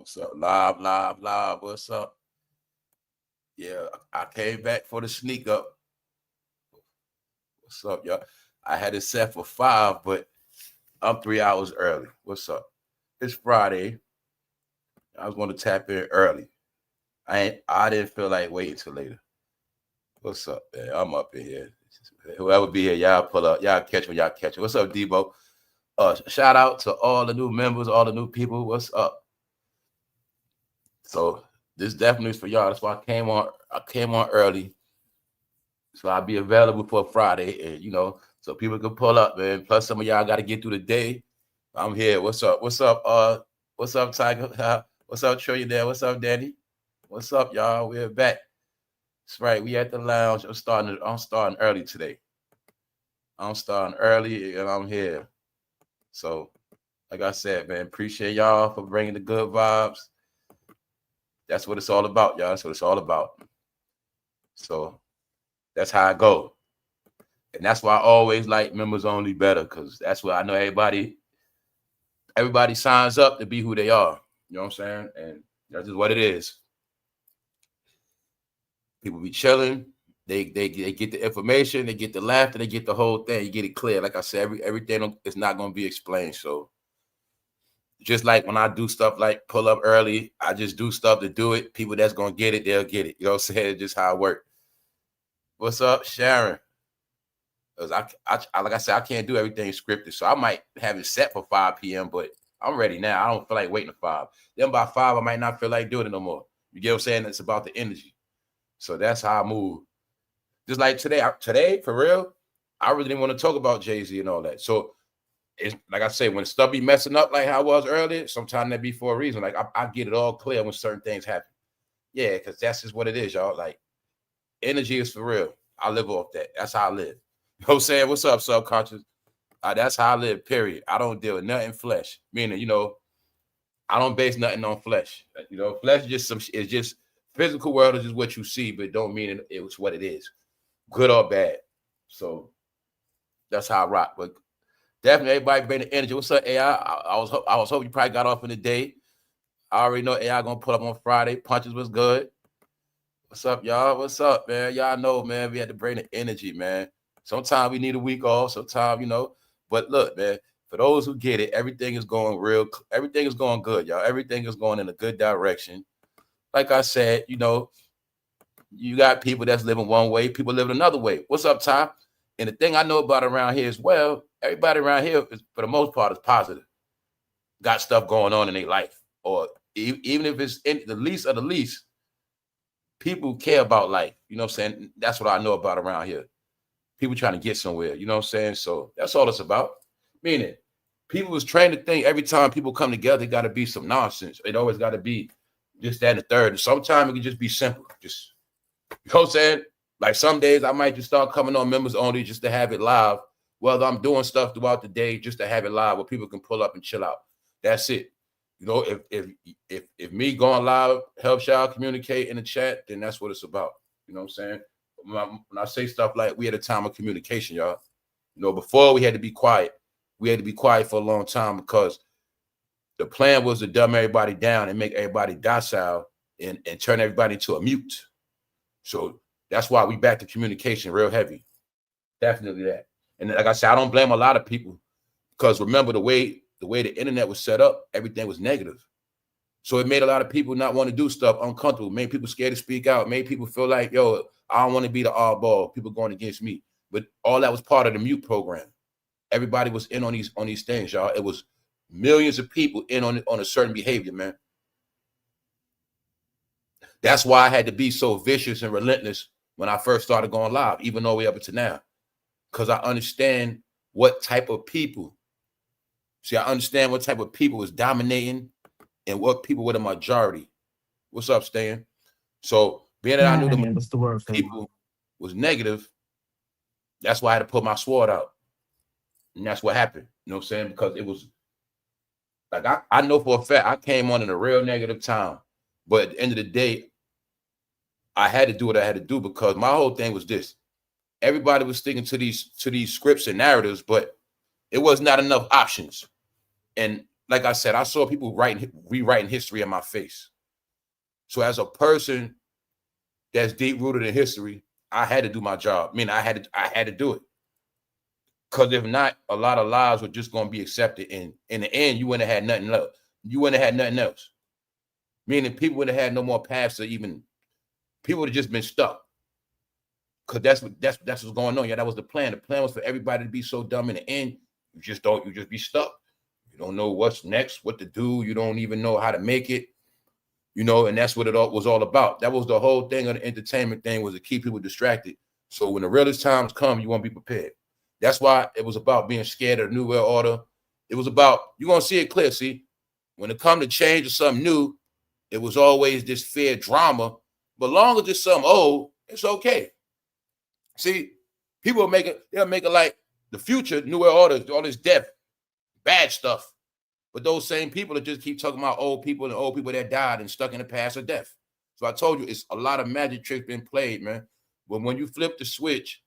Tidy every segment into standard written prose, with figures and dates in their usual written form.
What's up? Live, live, live. What's up? Yeah, I came back for the sneak up. What's up, y'all? I had it set for 5, but I'm 3 hours early. What's up? It's Friday. I was going to tap in early. I didn't feel like waiting till later. What's up, man? I'm up in here. Whoever be here, y'all pull up. Y'all catch me. Y'all catch me. What's up, Debo? Shout out to all the new members, all the new people. What's up? So this definitely is for y'all. That's why I came on. I came on early, so I'll be available for Friday, and so people can pull up, man. Plus, some of y'all got to get through the day. I'm here. What's up? What's up? What's up, Tiger? What's up, Trillionaire? What's up, Danny? What's up, y'all? We're back. That's right. We at the lounge. I'm starting early today. I'm starting early, and I'm here. So, like I said, man, appreciate y'all for bringing the good vibes. That's what it's all about, y'all. That's what it's all about. So that's how I go. And that's why I always like members only better, because that's where I know everybody signs up to be who they are. You know what I'm saying? And that's just what it is. People be chilling. They get the information, they get the laughter, they get the whole thing. You get it clear. Like I said, everything is not going to be explained. So just like when I do stuff like pull up early, I just do stuff to do it. People that's going to get it, they'll get it. You know what I'm saying? It's just how it works. What's up, Sharon? Because I like I said, I can't do everything scripted. So I might have it set for 5 p.m., but I'm ready now. I don't feel like waiting to 5. Then by 5, I might not feel like doing it no more. You get what I'm saying? It's about the energy. So that's how I move. Just like today, for real, I really didn't want to talk about Jay-Z and all that. So it's like I say, when stuff be messing up like how I was earlier, sometimes that be for a reason. Like I get it all clear when certain things happen. Yeah, because that's just what it is, y'all. Like energy is for real. I live off that. That's how I live. You know what I'm saying? What's up, subconscious? That's how I live, period. I don't deal with nothing flesh. Meaning, I don't base nothing on flesh. Flesh is it's just physical world is just what you see, but it don't mean it's what it is. Good or bad. So that's how I rock. But definitely everybody bring the energy. What's up, AI? I was hoping you probably got off in the day. I already know AI gonna pull up on Friday. Punches was good. What's up, y'all? What's up, man? Y'all know, man, we had to bring the energy, man. Sometimes we need a week off, sometimes, But look, man, for those who get it, everything is going everything is going good, y'all. Everything is going in a good direction. Like I said, you got people that's living one way, people living another way. What's up, Ty? And the thing I know about around here as well, everybody around here, for the most part, is positive. Got stuff going on in their life. Or even if it's in the least of the least, people care about life. You know what I'm saying? That's what I know about around here. People trying to get somewhere. You know what I'm saying? So that's all it's about. Meaning, people was trained to think every time people come together, it got to be some nonsense. It always got to be this, that, and the third. And sometimes it can just be simple. Just, you know what I'm saying? Like some days I might just start coming on members only just to have it live. Whether I'm doing stuff throughout the day just to have it live where people can pull up and chill out. That's it. If me going live helps y'all communicate in the chat, then that's what it's about. You know what I'm saying? When I say stuff like we had a time of communication, y'all. Before we had to be quiet. We had to be quiet for a long time because the plan was to dumb everybody down and make everybody docile and turn everybody into a mute. So that's why we back to communication real heavy. Definitely that. And like I said, I don't blame a lot of people because remember the way the internet was set up, everything was negative. So it made a lot of people not want to do stuff uncomfortable, made people scared to speak out, made people feel like, yo, I don't want to be the oddball, people going against me. But all that was part of the mute program. Everybody was in on these things, y'all. It was millions of people in on a certain behavior, man. That's why I had to be so vicious and relentless when I first started going live, even though we're up to now. Because I understand what type of people. See, I understand what type of people is dominating and what people were the majority. What's up, Stan? So being that I knew the people was negative, that's why I had to put my sword out. And that's what happened. You know what I'm saying? Because it was like I know for a fact I came on in a real negative time. But at the end of the day, I had to do what I had to do because my whole thing was this. Everybody was sticking to these scripts and narratives, but it was not enough options. And like I said, I saw people rewriting history in my face. So as a person that's deep rooted in history, I had to do my job. I mean, I had to do it. Because if not, a lot of lives were just going to be accepted. And in the end, you wouldn't have had nothing else. You wouldn't have had nothing else. Meaning people would have had no more paths to even, people would have just been stuck. Because that's what's going on. Yeah, that was the plan. The plan was for everybody to be so dumb in the end. You just be stuck. You don't know what's next, what to do. You don't even know how to make it. You know, and that's what it all was all about. That was the whole thing of the entertainment thing, was to keep people distracted. So when the realest times come, you want to be prepared. That's why it was about being scared of the New World Order. It was about, you're going to see it clear. See, when it comes to change or something new, it was always this fear drama. But long as it's something old, it's okay. See, people they'll make it like the future, New World Order, all this death, bad stuff. But those same people that just keep talking about old people and old people that died and stuck in the past of death. So I told you, it's a lot of magic tricks being played, man. But when you flip the switch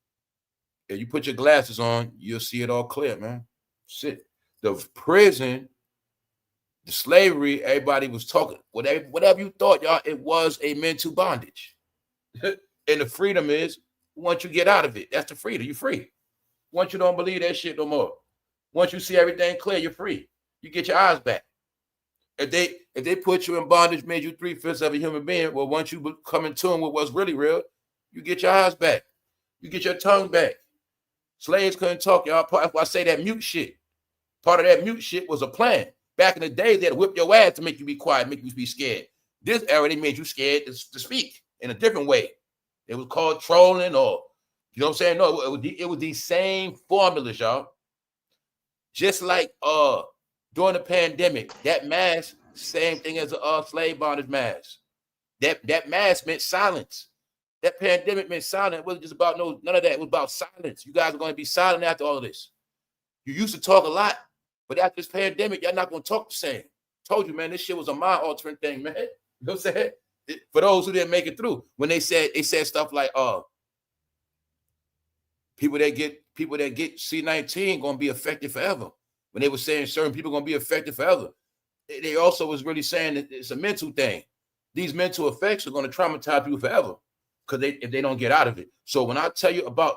and you put your glasses on, you'll see it all clear, man. Shit. The prison, the slavery, everybody was talking, whatever you thought, y'all, it was a mental bondage. And the freedom is, once you get out of it, that's the freedom. You're free. Once you don't believe that shit no more, once you see everything clear, you're free. You get your eyes back. If they put you in bondage, made you 3/5 of a human being, well, once you come in tune with what's really real, you get your eyes back. You get your tongue back. Slaves couldn't talk, y'all. That's why I say that mute shit. Part of that mute shit was a plan. Back in the day, they'd whip your ass to make you be quiet, make you be scared. This era, they made you scared to speak in a different way. It was called trolling, or, you know what I'm saying? No, it was these same formulas, y'all. Just like during the pandemic, that mask, same thing as a slave bondage mask. That mask meant silence. That pandemic meant silence. It wasn't just about none of that. It was about silence. You guys are going to be silent after all of this. You used to talk a lot, but after this pandemic, y'all not going to talk the same. Told you, man, this shit was a mind-altering thing, man. You know what I'm saying? For those who didn't make it through, when they said stuff like, people that get C-19 going to be affected forever. When they were saying certain people going to be affected forever, they also was really saying that it's a mental thing. These mental effects are going to traumatize people forever because if they don't get out of it. So when I tell you about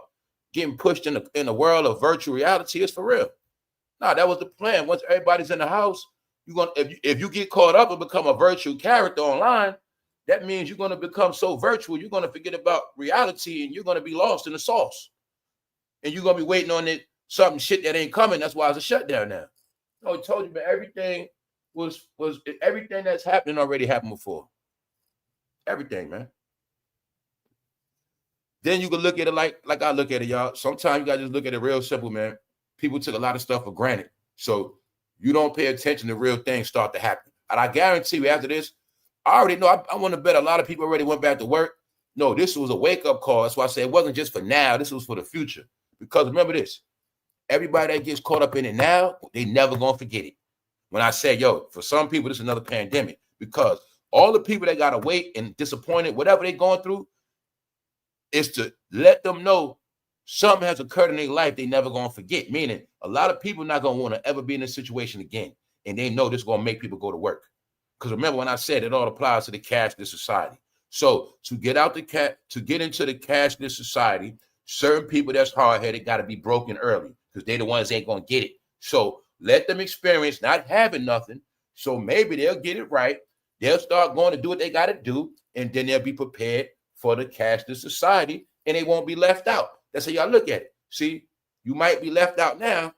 getting pushed in the world of virtual reality, it's for real. No, that was the plan. Once everybody's in the house, you're gonna if you get caught up and become a virtual character online, that means you're going to become so virtual, you're going to forget about reality and you're going to be lost in the sauce. And you're going to be waiting on it, something shit that ain't coming. That's why it's a shutdown now. I told you, man, everything everything that's happening already happened before. Everything, man. Then you can look at it like I look at it, y'all. Sometimes you got to just look at it real simple, man. People took a lot of stuff for granted. So you don't pay attention to real things start to happen. And I guarantee you after this, I already know, I want to bet a lot of people already went back to work. No, this was a wake-up call. That's why I say it wasn't just for now. This was for the future. Because remember this, everybody that gets caught up in it now, they never going to forget it. When I say, yo, for some people, this is another pandemic. Because all the people that got to wait and disappointed, whatever they're going through, is to let them know something has occurred in their life they never going to forget. Meaning, a lot of people not going to want to ever be in this situation again. And they know this is going to make people go to work. Because remember when I said it all applies to the cashless society. So to get into the cashless society, certain people that's hard-headed got to be broken early because they the ones that ain't going to get it. So let them experience not having nothing. So maybe they'll get it right. They'll start going to do what they got to do. And then they'll be prepared for the cashless society and they won't be left out. That's how y'all look at it. See, you might be left out now,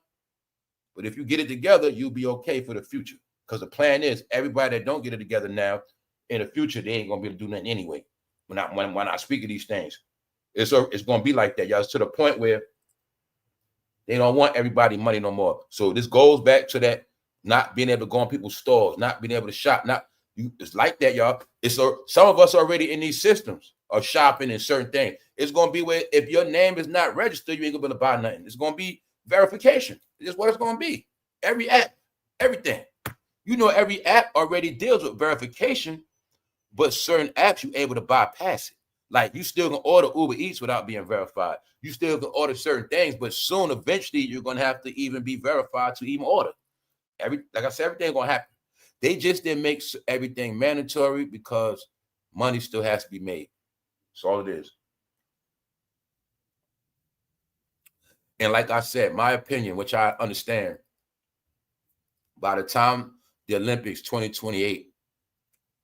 but if you get it together, you'll be okay for the future. Because the plan is everybody that don't get it together now, in the future, they ain't going to be able to do nothing anyway. When I speak of these things, it's going to be like that, y'all. It's to the point where they don't want everybody money no more. So this goes back to that not being able to go on people's stores, not being able to shop. It's like that, y'all. Some of us already in these systems of shopping and certain things. It's going to be where if your name is not registered, you ain't going to be able to buy nothing. It's going to be verification. It's just what it's going to be. Every app, everything. You know, every app already deals with verification, but certain apps you're able to bypass it. Like you still can order Uber Eats without being verified. You still can order certain things, but soon, eventually, you're going to have to even be verified to even order. Like I said, everything gonna happen. They just didn't make everything mandatory because money still has to be made. That's all it is. And like I said, my opinion, which I understand, by the time the Olympics 2028,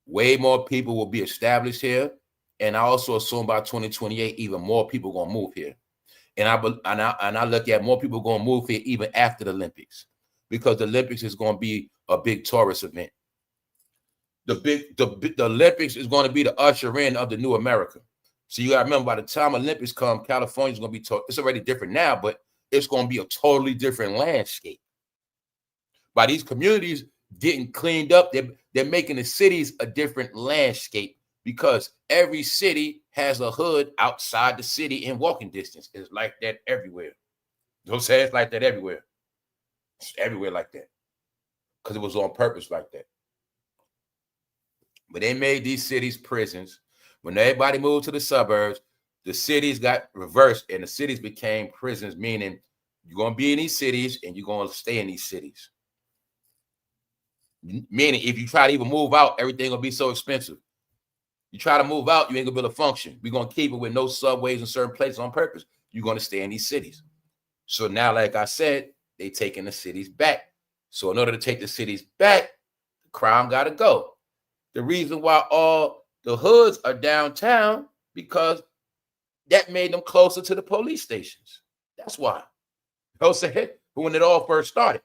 way more people will be established here. And I also assume by 2028, even more people gonna move here. And I look at more people gonna move here even after the Olympics, because the Olympics is gonna be a big tourist event. The Olympics is going to be the usher in of the new America. So you got to remember, by the time Olympics come, California is going to be it's already different now, but it's going to be a totally different landscape. By these communities getting cleaned up, they're making the cities a different landscape, because every city has a hood outside the city in walking distance. It's like that everywhere. You know what I'm saying? It's like that everywhere. It's everywhere like that, because it was on purpose like that. But they made these cities prisons. When everybody moved to the suburbs, the cities got reversed and the cities became prisons, meaning you're going to be in these cities and you're going to stay in these cities. Meaning if you try to even move out, everything will be so expensive. You try to move out, you ain't going to be able to function. We're going to keep it with no subways in certain places on purpose. You're going to stay in these cities. So now, like I said, they taking the cities back. So in order to take the cities back, the crime got to go. The reason why all the hoods are downtown, because that made them closer to the police stations. That's why. You know what I'm saying? When it all first started.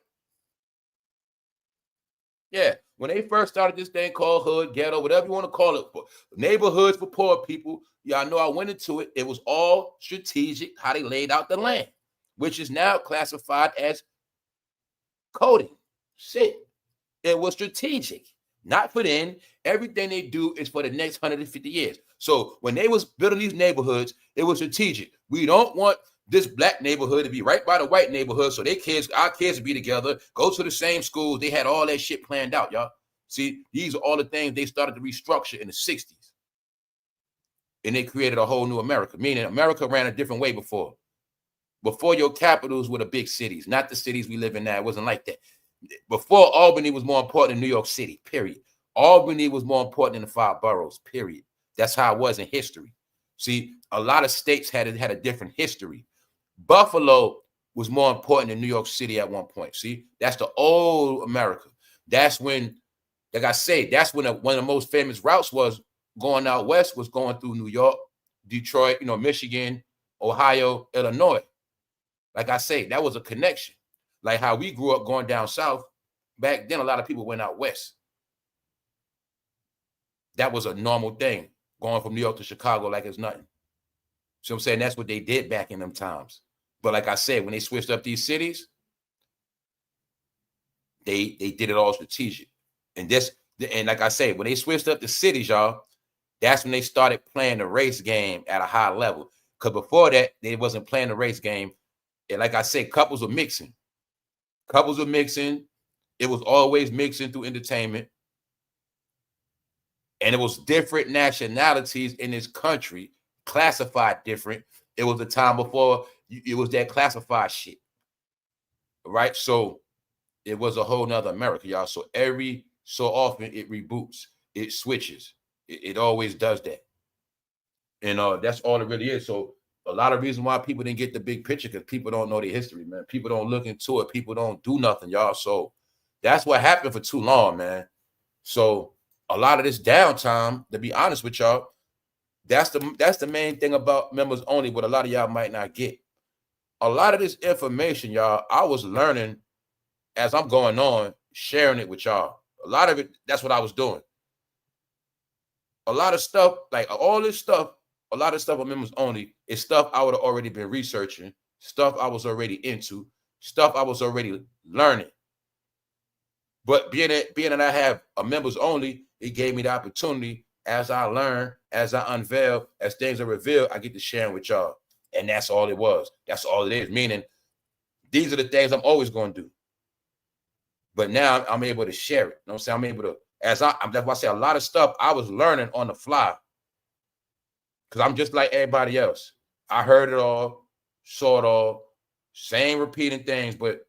Yeah, when they first started this thing called hood, ghetto, whatever you want to call it, neighborhoods for poor people, yeah, I know I went into it. It was all strategic, how they laid out the land, which is now classified as coding. Shit. It was strategic. Not for them. Everything they do is for the next 150 years. So when they was building these neighborhoods, it was strategic. We don't want this black neighborhood to be right by the white neighborhood, so our kids would be together, go to the same schools. They had all that shit planned out, y'all. See, these are all the things they started to restructure in the 60s. And they created a whole new America, meaning America ran a different way before. Before, your capitals were the big cities, not the cities we live in now. It wasn't like that. Before, Albany was more important than New York City, period. Albany was more important than the 5 boroughs, period. That's how it was in history. See, a lot of states had a different history. Buffalo was more important than New York City at one point. See, that's the old America. That's when, like I say, that's when one of the most famous routes was going out west, was going through New York, Detroit, Michigan, Ohio, Illinois. Like I say, that was a connection. Like how we grew up going down south, back then a lot of people went out west. That was a normal thing, going from New York to Chicago like it's nothing. So I'm saying that's what they did back in them times. But like I said, when they switched up these cities, they did it all strategic. And like I say, when they switched up the cities, y'all, that's when they started playing the race game at a high level. Because before that, they wasn't playing the race game. And like I said, couples were mixing. It was always mixing through entertainment. And it was different nationalities in this country, classified different. It was the time before it was that classified shit. Right? So it was a whole nother America, y'all. So every so often it reboots, it switches. It always does that. And that's all it really is. So a lot of reasons why people didn't get the big picture, because people don't know their history, man. People don't look into it. People don't do nothing, y'all. So that's what happened for too long, man. So a lot of this downtime, to be honest with y'all, that's the main thing about members only, what a lot of y'all might not get. A lot of this information, y'all, I was learning as I'm going on, sharing it with y'all. A lot of it, that's what I was doing. A lot of stuff, like all this stuff, a lot of stuff on members only is stuff I would have already been researching, stuff I was already into, stuff I was already learning. But being that I have a members only, it gave me the opportunity, as I learn, as I unveil, as things are revealed, I get to share with y'all. And that's all it was. That's all it is. Meaning, these are the things I'm always going to do. But now I'm able to share it. You know what I'm saying? I'm able to, that's why I say a lot of stuff I was learning on the fly. Because I'm just like everybody else. I heard it all, saw it all, same repeating things, but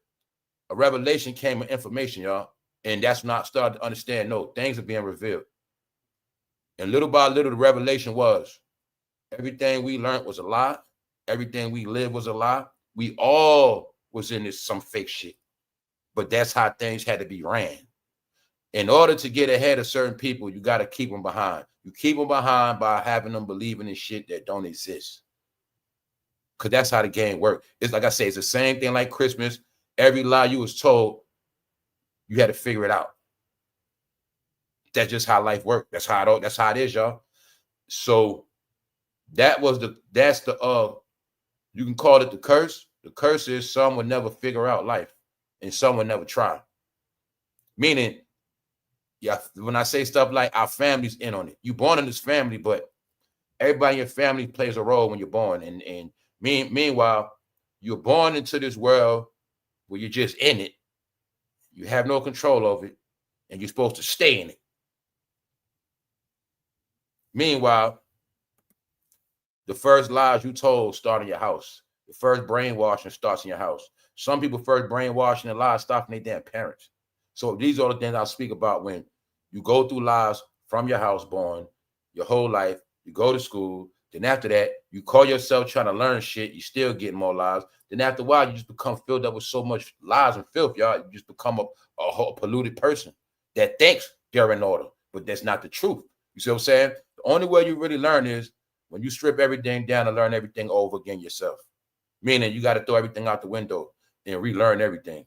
A revelation came with information, y'all. And that's when I started to understand, no, things are being revealed. And little by little, the revelation was everything we learned was a lie. Everything we lived was a lie. We all was in this some fake shit. But that's how things had to be ran. In order to get ahead of certain people, you got to keep them behind. You keep them behind by having them believing in shit that don't exist. Because that's how the game works. It's like I say, it's the same thing like Christmas. Every lie you was told, you had to figure it out. That's just how life works. That's how it is, y'all. So that's the you can call it the curse. The curse is some will never figure out life and some will never try. Meaning, yeah, when I say stuff like our family's in on it, you born in this family, but everybody in your family plays a role when you're born. And meanwhile, you're born into this world where you're just in it. You have no control over it, and you're supposed to stay in it. Meanwhile, the first lies you told start in your house. The first brainwashing starts in your house. Some people first brainwashing and lies start from their damn parents. So these are the things I'll speak about when you go through lies from your house born, your whole life, you go to school. Then after that, you call yourself trying to learn shit. You still getting more lies. Then after a while, you just become filled up with so much lies and filth, y'all. You just become a whole polluted person that thinks they're in order, but that's not the truth. You see what I'm saying? The only way you really learn is when you strip everything down and learn everything over again yourself. Meaning you got to throw everything out the window and relearn everything.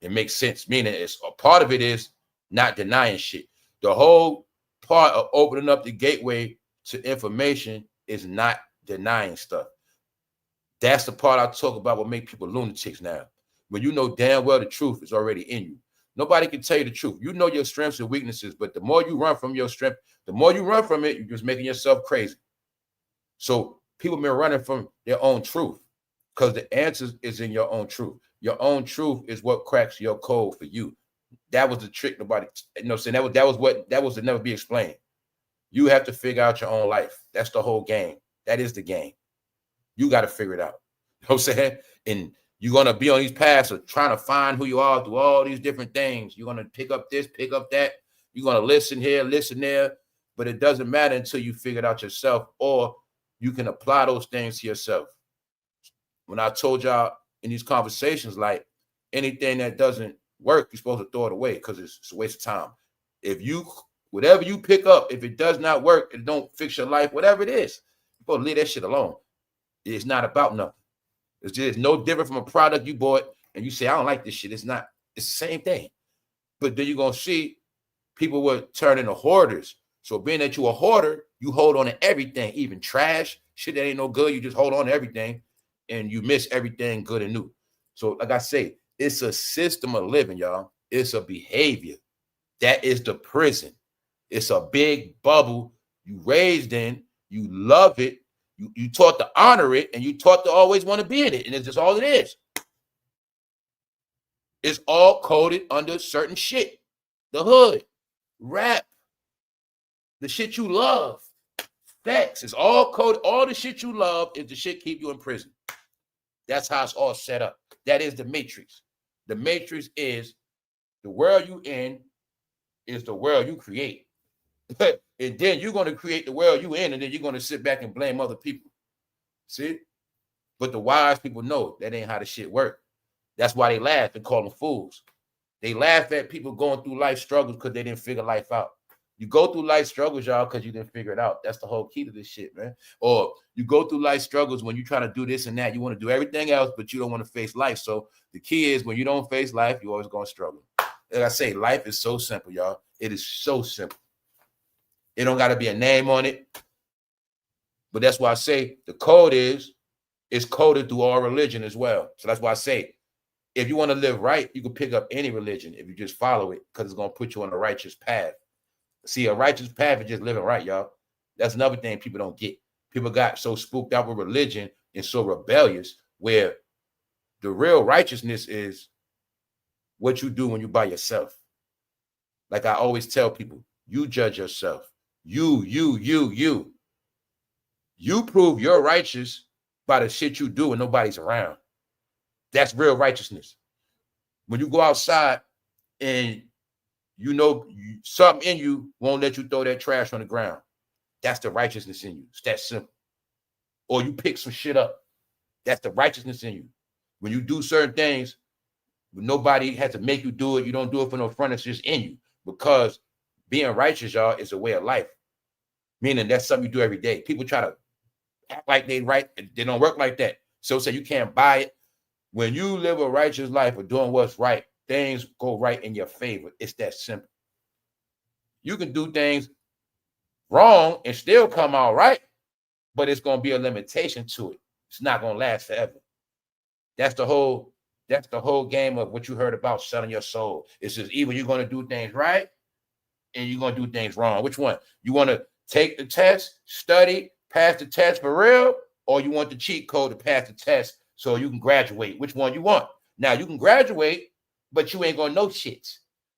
It makes sense. Meaning it's a part of it is not denying shit. The whole part of opening up the gateway to information is not denying stuff. That's the part I talk about what make people lunatics now. When you know damn well the truth is already in you. Nobody can tell you the truth. You know your strengths and weaknesses, but the more you run from your strength, the more you run from it, you're just making yourself crazy. So people been running from their own truth because the answer is in your own truth. Your own truth is what cracks your code for you. That was the trick. Nobody, saying that was to never be explained. You have to figure out your own life. That's the whole game. That is the game. You got to figure it out. You know what I'm saying? And you're going to be on these paths of trying to find who you are through all these different things. You're going to pick up this, pick up that. You're going to listen here, listen there. But it doesn't matter until you figure it out yourself or you can apply those things to yourself. When I told y'all in these conversations, like anything that doesn't work, you're supposed to throw it away because it's a waste of time. Whatever you pick up, if it does not work, it don't fix your life, whatever it is, you're supposed to leave that shit alone. It's not about nothing. It's just no different from a product you bought and you say, I don't like this shit. It's the same thing. But then you're going to see people will turn into hoarders. So being that you're a hoarder, you hold on to everything, even trash, shit that ain't no good. You just hold on to everything and you miss everything good and new. So like I say, it's a system of living, y'all. It's a behavior. That is the prison. It's a big bubble you raised in. You love it. You taught to honor it, and you taught to always want to be in it. And it's just all it is. It's all coded under certain shit. The hood, rap, the shit you love, sex. It's all coded. All the shit you love is the shit keep you in prison. That's how it's all set up. That is the matrix. The matrix is the world you in is the world you create. And then you're going to create the world you in, and then you're going to sit back and blame other people. See? But the wise people know that ain't how the shit work. That's why they laugh and call them fools. They laugh at people going through life struggles because they didn't figure life out. You go through life struggles, y'all, because you didn't figure it out. That's the whole key to this shit, man. Or you go through life struggles when you try to do this and that. You want to do everything else, but you don't want to face life. So the key is when you don't face life, you're always going to struggle. Like I say, life is so simple, y'all. It is so simple. It don't got to be a name on it. But that's why I say the code is coded through all religion as well. So that's why I say, if you want to live right, you can pick up any religion if you just follow it because it's going to put you on a righteous path. See, a righteous path is just living right, y'all. That's another thing people don't get. People got so spooked out with religion and so rebellious where the real righteousness is what you do when you're by yourself. Like I always tell people, you judge yourself. You prove you're righteous by the shit you do when nobody's around. That's real righteousness. When you go outside and you know something in you won't let you throw that trash on the ground, that's the righteousness in you. It's that simple. Or you pick some shit up, that's the righteousness in you. When you do certain things, nobody has to make you do it. You don't do it for no front. It's just in you. Because being righteous, y'all, is a way of life. Meaning that's something you do every day. People try to act like they right. They don't work like that. So say you can't buy it. When you live a righteous life or doing what's right, things go right in your favor. It's that simple. You can do things wrong and still come out right, but it's going to be a limitation to it. It's not going to last forever. That's the whole game of what you heard about selling your soul. It's just either you're going to do things right and you're going to do things wrong. Which one? You want to take the test, study, pass the test for real, or you want the cheat code to pass the test so you can graduate? Which one you want? Now, you can graduate, but you ain't going to know shit.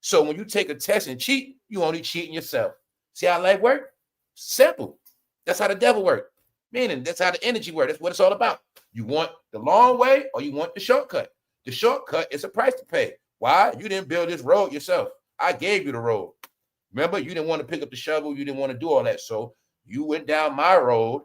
So when you take a test and cheat, you only cheating yourself. See how life works? Simple. That's how the devil works. Meaning that's how the energy works. That's what it's all about. You want the long way or you want the shortcut. The shortcut is a price to pay. Why? You didn't build this road yourself. I gave you the road. Remember, you didn't want to pick up the shovel. You didn't want to do all that. So you went down my road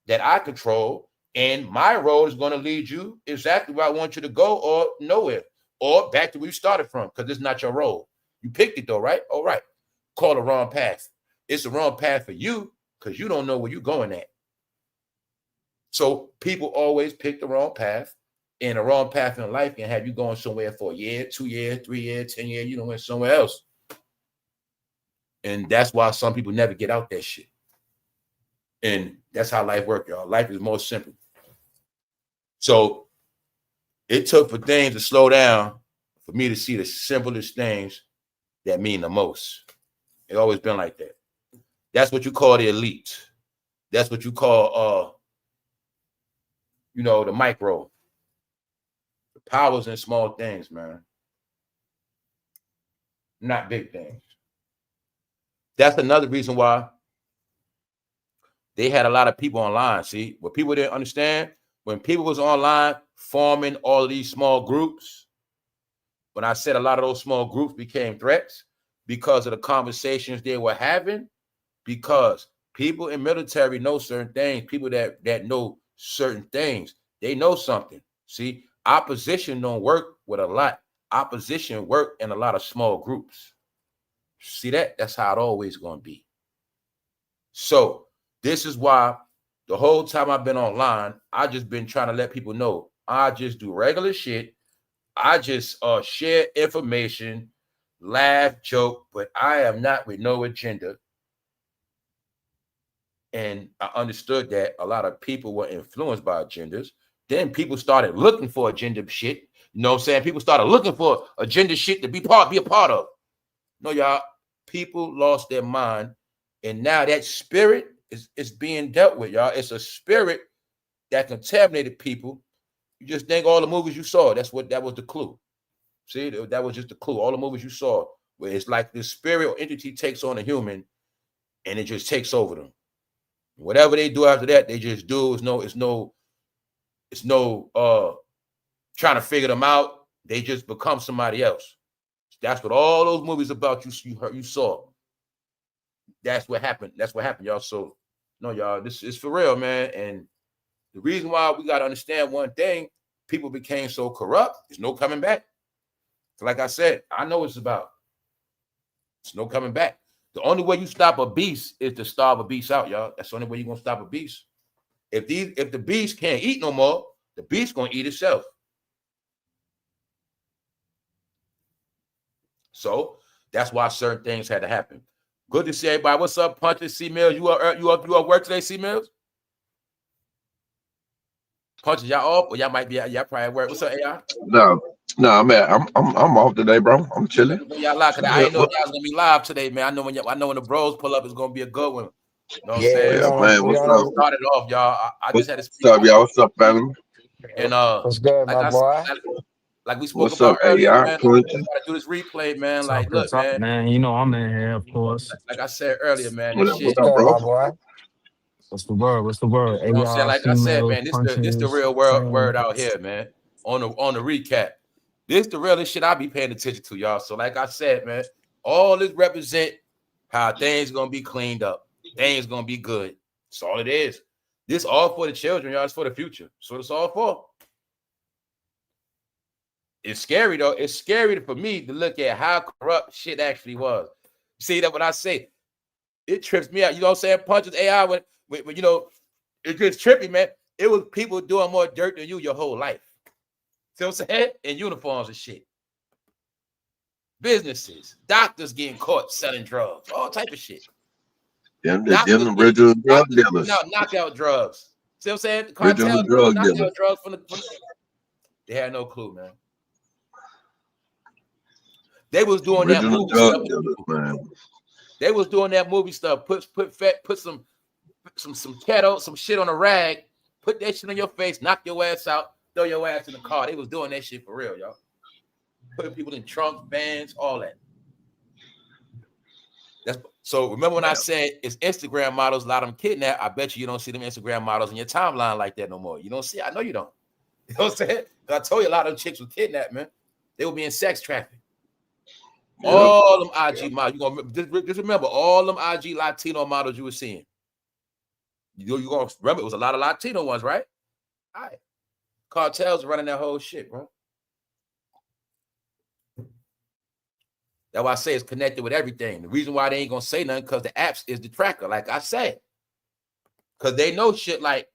that I control, and my road is going to lead you exactly where I want you to go, or nowhere, or back to where you started from, because it's not your road. You picked it though, right? All right. Call the wrong path. It's the wrong path for you because you don't know where you're going at. So people always pick the wrong path, and the wrong path in life can have you going somewhere for a year, 2 years, 3 years, 10 years. You don't went somewhere else. And that's why some people never get out that shit. And that's how life works, y'all. Life is more simple. So it took for things to slow down for me to see the simplest things that mean the most. It's always been like that. That's what you call the elite. That's what you call, the micro. The power's in small things, man. Not big things. That's another reason why they had a lot of people online. See, what people didn't understand, when people was online forming all of these small groups, when I said a lot of those small groups became threats because of the conversations they were having, because people in military know certain things, people that know certain things, they know something. See, opposition don't work with a lot. Opposition work in a lot of small groups. See that? That's how it always going to be. So this is why the whole time I've been online, I just been trying to let people know I just do regular shit. I just share information, laugh, joke, but I am not with no agenda. And I understood that a lot of people were influenced by agendas. Then people started looking for agenda shit. You know what I'm saying? People started looking for agenda shit to be a part of. No, y'all, people lost their mind. And now that spirit is being dealt with, y'all. It's a spirit that contaminated people. You just think all the movies you saw, that was the clue. See, that was just the clue. All the movies you saw, where it's like this spirit or entity takes on a human and it just takes over them. Whatever they do after that, they just do. It's no trying to figure them out. They just become somebody else. That's what all those movies about you saw. That's what happened. That's what happened, y'all. So, no, y'all, this is for real, man. And the reason why we got to understand one thing, people became so corrupt, there's no coming back. Like I said, I know what it's about. There's no coming back. The only way you stop a beast is to starve a beast out, y'all. That's the only way you're going to stop a beast. If the beast can't eat no more, the beast going to eat itself. So that's why certain things had to happen. Good to see everybody. What's up, Punches? C Mills, you up work today, C Mills? Punches, y'all off, or y'all might be y'all probably at work. What's up, AI? No, I'm off today, bro. I'm chilling. Y'all live, cause I ain't know y'all was gonna be live today, man. I know when the bros pull up, it's gonna be a good one. You know what I'm saying? Yeah, man. What's up? Started off, y'all. I just had to speak. What's up, y'all? What's up, family? And what's good, like my boy? Like we spoke What's about up, earlier, AI? man. I gotta do this replay, man. Like, look, man. You know I'm in here, of course. Like I said earlier, man. This shit. What's good, my boy? What's the word? What's the word? You know what I'm saying? Like I said, man, this the real punches, word out here, man. On the recap. This the realest shit I be paying attention to, y'all. So like I said, man, all this represent how things gonna be cleaned up. Things gonna be good. That's all it is. This all for the children, y'all. It's for the future. So it's all for. It's scary though. It's scary for me to look at how corrupt shit actually was. See that when I say it trips me out. You know what I'm saying? Punches AI when you know it gets trippy, man. It was people doing more dirt than you your whole life. See what I'm saying? In uniforms and shit. Businesses, doctors getting caught selling drugs, all type of shit. Them original drug dealers. Knockout drugs. See what I'm saying? The Original drug dealers. Drugs from the they had no clue, man. They was doing original that movie stuff. Dealers, man. They was doing that movie stuff. Put some keto, some shit on a rag, put that shit on your face, knock your ass out, throw your ass in the car. They was doing that shit for real, y'all. Putting people in trunks, vans, all that. So remember when I said it's Instagram models, a lot of them kidnapped. I bet you don't see them Instagram models in your timeline like that no more. You don't see. I know you don't. You know what I'm saying? I told you a lot of them chicks were kidnapped, man. They were being sex trafficked. Yep. All them IG models. You gonna just remember all them IG Latino models you were seeing. You gonna remember it was a lot of Latino ones, right? All right. Cartels running that whole shit, bro. That's why I say it's connected with everything. The reason why they ain't gonna say nothing because the apps is the tracker, like I said. Because they know shit like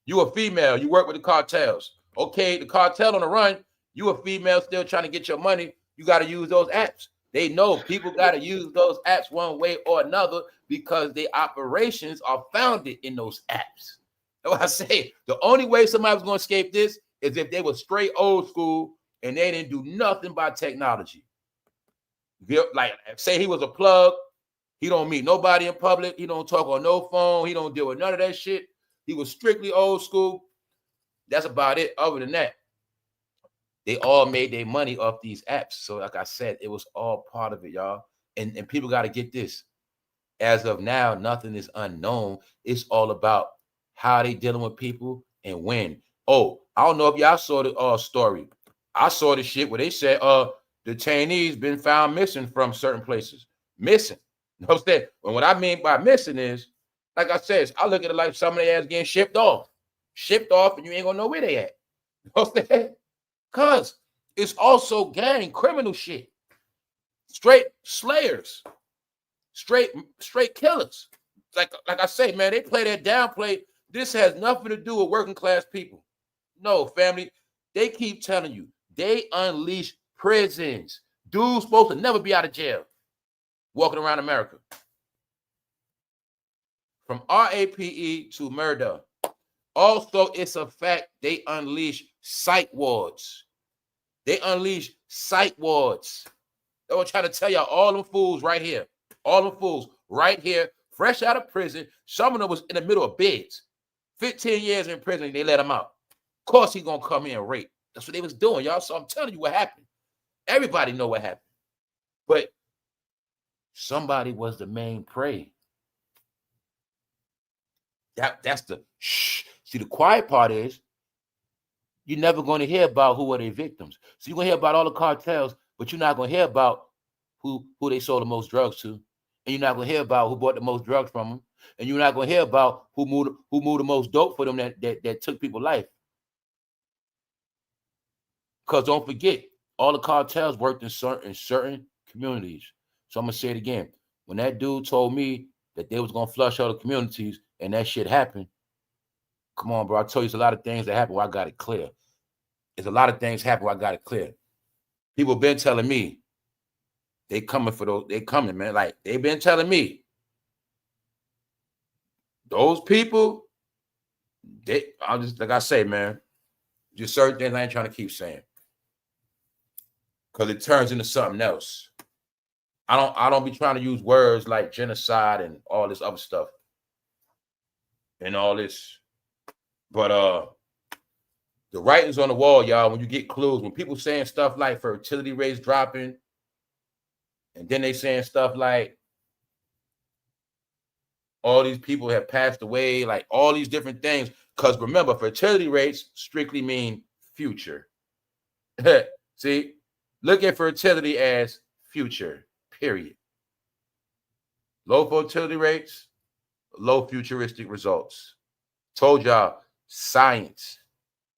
you a female, you work with the cartels. Okay, the cartel on the run, you a female still trying to get your money, you got to use those apps. They know people got to use those apps one way or another because their operations are founded in those apps. That's why I say the only way somebody was gonna escape this is if they were straight old school and they didn't do nothing by technology. Like say he was a plug, he don't meet nobody in public, he don't talk on no phone, he don't deal with none of that shit. He was strictly old school. That's about it. Other than that, they all made their money off these apps. So like I said, it was all part of it, y'all. And people got to get this. As of now, nothing is unknown. It's all about how they dealing with people and when. Oh, I don't know if y'all saw the story. I saw the shit where they said detainees been found missing from certain places. Missing. You know what I'm saying? And what I mean by missing is, like I said, I look at it like some of their ass getting shipped off. Shipped off and you ain't gonna know where they at. You know what I'm saying? Because it's also gang criminal shit. Straight slayers. Straight killers. Like I say, man, they play that downplay. This has nothing to do with working class people. No, family. They keep telling you they unleash prisons. Dude's supposed to never be out of jail. Walking around America. From RAPE to murder. Also, it's a fact they unleash psych wards. They unleash psych wards. They were trying to tell y'all all them fools right here. All them fools right here, fresh out of prison. Some of them was in the middle of beds. 15 years in prison, they let him out. Of course, he's going to come in and rape. That's what they was doing, y'all. So I'm telling you what happened. Everybody know what happened. But somebody was the main prey. That's the shh. See, the quiet part is you're never going to hear about who are their victims. So you're going to hear about all the cartels, but you're not going to hear about who they sold the most drugs to. And you're not going to hear about who bought the most drugs from them. And you're not going to hear about who moved the most dope for them that took people's life. Because don't forget, all the cartels worked in certain communities. So I'm going to say it again. When that dude told me that they was going to flush all the communities and that shit happened, come on, bro. I told you there's a lot of things that happen where I got it clear. There's a lot of things happen where I got it clear. People been telling me they coming for those. They coming, man. Like, they been telling me those people, I'll just, like I say, man, just certain things I ain't trying to keep saying. Because it turns into something else. I don't be trying to use words like genocide and all this other stuff. And all this. But the writing's on the wall, y'all, when you get clues, when people saying stuff like fertility rates dropping, and then they saying stuff like all these people have passed away, like all these different things. Because remember, fertility rates strictly mean future. See, look at fertility as future, period. Low fertility rates, low futuristic results. Told y'all, science.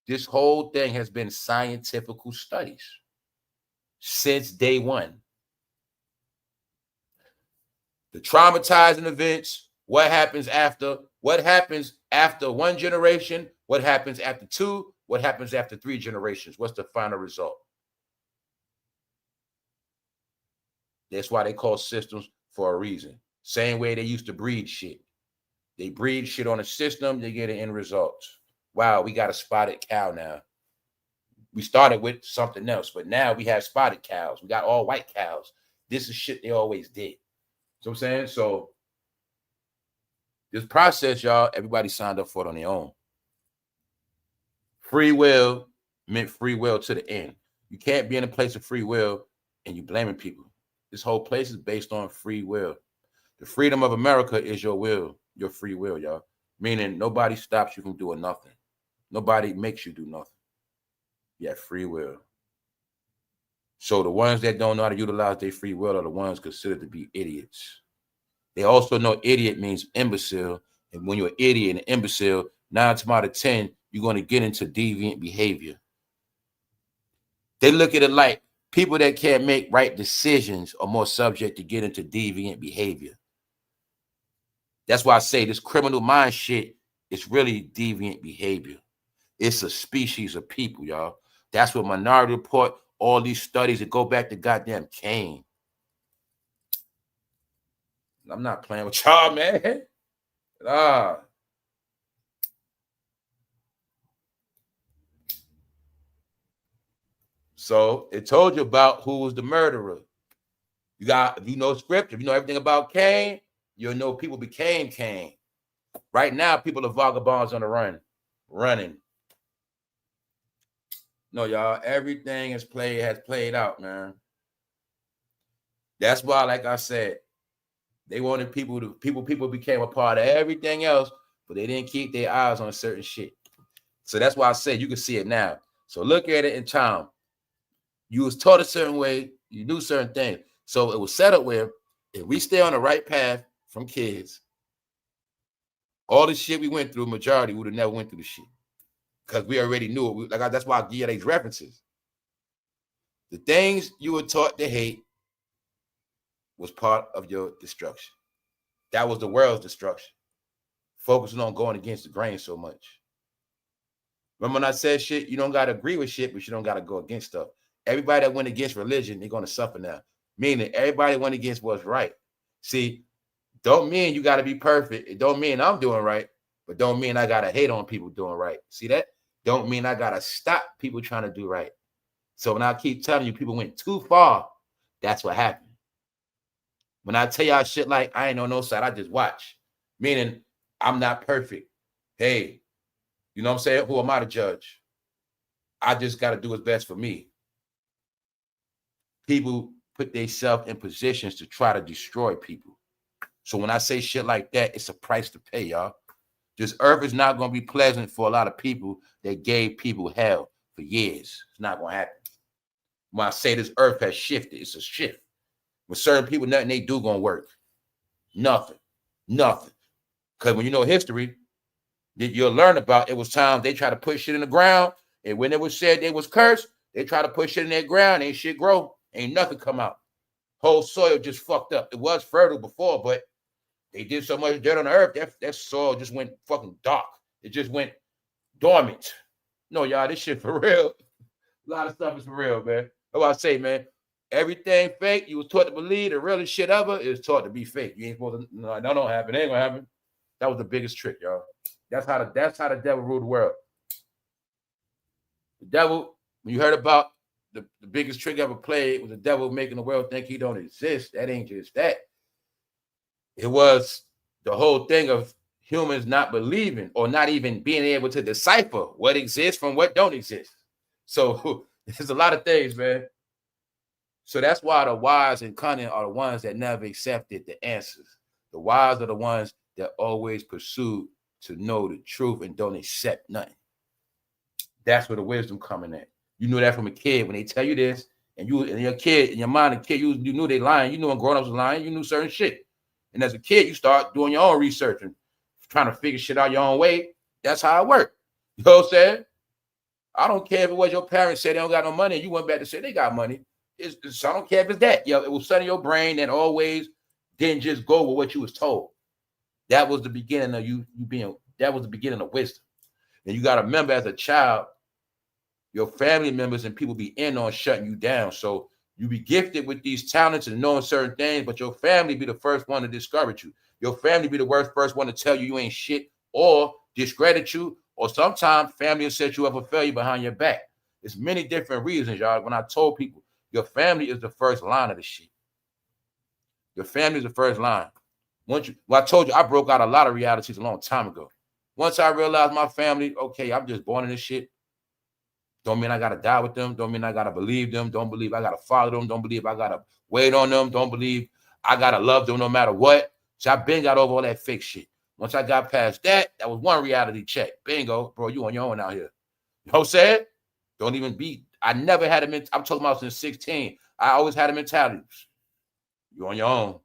This whole thing has been scientific studies since day one. The traumatizing events, what happens after one generation, what happens after two, what happens after 3 generations, what's the final result? That's why they call systems for a reason. Same way they used to breed shit. They breed shit on a system, they get an end result. Wow, we got a spotted cow now. We started with something else, but now we have spotted cows. We got all white cows. This is shit they always did. So I'm saying, so this process, y'all, everybody signed up for it on their own. Free will meant free will to the end. You can't be in a place of free will and you blaming people. This whole place is based on free will. The freedom of America is your will, your free will, y'all. Meaning nobody stops you from doing nothing. Nobody makes you do nothing. You have free will. So the ones that don't know how to utilize their free will are the ones considered to be idiots. They also know idiot means imbecile. And when you're an idiot and an imbecile, 9 times out of 10, you're going to get into deviant behavior. They look at it like people that can't make right decisions are more subject to get into deviant behavior. That's why I say this criminal mind shit is really deviant behavior. It's a species of people, y'all. That's what Minority Report, all these studies that go back to goddamn Cain. I'm not playing with y'all, man. So it told you about who was the murderer. If you know scripture, if you know everything about Cain, you'll know people became Cain. Right now, people are vagabonds on the run, running. No, y'all, everything has played out, man. That's why, like I said, they wanted people became a part of everything else, but they didn't keep their eyes on certain shit. So that's why I said you can see it now. So look at it in time. You was taught a certain way, you knew certain things. So it was set up where if we stay on the right path from kids, all the shit we went through, majority would have never went through the shit. Because we already knew it. That's why I give you these references. The things you were taught to hate was part of your destruction. That was the world's destruction. Focusing on going against the grain so much. Remember when I said shit, you don't got to agree with shit, but you don't got to go against stuff. Everybody that went against religion, they're going to suffer now. Meaning everybody went against what's right. See, don't mean you got to be perfect. It don't mean I'm doing right, but don't mean I got to hate on people doing right. See that? Don't mean I got to stop people trying to do right. So when I keep telling you people went too far, that's what happened. When I tell y'all shit like I ain't on no side, I just watch. Meaning I'm not perfect. Hey, you know what I'm saying? Who am I to judge? I just got to do what's best for me. People put themselves in positions to try to destroy people. So when I say shit like that, it's a price to pay, y'all. This earth is not going to be pleasant for a lot of people that gave people hell for years. It's not going to happen. When I say this earth has shifted, it's a shift. With certain people, nothing they do going to work. Nothing. Because when you know history, you'll learn about it was times they try to put shit in the ground, and when it was said they was cursed, they try to put shit in that ground, ain't shit grow, ain't nothing come out. Whole soil just fucked up. It was fertile before, but they did so much dirt on the earth, that soil just went fucking dark. It just went dormant. No, y'all, this shit for real. A lot of stuff is for real, man. That's what I say, man. Everything fake, you was taught to believe the realest shit ever is taught to be fake. You ain't supposed to, no, that don't happen. It ain't gonna happen. That was the biggest trick, y'all. That's how the devil ruled the world. The devil, when you heard about the biggest trick ever played was the devil making the world think he don't exist. That ain't just that. It was the whole thing of humans not believing or not even being able to decipher what exists from what don't exist. So there's a lot of things, man. So that's why the wise and cunning are the ones that never accepted the answers. The wise are the ones that always pursue to know the truth and don't accept nothing. That's where the wisdom coming at. You knew that from a kid. When they tell you this, and you and your kid, in your mind, the kid, you knew they lying. You knew when grown-ups was lying, you knew certain shit. And as a kid, you start doing your own research and trying to figure shit out your own way. That's how it worked. You know what I'm saying? I don't care if it was your parents said they don't got no money and you went back to say they got money. I don't care if it's that. It was something in your brain that always didn't just go with what you was told. That was the beginning of you being, that was the beginning of wisdom. And you got to remember, as a child, your family members and people be in on shutting you down. So you be gifted with these talents and knowing certain things, but your family be the first one to discourage you. Your family be the first one to tell you ain't shit or discredit you, or sometimes family will set you up for failure behind your back. There's many different reasons, y'all. When I told people, your family is the first line of the shit. Your family is the first line. I told you I broke out a lot of realities a long time ago. Once I realized my family, okay, I'm just born in this shit. Don't mean I gotta die with them. Don't mean I gotta believe them. Don't believe I gotta follow them. Don't believe I gotta wait on them. Don't believe I gotta love them no matter what. So I been got over all that fake shit. Once I got past that, that was one reality check. Bingo, bro, you on your own out here. You know what I'm saying? Don't even be. I never had a I'm talking about since 16. I always had a mentality. You on your own.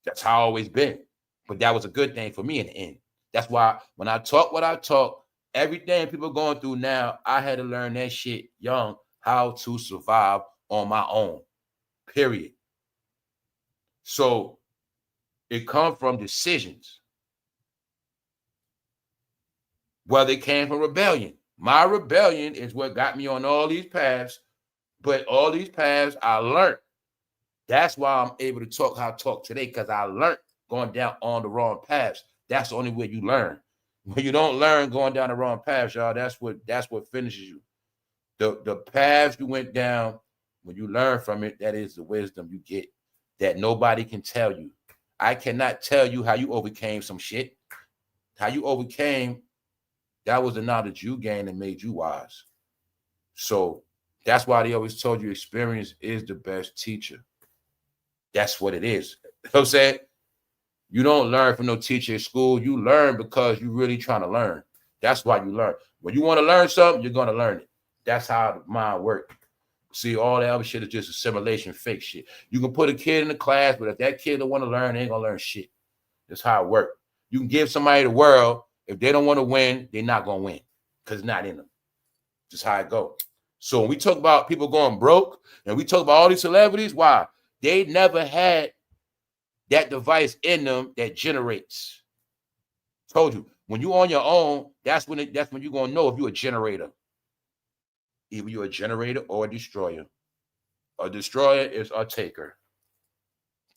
That's how I always been. But that was a good thing for me in the end. That's why when I talk what I talk, everything people going through now, I had to learn that shit young, how to survive on my own, period. So it comes from decisions. Whether it came from rebellion. My rebellion is what got me on all these paths, but all these paths I learned. That's why I'm able to talk how I talk today, because I learned going down on the wrong paths. That's the only way you learn. When you don't learn going down the wrong paths, y'all, that's what finishes you. The paths you went down, when you learn from it, that is the wisdom you get that nobody can tell you. I cannot tell you how you overcame some shit. How you overcame, that was the knowledge you gained and made you wise. So that's why they always told you experience is the best teacher. That's what it is. You know what I'm saying? You don't learn from no teacher at school. You learn because you're really trying to learn. That's why you learn. When you want to learn something, you're going to learn it. That's how the mind works. See, all that other shit is just assimilation, fake shit. You can put a kid in the class, but if that kid don't want to learn, they ain't going to learn shit. That's how it works. You can give somebody the world. If they don't want to win, they're not going to win because it's not in them. Just how it goes. So when we talk about people going broke and we talk about all these celebrities, why? They never had that device in them that generates. Told you, when you're on your own, that's when you're going to know if you're a generator. Either you're a generator or a destroyer. A destroyer is a taker.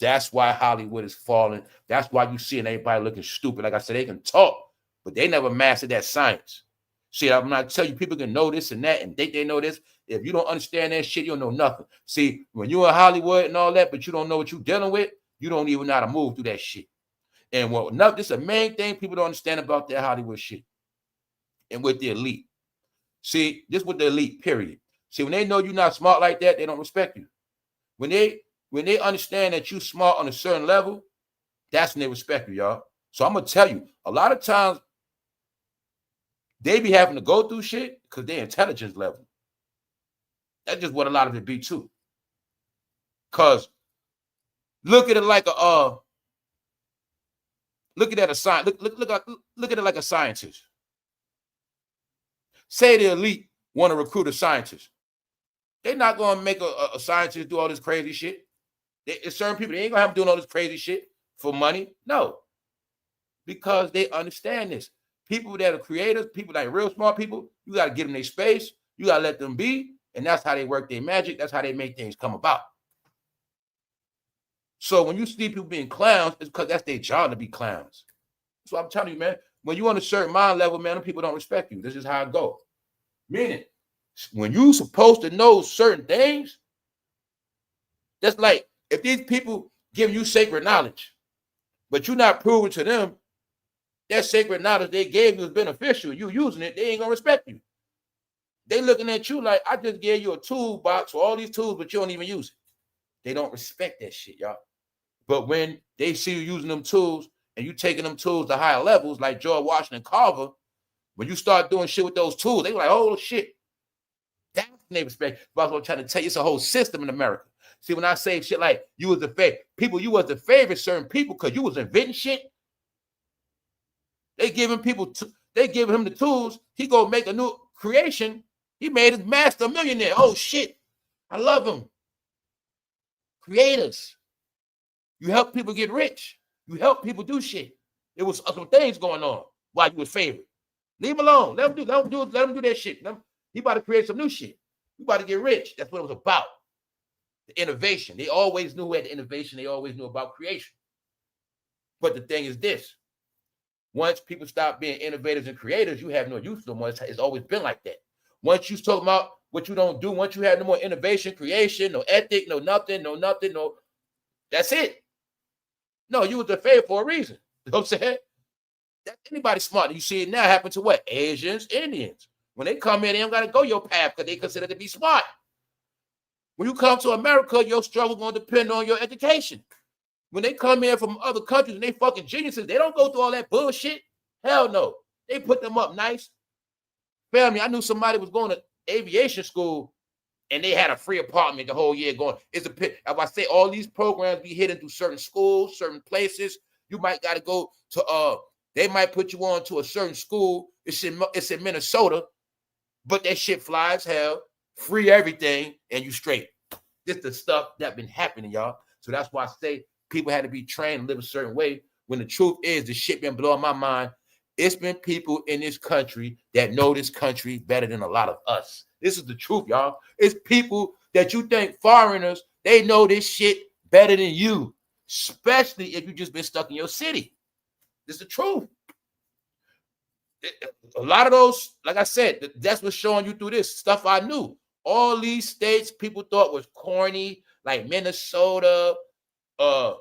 That's why Hollywood is falling. That's why you seeing everybody looking stupid. Like I said, they can talk, but they never mastered that science. See, I'm not telling you people can know this and that and think they know this. If you don't understand that shit, you don't know nothing. See, when you're in Hollywood and all that, but you don't know what you're dealing with, you don't even know how to move through that shit. And this is the main thing people don't understand about that Hollywood shit. And with the elite. See, this with the elite, period. See, when they know you're not smart like that, they don't respect you. When they understand that you're smart on a certain level, that's when they respect you, y'all. So I'm going to tell you, a lot of times, they be having to go through shit because their intelligence level. That's just what a lot of it be too. Because look at it like a look at it like a scientist. Say the elite want to recruit a scientist. They're not going to make a scientist do all this crazy shit. It's certain people, they ain't going to have them doing all this crazy shit for money. No. Because they understand this. People that are creators, people like real smart people, you got to give them their space. You got to let them be. And that's how they work their magic. That's how they make things come about. So when you see people being clowns, it's because that's their job to be clowns. That's what I'm telling you, man. When you're on a certain mind level, man, people don't respect you. This is how it goes. Meaning, when you're supposed to know certain things, that's like if these people give you sacred knowledge, but you're not proving to them that sacred knowledge they gave you is beneficial, you using it, they ain't going to respect you. They looking at you like, I just gave you a toolbox for all these tools, but you don't even use it. They don't respect that shit, y'all. But when they see you using them tools and you taking them tools to higher levels, like George Washington Carver, when you start doing shit with those tools, they like, oh shit, that's name perspective. But I'm trying to tell you, it's a whole system in America. See, when I say shit like you was the favorite, you was the favorite certain people because you was inventing shit. They giving him the tools. He go make a new creation. He made his master a millionaire. Oh shit, I love him. Creators, you help people get rich. You help people do shit. It was some things going on while you was favorite. Leave him alone. Let him do that shit. He about to create some new shit. You about to get rich. That's what it was about. The innovation. They always knew at the innovation. They always knew about creation. But the thing is this. Once people stop being innovators and creators, you have no use no more. It's always been like that. Once you talk about what you don't do, once you have no more innovation, creation, no ethic, no nothing, that's it. No, you was the favorite for a reason. You know what I'm saying? That's anybody smart. You see it now happen to what? Asians, Indians. When they come in, they don't got to go your path because they consider to be smart. When you come to America, your struggle going to depend on your education. When they come in from other countries and they fucking geniuses, they don't go through all that bullshit. Hell no. They put them up nice. Family, I knew somebody was going to aviation school and they had a free apartment the whole year going. It's a pit. As I say, all these programs be hidden through certain schools, certain places. You might got to go to, they might put you on to a certain school. It's in Minnesota, but that shit flies hell, free everything, and you straight. This the stuff that been happening, y'all. So that's why I say people had to be trained to live a certain way. When the truth is, the shit been blowing my mind. It's been people in this country that know this country better than a lot of us. This is the truth, y'all. It's people that you think foreigners, they know this shit better than you, especially if you just been stuck in your city. This is the truth. A lot of those, like I said, that's what's showing you through this stuff I knew. All these states people thought was corny, like Minnesota, all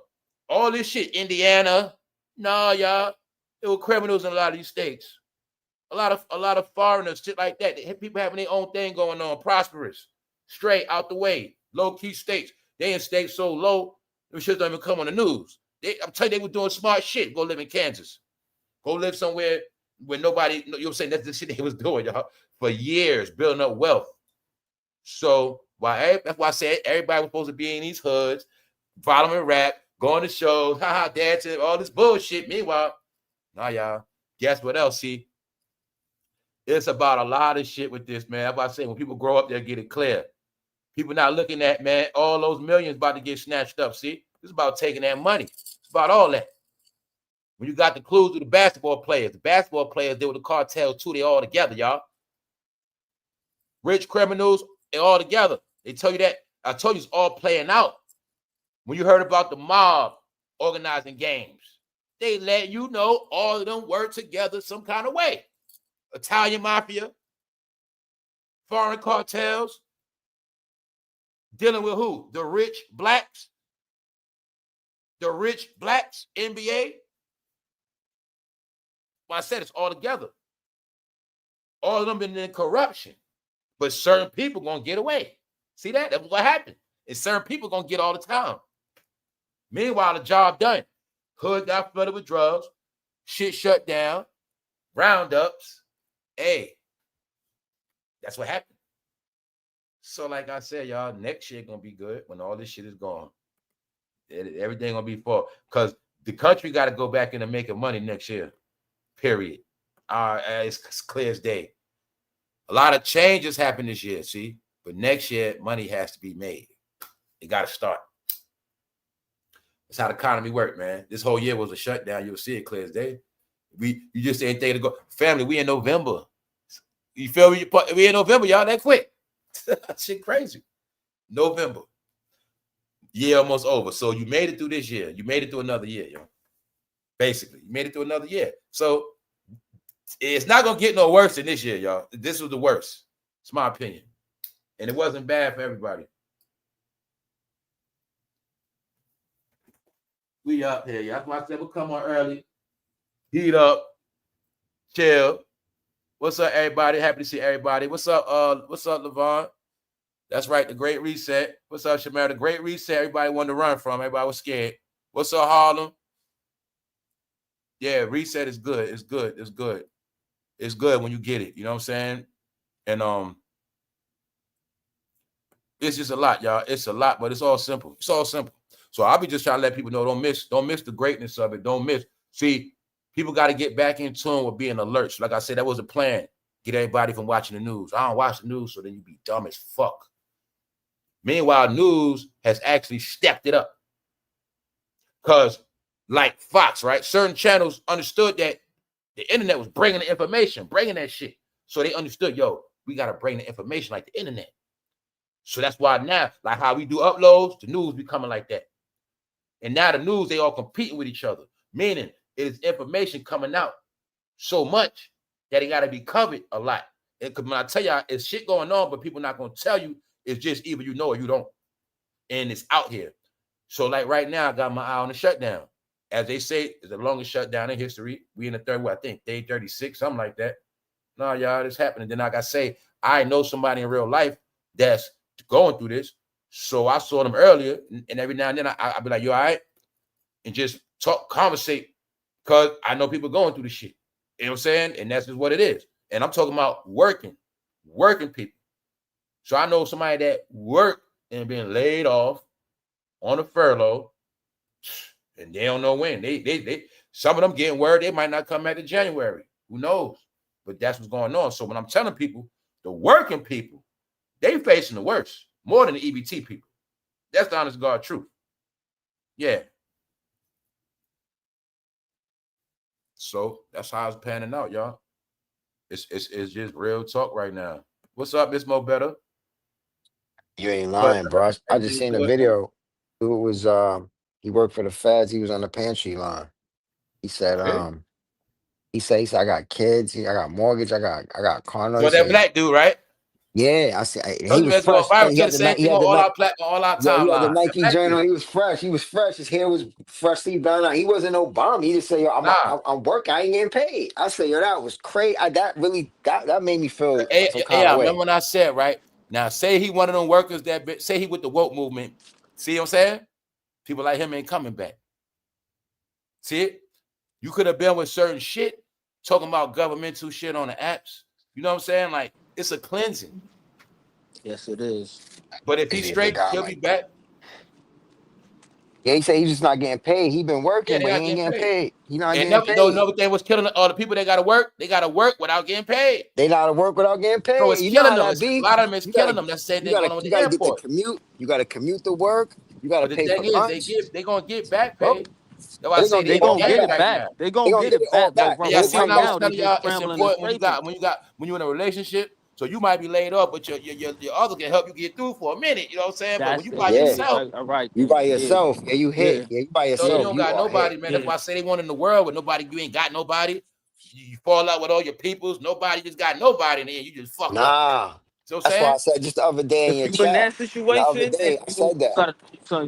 this shit, Indiana. Nah, y'all. There were criminals in a lot of these states. A lot of foreigners, shit like that. People having their own thing going on, prosperous, straight out the way, low-key states. They in states so low, them shit don't even come on the news. I'm telling you, they were doing smart shit. Go live in Kansas. Go live somewhere where nobody, you know what I'm saying? That's the shit they was doing, y'all, for years, building up wealth. So that's why I said everybody was supposed to be in these hoods, following rap, going to shows, dancing, all this bullshit. Meanwhile, nah, y'all, guess what else? See, it's about a lot of shit with this, man. That's why I say when people grow up, they'll get it clear. People not looking at, man, all those millions about to get snatched up. See, it's about taking that money. It's about all that. When you got the clues to the basketball players, they were the cartels too. They all together, y'all. Rich criminals, they all together. They tell you that. I told you it's all playing out. When you heard about the mob organizing games, they let you know all of them work together some kind of way. Italian mafia, foreign cartels, dealing with who? The rich blacks, NBA. Well, I said it's all together. All of them been in corruption, but certain people gonna get away. See that? That's what happened. And certain people gonna get all the time. Meanwhile, the job done. Hood got flooded with drugs, shit shut down, roundups. Hey, that's what happened. So, like I said, y'all, next year gonna be good when all this shit is gone. Everything gonna be full because the country got to go back into making money next year. Period. It's clear as day. A lot of changes happen this year, see, but next year money has to be made. It got to start. That's how the economy works, man. This whole year was a shutdown. You'll see it clear as day. You just ain't think to go. Family, we in November. You feel me? We in November, y'all. That quick. Shit crazy. November. Year almost over. So you made it through this year. You made it through another year, yo. Basically, you made it through another year. So it's not gonna get no worse than this year, y'all. This was the worst. It's my opinion. And it wasn't bad for everybody. We up here, y'all. That's why I said we'll come on early. Heat up. Chill. What's up, everybody? Happy to see everybody. What's up, Levon? That's right, the Great Reset. What's up, Shamar? The Great Reset. Everybody wanted to run from. Everybody was scared. What's up, Harlem? Yeah, reset is good. It's good. It's good. It's good when you get it. You know what I'm saying? And It's just a lot, y'all. It's a lot, but it's all simple. It's all simple. So I'll be just trying to let people know, don't miss the greatness of it. Don't miss. See, people got to get back in tune with being alert. So like I said, that was a plan. Get everybody from watching the news. I don't watch the news, so then you be dumb as fuck. Meanwhile, news has actually stepped it up. Because like Fox, right? Certain channels understood that the internet was bringing the information, bringing that shit. So they understood, yo, we got to bring the information like the internet. So that's why now, like how we do uploads, the news be coming like that. And now the news, they all competing with each other. Meaning it is information coming out so much that it got to be covered a lot. And because when I tell y'all, it's shit going on, but people not going to tell you. It's just either you know or you don't. And it's out here. So like right now, I got my eye on the shutdown. As they say, it's the longest shutdown in history. We in the third, I think, day 36, something like that. No, y'all, it's happening. Then like I say, I know somebody in real life that's going through this. So I saw them earlier, and every now and then I'll be like, you all right? And just talk, conversate, because I know people going through the shit. You know what I'm saying? And that's just what it is. And I'm talking about working people. So I know somebody that worked and been laid off on a furlough, and they don't know when. They some of them getting word they might not come back to January. Who knows? But that's what's going on. So when I'm telling people, the working people, they facing the worst more than the EBT people. That's the honest God truth. Yeah. So that's how it's panning out, y'all. It's just real talk right now. What's up, Miss Mo Better? You ain't lying, bro. I just seen a video. It was he worked for the feds. He was on the pantry line. He said he said I got kids. I got mortgage. I got car notes. So that black dude, right? Yeah, I see. So He was fresh. He had the same thing on all our timelines. He had the Nike journal. He was fresh. He was fresh. His hair was freshly done out. He wasn't no bum. He just said, "Yo, I'm working. I ain't getting paid." I said, "Yo, that was crazy." That made me feel some kind of way. Remember when I said, right? Now, say he one of them workers that say he with the woke movement. See what I'm saying? People like him ain't coming back. See it? You could have been with certain shit, talking about governmental shit on the apps. You know what I'm saying? Like, it's a cleansing. Yes, it is. But if he's straight, he'll be back. Yeah, he said he's just not getting paid. He been working, but he ain't getting paid. He not getting paid. Another thing was killing all the people that got to work. They got to work without getting paid. They got to work without getting paid. So it's killing them. A lot of them is killing them. That's the same thing going on with the airport. You got to commute. You got to commute to work. You got to pay for lunch. They gonna get back pay. They gonna get it back. They gonna get it back. But right now, they just scrambling to scrape when you're in a relationship. So you might be laid off, but your other can help you get through for a minute. You know what I'm saying? But when you by yourself, you by yourself. Yeah, you hit. Yeah, you by yourself. So you don't got nobody, man. That's why I say they want in the world with nobody. You ain't got nobody. You fall out with all your peoples. Nobody just got nobody in there. You just fucked up. So that's why I said just the other day in your chat. In that situation, the other day, I said that.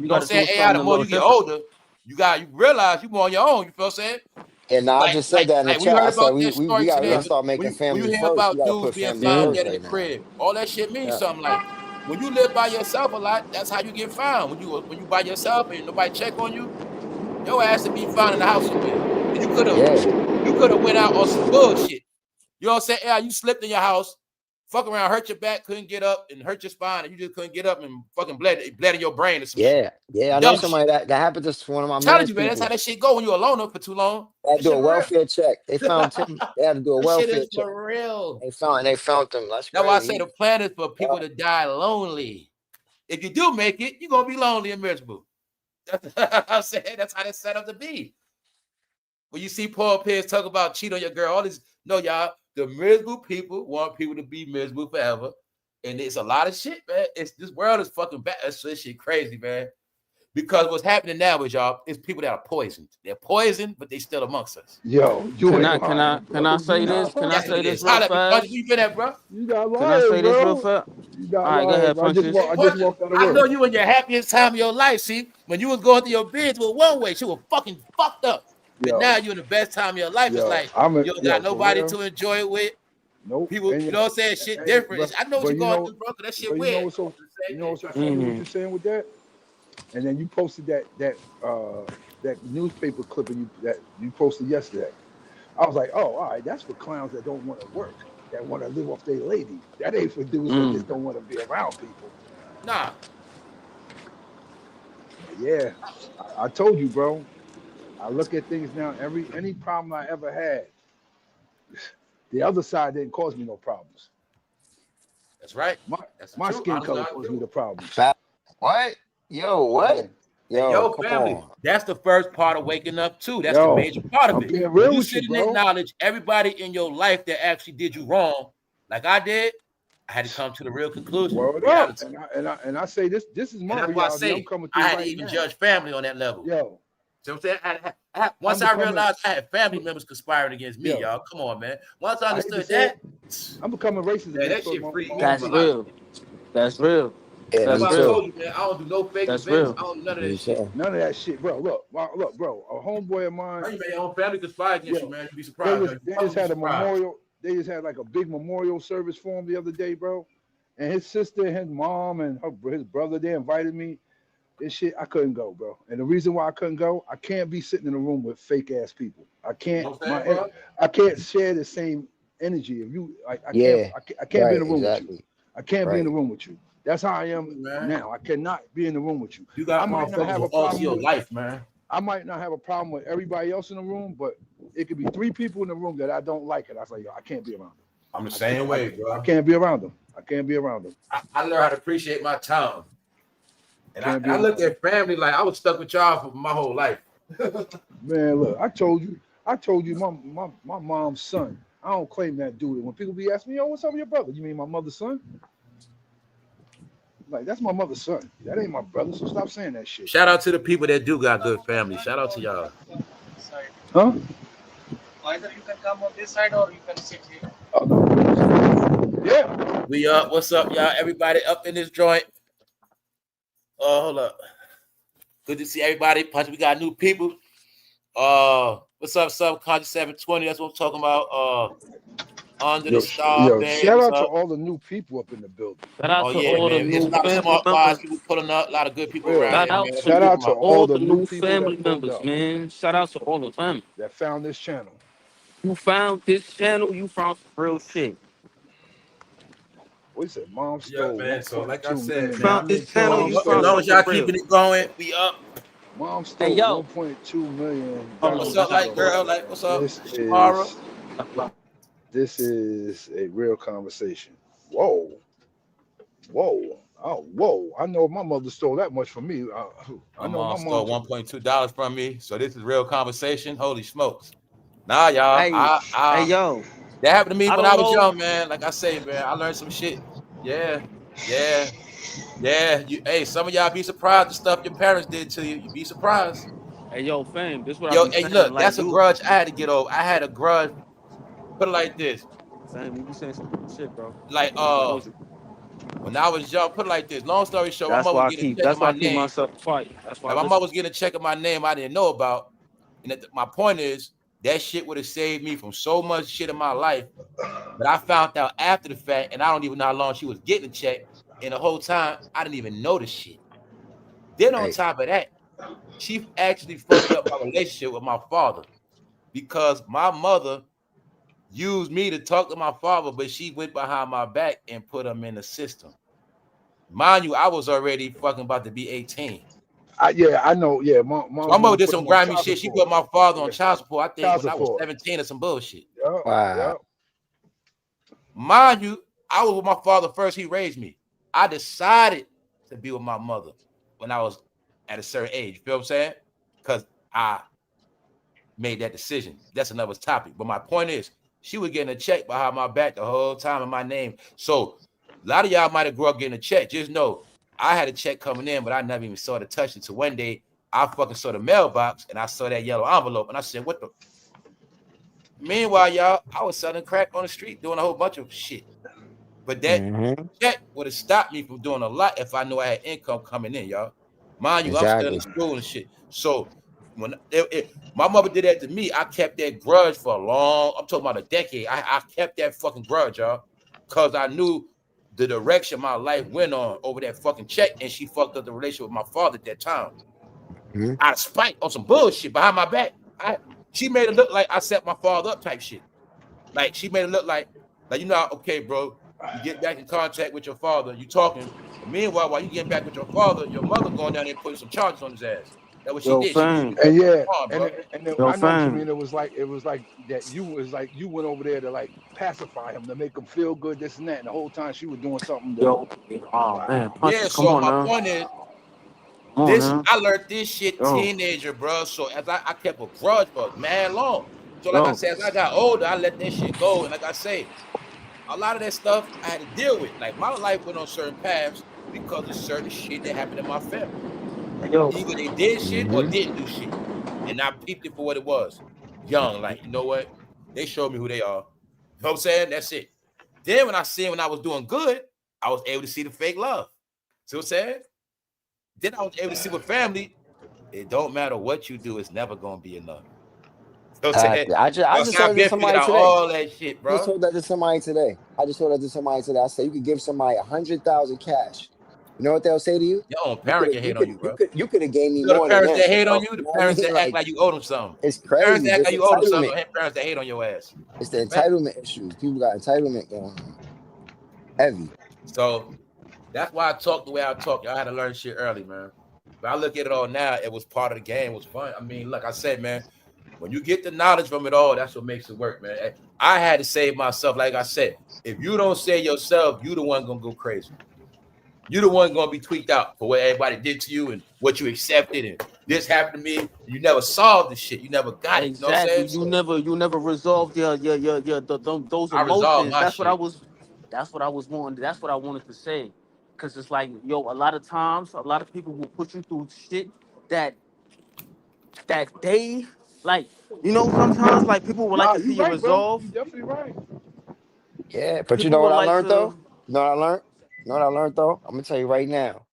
You know, saying AI, the more you get older, you realize you more on your own. You feel what I'm saying? And I just said that in the chat. I said we got to start making families first. When you hear about dudes being found dead in the crib, all that shit means something. Like when you live by yourself a lot, that's how you get found. When you by yourself and nobody check on you, your ass to be found in the house with you. And you could have went out on some bullshit. You know what I'm saying? Yeah, you slipped in your house, fuck around, hurt your back, couldn't get up, and hurt your spine, and you just couldn't get up and fucking bled in your brain or some shit. Yeah, I know somebody that happened to one of my I'm telling you, man, that's how that shit go when you're a loner for too long. They had to do a welfare check. They found him. They had to do a welfare check. For real. They found him. That's why I say the plan is for people to die lonely. If you do make it, you're gonna be lonely and miserable. That's I'm saying. That's how they set up to be. When you see Paul Pierce talk about cheat on your girl, all this, no, y'all, the miserable people want people to be miserable forever. And it's a lot of shit, man. This world is fucking bad. That's shit crazy, man. Because what's happening now is y'all is people that are poisoned. They're poisoned, but they still amongst us. Yo, can I say this? Can I say this real fast? You been at, bro? You got lying, can I say this real fast? All right, go ahead, I just walked out of work. I know you in your happiest time of your life. See, when you was going through your bids with one way, she was fucking fucked up. But now you're in the best time of your life. It's like you don't got nobody to enjoy it with. Nope. People, you know what I'm saying? Shit different. I know what you're going through, bro. That shit weird. You know what's so funny what you're saying with that? And then you posted that newspaper clipping that you posted yesterday. I was like, oh, all right, that's for clowns that don't want to work, that want to live off their lady. That ain't for dudes that just don't want to be around people. Nah. Yeah, I told you, bro. I look at things now. Any problem I ever had, the other side didn't cause me no problems. That's right. My skin color caused me the problems. What? Yo, what? Yo, come family. on. That's the first part of waking up too. That's the major part of it. Being real you with sit you, and bro. acknowledge everybody in your life that actually did you wrong, like I did. I had to come to the real conclusion. Word up. And I say this is my reality. I'm coming through I had right to even now. judge family on that level. Yo. So I'm saying, once I realized I had family members conspiring against me, y'all. Come on, man. Once I understood that, I'm becoming racist. Yeah, that shit freaked me. That's real. That's real. Yeah, That's me I too. told you, man. I don't do no fake That's events. real. I don't do none of Me that shit. too. None of that shit, bro. Look, bro. A homeboy of mine. You made your own family conspire against you, man. You'd be surprised. They just had a memorial. They just had like a big memorial service for him the other day, bro. And his sister, and his mom, and his brother, they invited me. This shit, I couldn't go, bro. And the reason why I couldn't go, I can't be sitting in a room with fake ass people. I can't. I can't share the same energy. If you, like, I can't be in a room with you. I can't be in the room with you. That's how I am now. I cannot be in the room with you. You got I might not have a problem your with life, man. I might not have a problem with everybody else in the room, but it could be 3 people in the room that I don't like, and I was like, yo, I can't be around them. I'm the same way, bro. I can't be around them. I can't be around them. I learned how to appreciate my town. And I look at family like I was stuck with y'all for my whole life. Man, look, I told you, my mom's son. I don't claim that dude. When people be asking me, "Yo, what's up with your brother?" You mean my mother's son? Like, that's my mother's son. That ain't my brother. So stop saying that shit. Shout out to the people that do got good family. Shout out to y'all. Huh? Either you can come on this side or you can sit here. Oh, no. Yeah. We up. What's up, y'all? Everybody up in this joint. Oh, hold up. Good to see everybody. Punch. We got new people. What's up, Subconscious 720? That's what I'm talking about. Under the star, man. Shout out to all the new people up in the building. Shout out to all the new smart guys, people pulling up, a lot of good people around. Shout out to all the new family members, man. Shout out to all the family that found this channel. You found this channel, you found some real shit. What is it? Mom stole. Yeah, man. So like I said, found this channel, you found as long as y'all keeping it going, we up. Mom stole 1.2 million. What's up, like girl? Like what's up? This is a real conversation. Whoa. Oh, whoa. I know my mother stole that much from me. I know my mom stole $1.2 from me. So this is real conversation. Holy smokes. Nah, y'all. Hey, yo. That happened to me when I was young, man. Like I say, man, I learned some shit. Yeah. Hey, some of y'all be surprised the stuff your parents did to you. You be surprised. Hey, yo, fam. This what I'm saying. Look, that's a grudge I had to get over. I had a grudge. Put it like this. Fam, you be saying some shit, bro. Like, when I was young, put it like this. Long story short, that's my mother why was getting a check of my name. Myself quiet. That's why my mother was getting a check of my name I didn't know about. And my point is, that shit would have saved me from so much shit in my life. But I found out after the fact, and I don't even know how long she was getting a check. And the whole time, I didn't even know the shit. Then on top of that, she actually fucked up my relationship with my father because my mother used me to talk to my father, but she went behind my back and put him in the system. Mind you, I was already fucking about to be 18. I know. Yeah, my mother did some grimy shit. She put my father on child support. I think when I was 17 or some bullshit. Wow. Mind you, I was with my father first. He raised me. I decided to be with my mother when I was at a certain age. You feel what I'm saying? Because I made that decision. That's another topic. But my point is, she was getting a check behind my back the whole time in my name. So a lot of y'all might have grew up getting a check. Just know I had a check coming in, but I never even saw it touch until one day I fucking saw the mailbox and I saw that yellow envelope and I said, what the? Meanwhile, y'all, I was selling crack on the street, doing a whole bunch of shit. But that check would have stopped me from doing a lot if I knew I had income coming in, y'all. Mind you, I'm still in school and shit. So when my mother did that to me, I kept that grudge for a long, I'm talking about a decade. I kept that fucking grudge, y'all, because I knew the direction my life went on over that fucking check, and she fucked up the relationship with my father at that time. Out of spite on some bullshit behind my back. She made it look like I set my father up type shit. Like she made it look like you know, okay, bro, You get back in contact with your father. You talking. And meanwhile, while you getting back with your father, your mother going down there and putting some charges on his ass. That's what she Yo, did. She beat him fam. up. And yeah, On, bro. and then Yo, I know what you fam. mean. It was like that you went over there to like pacify him to make him feel good, this and that. And the whole time she was doing something to Yo, oh man, wow. punch Yeah, it. Come so on my now. point is, Come on now. I learned this shit Yo. teenager, bro. So as I kept a grudge for mad long. So like Yo. I said, as I got older, I let that shit go. And like I say, a lot of that stuff I had to deal with. Like my life went on certain paths because of certain shit that happened in my family. Yo. Either they did shit or didn't do shit. And I peeped it for what it was. Young, like, you know what? They showed me who they are. You know what I'm saying? That's it. Then when I was doing good, I was able to see the fake love. See what I'm saying? Then I was able to see with family, it don't matter what you do, it's never gonna be enough. You know what I'm saying? I just I've told been somebody figuring out today. all that shit, bro. I just told that to somebody today. I said you could give somebody 100,000 cash. You know what they'll say to you? Your own parent can hate on you, bro. You could have gave me You know the more than parents this. that hate bro. on you, the You know what I parents mean? that act like you owe them something. It's The parents crazy. that act It's like you owe them something, entitlement. and parents that hate on your ass. It's the entitlement issues. People got entitlement going on. Heavy. So that's why I talk the way I talk. Y'all had to learn shit early, man. But I look at it all now, it was part of the game, it was fun. I mean, like I said, man, when you get the knowledge from it all, that's what makes it work, man. I had to save myself. Like I said, if you don't save yourself, you the one gonna go crazy. You the one gonna be tweaked out for what everybody did to you and what you accepted, and this happened to me. You never solved the shit. You never got it. You know what I'm Exactly. saying? You never resolved those I resolved emotions. my That's what I shit. was. That's what I was wanting. That's what I wanted to say. Cause it's like, yo, a lot of times, a lot of people will put you through shit that they like. You know, sometimes like people would like Nah, to see you you right, bro. resolve. You definitely right. Yeah, but you People know what would I like learned though? to. You know what I learned? You know what I learned though? I'm gonna tell you right now.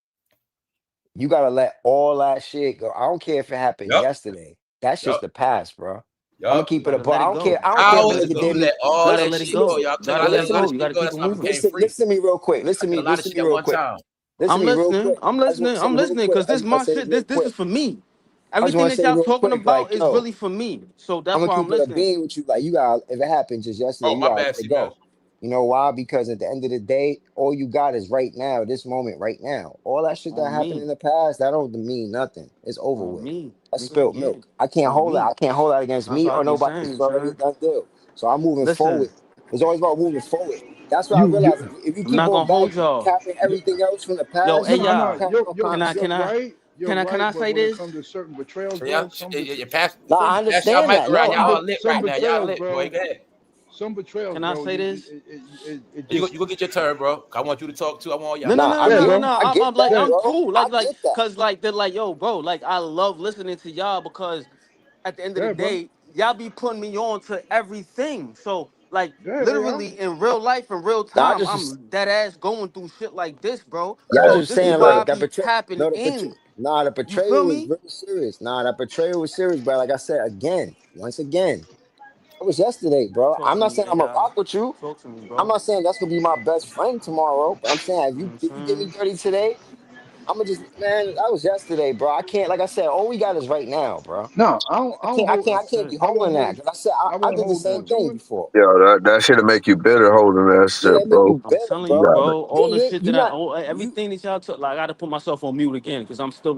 You gotta let all that shit go. I don't care if it happened Yup, yesterday. That's just yup, the past, bro. I'm gonna yup. You keep it a gotta bar. let it go. I don't care if a Hours nigga ago, did you me. let You all gotta that let it shit go. go. Listen, Y'all You tell you, gotta I let let it a lot go. of You shit gotta go. keep That's it how I moving. became free. listen to me real quick. I tell a lot of Listen to shit me at real one quick. time. Listen to me real quick. I'm I just want to listening. say I'm real listening quick. because I this just want my to say shit. real This quick. is for me. I just Everything want to that say y'all real talking quick. about Like, is yo, really for me. So I'm that's gonna why keep I'm it a listening. being with you. Like, you got if it happened just yesterday, Oh, you my gotta bad, let it C-Mess. go. You know why? Because at the end of the day, all you got is right now, this moment, right now. All that shit that On happened me. in the past, that don't mean nothing. It's over On with. me. That's Nigga, spilt yeah. milk. I can't On hold that. me. I can't hold that against That's me what I or be nobody. It's saying, already a son. done deal. So I'm moving Listen, forward. It's always about moving forward. That's what I You realized. If you I'm keep not on gonna hold y'all. capping everything else from the Yo, past, hey you're no, not gonna no, y'all. have no Can I you're can I right. You're can right. I But say when it this? comes to certain betrayals, So y'all, bro, you pass, Now I pass y'all understand mic that. around. No, Y'all lit some right now. Y'all betrayals, lit, boy. bro. Go ahead. Some betrayals, Can I bro. say this? It You go, just you go get your turn, bro. I want you to talk too. I want No, y'all. no, nah, no, I yeah, no, get no, bro. no. I get I'm like, that, Yeah, I'm bro. cool. I Like, get that. cause like they're like, yo, bro, like I love listening to y'all because at the end of the yeah, bro. day, y'all be putting me on to everything. So like Yeah, they are. literally in real life, in real Now I time, just I'm dead ass going through shit like this, bro. Y'all So just this is saying why I like that be betrayal. tapping No, in. the You feel betrayal was me? very serious. Nah, that betrayal was serious, but like I said again, once again, it was yesterday, bro. Talk I'm to not me, saying I'm gonna AI. rock with you. Talk to me, I'm bro. not saying that's gonna be my best friend tomorrow, but I'm saying You know what if I'm you did me saying? dirty today, I'm gonna just man, that was yesterday, bro. I can't, like I said, all we got is right now, bro. No, I don't hold. I That's can't it. be I won't holding that hold. because I said I I won't did the hold same on to thing it. before. Yeah, that should make you better holding that Yeah, shit, it make bro. you I'm better, telling You you, bro. got it. bro. All the shit You that not you everything that y'all took, like I got to put myself on mute again because I'm still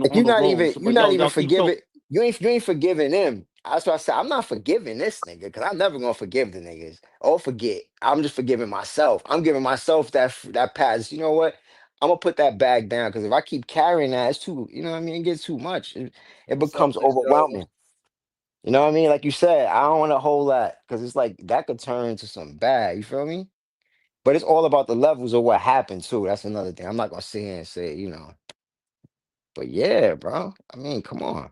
Like on the road. So, you're but not yo, even y'all keep forgiving. talking. You ain't forgiving them. That's why I said I'm not forgiving this nigga because I'm never gonna forgive the niggas or forget. I'm just forgiving myself. I'm giving myself that pass. You know what? I'm gonna put that bag down because if I keep carrying that, it's too. You know what I mean? It gets too much. It becomes Selfless, yo. overwhelming. You know what I mean? Like you said, I don't want to hold that because it's like that could turn into some bad. You feel me? But it's all about the levels of what happened too. That's another thing. I'm not gonna sit here and say, you know. But yeah, bro. I mean, come on.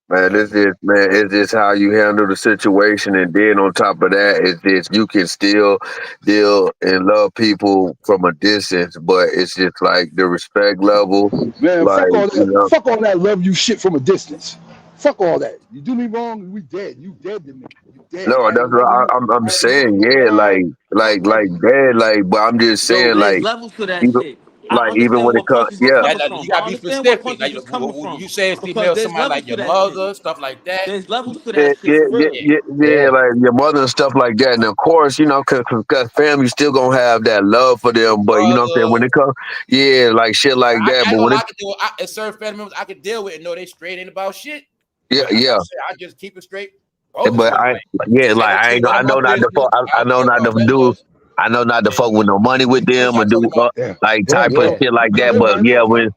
Man, Yeah, it's just how you handle the situation, and then on top of that, it's just you can still deal and love people from a distance, but it's just like the respect level, Man, like fuck all you that. know. Fuck all that love you shit from a distance. Fuck all that. You do me wrong, we dead. You dead to me. You dead. No, I that's ain't what loving you. I'm I ain't saying. looking you in Yeah, the eye. Fuck that. like that, like. But I'm just Yo, saying, there's like levels to that you know, shit. I Like even understand when it where comes, Punch is yeah, coming Like, from. you I gotta be understand where specific. Punch is Like just coming when from. you say Because female, there's somebody levels like to your that shit. mother, stuff like that. There's levels to yeah, that shit yeah, for yeah, real. yeah, Yeah. like your mother and stuff like that. And of course, you know, cause family still gonna have that love for Your them. But you know what I'm saying? brother. When it comes, yeah, like shit like that. I But know when it, I can do it. It's certain family members I can deal with and know they straight ain't about shit. yeah, But like I yeah. said, I just keep it straight. Both But with them. I, Like, yeah, I ain't like gonna I tell ain't, you none I of my know not to business. fuck. I I don't know care not to about none do. of I know not to it. fuck with no money with What them or y'all do talking about? Yeah. like Yeah. type of Yeah, shit like You can that. live But right yeah, now, bro.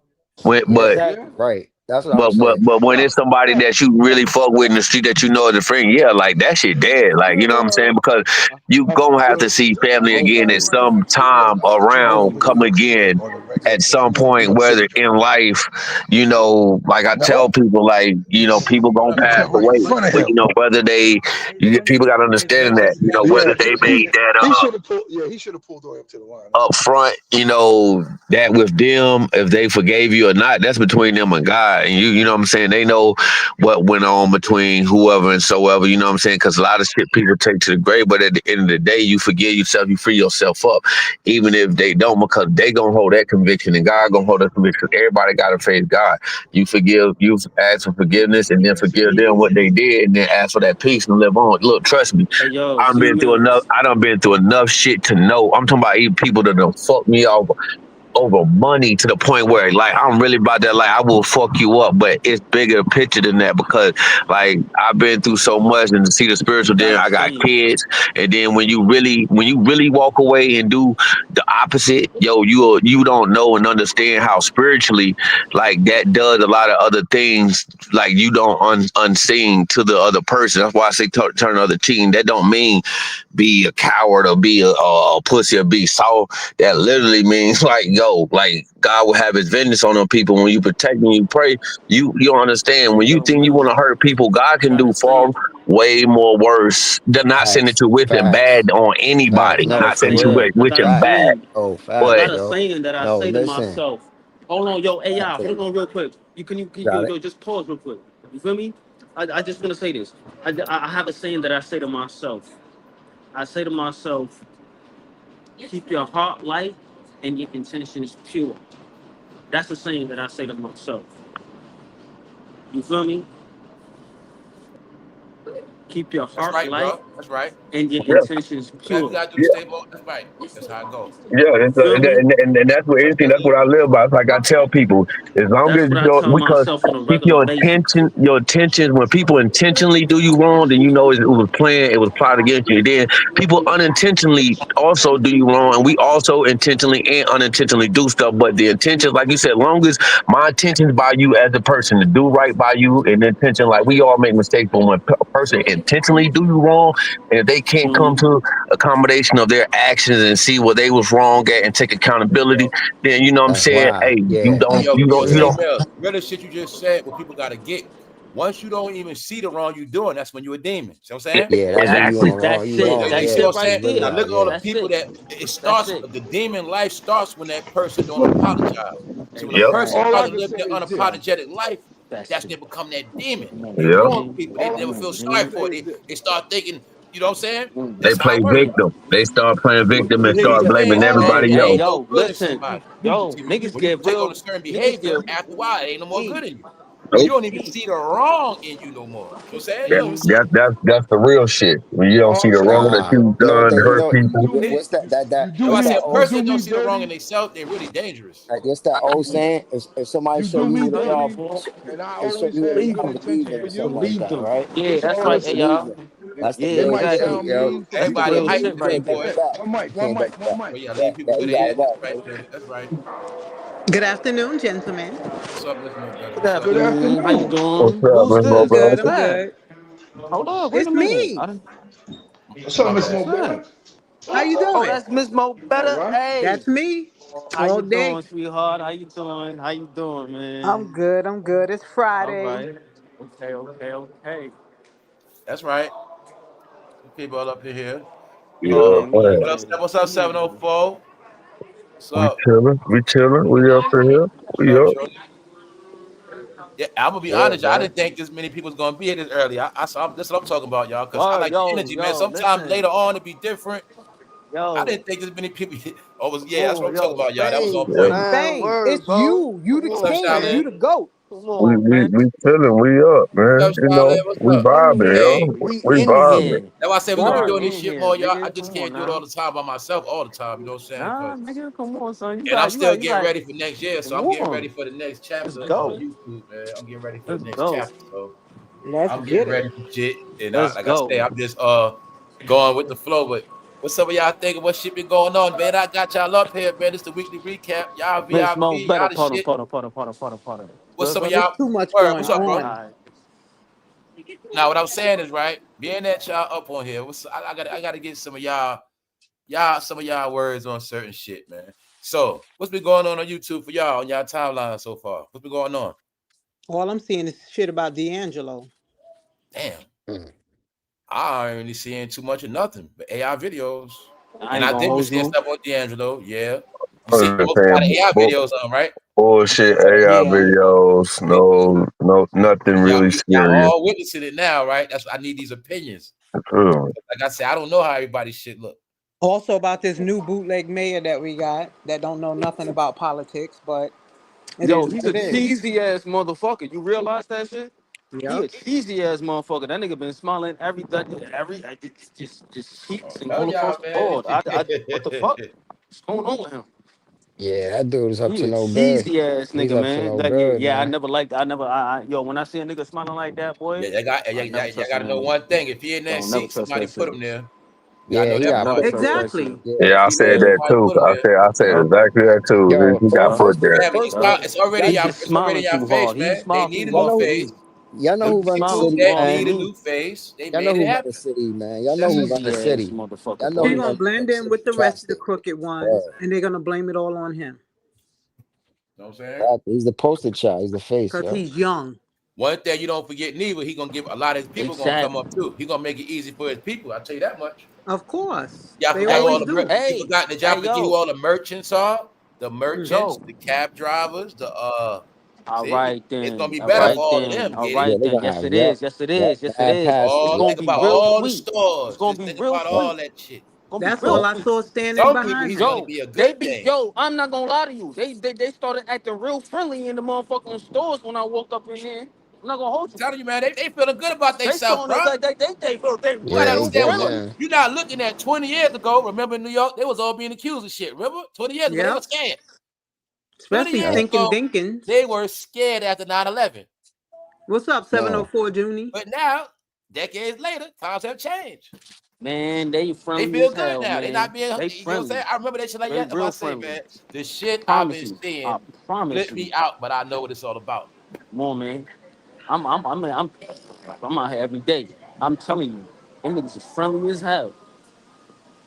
yeah, but Yeah. exactly. Right. That's what I was saying. but when Yeah. it's somebody Yeah. that you really fuck with in the street that you know as a friend, yeah, like that shit dead. You can Like you live know what I'm right saying? now. Because you gonna have to see family again at some time around come again at some point, whether in life, you know, like I tell people, like, you know, people gonna You pass cut right in away. front of But him. you know, whether people gotta understand that, you know, Yeah. whether they made that He should have pulled. Yeah, he should have pulled way up to the line. up front, you know, that with them, if they forgave you or not, that's between them and God. And you know what I'm saying? They know what went on between whoever and so ever, you know what I'm saying? Because a lot of shit people take to the grave, but at the end of the day, you forgive yourself, you free yourself up, even if they don't, because they gonna hold that conviction and God gonna hold that conviction. Everybody gotta face God. You forgive, you ask for forgiveness and then forgive them what they did and then ask for that peace and live on. Look, trust me, Hey yo, C-Mills. I done been through enough shit to know. I'm talking about even people that done fucked me over money to the point where like I'm really about that, like I will fuck you up, but it's bigger picture than that because like I've been through so much and to see the spiritual, You got then a I got saying. kids, and then when you really walk away and do the opposite, yo, you don't know and understand how spiritually like that does a lot of other things like you don't unseen to the other person. That's why I say turn the other cheek. That don't mean be a coward or be a pussy or be soft. That literally means like, yo, like God will have his vengeance on them people. When you protect and you pray, you don't understand. When Hey you yo, think you want to Mills. hurt people, God I can got do a far saying. way more worse. They're not saying that Facts. you're wishing Facts. bad on I anybody. Facts. got a No, Not for saying saying. you real. I got a wishing bad, Facts. saying. Oh, I facts, but got a yo. saying that I No, say to listen. myself. Hold on, yo, AI, Facts. hold on real quick. Got it. Yo, just pause real quick. You feel me? I just gonna say this. I have a saying that I say to myself. I say to myself, keep your heart light and your intentions pure. That's the saying that I say to myself. You feel me? Keep your That's heart right, light bro. That's right. and your yeah, intentions Whatever you pure. gotta do to stay low, that's right. That's how it goes. yeah, You feel me? and that's what anything. That's what I live by. It's like I tell people, as long That's as what I your tell because myself on a keep regular basis. your intentions. When people intentionally do you wrong, then you know it was planned, it was plotted against you. Then people unintentionally also do you wrong, and we also intentionally and unintentionally do stuff. But the intentions, like you said, long as my intentions by you as a person to do right by you, and intention, like we all make mistakes, but when a person intentionally do you wrong, and if they can't come Mhm. to a combination of their actions and see what they was wrong at and take accountability, Yo, then you know what I'm That's saying, wild. hey, Yeah. yo, you Yeah. don't C-Mills, really shit you just said, what people gotta get. Once you don't even see the wrong you doing, that's when you're a demon. See what I'm saying? Yeah. That's when you That's exactly. on it. wrong. That's You it. wrong. You That's see Yeah. what it I'm right saying? You really Now there. are. look at all the Yeah. That's people it. that it That's starts. it. The demon life starts when that person don't apologize. See, when a Yep. person All Exactly. I starts to can live say their is this. unapologetic life, That's that's it. when they become that demon. They Yep. wrong Mhm. people. They All I never can feel all I sorry can Mhm. say for it. is this. They start thinking, you know what I'm saying? They That's Mhm. how play it works. victim. They start playing victim and You hear start what I'm blaming saying? All I Hey, can everybody It hey, else. ain't no yo, good in listen, somebody. yo, See, niggas when you get take on a real, certain niggas behavior, get after a while, it ain't no more deep, good in you. You Nope. don't even deep. see the wrong in you no more. You know what I'm saying? You That, don't even see Mhm. it. that's the real shit. When you don't all see I'm the wrong saying that is, Nah. you've You know what done to they? You hurt know. you people. do me What's that? you do That's why I What's say me that a you old? person do don't me see the wrong in dirty. themselves, they're really dangerous. What's that old saying? If somebody You show do you me who they are, dirty, and I they show always you who had they Leave good are, them. believe intentions them for or something you. like Leave that, them. right? Yeah, So that's all right. I'm Hey, saying Believe y'all. them. is That's the Yeah, they real might shit, exactly. sound yo. mean from That's the the Everybody Real real hype shit. to shit You say right can't take for it it. there. back. One You can't mic, take it one back. mic. But yeah, Yeah, leave people yeah, where you they got at. it back. That's right, baby. That's right. Good afternoon, gentlemen. What's up, Miss Mo Better? Good What's up? Good afternoon. How you afternoon. What's doing? up, Who's Miss I'm Mo this? good. Better? Who's I'm that? good. Hold on. Wait a It's minute. me. What's up, My Miss bad. Mo Who's that? Better? How you Oh, doing? that's Miss Mo All Better. right. Hey, That's me. how All you day. doing, sweetheart? How you doing? How you doing, I'm man? good. I'm good. It's All Friday. right. Okay, okay, okay. That's right. People all up in here. Yeah, Yeah, man. What up? yeah. What's up, 704? What's We up? chilling. We chilling. We up in here. What We up, up. Shorty? Yeah, I'm gonna be Yeah, honest. I man. didn't think this many people was gonna be here this early. That's what I'm talking about, y'all. Cause I Word, like the yo, energy, man. yo, Sometimes later listen. on it be different. I Yo, didn't think this many people. That's what I'm talking about, y'all. That was on Yeah. point. Fame, it's you. You the What's up, king. Charlotte? You the GOAT. We chilling, we up, man. What's up, You know, Charlotte? What's we up? vibing, Hey, yo. We vibing. that's why I said we're gonna be Word. doing this shit more, y'all. I just can't do it all the time by myself all the time. You know what I'm saying? Nah, nigga, come on, son. And I'm still getting got ready for next year, so I'm getting ready for the next chapter on YouTube, man. I'm getting ready for the next chapter, so Let's I'm get getting it. ready for shit. And Let's like I go. say, I'm just going with the flow. But what's some of y'all thinking? What shit been going on, man? I got y'all up here, man. It's the weekly recap. Y'all Miss VIP, Mo, better y'all the pardon. shit. What's some of It's y'all? too much Word, going what's up, bro? on. Now, what I'm saying is, right, being that y'all up on here, I gotta get some of y'all words on certain shit, man. So, what's been going on YouTube for y'all on y'all timeline so far? What's been going on? All I'm seeing is shit about D'Angelo. Damn, Mm. I ain't really seeing too much of nothing but AI videos, I and ain't I gonna did hold seeing you. stuff on D'Angelo. Yeah, you see most of Understand the AI videos on, right? bullshit AI Yeah. videos. No, nothing really Y'all serious. all witnessing it now, right? That's why I need these opinions. True. Like I said, I don't know how everybody's shit look. Also about this new bootleg mayor that we got that don't know nothing about politics, but it Yo, is what he's it a is. cheesy ass motherfucker. You realize that shit? He Yep. a cheesy ass motherfucker. That nigga been smiling just cheeks and Tell going across y'all, the man. board. What the fuck? What's going on with him? Yeah, that dude is up He to a no good. cheesy ass He's nigga, up to man. no Like, good, yeah, I man. never liked. Yo, when I see a nigga smiling like that, boy, Yeah, I never y'all trust a got to know nigga. one thing. If he in that Don't never seat, trust somebody that put shit. him there. Y'all Yeah, know he that Don't got never part. put. trust that Exactly. shit. Yeah, If Yeah, I he there, said that somebody too. put him there. I said Yeah, exactly that too. yeah, He got yeah. put there. first of Yeah. all, It's already y'all, in y'all. He just It's already smiling in y'all too face, hard. He man. They smiled need too a y'all new hard know for who face. me. y'all know Them who run the people city, that Small man. need for a me. new face, they Y'all made know it who run the happen. city, man. Y'all know who run the Cheesy ass city. motherfucker, Y'all know He's who boy. gonna run New blend York in City. with the rest Trust of the it. crooked ones, Word. and they're gonna blame it all on him You know what I'm saying? Exactly. He's the poster child. He's the face, because yo. he's young. One thing you don't forget, neither, he gonna give a lot of his people gonna come Exactly. up too. He gonna make it easy for his people. I'll tell you that much. Of course, Y'all they forgot who all always the do. you Hey, forgot did y'all hey, forget who yo, all the merchants are? The Mm. merchants, yo. the cab drivers, the All see, right it's gonna then. be All better Yep. for right all of then. them. All Get it? Yeah, right they're then. gonna Yes, have it is. Yes, it is. Yes, it mad is. passes. It's All Yep. gonna think be about real all the sweet. It's stores. gonna Just be think real about all sweet. that shit. It's gonna be That's real all I Some sweet. saw standing some people behind he's him. gonna Yo, be a they good be thing. yo. I'm not gonna lie to you. They started acting real friendly in the motherfucking stores when I walked up in here. I'm not gonna hold I'm you. telling you, man, they feeling good about They themselves, starting bro. to they You gotta Yeah, real they understand good what friendly. now. you're not looking at 20 years ago. Remember in New York, they was all being accused of shit. Remember? 20 years ago, they were Yep. scared. 20 Especially years Yep. Stinking ago, Dinkins. they were scared after 9/11. What's up, Man. 704 Junie? But now, decades later, times have changed. Man, they They friendly feel as good hell, now. They man. not being, They you know what I'm friendly. saying? I remember that shit like They that. That's why I real say, friendly. man, the shit I've Promise been you. seeing I promise flip me you. out, but I know what it's all about. Come on, man. I'm out here every day. I'm telling you, them niggas is friendly as hell.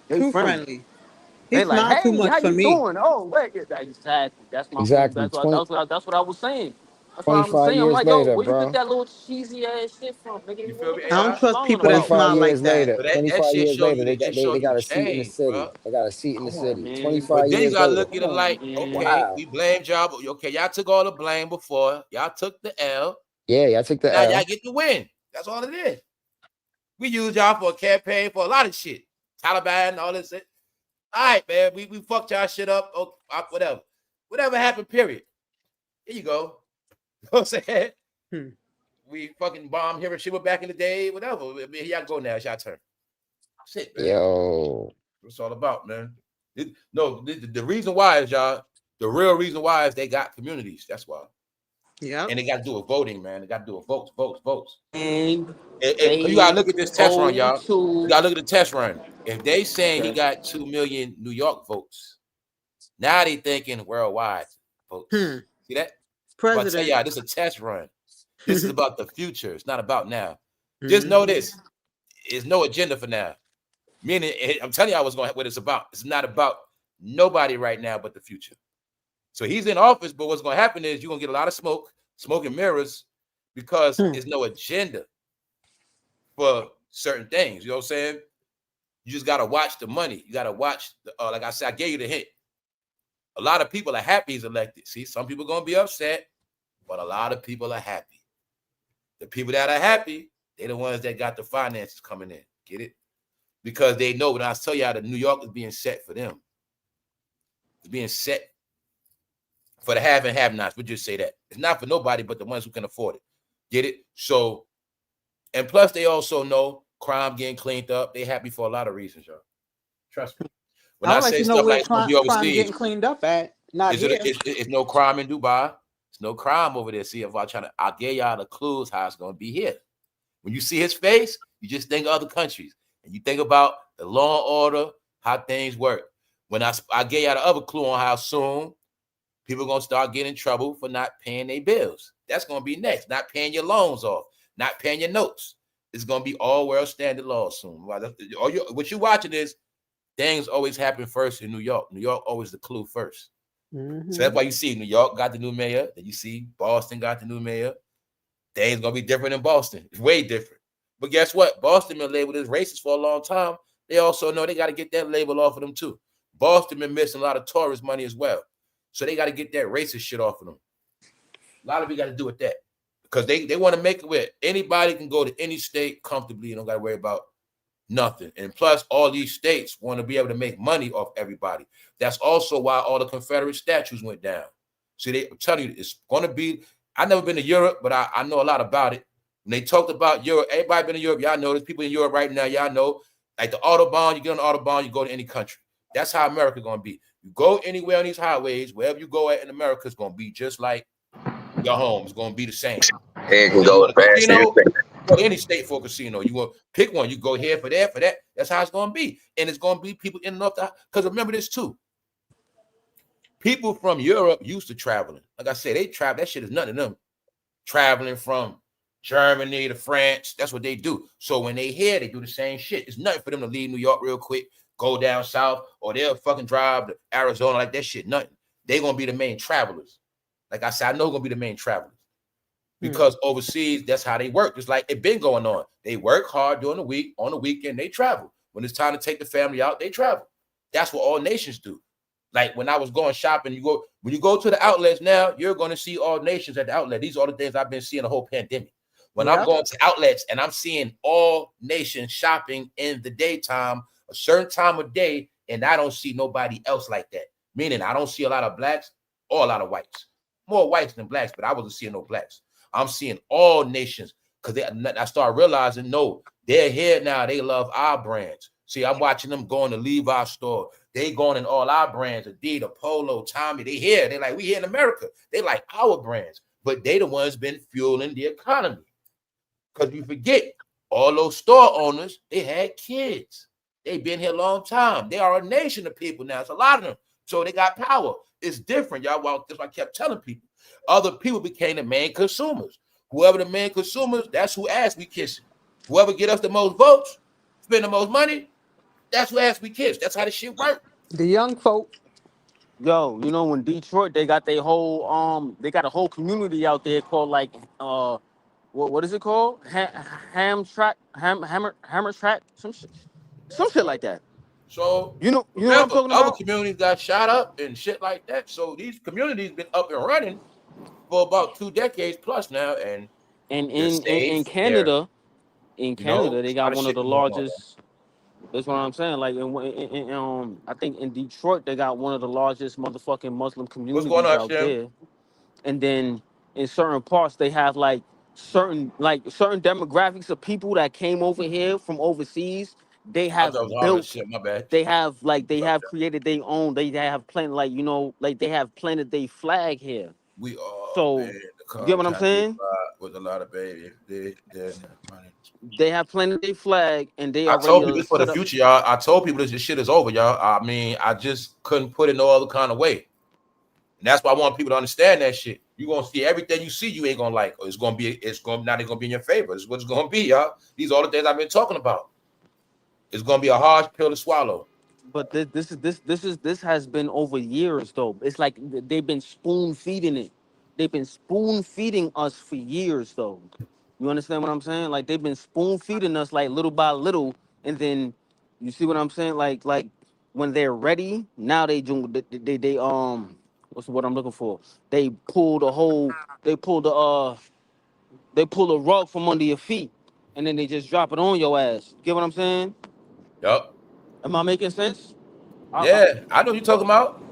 They Too friendly. friendly. He They like, smiled too hey, much how for you me. doing? Oh, wait, yeah, exactly. That's my point. Exactly. That's what I was saying. That's what I was 25 saying. I'm years like, yo, later, where you get bro. that little cheesy ass shit from, nigga? You feel me, I don't AI? trust Flowing people that about. 25 smile years like that. later. So that 25 shit years show later, you they that got just show they you got a seat in the change, bro. city. They got a seat in the Come on, city. man. 25 But then you years gotta later. look at Come it on, like, man. okay, Wow. we blamed y'all, but okay, y'all took all the blame before. Y'all took the L. Yeah, y'all took the Now L. y'all get the win. That's all it is. We used y'all for a campaign for a lot of shit. Taliban, all this shit. All right, man. We fucked y'all shit up. Oh, whatever. Whatever happened, period. Here you go. You know what I'm saying? Hmm. We fucking bombed Hiroshima back in the day, whatever. I mean, here y'all go now. It's your turn. Shit, man. Yo. What's all about, man? The reason why is, y'all, the real reason why is they got communities. That's why. Yep. And they got to do with voting, man. They got to do with votes. And Cause you gotta they look at this test run, go y'all. You to gotta look at the test run. If they saying he okay. got 2 million New York votes, now they thinking worldwide Hmm. votes. See that? But I tell President. y'all, this is a test run. This is about the future. It's not about now. Just know Mhm. this: there's no agenda for now. Meaning, I'm telling y'all what it's about. It's not about nobody right now but the future. So he's in office, but what's going to happen is you're going to get a lot of smoke and mirrors, because Hmm. there's no agenda for certain things. You know what I'm saying? You just got to watch the money. You got to watch, like I said, I gave you the hint. A lot of people are happy he's elected. See, some people are going to be upset, but a lot of people are happy. The people that are happy, they're the ones that got the finances coming in. Get it? Because they know when I tell y'all that New York is being set for them. is being set for the have and have-nots. We'll just say that. It's not for nobody but the ones who can afford it. Get it? So, and plus they also know crime getting cleaned up. They happy for a lot of reasons, y'all. Trust me. When I I would like say to know stuff where like it's gonna be crime overseas, getting cleaned up at. Not here. it's no crime in Dubai. It's no crime over there. See, if I'll give y'all the clues how it's gonna be here. When you see his face, you just think of other countries. And you think about the law and order, how things work. When I gave y'all the other clue on how soon people are going to start getting in trouble for not paying their bills. That's going to be next. Not paying your loans off, not paying your notes. It's going to be all world standard law soon. What you're watching is things always happen first in New York. New York always the clue first. Mm-hmm. So that's why you see New York got the new mayor. Then you see Boston got the new mayor. Things going to be different in Boston. It's way different. But guess what? Boston been labeled as racist for a long time. They also know they got to get that label off of them too. Boston been missing a lot of tourist money as well. So they got to get that racist shit off of them. A lot of it got to do with that. Because they want to make it where anybody can go to any state comfortably and don't got to worry about nothing. And plus, all these states want to be able to make money off everybody. That's also why all the Confederate statues went down. See, I'm telling you, it's going to be, I've never been to Europe, but I know a lot about it. When they talked about Europe, everybody been to Europe, y'all know there's people in Europe right now, y'all know, like the Autobahn, you get on the Autobahn, you go to any country. That's how America going to be. You go anywhere on these highways, wherever you go at in America, it's going to be just like your home. It's going to be the same. It can go fast. Go to any state for a casino. You want to pick one, you go here for that, for that. That's how it's going to be. And it's going to be people in and off the, because remember this too. People from Europe used to traveling. Like I said, they travel. That shit is nothing to them. Traveling from Germany to France, that's what they do. So when they here, they do the same shit. It's nothing for them to leave New York real quick, go down south, or they'll fucking drive to Arizona like that shit. Nothing. They're going to be the main travelers. Like I said, I know going to be the main travelers. Because overseas, that's how they work. It's like it been going on. They work hard during the week. On the weekend, they travel. When it's time to take the family out, they travel. That's what all nations do. Like when I was going shopping, when you go to the outlets now, you're going to see all nations at the outlet. These are all the things I've been seeing the whole pandemic. When I'm going to outlets and I'm seeing all nations shopping in the daytime, a certain time of day, and I don't see nobody else like that. Meaning I don't see a lot of blacks or a lot of whites. More whites than blacks, but I wasn't seeing no blacks. I'm seeing all nations because I started realizing, no, they're here now. They love our brands. See, I'm watching them going to Levi's store. They going in all our brands, Adidas, Polo, Tommy. They here. They like, we here in America. They like our brands, but they the ones been fueling the economy. Because you forget, all those store owners, they had kids. They've been here a long time. They are a nation of people now. It's a lot of them. So they got power. It's different, y'all. Well, that's what I kept telling people. Other people became the main consumers. Whoever the main consumers, that's who ass we kissing. Whoever get us the most votes, spend the most money, that's who ass we kiss. That's how the shit work. The young folk. Yo, you know, in Detroit, they got a whole community out there called like what is it called? Hammer track, some shit like that. So you know remember, what I'm talking other about? communities got shot up and shit like that. So these communities been up and running for about 2 decades plus now, and in Canada, they got one of the largest. That's what I'm saying. Like, I think in Detroit, they got one of the largest motherfucking Muslim communities out there. And then in certain parts, they have like certain demographics of people that came over here from overseas. They have built. My bad. They have created their own. They have planted they have planted their flag here. We are so. You get what I'm saying? With a lot of babies, they have planted their flag, and they I told people this for the future, y'all. I told people this shit is over, y'all. I mean, I just couldn't put it no other kind of way. And that's why I want people to understand that shit. You're gonna see everything you see, you ain't gonna like. It's gonna be in your favor. It's what it's gonna be, y'all. These are all the things I've been talking about. It's gonna be a hard pill to swallow. But this has been over years though. It's like they've been spoon feeding it. They've been spoon feeding us for years though. You understand what I'm saying? Like they've been spoon feeding us like little by little, and then you see what I'm saying? Like when they're ready, now they what's what I'm looking for? They pull the rug from under your feet, and then they just drop it on your ass. Get what I'm saying? Yup. Am I making sense? Yeah, I know what you're talking about.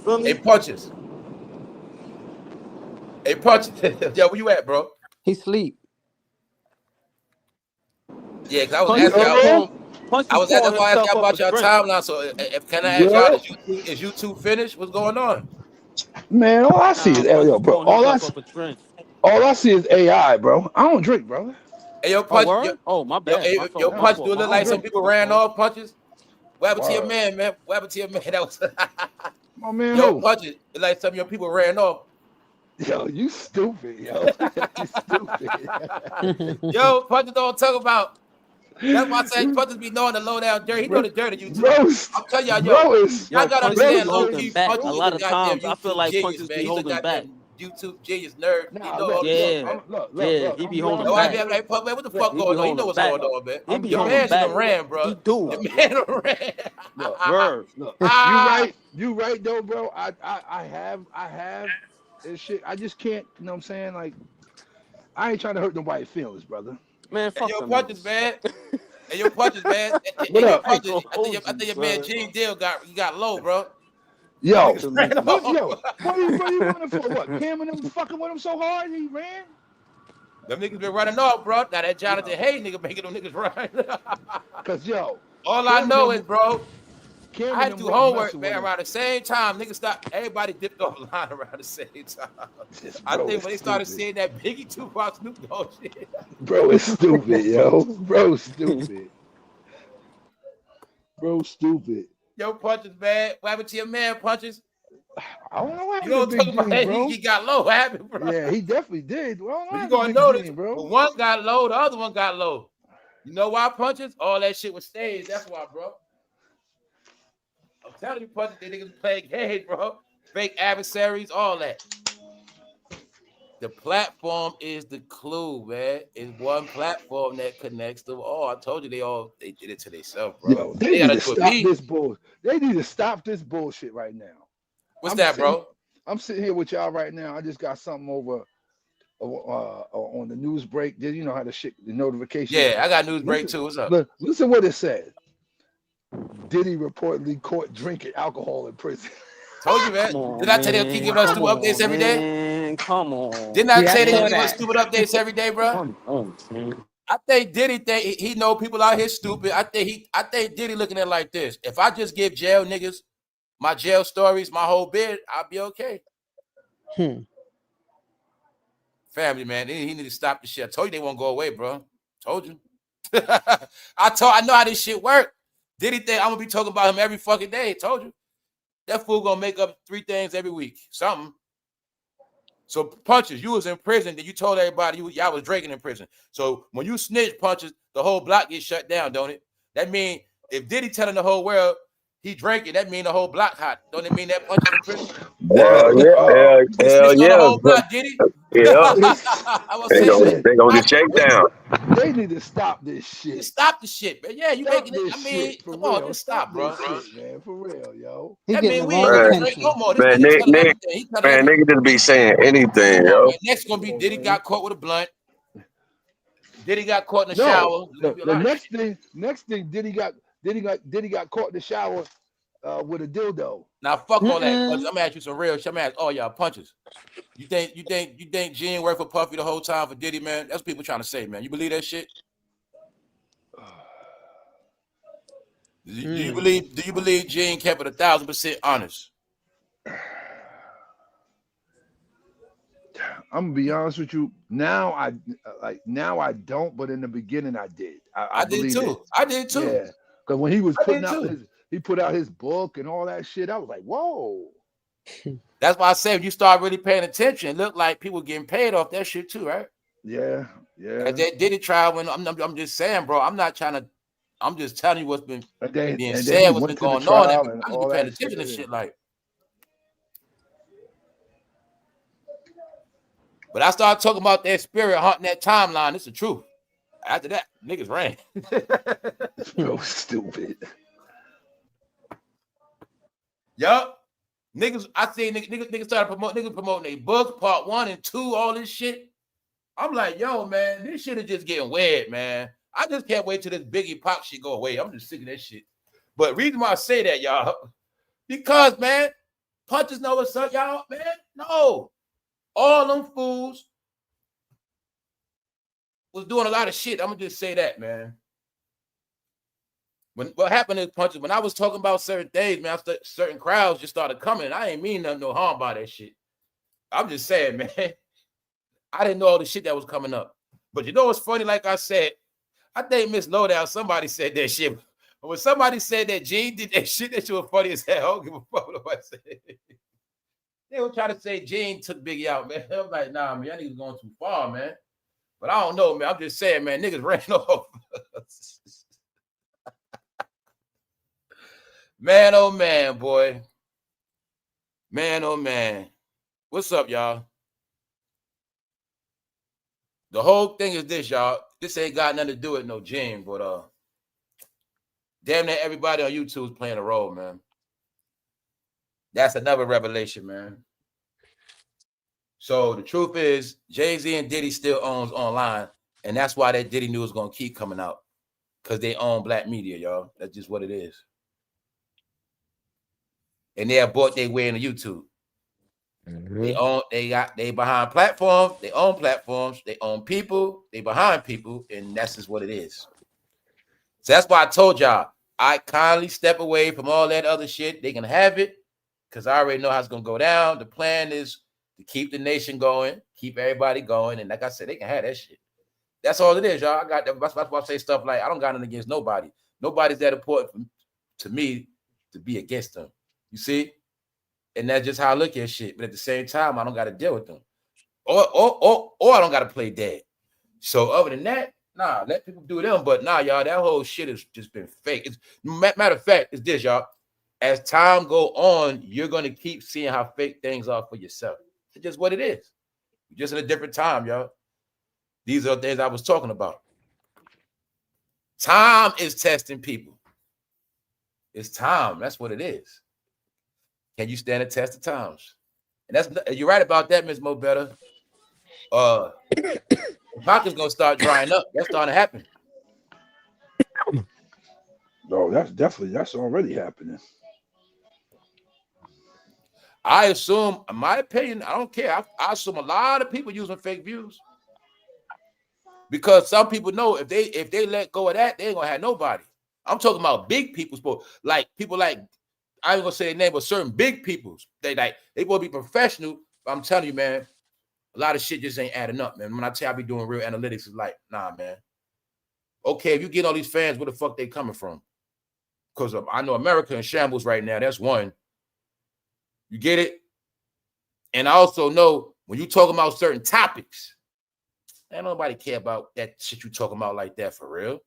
feel me? Hey, Punches. Hey, Punches. Yo, where you at, bro? He sleep. Yeah, because I was Punches asking y'all. Punches That's pouring why I asked himself y'all up a about your drink. timeline. So, if can I ask Yeah. y'all, is you two finished? What's going on? Man, all I see is yo, bro. All I see is AI, bro. I don't drink, brother. Hey, yo, Oh, Punch. word? Oh, my bad. My Yo, fault. Punch. Do it look like some people ran off, Punches? What happened to your Word. man? What happened to your man? That was My man, yo, who? Punches. It's like some of your people ran off. Yo, you stupid, yo. You stupid. Yo, Punches don't talk about. That's why I say Punches be knowing the low down dirty. He know the dirty you too. Bro, I'm telling y'all, Yo, y'all gotta Punches be understand. Low holding key, back. Punches A is lot a of goddamn times, I feel YouTube like genius, Punches man. be He's a holding back. goddamn YouTube genius nerd. He Nah, know man, all this shit, man. look. He be holding No, I back. be like, Punch, man, what the fuck He be going on? You know holding what's back. going on, man. He be Your holding man should have back. ran, bro. He do. Your man ran. Word. Look, Ah. you right though, bro. I have this shit. I just can't, you know what I'm saying? Like, I ain't trying to hurt nobody's feelings, brother. Man, Hey, fuck yo, them Punches, niggas. man. Hey, yo, Punches, man. What Hey, yo, up? Punches. I ain't I gonna think hold your you, man son. Gene Deal got low, bro. Yo, Niggas ran what off. what you running for? What? Cam and them fucking with him so hard he ran? Them niggas been running off, bro. Now that Jonathan Hay nigga making them niggas run. Cause yo, All I know is, bro, Cam I and had to them do was homework, messing man, with him. around the same time. Niggas stopped. Everybody dipped off the line around the same time. I Bro, think it's when they started stupid. seeing that Biggie Tupac Snoop Dogg shit. Bro, it's stupid, yo. Bro, stupid. Bro, stupid. Yo, Punches, man. What happened to your man, Punches? I don't know what You happened don't to talk Big about Gene, it. bro. He got low. What happened, bro? Yeah, he definitely did. Well, But you what gonna happened to Big notice Gene, bro? when one got low, the other one got low. You know why, Punches? All that shit was staged. That's why, bro. I'm telling you, Punches, they niggas play games, bro. Fake adversaries, all that. The platform is the clue, man. It's one platform that connects them all. I told you they did it to themselves, bro. Yo, they need gotta to do it. stop this bull. They need to stop this bullshit right now. What's that, bro? I'm sitting here with y'all right now. I just got something over on the news break. Did you know how to the notification? Yeah, I got news break too. What's up? Listen what it said. Diddy reportedly caught drinking alcohol in prison. Told you, man. Did I tell you keep giving us stupid updates every day? Man, come on. Didn't I Yeah, I say they saw give us that. stupid updates every day, bro? Come on, man. I think Diddy think he know people out here stupid. I think Diddy looking at it like this. If I just give jail niggas my jail stories, my whole bid, I'll be okay. Family, man, he need to stop the shit. I told you they won't go away, bro. Told you. I know how this shit work. Diddy think I'm gonna be talking about him every fucking day. Told you. That fool gonna make up 3 things every week. Something. So Punches, you was in prison, then you told everybody y'all was drinking in prison. So when you snitch, Punches, the whole block gets shut down, don't it? That mean if Diddy telling the whole world he drinking, that mean the whole block hot. Don't it mean that Punches in prison? Well, yeah, You snitched on the whole block, Diddy? Yeah. I was saying They gonna get shakedown. They need to stop this shit. Just stop the shit, man. Yeah, you Stop making it. I this mean, shit, for come on, real. just stop, bro. This shit, man, for real, yo. He That getting mean the we ain't wrong gonna Man, drink attention. no more. This man, nigga telling Nick, everything. He telling man, everything. nigga just be saying anything, Come on, yo. man. Next gonna be Come on, Diddy man. got caught with a blunt. Diddy got caught in the No, shower. It's gonna be a the lot of shit. next thing, Diddy got caught in the shower with a dildo. Now fuck all that. I'm gonna ask you some real shit. I'm gonna ask all y'all Punches. You think Gene worked for Puffy the whole time for Diddy, man? That's what people trying to say, man. You believe that shit? Do you believe Gene kept it 1,000% honest? I'm gonna be honest with you. Now I don't, but in the beginning I did. I did believe too. it. I did too. Yeah, because when he was I putting did out too. he put out his book and all that shit, I was like, whoa. That's why I said when you start really paying attention, it looked like people getting paid off that shit too, right? Yeah. As that Diddy trial when I'm just saying, bro, I'm not trying to. I'm just telling you what's been being said, what's been going on. And I just be paying attention to shit like. But I started talking about that spirit hunting that timeline. It's the truth. After that, niggas ran. So stupid. Yup. Niggas, I see niggas started promoting their books, part 1 and 2, all this shit. I'm like, yo, man, this shit is just getting weird, man. I just can't wait till this Biggie Pop shit go away. I'm just sick of that shit. But reason why I say that, y'all, because, man, Punches know what's up, y'all, man. No. All them fools was doing a lot of shit. I'm gonna just say that, man. When what happened is Punches, when I was talking about certain things, man, certain crowds just started coming. I ain't mean nothing, no harm by that shit. I'm just saying, man. I didn't know all the shit that was coming up. But you know what's funny? Like I said, I think Miss Lowdown, somebody said that shit. But when somebody said that Gene did that shit was funny as hell. I don't give a fuck what I said. They were trying to say Gene took Biggie out, man. I'm like, nah, man, y'all niggas going too far, man. But I don't know, man. I'm just saying, man, niggas ran off. Man, oh man, boy. Man, oh man. What's up, y'all? The whole thing is this, y'all. This ain't got nothing to do with no Gene, but damn near everybody on YouTube is playing a role, man. That's another revelation, man. So the truth is, Jay-Z and Diddy still owns online, and that's why that Diddy news is gonna keep coming out, because they own black media, y'all. That's just what it is. And they have bought their way into YouTube. They behind platforms, they own platforms, they own people, they behind people, and that's just what it is. So that's why I told y'all, I kindly step away from all that other shit. They can have it, because I already know how it's gonna go down. The plan is to keep the nation going, keep everybody going, and like I said, they can have that shit. That's all it is, y'all. I got that. That's why I say stuff like I don't got nothing against nobody. Nobody's that important to me to be against them. You see? And that's just how I look at shit. But at the same time, I don't got to deal with them. Or I don't got to play dead. So other than that, nah, let people do them. But nah, y'all, that whole shit has just been fake. Matter of fact, it's this, y'all. As time go on, you're going to keep seeing how fake things are for yourself. It's just what it is. We're just in a different time, y'all. These are things I was talking about. Time is testing people. It's time. That's what it is. Can you stand the test of times? And that's you're right about that, Ms. Mo Better. Pocket's gonna start drying up. That's starting to happen. No, that's already happening. I assume, in my opinion, I don't care. I assume a lot of people using fake views. Because some people know if they let go of that, they ain't gonna have nobody. I'm talking about big people, like people like, I ain't gonna say their name, but certain big people. They will be professional. I'm telling you, man, a lot of shit just ain't adding up, man. When I tell you I be doing real analytics, it's like, nah, man. Okay, if you get all these fans, where the fuck they coming from? Because I know America in shambles right now. That's one. You get it? And I also know when you talking about certain topics, ain't nobody care about that shit you talking about like that for real.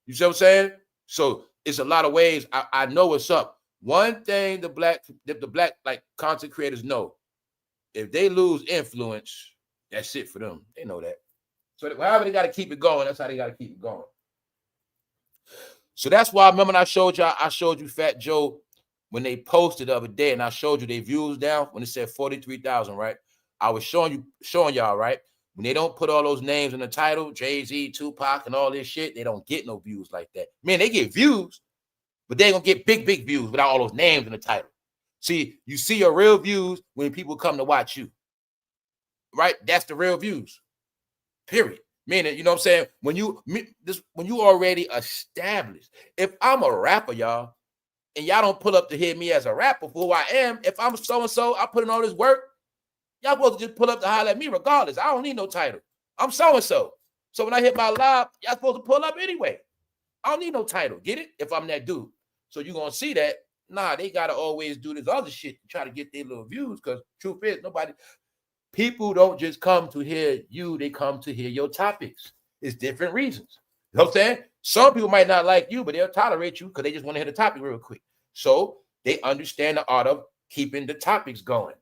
You see what I'm saying? So it's a lot of ways. I know what's up. One thing the black like content creators know, if they lose influence, that's it for them. They know that. So however they got to keep it going, that's how they got to keep it going. So that's why I remember when I showed you Fat Joe when they posted the other day, and I showed you their views down when it said 43,000, right? I was showing y'all, right? When they don't put all those names in the title, Jay-Z, Tupac, and all this shit, they don't get no views like that. Man, they get views, but they ain't gonna get big views without all those names in the title. See, you see your real views when people come to watch you, right? That's the real views, period. Meaning, you know what I'm saying? When you already established, if I'm a rapper, y'all, and y'all don't pull up to hear me as a rapper for who I am, if I'm so-and-so, I put in all this work, y'all supposed to just pull up to holler at me regardless. I don't need no title. I'm so-and-so. So when I hit my live, y'all supposed to pull up anyway. I don't need no title. Get it? If I'm that dude. So you're going to see that. Nah, they got to always do this other shit to try to get their little views, because truth is, people don't just come to hear you. They come to hear your topics. It's different reasons. You know what I'm saying? Some people might not like you, but they'll tolerate you because they just want to hear the topic real quick. So they understand the art of keeping the topics going.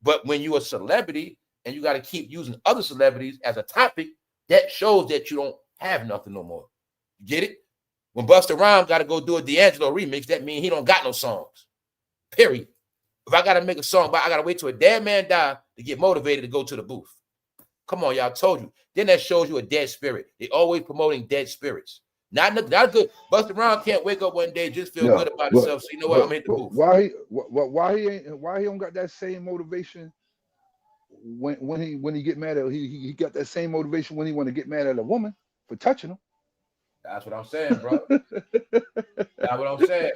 But when you're a celebrity and you got to keep using other celebrities as a topic, that shows that you don't have nothing no more. You get it? When bustarhymes got to go do a D'Angelo remix, that means he don't got no songs. Period. If I got to make a song, but I got to wait till a dead man die to get motivated to go to the booth. Come on, y'all, told you. Then that shows you a dead spirit. They always promoting dead spirits. Not good. Busta Rhymes can't wake up one day just feel good about himself. So you know what? I'm gonna hit the booth. Why he don't got that same motivation when he get mad at he got that same motivation when he want to get mad at a woman for touching him. That's what I'm saying, bro. That's what I'm saying.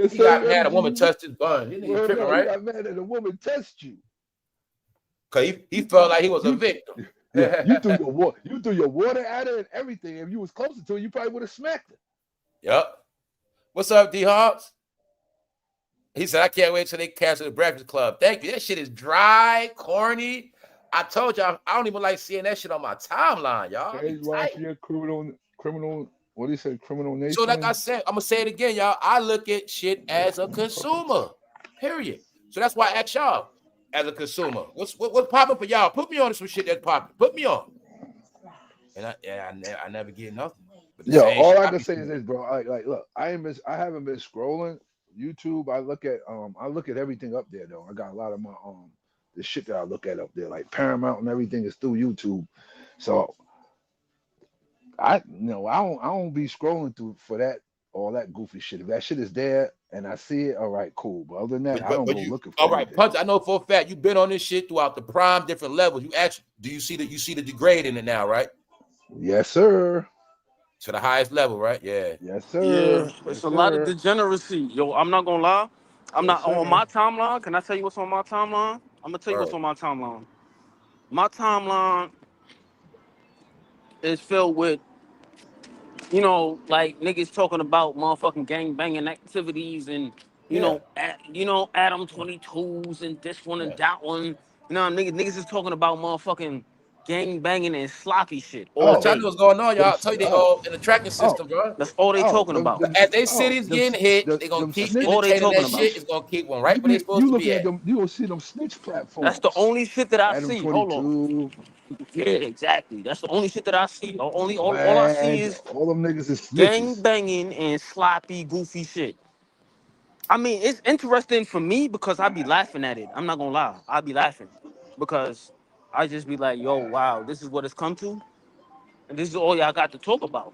He got mad a woman touched his bun. He tripping, right? He got mad at a woman touched you. Cause he felt like he was a victim. Yeah, you threw your water at her and everything. If you was closer to her, you probably would have smacked her. Yep. What's up, D Hobbs? He said, I can't wait till they cancel the Breakfast Club. Thank you. That shit is dry, corny. I told y'all, I don't even like seeing that shit on my timeline, y'all. Criminal. What do you say? Criminal nation. So, like I said, I'm gonna say it again, y'all. I look at shit as a consumer. Period. So that's why I ask y'all, as a consumer, what's popping for y'all? Put me on some shit that's popping. Put me on. And I never get nothing. Yeah, all I can say is this, bro. Like, look, I haven't been scrolling YouTube. I look at everything up there though. I got a lot of my the shit that I look at up there, like Paramount and everything is through YouTube. So I don't be scrolling through for that all that goofy shit. If that shit is there and I see it, all right, cool. But other than that, I don't go looking for it. All right, Punch, I know for a fact you've been on this shit throughout the prime different levels. You actually you see the degrade in it now, right? Yes, sir. To the highest level, right? Yeah. Yes, sir. Yeah, it's a lot of degeneracy. Yo, I'm not gonna lie. I'm not on my timeline. Can I tell you what's on my timeline? I'm gonna tell you what's on my timeline. My timeline is filled with, like niggas talking about motherfucking gang banging activities and you know Adam 22s and this one and that one. You know, niggas is talking about motherfucking gang banging and sloppy shit. Y'all know what's going on, y'all. I'll tell you they all in the tracking system, bro. That's all they talking about. As they cities getting hit, they gonna keep entertaining that shit. It's gonna keep one right where they supposed to be at. You gonna see them snitch platforms. That's the only shit that I Adam see. 22. Hold on. Yeah, exactly. That's the only shit that I see. All I see is all them niggas is gang snitches. banging and sloppy, goofy shit. I mean, it's interesting for me because I be laughing at it. I'm not gonna lie. I be laughing because I just be like, yo, wow, this is what it's come to. And this is all y'all got to talk about.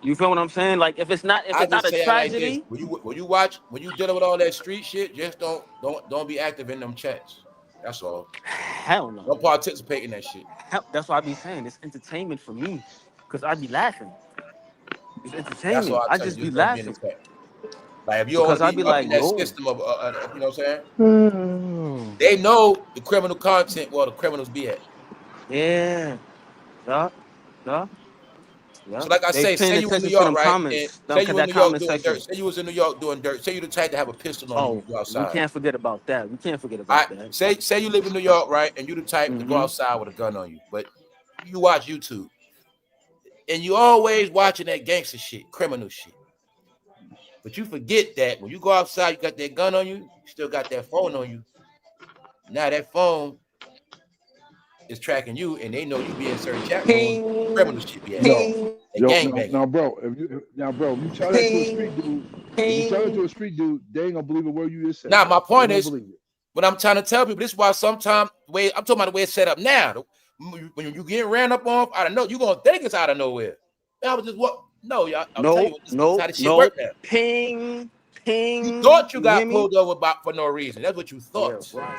You feel what I'm saying? Like if it's not a tragedy. Like when you dealing with all that street shit, just don't be active in them chats. That's all. Hell no. Don't participate in that shit. That's what I be saying. It's entertainment for me. Cause I be laughing. It's entertainment. I just be laughing. Like if you always be like, in that system of you know what I'm saying? They know the criminal content where the criminals be at. Yeah. Yeah. So like I say, say you in New York, right? Say you in New York doing dirt. Say you was in New York doing dirt. Say you the type to have a pistol on you outside. We can't forget about that. That. Say you live in New York, right? And you the type to go outside with a gun on you. But you watch YouTube. And you always watching that gangster shit, criminal shit. But you forget that when you go outside, you got that gun on you, you still got that phone on you. Now that phone is tracking you, and they know you be in certain chat rooms. Criminal shit be at. Now, bro, if you tell that to a street dude, they ain't gonna believe a word you just said. Now, my point is, what I'm trying to tell people, this is why sometimes I'm talking about the way it's set up now. When you get ran up on out of nowhere, you gonna think it's out of nowhere. I was just what? No, y'all. No. Ping. You thought you got pulled over for no reason. That's what you thought. Yeah, right.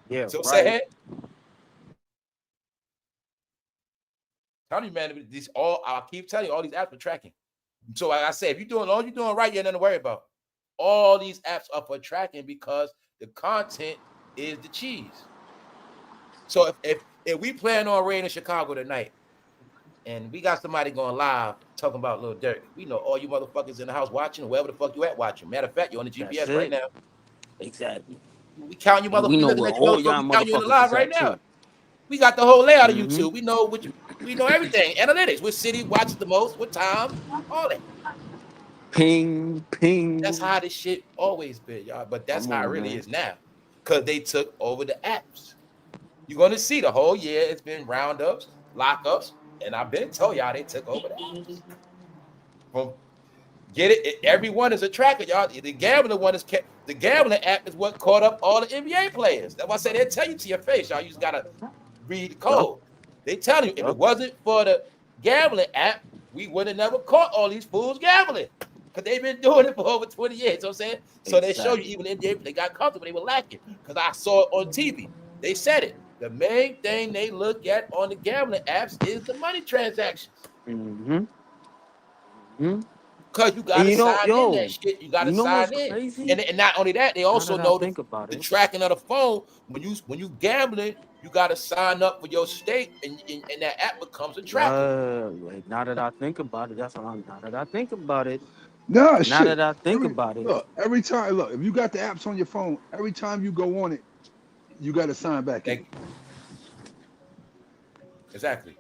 Yeah. So say it. Tell you, man, I keep telling you, all these apps are tracking. So like I say, if you're doing all you're doing right, you have nothing to worry about. All these apps are for tracking because the content is the cheese. So if we plan on raiding Chicago tonight, and we got somebody going live talking about Lil Durk, we know all you motherfuckers in the house watching, wherever the fuck you at watching. Matter of fact, you're on the GPS right now. Exactly. We count you motherfuckers. We know where all y'all motherfuckers in the live right now. We got the whole layout of YouTube. We know everything. Analytics. What city watches the most? What time? All that. Ping. That's how this shit always been, y'all. But that's how it really is now, because they took over the apps. You're gonna see the whole year it's been roundups, lockups. And I've been told y'all they took over that. Get it? Everyone is a tracker, y'all. The gambling one is the gambling app is what caught up all the NBA players. That's why I say they tell you to your face, y'all. You just gotta read the code. They tell you if it wasn't for the gambling app, we would have never caught all these fools gambling. Because they've been doing it for over 20 years. You know what I'm saying? So they show you even in the NBA, they got comfortable, they were lacking. Because I saw it on TV. They said it. The main thing they look at on the gambling apps is the money transactions. Mm-hmm. Because you got to sign in that shit. You got to sign in. Crazy? And not only that, they also know the tracking of the phone. When you gambling, you got to sign up for your stake, and that app becomes a tracker. Now that I think about it, now that I think about it. Nah, now shit. that I think about it. Look, every time, if you got the apps on your phone, every time you go on it, you got to sign back in. Exactly.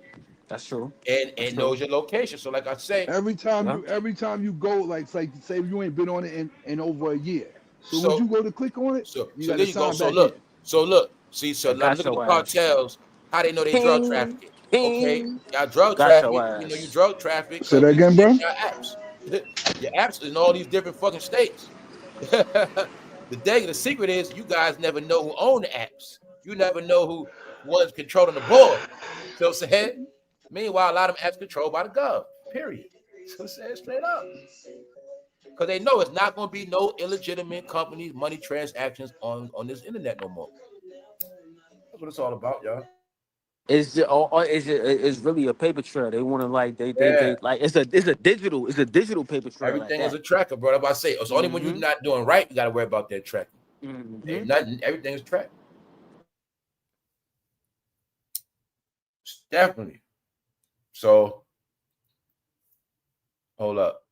That's true. And knows your location. So like I say, every time you go, like say you ain't been on it in over a year. So when you go to click on it, you got to sign back in. So look, see, so look at the cartels, how they know they drug trafficking. Okay, y'all drug trafficking, you know you drug traffic. Say that again, bro. Your apps. Your apps in all these different fucking states. The secret is you guys never know who own the apps. You never know who was controlling the board. So I'm saying, meanwhile, a lot of them apps controlled by the gov. Period. So I'm saying straight up. Because they know it's not going to be no illegitimate companies, money transactions on this internet no more. That's what it's all about, y'all. It's really a paper trail. They want to they like it's a digital paper trail. Everything is a tracker, bro. That's what I say. It's only when you're not doing right, you got to worry about that tracking. Ain't nothing. Everything is tracked. Definitely. So, hold up.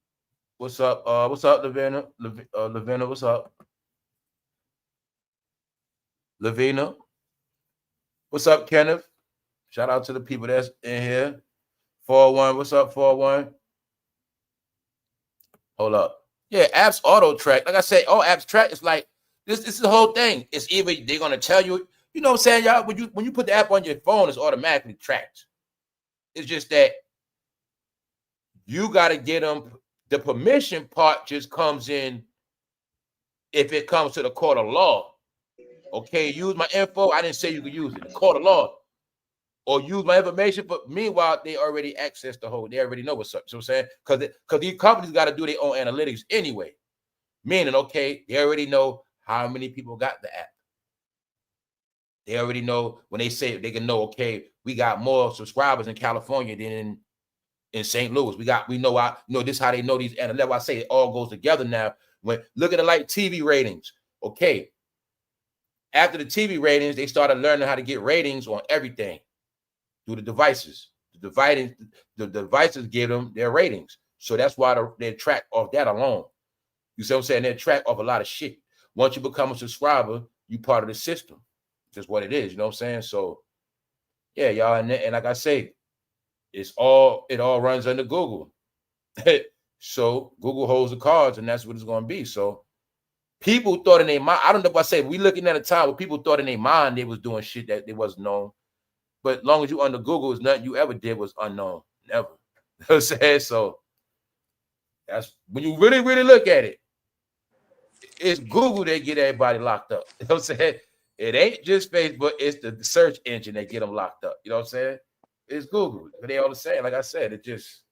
What's up? What's up, Lavina? Lavina, what's up? Lavina. What's up, Kenneth? Shout out to the people that's in here. 401, what's up, 401? Hold up. Yeah, apps auto track. Like I said, all apps track. It's like this is the whole thing. It's either they're gonna tell you, you know what I'm saying, y'all, when you put the app on your phone, it's automatically tracked. It's just that you got to get them. The permission part just comes in if it comes to the court of law. Okay, use my info. I didn't say you could use it. The court of law. Or use my information, but meanwhile, they already access the whole. They already know what's up. So I'm saying, because these companies got to do their own analytics anyway. Meaning, okay, they already know how many people got the app. They already know when they say they can know, okay, we got more subscribers in California than in St. Louis. We know this is how they know these analytics. I say it all goes together now. When look at it like TV ratings. Okay. After the TV ratings, they started learning how to get ratings on everything through the devices. The devices give them their ratings. So that's why they track off that alone. You see what I'm saying? They track off a lot of shit. Once you become a subscriber, you part of the system. Just what it is, you know what I'm saying? So yeah, y'all, and like I say, it all runs under Google. So Google holds the cards, and that's what it's going to be. So people thought in their mind, I don't know if I say we looking at a time where people thought in their mind they was doing shit that they wasn't known. But as long as you under Google, it's nothing you ever did was unknown. Never. You know what I'm saying? So that's when you really, really look at it. It's Google that get everybody locked up. You know what I'm saying? It ain't just Facebook, it's the search engine that get them locked up. You know what I'm saying? It's Google. But they all the same. Like I said, it just,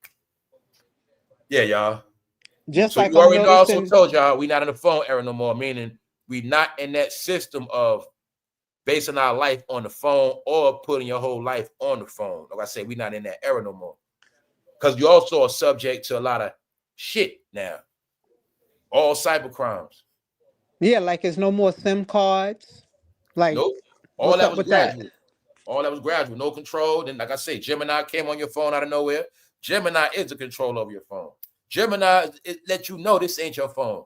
yeah, y'all. Just so like you already also told y'all we not in the phone era no more, meaning we not in that system of basing our life on the phone or putting your whole life on the phone. Like I said, we not in that era no more. Because you also are subject to a lot of shit now. All cyber crimes. Yeah, like it's no more SIM cards. Like, nope. All that was gradual. All that was gradual. No control. Then, like I say, Gemini came on your phone out of nowhere. Gemini is the control over your phone. Gemini, it let you know this ain't your phone.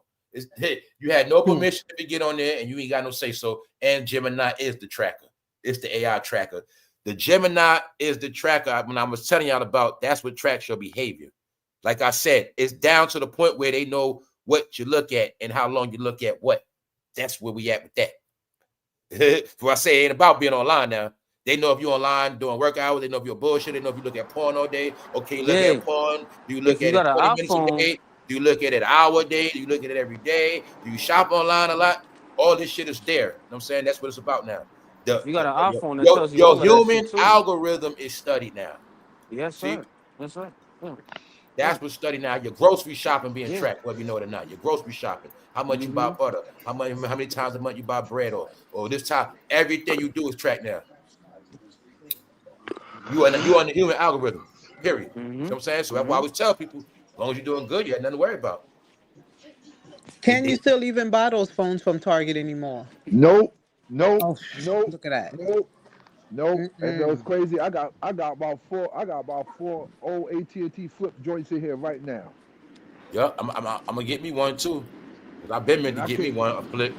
You had no permission to get on there, and you ain't got no say so. And Gemini is the tracker. It's the AI tracker. The Gemini is the tracker. When I was telling y'all about, that's what tracks your behavior. Like I said, it's down to the point where they know what you look at and how long you look at what. That's where we at with that. So I say it ain't about being online now. They know if you're online doing work hours. They know if you're bullshit. They know if you look at porn all day. Okay, you look at porn. Do you look at it 20 minutes a day? Do you look at it an hour a day? Do you look at it every day? Do you shop online a lot? All this shit is there. You know what I'm saying? That's what it's about now. You got an iPhone that tells you your human algorithm is studied now. Yes, sir. Yes, sir. Yeah. That's what's studied now. Your grocery shopping being Yeah. tracked, whether you know it or not. Your grocery shopping, how much you buy butter, how many times a month you buy bread, or this time, everything you do is tracked now. You on the human algorithm. Period. You know what I'm saying? So that's why I always tell people, as long as you're doing good, you have nothing to worry about. Can you still even buy those phones from Target anymore? Nope. Oh, Nope. look at that. Nope. And it was crazy. I got about four old AT&T flip joints in here right now. Yeah, I'm gonna get me one too. Cause I've been meant to get me one, a flip.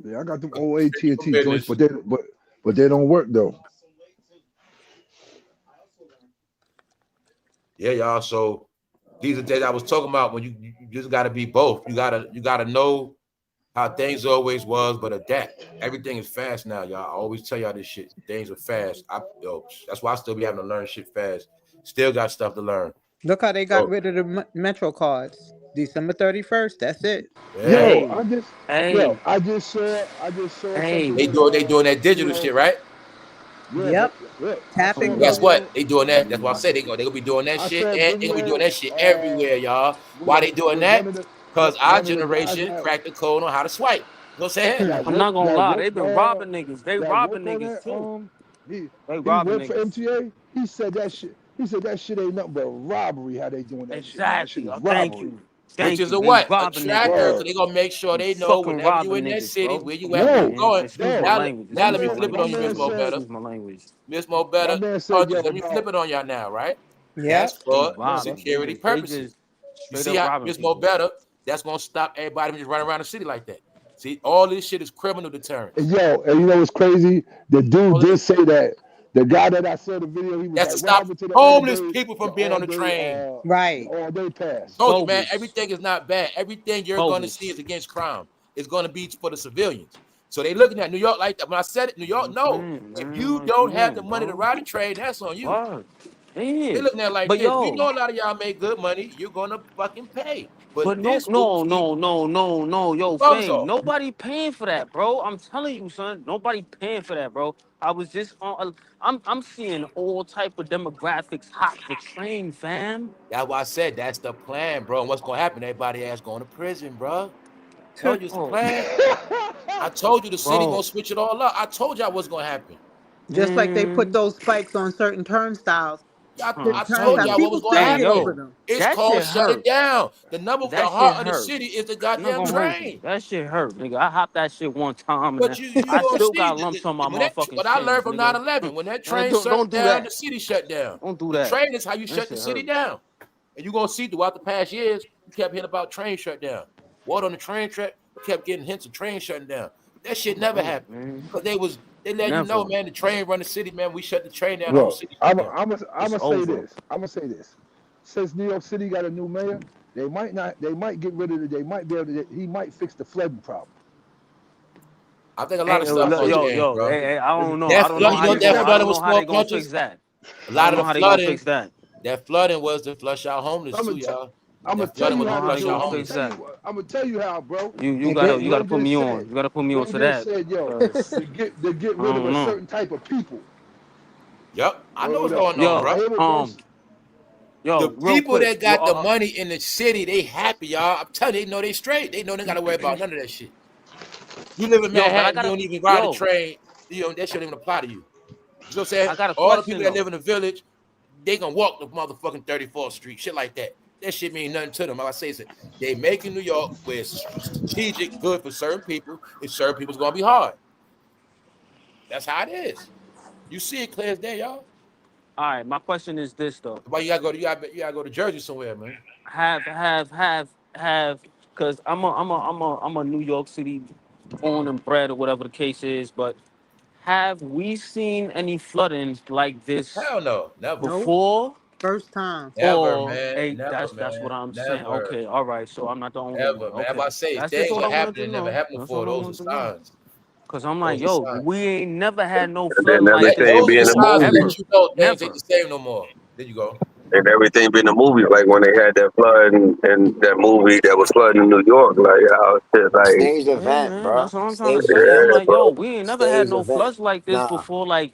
Yeah, I got them old AT&T joints, but they don't work though. Yeah, y'all. So these are days I was talking about when you just gotta be both. You gotta know how things always was, but adapt. Everything is fast now, y'all. I always tell y'all this shit. Things are fast. That's why I still be having to learn shit fast. Still got stuff to learn. Look how they got rid of the Metro cards. December 31st. That's it. Yeah. Yo, I just saw something. They doing that digital shit, right? Yep. Tapping. Guess what? They doing that. That's why I say they gonna be doing that shit, and they gonna be doing that shit everywhere, y'all. Why they doing that? Because our generation cracked the code on how to swipe. You know what I'm saying? I'm not gonna lie, they've been robbing niggas. They robbing niggas too. They robbing worked for niggas. MTA. He said that shit ain't nothing but robbery. How they doing that shit? Exactly. That shit is Thank robbery. you. Which is you. a They what? A robbing tracker. niggas. So they gonna make sure they know Fucking whenever you robbing in that niggas, city, bro. where you at, where you going. Excuse my language. Now let me Excuse flip my it on you, language. Miss Mo Better. Excuse my language. Miss Mo Better. My man said, Let me flip it on y'all now, right? Yeah. That's for robbing. security They purposes. just You straight see up how robbing Miss Mo people. Better? That's gonna stop everybody from just running around the city like that. See, all this shit is criminal deterrence. Yo, and you know what's crazy? The dude did say that. The guy that I saw the video, he was That's like, to "What stop happened to the homeless people from being on the all-day, train. Right. all-day pass?" Told you, man, Bogus. everything is not bad. Everything you're going to see Bogus. is against crime. It's going to be for the civilians. So they looking at New York like that. When I said it, New York, no. If you don't have the money to ride the train, that's on you. Word. They looking at it like But this. We yo, know a lot of y'all make good money. You're gonna fucking pay. But no, this will keep yo, bugs fame. off. Nobody paying for that, bro. I'm telling you, son. Nobody paying for that, bro. I was just on. I'm seeing all type of demographics hot for train, fam. That's why I said that's the plan, bro. And what's gonna happen? Everybody ass going to prison, bro. Told you it's the plan. I told you the city gonna switch it all up. I told y'all what's gonna happen. Just like they put those spikes on certain turnstiles. I told y'all what was People gonna still get over happen. them. It's That called shit shut it hurt. down. The That heart shit of the hurt. city is the I'm not goddamn gonna hold you. train. That shit hurt, nigga. I hopped that shit one time and But you I gonna still see got lumps on my when motherfucking what I learned shins, from nigga. 9/11. When that Man, train don't shut do down, that. the city shut down. Don't do The that. train is how you That shut the shit city hurt. down. And you're gonna see throughout the past years, you kept hearing about train shut down. Water on the train track, you kept getting hints of train shutting down. That shit never happened. Because they let you know, man, the train run the city, man. We shut the train down, the whole Look, city I'm shut down. gonna say this. I'm gonna say this. Since New York City got a new mayor, they might get rid of it. They might be able to. He might fix the flooding problem. I think a lot of stuff gonna change, bro. Hey, I don't know. That I don't know flood, you how know they what that gonna. I flooding don't was know how for, they gonna punches? fix that. A lot of the how they gonna flooding, fix that. that flooding was to flush out homeless too, y'all. I'm gonna That tell flooding you was to how how to they flush out do it. gonna homeless. I'm gonna tell you how, bro. You gotta put me on. Said, You gotta put me on to Ray that. said, yo, 'Cause to get I rid of don't a know. certain type of people. Yep, I know what's Hold going on, up. I bro. hear what The Real people quick. that got the money in the city, they happy, y'all. I'm telling you, they know they straight. They know they gotta worry about none of that shit. You live in But I Manhattan, you gotta. don't even ride a train. That shouldn't even apply to you. You know what I'm saying? I got a All the question people that though. live in the village, they can walk the motherfucking 34th Street, shit like that. That shit mean nothing to them. Like I say, they making New York where it's strategic, good for certain people, and certain people's gonna be hard. That's how it is. You see it clear as day, y'all. All right, my question is this though. Why you gotta go to Jersey somewhere, man. Cause I'm a New York City born and bred or whatever the case is, but have we seen any flooding like this Hell no, never. before? First time. Never, Or man. Never, that's what man. I'm saying. Never. Okay, all right. So I'm not the only one. Never, man. I'm Okay, about to say, if that's just things what are I wanted to happening, never know. happened That's all before. I Those wanted are to know. signs. Cause I'm like, Those are yo, signs. we ain't never had no And then flooding like this everything Those are be the in the before, signs that movies. ever, let you know things never. ain't the same no more. There you go. And everything be in the movies, like when they had that flood and that movie that was flooding in New York, like how shit, like Staged Yeah, event, man, bro. that's what I'm trying to Staged say. I'm event. yeah, like, bro. yo, we ain't never had Staged no event. floods like this Nah. before. Like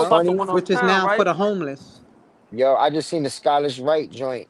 about the funny? one which is uptown, now for right? the homeless. Yo, I just seen the Scottish Rite joint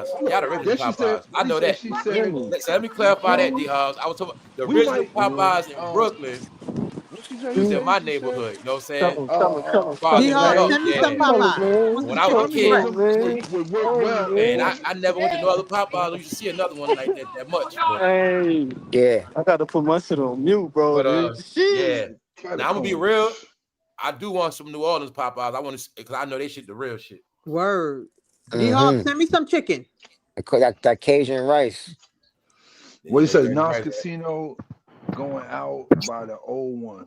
Popeyes. Y'all the original Then she said, Popeyes. I know that. she said, So let me clarify that, D-Hogs. I was talking about the we original might. Popeyes in Brooklyn. What she say? It was in my neighborhood. You know what I'm saying? Far as New D-Hog, York, send me some yeah. Popeyes. When I was a I'm sure kid, them would work well. man, I never went to no other Popeyes. You should see another one like that much. But Yeah. I gotta put my shit on mute, bro. yeah. Try to Now I'm gonna be call. real. I do want some New Orleans Popeyes. I want to because I know they shit the real shit. Word. D-Hog, send me some chicken. That Cajun rice. What do you say? Yeah, Nas right. Casino going out by the old one.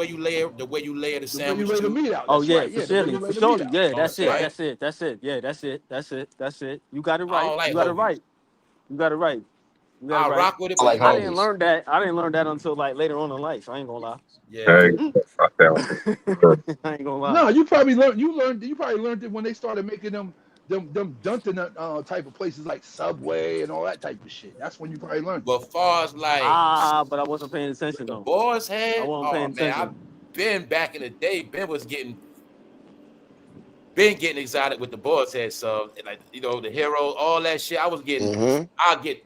way you layer the The sandwich way you lay the too. meat out. Oh That's yeah, right. for Yeah, the way surely, you for lay the meat surely. out. Yeah, On that's it. site. That's it. That's it. Yeah, that's it. That's it. That's it. You got it I don't right. like You got it hoagies. right. You got it right. You got it I right. rock with it, I but like it's I like, didn't hoagies. learn that. I didn't learn that until like later on in life. I ain't gonna lie. yeah. I ain't gonna lie. No, you probably learned. You probably learned it when they started making them Dunkin' type of places like Subway and all that type of shit. That's when you probably learned it. But far as like But I wasn't paying attention the though. boys I had, wasn't oh paying man, attention. I've been back in the day. Been getting excited with the boys had subs, and like the heroes, all that shit. I was getting, Mm-hmm. I'll get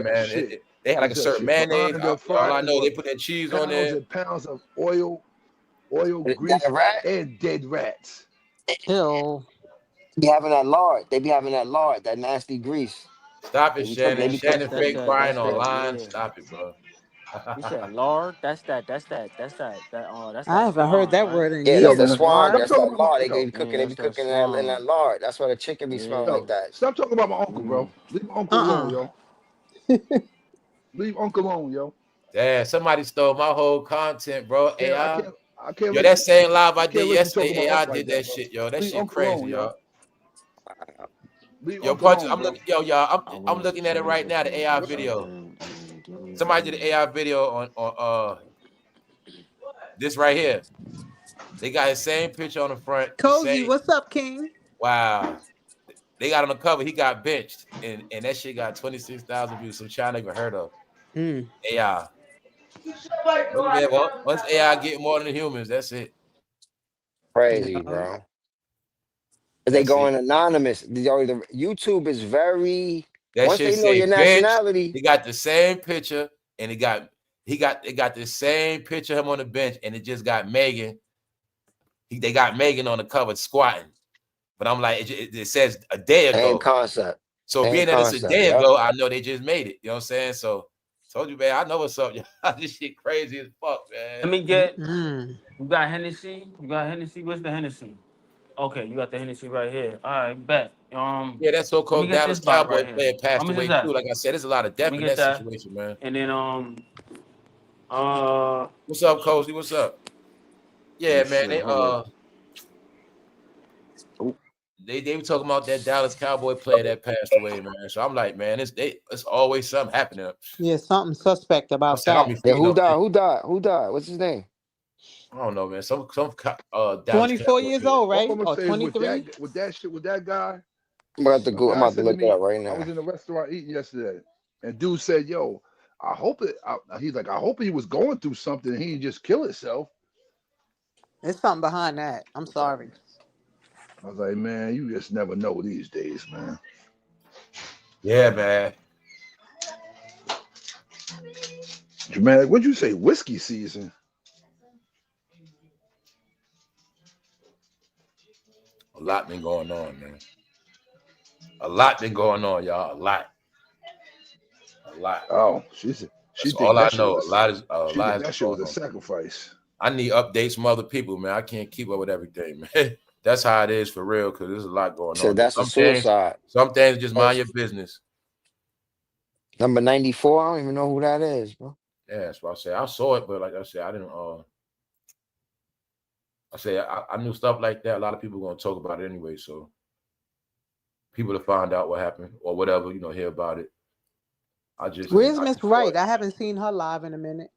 man. Shit. They had like a It's certain shit. mayonnaise. Behind the All fry I know, is they put that cheese on pounds there. and pounds of oil, That grease, rat, and dead rats. Ew. be having that lard. They be having that lard, that nasty grease. Stop They it, be cooking. They Shannon. be Shannon cooking. fake crying That's that. online. Yeah. Stop it, bro. You said lard. That's that. That's I that haven't heard swan, that right? word in Yeah, Yo, that's that years. swine. Lard. stop That's talking that about my lard. They yo. be cooking. Yeah, They that's be that cooking in that swan. lard. That's why the chicken be smelling Yeah. like Yo, that. stop talking about my uncle, bro. Leave my uncle alone, Uh-uh. yo. Leave uncle alone, yo. Damn, somebody stole my whole content, bro. I AI. can't, I can't Yo, let that you, same live I I did can't let you talk yesterday, about AI uncle like did that that, bro. shit, yo. That Leave shit uncle alone, crazy, yo. y'all. Leave Yo, uncle punch. alone, I'm bro. looking, yo, y'all. I I'm was looking at it right now. The AI video. Somebody did an AI video on this right here. They got his same picture on the front. The Cozy, same. what's up, King? Wow. They got on the cover. He got benched, and that shit got 26,000 views. Some child never heard of Mm. AI. Yeah, well, once AI get more than humans, that's it. Crazy, Yeah. bro. They going anonymous. The YouTube is very. That Once shit they know say your bench. nationality, He got the same picture, and it got the same picture of him on the bench, and it just got Megan. They got Megan on the cover squatting, but I'm like, it says a day ago. same concept. So Same being that it's a concept, day yep. ago, I know they just made it. You know what I'm saying? So told you, man, I know what's up. This shit crazy as fuck, man. Let me get. You got Hennessy. You got Hennessy. Where's the Hennessy? Okay, you got the Hennessy right here. All right, bet. Yeah, that so-called Dallas bottle Cowboy right player passed How much away is that? too. Like I said, there's a lot of death in that situation, man. And then what's up, Cozy? What's up? Yeah, man. They were talking about that Dallas Cowboy player that passed away, man. So I'm like, man, it's always something happening. Yeah, something suspect about that. Yeah, who died? Who died? Who died? What's his name? I don't know, man. Some Dallas 24 years old, right? All I'm Or gonna say 23? is with that guy. I'm about to go. I'm about to look it up right now. I was in a restaurant eating yesterday, and dude said, "Yo, I hope it." He's like, "I hope he was going through something. And he didn't just kill himself." There's something behind that. I'm sorry. I was like, "Man, you just never know these days, man." Yeah, man. Dramatic. What'd you say? Whiskey season. A lot been going on, man. A lot been going on, y'all. A lot. Oh, she all I know. A lot is that shit was a sacrifice. I need updates from other people, man. I can't keep up with everything, man. That's how it is for real, because there's a lot going on. So that's a suicide. Some things just mind your business. Number 94. I don't even know who that is, bro. Yeah, that's what I said. I saw it, but like I said, I didn't. I knew stuff like that. A lot of people are gonna talk about it anyway, so people to find out what happened or whatever, hear about it. Where's Miss Wright? I haven't seen her live in a minute.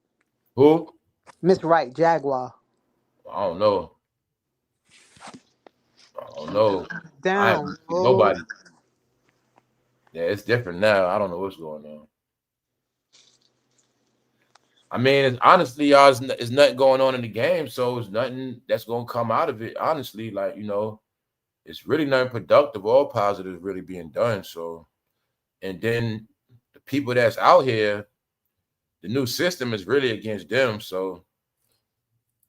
Who? Miss Wright, Jaguar. I don't know. Down. Nobody. Yeah, it's different now. I don't know what's going on. I mean, honestly, y'all, it's nothing going on in the game, so it's nothing that's gonna come out of it. Honestly, like it's really nothing productive or positive really being done. So, and then the people that's out here, the new system is really against them. So,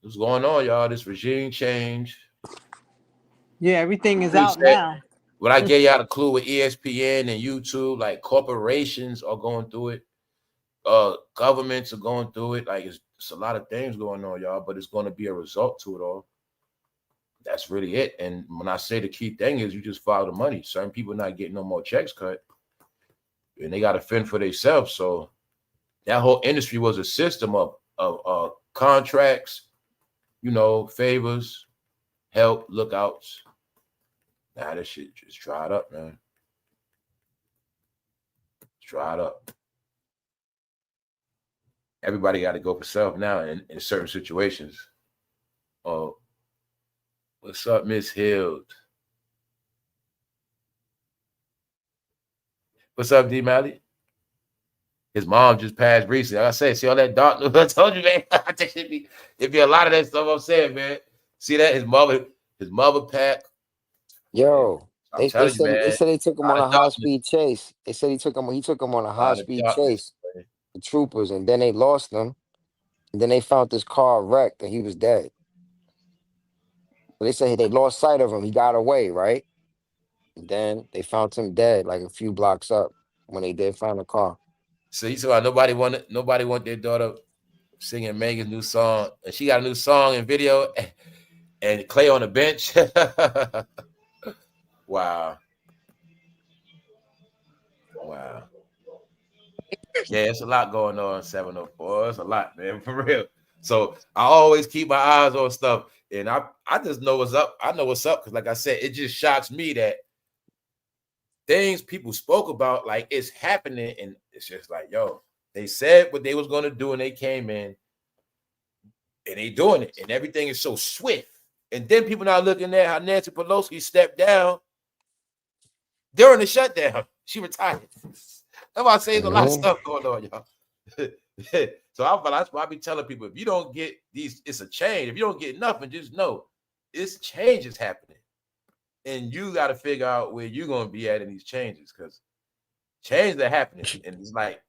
what's going on, y'all? This regime change. Yeah, everything is out now. When I gave y'all the clue with ESPN and YouTube, like corporations are going through it. Governments are going through it. Like it's a lot of things going on, y'all, but it's going to be a result to it all. That's really it. And when I say the key thing is you just follow the money. Certain people not getting no more checks cut, and they got to fend for themselves. So that whole industry was a system of contracts, favors, help, lookouts. Now this shit just dried up, man. It's dried up. Everybody got to go for self now in certain situations. Oh, what's up, Miss Hild? What's up, D Mally? His mom just passed recently. Like I said, see all that dark news? I told you, man. I think it'd be a lot of that stuff I'm saying, man. See that? His mother passed. Yo, they said they took him on a high-speed chase. They said he took him on a high-speed chase. The troopers, and then they lost him, and then they found this car wrecked, and he was dead. So they say they lost sight of him. He got away, right? And then they found him dead, like a few blocks up, when they did find the car. So you saw nobody want their daughter singing Megan's new song, and she got a new song and video, and Clay on the bench. Wow. Yeah, it's a lot going on 704. It's a lot, man, for real. So I always keep my eyes on stuff, and I just know what's up. I know what's up because, like I said, it just shocks me that things people spoke about, like it's happening, and it's just like, yo, they said what they was gonna do, and they came in, and they doing it, and everything is so swift. And then people now looking at how Nancy Pelosi stepped down during the shutdown. She retired. That's why I say there's a lot of stuff going on, y'all. So that's why I be telling people, if you don't get these, it's a change. If you don't get nothing, just know this change is happening. and you got to figure out where you're gonna be at in these changes, because changes are happening, and it's like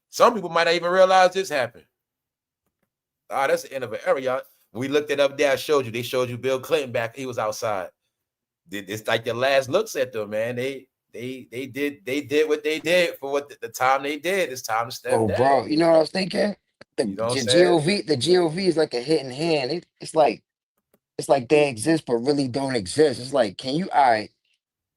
some people might not even realize this happened. That's the end of an era, y'all. We looked it up there. I showed you. They showed you Bill Clinton back. He was outside. It's like the last looks at them, man. They did what they did for what the time they did. It's time to step Oh, down. bro, you know what I was thinking? The You know what I'm saying? GOV is like a hidden hand. It's like they exist but really don't exist. It's like,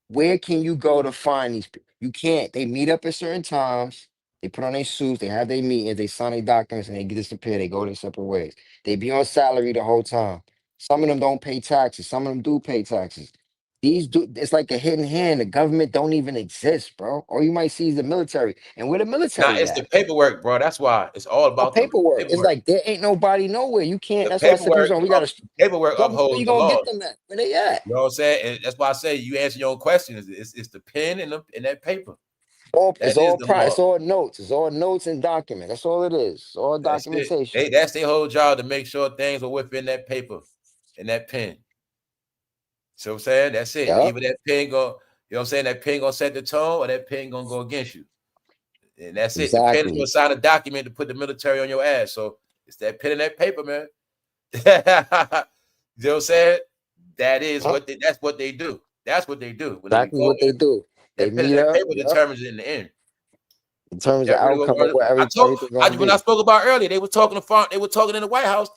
where can you go to find these people? You can't. They meet up at certain times. They put on their suits. They have their meetings. They sign their documents and they disappear. They go their separate ways. They be on salary the whole time. Some of them don't pay taxes. Some of them do pay taxes. It's like a hidden hand. The government don't even exist, bro. All you might see is the military. And where the Nah, military it's at? the paperwork, bro. That's why it's all Oh, about the paperwork. It's paperwork. like there ain't nobody nowhere. You can't. The That's why I said, paperwork, we got to. paperwork Where upholds you the gonna law. get them at? Where they at? You know what I'm saying? And that's why I say you answer your own questions. It's the pen and that paper. It's all notes. It's all notes and documents. That's all it is. It's all That's documentation. it. That's their whole job, to make sure things are within that paper and that pen. So I'm saying that's it. Yeah. Either that pen go, you know what I'm saying, that pen gonna set the tone, or that pen gonna go against you. And that's it. The pen is gonna sign a document to put the military on your ass. So it's that pen and that paper, man. You know what I'm saying? That's what they do. That's what they do. When exactly what they do. They that pen meet and that up. paper determines it in the end. In terms of outcome of what everything gonna When be. I spoke about earlier, they were talking in the White House.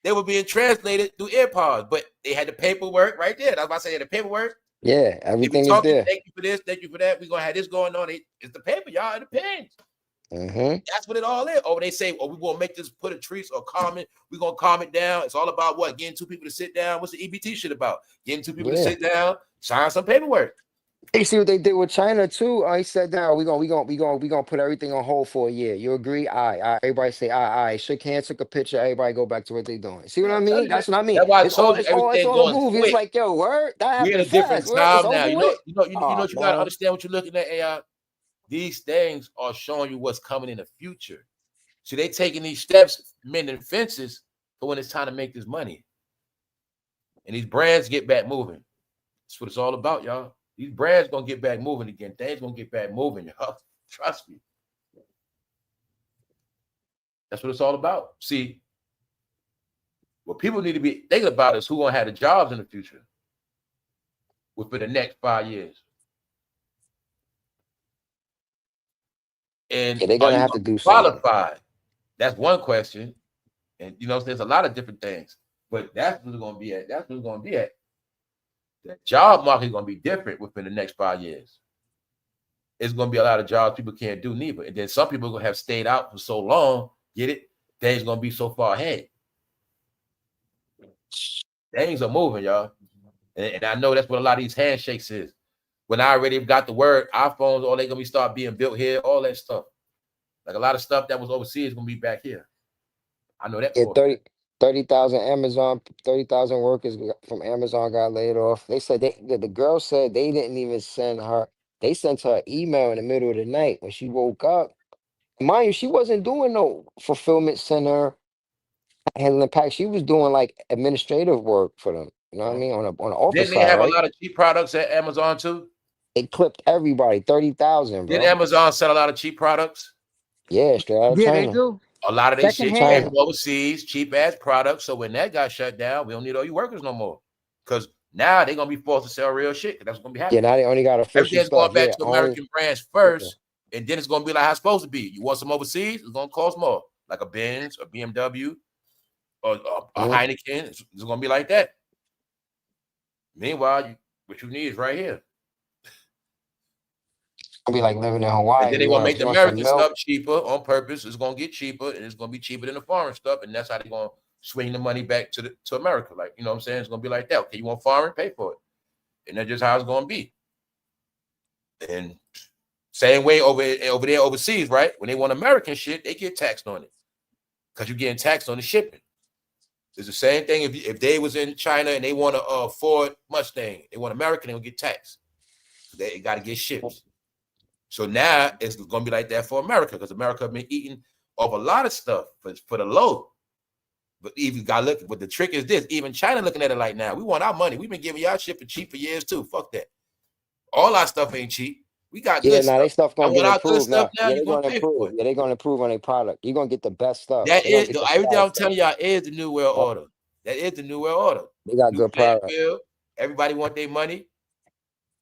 They were being translated through AirPods, but they had the paperwork right there. That's why I say the paperwork. Yeah, everything is there. Thank you for this, thank you for that. We're gonna have this going on. It's the paper, y'all, and the pens. That's what it all is. Or they say, we gonna make this, put a treat or comment. We're gonna calm it down. It's all about what? Getting two people to sit down. What's the EBT shit about? Getting two people to sit down, sign some paperwork. You see what they did with China too? He said, "Now we gonna put everything on hold for a year. You agree? Aye. Everybody say aye. Shook hands, took a picture. Everybody go back to what they doing. See what I mean? That's what I mean. That's why I It's told you all a movie. quick. It's like, yo, word, that happened We're in a different fast. time It's now. over with. You gotta understand what you're looking at, AI. These things are showing you what's coming in the future. So they taking these steps, mending fences, for when it's time to make this money. And these brands get back moving. That's what it's all about, y'all. These brands gonna get back moving again. Things gonna get back moving, y'all. Trust me. That's what it's all about. See, what people need to be thinking about is who gonna have the jobs in the future within the next 5 years. And they're gonna have to do qualified. That's one question. And there's a lot of different things, but that's what it's gonna be at. That's what it's gonna be at. The job market is gonna be different within the next 5 years. It's gonna be a lot of jobs people can't do neither. And then some people are gonna have stayed out for so long, get it? Things gonna be so far ahead. Things are moving, y'all. And I know that's what a lot of these handshakes is. When I already got the word, iPhones, all they gonna be start being built here, all that stuff. Like a lot of stuff that was overseas is gonna be back here. I know that. Yeah, 30,000 workers from Amazon got laid off. They said the girl said they didn't even send her. They sent her an email in the middle of the night when she woke up. Mind you, she wasn't doing no fulfillment center handling packs. She was doing like administrative work for them. You know what I mean? On an office Didn't they side, have right? a lot of cheap products at Amazon too? They clipped everybody, 30,000, bro. Did Amazon sell a lot of cheap products? Yeah, straight out of China. They do. A lot of their shit Secondhand. came from overseas, cheap ass products. So when that got shut down, we don't need all you workers no more. Because now they're gonna be forced to sell real shit. That's what's gonna be happening. Yeah, now they only got official Everything's stuff. going back to American brands first, and then it's gonna be like how it's supposed to be. You want some overseas, it's gonna cost more, like a Benz, a BMW, or a Heineken. It's gonna be like that. Meanwhile, what you need is right here. It'll be like living in Hawaii. And then they're gonna make the American stuff cheaper on purpose. It's gonna get cheaper, and it's gonna be cheaper than the foreign stuff, and that's how they're gonna swing the money back to America. Like, you know what I'm saying? It's gonna be like that. Okay, you want foreign, pay for it. And that's just how it's gonna be. And same way over there overseas, right? When they want American shit, they get taxed on it. Because you're getting taxed on the shipping. It's the same thing if they was in China and they want a Ford Mustang, they want American, they'll get taxed. They got to get shipped. So now it's going to be like that for America, because America has been eating off a lot of stuff for the low. But even got look. But the trick is this: even China looking at it like now, we want our money. We've been giving y'all shit for cheap for years too. Fuck that. All our stuff ain't cheap. We got good now stuff. they stuff I gonna want get our good improved stuff now. now. Yeah, You're they gonna gonna pay for improve. it. Yeah, they gonna improve on their product. You're gonna get the best stuff. That They don't is get the everything bad I'm stuff. telling y'all is the new world order. That is the new world order. They got New good playing product. field. Everybody want their money.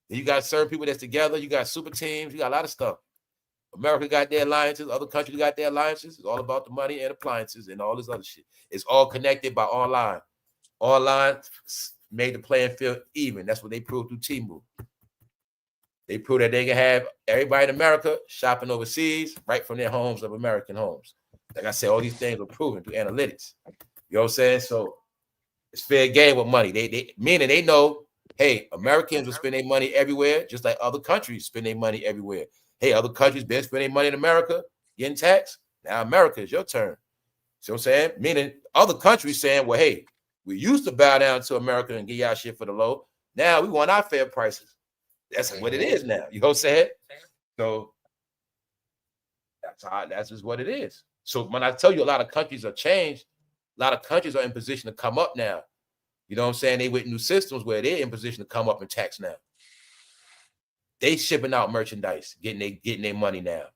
Then you got certain people that's together. You got super teams. You got a lot of stuff. America got their alliances. Other countries got their alliances. It's all about the money and appliances and all this other shit. It's all connected by online. Online made the playing field even. That's what they proved through Temu. They proved that they can have everybody in America shopping overseas right from their homes of American homes. Like I said, all these things are proven through analytics. You know what I'm saying? So it's fair game with money. They meaning they know, hey, Americans will spend their money everywhere, just like other countries spend their money everywhere. Hey, other countries been spending money in America, getting taxed. Now America is your turn. See what I'm saying? Meaning other countries saying, well, hey, we used to bow down to America and get y'all shit for the low. Now we want our fair prices. That's what it is now. You know what I'm saying? So that's just what it is. So when I tell you a lot of countries are changed, a lot of countries are in position to come up now. You know what I'm saying? They with new systems where they're in position to come up and tax now. They shipping out merchandise, getting their money now.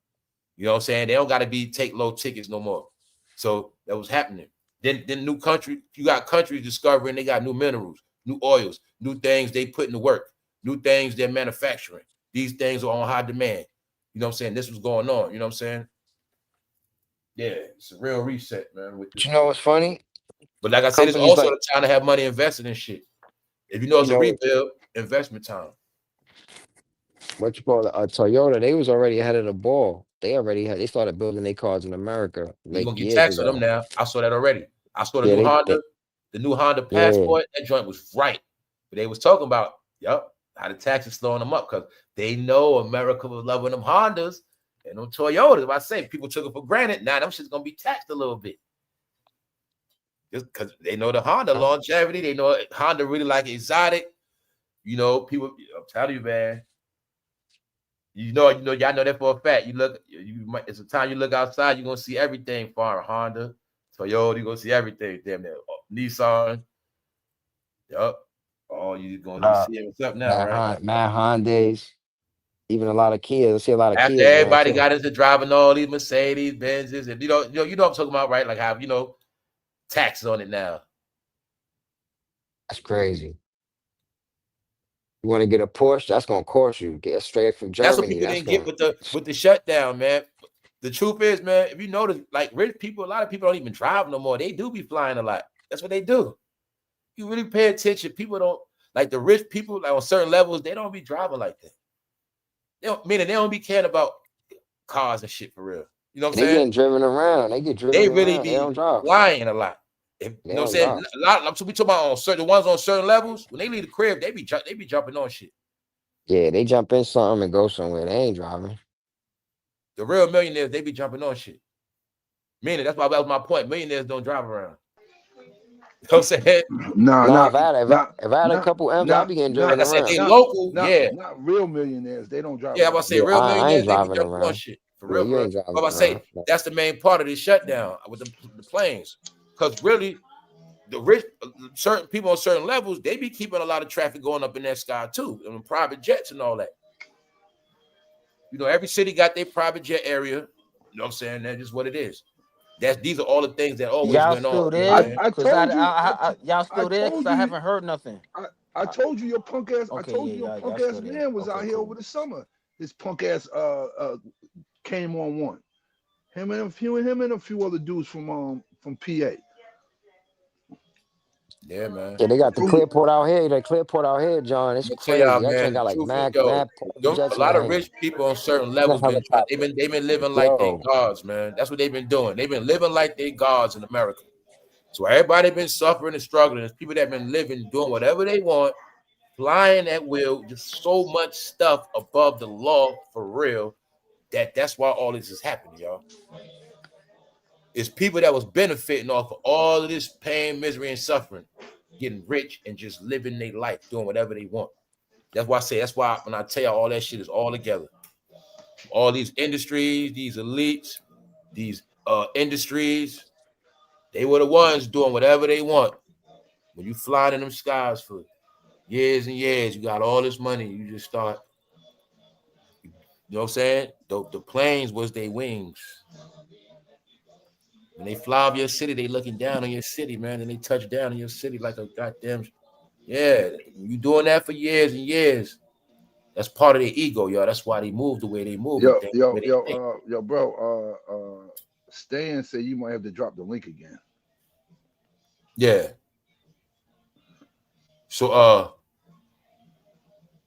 You know what I'm saying? They don't got to take low tickets no more. So that was happening. Then new country, you got countries discovering they got new minerals, new oils, new things they put into work, new things they're manufacturing. These things are on high demand. You know what I'm saying? This was going on. You know what I'm saying? Yeah, it's a real reset, man. You know what's funny? But like I said, it's Companies also like, the time to have money invested in shit. If you know it's a rebuild, investment time. What you call it? Toyota, they was already ahead of the ball. They started building their cars in America You're like gonna get years taxed on them ago. now. I saw that already. I saw the Yeah, new they Honda Passport. That joint was right. But they was talking about, how the taxes slowing them up because they know America was loving them Hondas and them Toyotas. If I say people took it for granted, now them shit's gonna be taxed a little bit. Just because they know the Honda longevity, they know Honda really like exotic. You know, people, I'm telling you, man. Y'all know that for a fact. It's a time you look outside, you're gonna see everything foreign. Honda, Toyota, you're gonna see everything. Damn near Nissan. Yup. Oh, you're gonna be seeing what's up now, right? Mad Hondas, even a lot of Kias. I see a lot of After Kias around everybody too. got into driving all these Mercedes, Benzes, and you know what I'm talking about, right? Like how taxes on it now. That's crazy. You want to get a Porsche? That's gonna cost you. Get straight from That's what Germany. people That's didn't get gonna. with the shutdown, man. The truth is, man, if you notice, like rich people, a lot of people don't even drive no more. They do be flying a lot. That's what they do. You really pay attention. People don't like the rich people, like on certain levels, they don't be driving like that. They don't be caring about cars and shit for real. You know what I'm They saying? getting driven around. They get driven They really around. They be don't drive. flying a lot. They You know what I'm don't saying? drive. A lot. So we talking about the ones on certain levels. When they leave the crib, they be jumping on shit. Yeah, they jump in something and go somewhere. They ain't driving. The real millionaires, they be jumping on shit. Meaning, that was my point. Millionaires don't drive around. You know what I'm saying? Nah, if I had a couple M's, I'd be getting driven Like I said, around. they local, not real millionaires. They don't drive Yeah, I'm around. about to say Yeah, real I ain't millionaires, they be driving jumping on around. shit. For Yeah, real, you bro. ain't driving I'm about to say around. that's the main part of this shutdown with the planes. Because really, the rich, certain people on certain levels, they be keeping a lot of traffic going up in that sky too, and private jets and all that. Every city got their private jet area. You know what I'm saying? That's just what it is. These are all the things that always Y'all went on. still You know what I'm there? saying? I Cause told you. y'all I still there? Cause told I you. haven't heard nothing. I told you your punk ass. I Okay, told yeah, you your y'all punk ass still there. man was Okay, out here cool. over the summer. His punk ass came on one. Him and a few other dudes from PA. Yeah, man. Yeah, they got the Clearport out here. The Clearport out here, John. It's I'm gonna tell y'all, crazy. That man, joint the got like truth is, mad private a jets in lot there. of rich people on certain And a levels helicopter. they've been living like they Yo, gods, man. That's what they've been doing. They've been living like they gods in America. So everybody been suffering and struggling. There's people that been living, doing whatever they want, flying at will, just so much stuff above the law for real. That's why all this is happening, y'all. It's people that was benefiting off of all of this pain, misery, and suffering, getting rich and just living their life, doing whatever they want. That's why when I tell you all that shit is all together. All these industries, these elites, these industries, They were the ones doing whatever they want. When you flying in them skies for years and years, you got all this money. You just start, you know what I'm saying? The planes was their wings. When they fly over your city, they looking down on your city, man, and they touch down in your city like a goddamn, yeah. You doing that for years and years. That's part of their ego, yo. That's why they move the way they move. Yo, bro. Stan said you might have to drop the link again. Yeah. So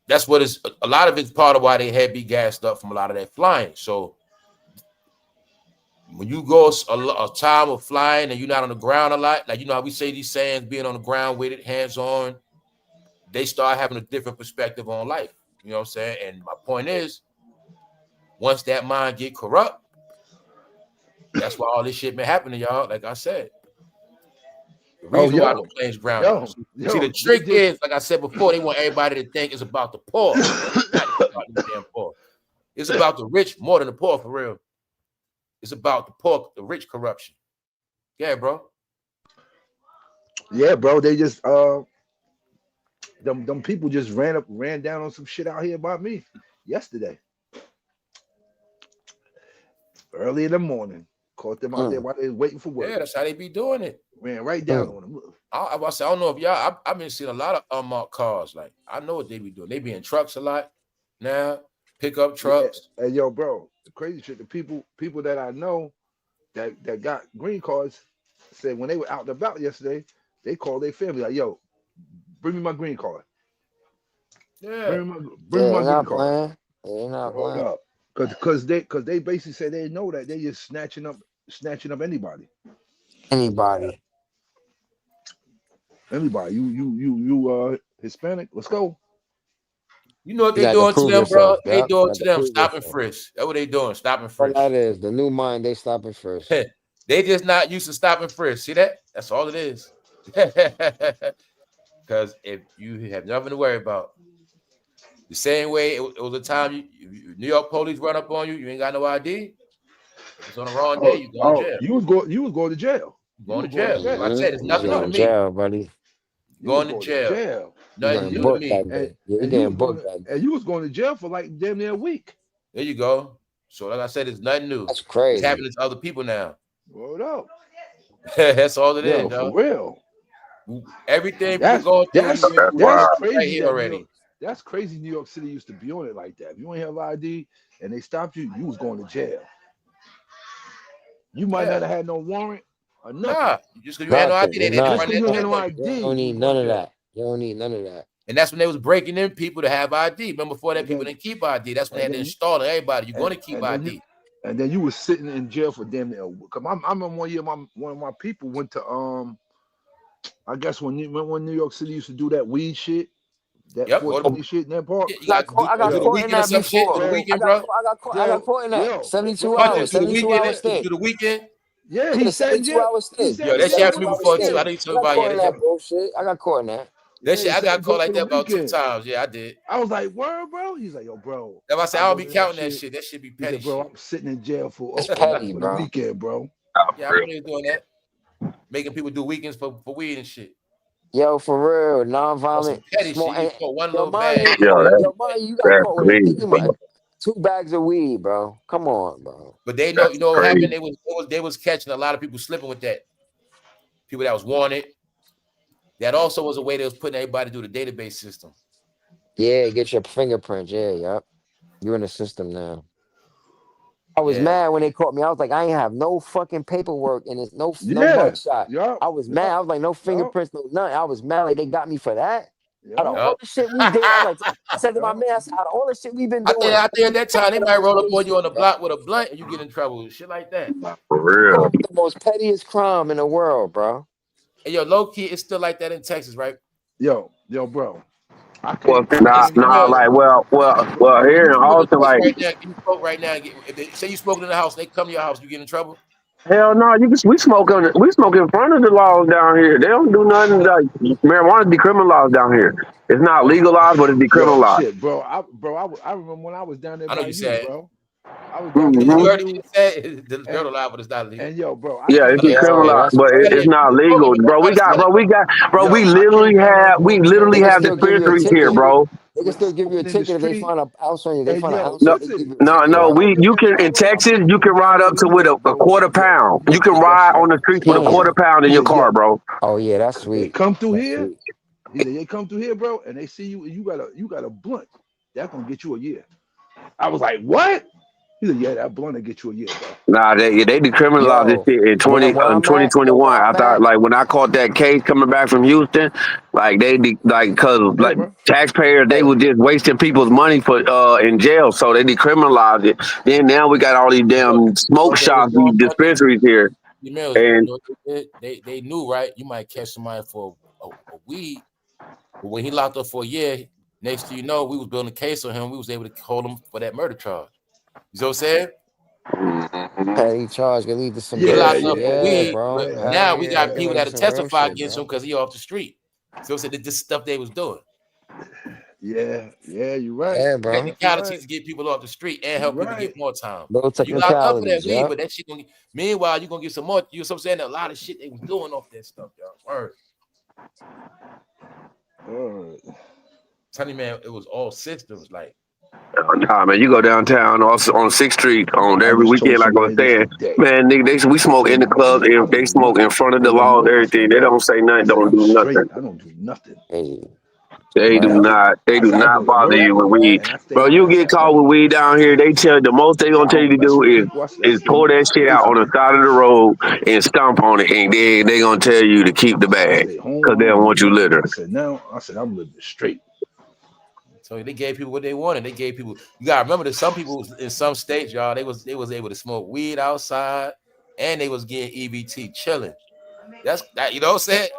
that's what is a lot of it's part of why they had be gassed up from a lot of that flying. So when you go a time of flying and you're not on the ground a lot, like you know how we say these sayings, being on the ground with it, hands on, they start having a different perspective on life. You know what I'm saying? And my point is, once that mind get corrupt, that's why all this shit been happening, y'all. Like I said, the reason why the plane's grounded. See, the trick is, like I said before, they want everybody to think it's about the poor. It's not about the damn poor. It's about the rich more than the poor, for real. It's about the poor, the rich corruption. Yeah, bro. Yeah, bro. They just them people just ran down on some shit out here about me yesterday. Early in the morning. Caught them out there while they was waiting for work. Yeah, that's how they be doing it. Ran right down on them. I don't know if y'all, I've been seeing a lot of unmarked cars. Like, I know what they be doing. They be in trucks a lot now, pickup trucks. Yeah. And yo, bro, the crazy shit, the people that I know that got green cards said when they were out and about yesterday, they called their family like, yo, bring me my green card. Yeah. Bring me my green card. They're not Hold playing. up. Cause they basically said they know that they just snatching up anybody. Anybody. You Hispanic? Let's go. You know what they doing to them, yourself, bro? They doing to them stop and frisk. That's what they doing, stop and frisk. Well, that is the new mind. They stop and frisk. They just not used to stop and frisk. See that? That's all it is. Because if you have nothing to worry about, the same way it was a time New York police run up on you, you ain't got no ID. If it's on the wrong day, you go to jail. You was going to jail. Going to jail. Like I said, it's nothing new to me. Jail, buddy. Going to jail. Nothing new to me. And you was going to jail for like damn near a week. There you go. So like I said, it's nothing new. That's crazy. It's happening to other people now. What up? That's all it is, for real. Everything people going through, that's crazy right here already. That's crazy. New York City used to be on it like that. If you ain't have ID and they stopped you, you was going to jail. You might not have had no warrant or nothing. Nah, just because you had no ID, they didn't run that. You don't need none of that. You don't need none of that. And that's when they was breaking in people to have ID. Remember before that, people didn't keep ID. That's when they had to install everybody. You're going to keep ID. And then you was sitting in jail for damn near. Cause I remember one year, one of my people went to I guess when New York City used to do that weed shit. That 420 shit in that part. I got caught in that before. I got caught in that. 72 hours. 72 hours stay. To the weekend. Yeah, he said 72 hours stay. Yo, that shit happened to me before too. I didn't talk about that bullshit. I got caught in that. That shit, I got caught like that about 2 times. Yeah, I did. I was like, "Word, bro." He's like, "Yo, bro." That's why I said I don't be counting that shit. That shit be petty. Bro, I'm sitting in jail for the weekend, bro. Yeah, I really doing that. Making people do weekends for weed and shit. Yo, for real, non-violent. Petty shit. You put one little bag. You got caught with 2 bags of weed, bro. Come on, bro. But they know, you know what happened? They was catching a lot of people slipping with that. People that was wanted. That also was a way they was putting everybody through the database system. Yeah, get your fingerprints. Yeah, yep. You're in the system now. I was mad when they caught me. I was like, I ain't have no fucking paperwork and it's no mugshot. I was mad. I was like, no fingerprints, no nothing. I was mad. Like they got me for that. Out of all the shit we did, I said to my man, I said, out of all the shit we've been doing. I think at that time they might roll up on you on the block with a blunt and you get in trouble. Shit like that. For real. The most pettiest crime in the world, bro. And yo, low key, it's still like that in Texas, right? Yo, bro. Well, here in Austin, like, you smoke right now. If they say you smoking in the house, they come to your house, you get in trouble. Hell no, we smoke in front of the laws down here. They don't do nothing. Like marijuana decriminalized down here. It's not legalized, but it's decriminalized. Shit, bro. I remember when I was down there by you, bro. I was down there You with heard you. what he said? The And, murder line, but it's not legal. and yo, bro, I Yeah, come it's through here, Yo, decriminalized, that's but Yeah, it's crazy. not legal, bro. We yo, I came down there with literally They can have still give you a dispensaries here, ticket. bro. They can with still give you a in the ticket if they street. find a house on you. They And find a yo, house on No, you, they give listen, you a ticket, no, right? you can in Texas, you can down ride there up with to New with York, a bro. quarter Yo, pound. you You gonna can get that ride shit on out. the streets with a Damn. quarter pound in He your said, car, yo, bro. Oh yeah, that's they sweet. come through That's here. sweet. He said, they come through here, bro, and they see you, and you got a blunt. That's gonna get you a year. I was like, what? He said, yeah, that blunt will get you a year, bro. Nah, they decriminalized this Yo, shit in man, where I'm at, yo, where 2021. I I'm thought at, like when I caught that case coming back from Houston, like cause Hey, like bro. taxpayers they hey, were just wasting people's money for in jail, so they decriminalized it. Then now we got all these You know damn smoke what they was shops, doing, these Fronty? dispensaries here, You know and what they did? They knew, right? You might catch somebody for a weed, but when he locked up for a year, next thing you know, we was building a case on him. We was able to hold him for that murder charge. You know what I'm saying? petty charge can lead to some He real Yeah, locked shit. up for Yeah, weed, yeah, but bro. yeah. Hell now we yeah, got it can people lead to that'll some real testify shit, against him bro. because he off the street. So it's this stuff they was doing. Yeah, you're right. Yeah, bro. You're Technicalities right. to get people off the street and You're help people right. get more time. Little You locked up for that technicalities, weed, yeah. but that shit gonna get, meanwhile, you're gonna get some more. You know what I'm saying? A lot of shit they was doing off that stuff, y'all. Word. Tell you, man, it was all systems. Like, nah, man, you go downtown also on 6th Street on I every just told weekend, like I was somebody this saying, today. man, nigga, we I smoke said, in the club, I and don't they do smoke in nothing. front of the Hey, young law, boy. I said, everything. They bro. don't say I nothing, said, don't I'm do nothing. straight. I don't do nothing. Hey, They do right. not. They I do said, I go not to bother work you with weed, and I stay bro. my You ass get at caught with home. weed down here. They tell the most they I gonna tell you don't to mess do with people. I said, is that's pull that that's shit safe out for on the me. side of the road and stomp on it, and then they gonna tell you to keep the I bag stay home. because I they don't don't do want you nothing. litter. I said, now, I said, I'm living straight. so they gave people what they wanted. They gave people. You gotta remember that some people in some states, y'all, they was able to smoke weed outside, and they was getting EBT chilling. That's that. You know what I'm saying?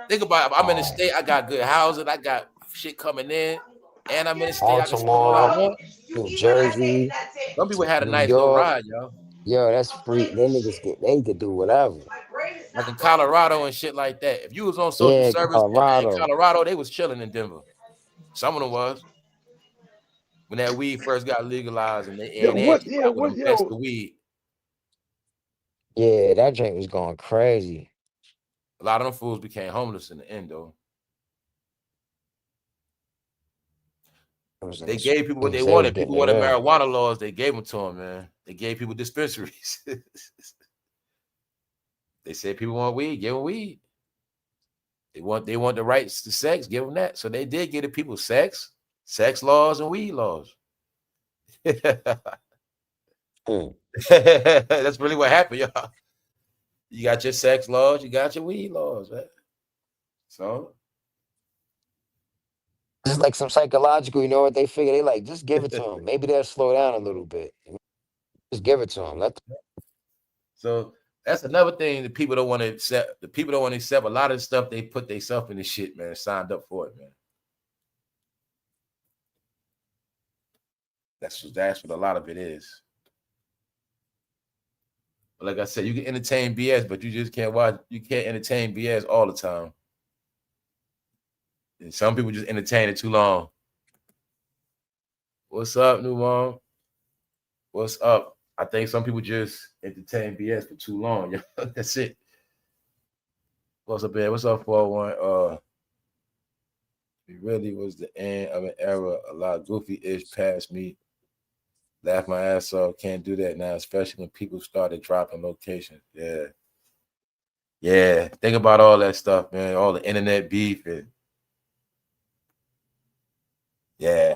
Think about it. If I'm in the Oh, state, I got good housing, I got shit coming in, and I'm in the state, I can smoke all I Baltimore, want. New Jersey, Some people had a New nice little York. ride, y'all. Yo, that's free. Them niggas they could do whatever. Like in Colorado and shit like that. If you was on social Yeah, service in Colorado. Colorado, they was chilling in Denver. Some of them was when that weed first got legalized, and Yo, they had what? people Yeah, out with what? them vests Yo, of weed. Yeah, that drink was going crazy. A lot of them fools became homeless in the end, though. It was in They the gave people what they swings. They was wanted. getting People it wanted in. marijuana laws. They gave them to them, man. They gave people dispensaries. They said people want weed, give them weed. They want the rights to sex, give them that. So they did give the people sex laws, and weed laws. Mm. That's really what happened, y'all. You got your sex laws, you got your weed laws, man. So It's like some psychological, you know what they figure? They like, just give it to them. Maybe they'll slow down a little bit. Just give it to them. so that's another thing that people don't want to accept. The people don't want to accept a lot of the stuff they put themselves in this shit, man. Signed up for it, man. That's what a lot of it is. But like I said, you can entertain BS, but you just can't watch. You can't entertain BS all the time. And some people just entertain it too long. What's up, new mom? What's up? I think some people just entertain BS for too long. That's it. What's up, man? What's up, 401? It really was the end of an era. A lot of goofy-ish past me. Laugh my ass off. Can't do that now, especially when people started dropping locations. Yeah. Yeah. Think about all that stuff, man. All the internet beef and yeah.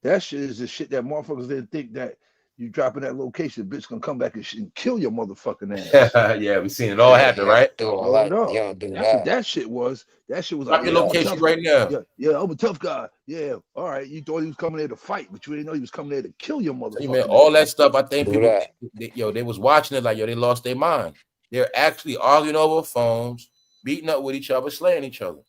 that shit is the shit that motherfuckers didn't think that you dropping that location, bitch gonna come back and kill your motherfucking ass. Yeah, we seen it all Yeah, happen, you right? don't do all Word that. up. You don't do That's what that. that shit was. That shit was like, Drop your yeah, I'm a location tough right now. yeah, I'm a tough guy. Yeah, all right. You thought he was coming there to fight, but you didn't know he was coming there to kill your Tell you, man, motherfucking all that ass. stuff, I think Do people, that. they was watching it like, they lost their mind. They're actually arguing over phones, beating up with each other, slaying each other.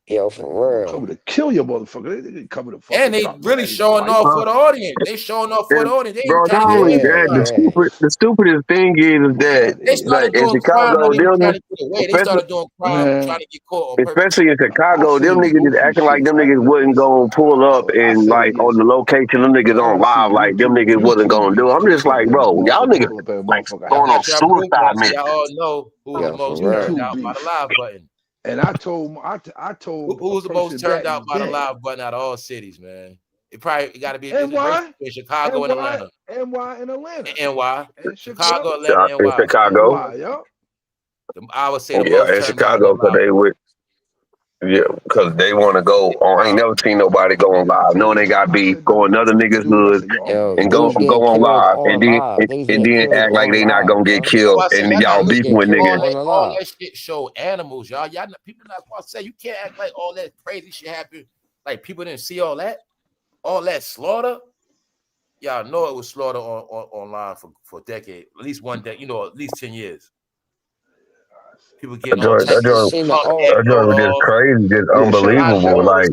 Yo, for real. Coming to kill your motherfucker. They coming to fucking. And they really showing off for the audience. They showing off for the audience. They Bro, ain't trying not to only get that, the stupidest thing is that They like started in doing crime, Chicago, not even them trying to get away. They started doing crime, trying to get caught on purpose. especially in Chicago, them niggas is acting like them niggas wasn't gonna pull up and like on the location, them niggas on live, like them niggas wasn't gonna do. I'm just like, bro, y'all niggas like going on suicide mission. Y'all all know who was the most turned out by the live button. And I told who was the most turned out by the live button out of all cities, man. It got to be NY, in Chicago and Atlanta. NY and Atlanta. NY, and Chicago, Atlanta, NY. Chicago. NY, I would say the most in Chicago because they would. Yeah, because they want to go on. I ain't never seen nobody go on live, knowing they got beef, go another nigga's hood, and go on live, and then act like they not gonna get killed, and y'all beefing with niggas. All that shit show animals, y'all. People not supposed to say you can't act like all that crazy shit happened. Like people didn't see all that slaughter. Y'all know it was slaughter online for a decade, at least one day, at least 10 years. People getting all that joint was just crazy, just unbelievable. Like,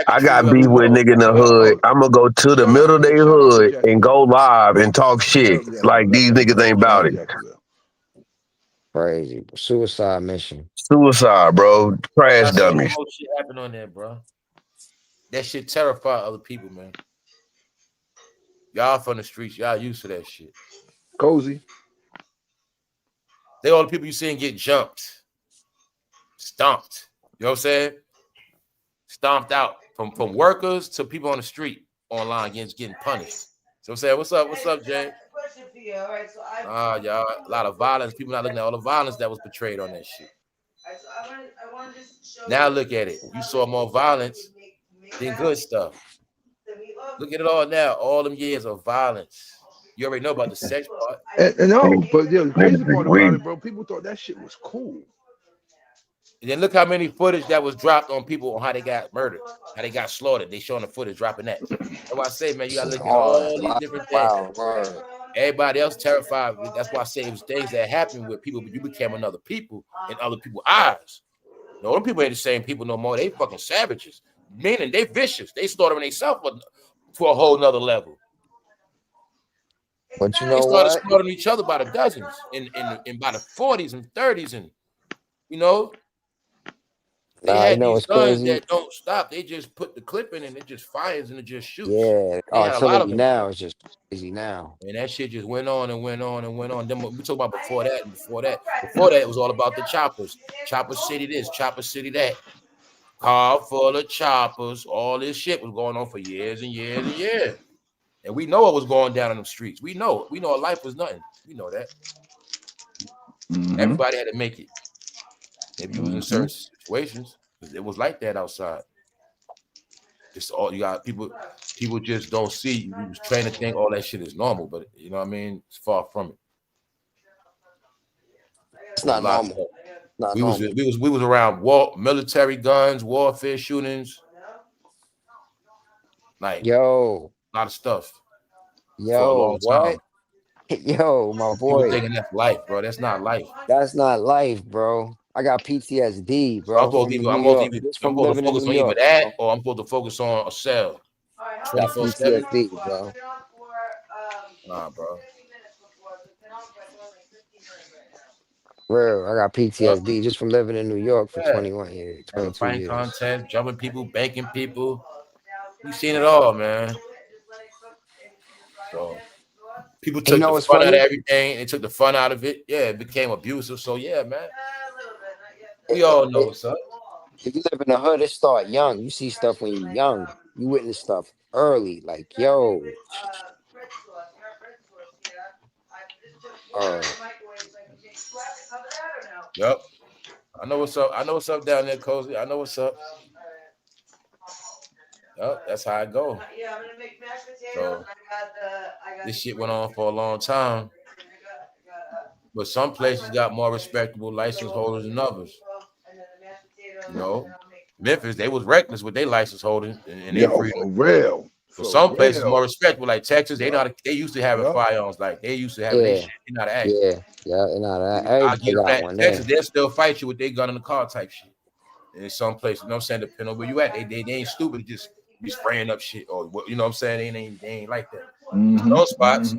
I got beef with a nigga in the hood. I'm gonna go to the middle of their hood and go live and talk shit like these niggas ain't about it. Crazy suicide mission. Suicide, bro. Crash dummies. Shit happened on there, bro. That shit terrify other people, man. Y'all from the streets, y'all used to that shit. Cozy. They all the people you seen get jumped, stomped. You know what I'm saying? Stomped out from workers to people on the street online getting punished. So I'm saying, what's up, Jay? Y'all, a lot of violence. People not looking at all the violence that was portrayed on that shit. Now look at it. You saw more violence than good stuff. Look at it all now. All them years of violence. You already know about the sex part. But the crazy part about it, bro, people thought that shit was cool. And then look how many footage that was dropped on people on how they got murdered, how they got slaughtered. They showing the footage dropping that. That's why I say, man, you gotta look at all these different things. Everybody else terrified. That's why I say it was things that happened with people, but you became another people in other people's eyes. No, them people ain't the same people no more. They fucking savages. Meaning they vicious. They slaughtering themselves to a whole nother level. But you know they started slaughtering each other by the dozens and by the 40s and 30s, and they had these guns that don't stop. They just put the clip in and it just fires and it just shoots. Yeah, artillery now is just crazy now. And that shit just went on and went on and went on. Then we talk about before that, it was all about the choppers. Chopper City this, Chopper City that. Car full of choppers. All this shit was going on for years and years and years. And we know what was going down in the streets. We know life was nothing. We know that. Mm-hmm. Everybody had to make it. If you was in certain situations, because it was like that outside. It's all you got. People just don't see. We was trained to think all that shit is normal, but you know what I mean? It's far from it. It's not normal. We was around military guns, warfare shootings. Like a lot of stuff. What? Yo, my boy. People thinking that's life, bro. That's not life. That's not life, bro. I got PTSD, bro. I'm supposed to focus on either that, or I'm supposed to focus on a cell. 24/7, bro. Nah, bro. Real, I got PTSD just from living in New York for 21 years, 22 years. Contest, jumping people, banking people. You seen it all, man. So people took the fun out of everything. They took the fun out of it. Yeah, it became abusive. So yeah, man. We all know what's up. If you live in the hood, it start young. You see stuff when you're young. You witness stuff early. Like, Yep. I know what's up. I know what's up down there, Cozy. I know what's up. Yep, that's how it go. So this shit went on for a long time. But some places got more respectable license holders than others. You know, Memphis, they was reckless with their license holders and they freedom. For real. So some places real. more respectful, like Texas, they Yeah. know how to, they used to have Yeah. firearms, like they used to have their Yeah, shit. They know how to act. yeah, yeah. You know that I'll everybody give got that one Texas, there. they'll still fight you with their gun in the car type shit. And in some places, you know what I'm saying? Depending on where you at, they ain't stupid to just be spraying up shit or what, you know what I'm saying? They ain't like that. Those spots,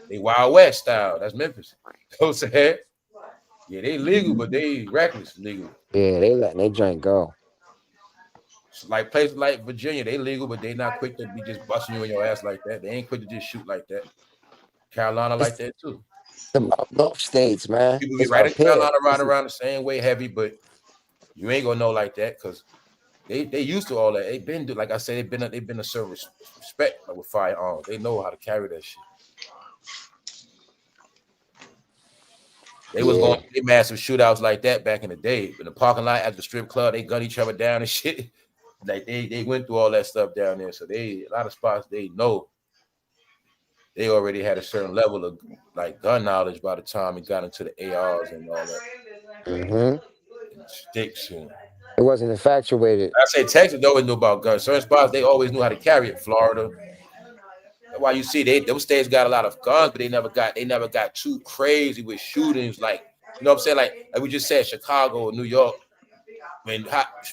they Wild West style. That's Memphis. You know what I'm saying? Yeah, they legal, but they reckless legal. Yeah, they letting they drink go. Like places like Virginia, they legal, but they not quick to be just busting you in your ass like that. They ain't quick to just shoot like that. Carolina like that too. The Gulf states, man. People It's get right in up here. Carolina riding around the same way heavy, but you ain't gonna know like that because they used to all that. They been like I said, they've been a service respect like with firearms. They know how to carry that shit. They was going to massive shootouts like that back in the day. In the parking lot at the strip club, they gun each other down and shit. Like they went through all that stuff down there. So a lot of spots they know they already had a certain level of like gun knowledge by the time it got into the ARs and all that. And sticks and it wasn't infatuated. I say Texas they always knew about guns. Certain spots they always knew how to carry it. Florida. That's why you see those states got a lot of guns, but they never got too crazy with shootings. Like, you know what I'm saying? Like we just said, Chicago or New York. I mean,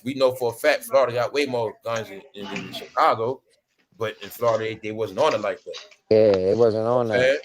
we know for a fact Florida got way more guns in Chicago, but in Florida they wasn't on it like that. Yeah, it wasn't on that.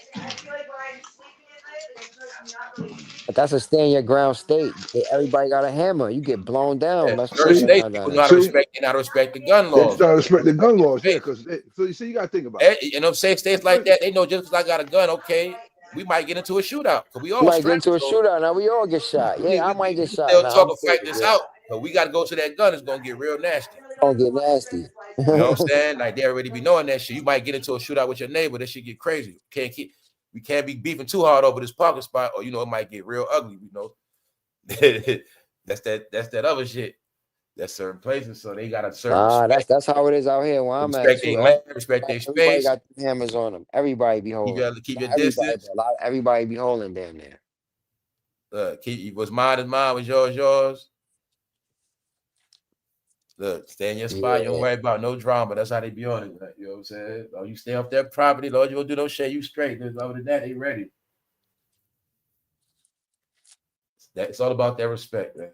But that's a stand your ground state. Everybody got a hammer. You get blown down. Yeah. Certain states people not respect the gun laws. They not respect the gun laws, yeah, because so you see, you gotta think about it. You know, say states like that, they know just because I got a gun, okay, we might get into a shootout. Because we all might get into a shootout. Now we all get shot. Yeah, I might get shot. They'll talk and fight this out, but we got to go to that gun. It's gonna get real nasty. Gonna get nasty. You know what I'm saying? Like they already be knowing that shit. You might get into a shootout with your neighbor. That shit get crazy. We can't be beefing too hard over this parking spot, or it might get real ugly. You know, that's that other shit. That's certain places, so they got a certain. That's how it is out here where I'm respect at. Their land, respect their space. Everybody got hammers on them. Everybody be holding. Keep your distance. Everybody be holding damn near. What's mine is mine. What's yours yours. Look, stay in your spot. You don't worry about no drama. That's how they be on it. You know what I'm saying? Oh, you stay off their property, Lord. You don't do no shit. You straight. Other than that, they ready. It's all about their respect, man.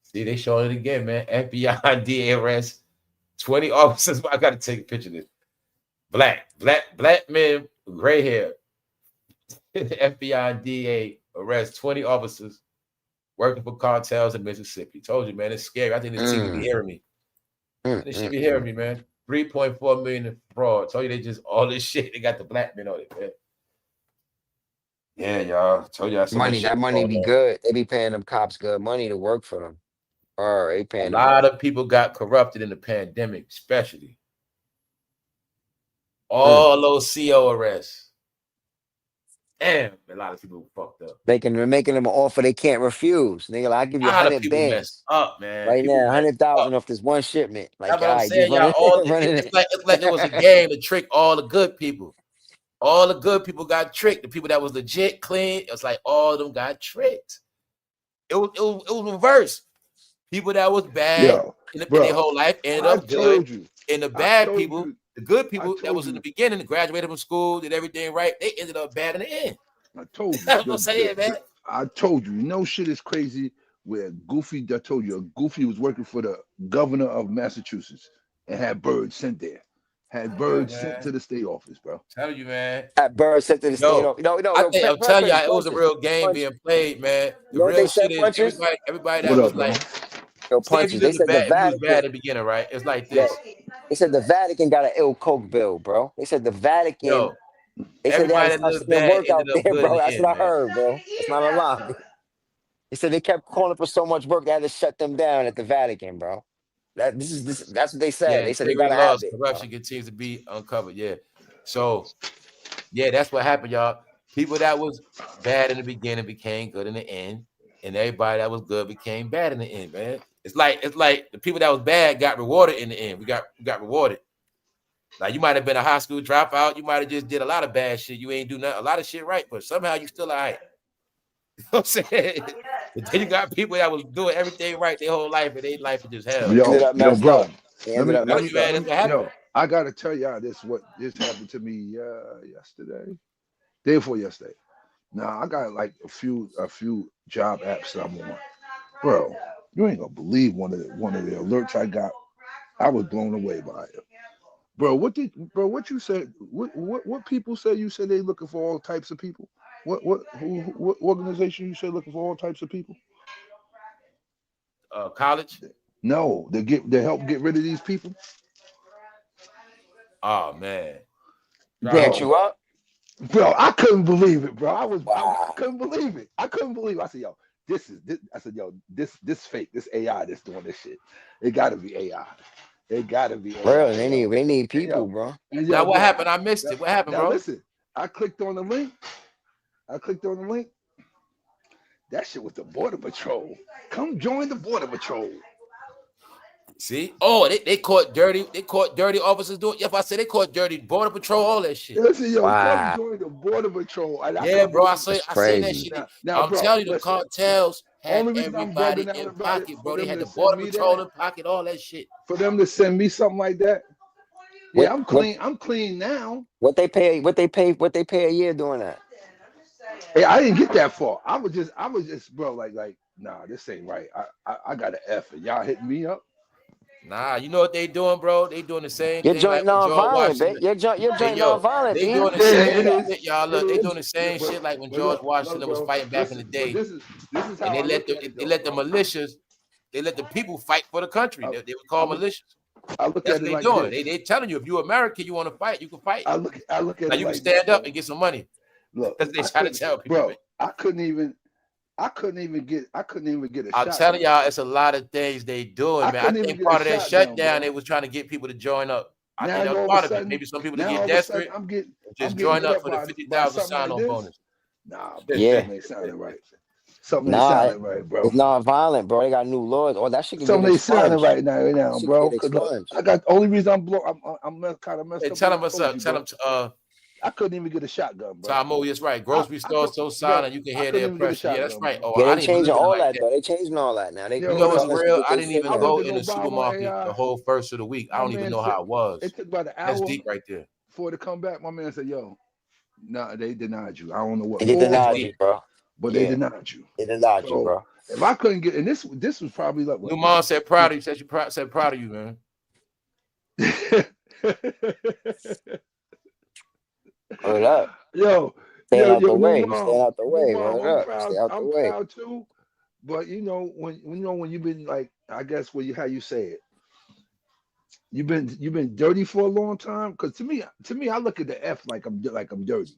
See, they showing it again, man. FBI DA arrest 20 officers. I got to take a picture of this. Black men, gray hair. FBI DA arrest 20 officers working for cartels in Mississippi. Told you, man, it's scary. I think this team be hearing me. They should be hearing me, man. 3.4 million in fraud. Told you they just all this shit. They got the black men on it, man. Yeah, y'all. Told you that money be good. They be paying them cops good money to work for them. Or they paying a lot of people got corrupted in the pandemic, especially. All those CO arrests. Damn, a lot of people fucked up. Making them an offer they can't refuse. Nigga, I'll give you 100 bands up, man. Right now, 100,000 off this one shipment. Like, that's what I'm saying, y'all. It's like it was a game to trick all the good people. All the good people got tricked. The people that was legit, clean, it's like all of them got tricked. It was reverse. People that was bad in their whole life ended up good. And the bad people, the good people that was in the beginning, graduated from school, did everything right, they ended up bad in the end. I told you. That's what I'm saying, man. I told you. You know shit is crazy where Goofy, I told you, Goofy was working for the governor of Massachusetts and had birds sent there. Had birds sent to the state office, bro. Tell you, man. Had birds sent to the state office. I'm telling you, it was a real game being played, man. The real shit is everybody that was like, punches. They said the Vatican bad at the beginning, right? It's like this. They said the Vatican got an ill coke bill, bro. They said the Vatican. They said they had work out there, bro. That's what I heard, bro. It's not a lie. They said they kept calling for so much work they had to shut them down at the Vatican, bro. That's what they said. They said they gotta have it. Corruption continues to be uncovered. Yeah. So, yeah, that's what happened, y'all. People that was bad in the beginning became good in the end, and everybody that was good became bad in the end, man. It's like the people that was bad got rewarded in the end. We got rewarded. Like you might have been a high school dropout. You might have just did a lot of bad shit. You ain't do a lot of shit right, but somehow you still all right. You know what I'm saying? But then you got people that was doing everything right their whole life, and their life is just hell. Yo, bro. He ended up messed up. Yo, I gotta tell y'all this happened to me yesterday. Day before yesterday. Now I got like a few job apps that I'm on. Bro, you ain't gonna believe one of the alerts I got. I was blown away by it. Bro, what you said? What people say? You said they looking for all types of people. What organization you said looking for all types of people? College? No, they help get rid of these people. Oh man, Get you up, bro. I couldn't believe it, bro. I couldn't believe it. I said, yo, this. I said, yo, this fake. This AI that's doing this shit. It got to be AI. It got to be AI. bro. They need people, bro. Now what happened? I missed it. What happened, bro? Listen, I clicked on the link. That shit was the Border Patrol. Come join the Border Patrol. See? Oh, they caught dirty. They caught dirty officers doing. If I say they caught dirty Border Patrol, all that shit. Listen, yo, come join the Border Patrol. Yeah, bro. I seen that shit. Now, I'm telling you, the cartels had everybody in pocket, bro. They had the Border Patrol in pocket, all that shit. For them to send me something like that. Yeah, I'm clean. I'm clean now. What they pay a year doing that? Hey, I didn't get that far. I was just, bro, like, nah, this ain't right. I got an F, and y'all hitting me up. Nah, you know what they doing, bro? They doing the same thing. You're joining non-violent, bitch. You're joining non-violent. They doing the same shit, y'all. Look, they doing the same shit like when George Washington was fighting back in the day. This is how and they let the militias, they let the people fight for the country. They were called militias. I look That's at it what like doing. this. They telling you if you're American, you want to fight, you can fight. I look at now it. You like can stand this, up and get some money. Look, because they try to tell people. Bro, I couldn't even get a shot. I'm telling y'all, it's a lot of things they doing, man. I think part of that shutdown, they was trying to get people to join up. I think that was part of it. Maybe some people to get desperate, just join up for the 50,000 sign-on bonus. Nah, yeah, something ain't sounding right. Something ain't sounding right, bro. It's non-violent, bro. They got new laws. Oh, that shit can something get ain't sounding right now, bro. I got the only reason I'm kind of messed up. Tell them what's up. Tell them I couldn't even get a shotgun, bro. Tom, that's right. Grocery stores so silent, you can hear their pressure. Yeah, that's right. Oh, yeah, they changing all that, though. They changing all that now. You know what's real? I didn't even go in the supermarket the whole first of the week. I don't even know how it was. It took about an hour. That's deep right there. For it to come back, my man said, "Yo, nah, they denied you. I don't know what. They denied you, bro. But they denied you. They denied you, bro. If I couldn't get, and this was probably like your mom said proud of you. Said proud of you, man. Hold up. Yo, stay out the way. Stay out the way. I'm proud too. But you know, when you've been like, I guess how you say it. You've been dirty for a long time. Because to me, I look at the F like I'm dirty.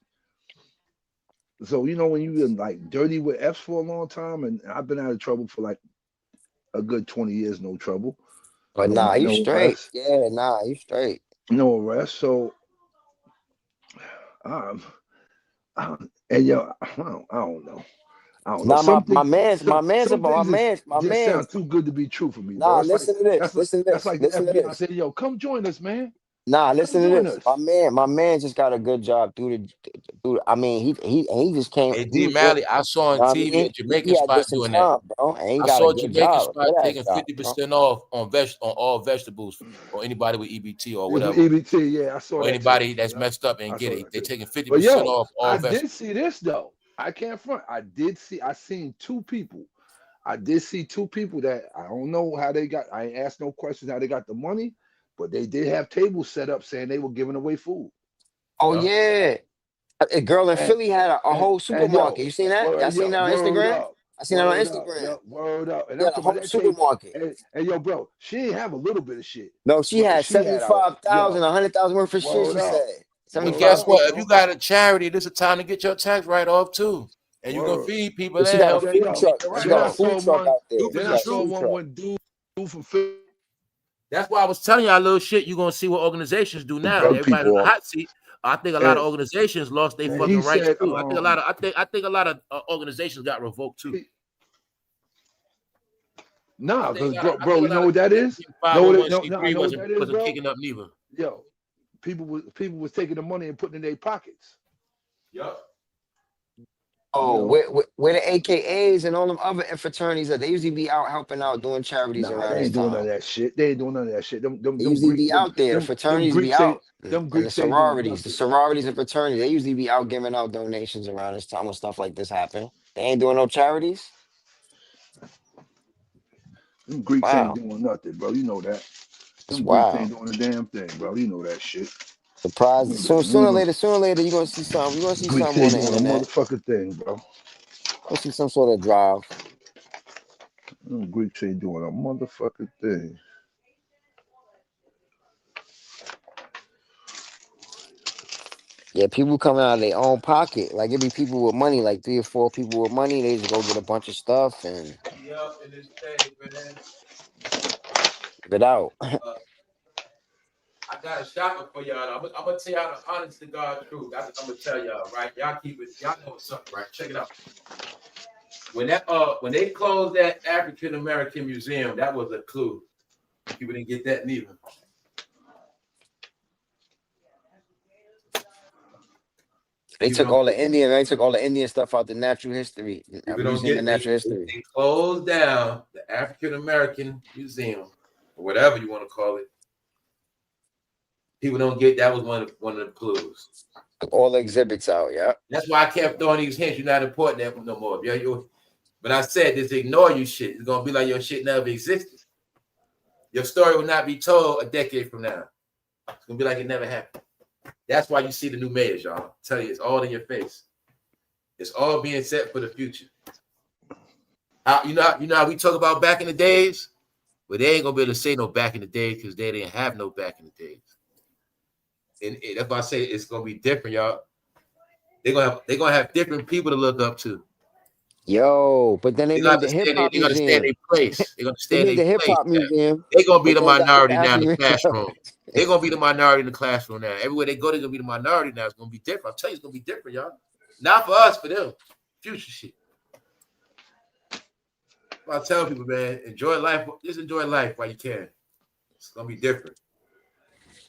So you know, when you've been like dirty with F's for a long time, and I've been out of trouble for like a good 20 years, no trouble. But nah, you straight. Arrest. Yeah, nah, you straight. No arrest. So and yo, I don't know. Nah, my man's sound too good to be true for me. Nah, listen to this. Listen to this. That's like the FBI said, yo, come join us, man. Nah, listen to this. My man just got a good job through I mean, he just came. Hey, D. Malley, I saw on TV a Jamaican spot doing that. Bro. I saw a Jamaican spot taking 50% off on all vegetables or anybody with EBT or whatever. EBT, yeah, I saw or that. Anybody that's messed up and get it. They're taking 50% off all vegetables. I did see this though. I can't front. I seen two people. I did see two people that I don't know how they got. I ain't asked no questions how they got the money. But they did have tables set up saying they were giving away food. Oh, yeah. A girl in Philly had a whole supermarket. You seen that? I seen that on Instagram. I seen that on Instagram. Word up. And a whole supermarket. And yo, bro, she didn't have a little bit of shit. No, she had 75,000, 100,000 worth of shit, she said. But guess what? If you got a charity, this is a time to get your tax write-off, too. And you can feed people. She got a food truck. She got a food truck out there. Then I saw one with dude from Philly. That's why I was telling y'all a little shit. You're gonna see what organizations do now. Everybody in the hot seat. I think a lot of organizations lost their fucking rights too. I think a lot of organizations got revoked too. Nah, bro, you know what that is? Wasn't kicking up neither. Yo, people was taking the money and putting it in their pockets. Yup. Oh, where the AKAs and all them other fraternities are? They usually be out helping out doing charities Nah, around they this ain't doing none time. of that shit. They ain't doing none of that shit. They usually be out there. The Them fraternities be Greeks ain't out, them and the Greeks ain't doing sororities, nothing. and fraternities, they usually be out giving out donations around this time when stuff like this happen. They ain't doing no charities. Them Greeks ain't Wow, doing nothing, bro. You know that. that's Them Greeks ain't wild. doing a damn thing, bro. You know that shit. You Surprise! ain't doing Sooner none or of them. later, you're gonna see something. You're gonna see Greeks something on ain't the doing a internet. motherfucking thing, bro. You'll see some sort of drive. Them Greeks ain't doing a motherfucking thing. Yeah, people coming out of their own pocket. Like it be people with money, like 3 or 4 people with money. They just go get a bunch of stuff and Yup, in this thing, man. give it out. I got a shocker for y'all. I'm gonna tell y'all the honest to God truth. I'm gonna tell y'all, right? Y'all keep it. Y'all know what's up, right? Check it out. When they closed that African American museum, that was a clue. People didn't get that neither. They People took don't all get the Indian. They took all the Indian stuff out the natural history, people don't Museum of get Natural History. they closed down the African American Museum, or whatever you want to call it. People don't get that was one of the clues. Took all the exhibits out. Yeah. That's why I kept throwing these hints. You're not important that no more. But I said this ignore you shit. It's gonna be like your shit never existed. Your story will not be told a decade from now. It's gonna be like it never happened. That's why you see the new mayors, y'all. I tell you, it's all in your face. It's all being set for the future. You know how we talk about back in the days? Well, they ain't gonna be able to say no back in the days because they didn't have no back in the days. And that's why I say it's gonna be different, y'all. They're gonna have different people to look up to. Yo, but then they made the hip hop They're gonna stay in museum. their place. They're gonna They stay in made their the hip place. hop museum, They're gonna be but the then got rid minority of now in the African. classroom. They're gonna be the minority in the classroom now. Everywhere they go, they're gonna be the minority now. It's gonna be different. I'll tell you, it's gonna be different, y'all. Not for us, for them. Future shit. I tell people, man, enjoy life. Just enjoy life while you can. It's gonna be different.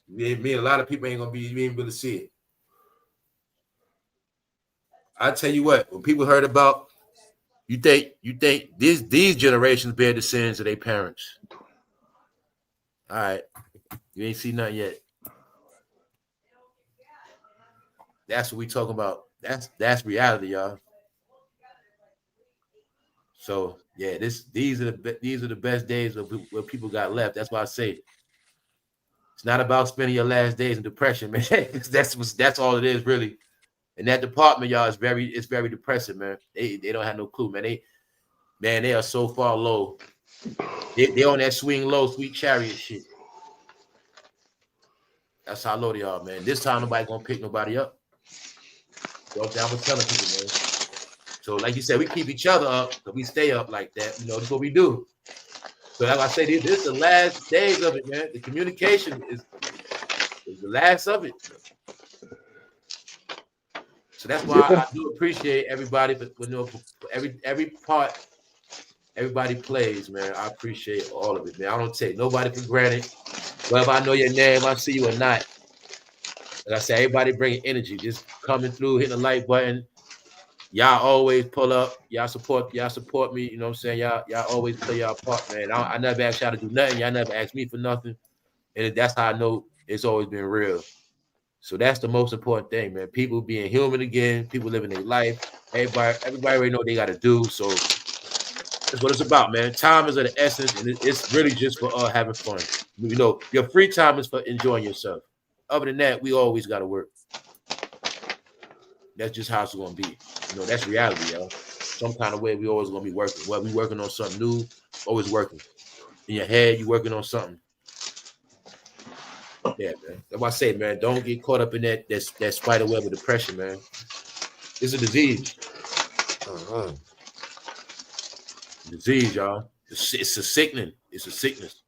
Me and a lot of people ain't able to see it. I tell you what, when people heard about you think these generations bear the sins of their parents. All right, you ain't seen nothing yet. That's what we talking about. That's reality, y'all. So yeah, these are the best days of what people got left. That's why I say it's not about spending your last days in depression, man. that's all it is, really. And that department, y'all, it's very depressing, man. They don't have no clue, man. They are so far low. They on that swing low, sweet chariot shit. That's how low they are, man. This time nobody gonna pick nobody up. You know what I'm telling people, man. So, like you said, we keep each other up, so we stay up like that. You know, that's what we do. So, like I say, this is the last days of it, man. The communication is the last of it. So that's why I do appreciate everybody, but for every part everybody plays, man. I appreciate all of it, man. I don't take nobody for granted. Whether I know your name, I see you or not. Like I said, everybody bringing energy, just coming through, hitting the like button. Y'all always pull up. Y'all support me. You know what I'm saying? Y'all always play y'all part, man. I never ask y'all to do nothing. Y'all never ask me for nothing. And that's how I know it's always been real. So that's the most important thing, man. People being human again, people living their life. Everybody already know what they got to do. So that's what it's about, man. Time is of the essence, and it's really just for having fun. You know, your free time is for enjoying yourself. Other than that, we always got to work. That's just how it's going to be. You know, that's reality, y'all. Some kind of way we always going to be working. Well, we working on something new, always working. In your head, you working on something. Yeah, man. That's why I say, man, don't get caught up in that spider web of depression, man. It's a disease. Disease, y'all. It's a sickening. It's a sickness.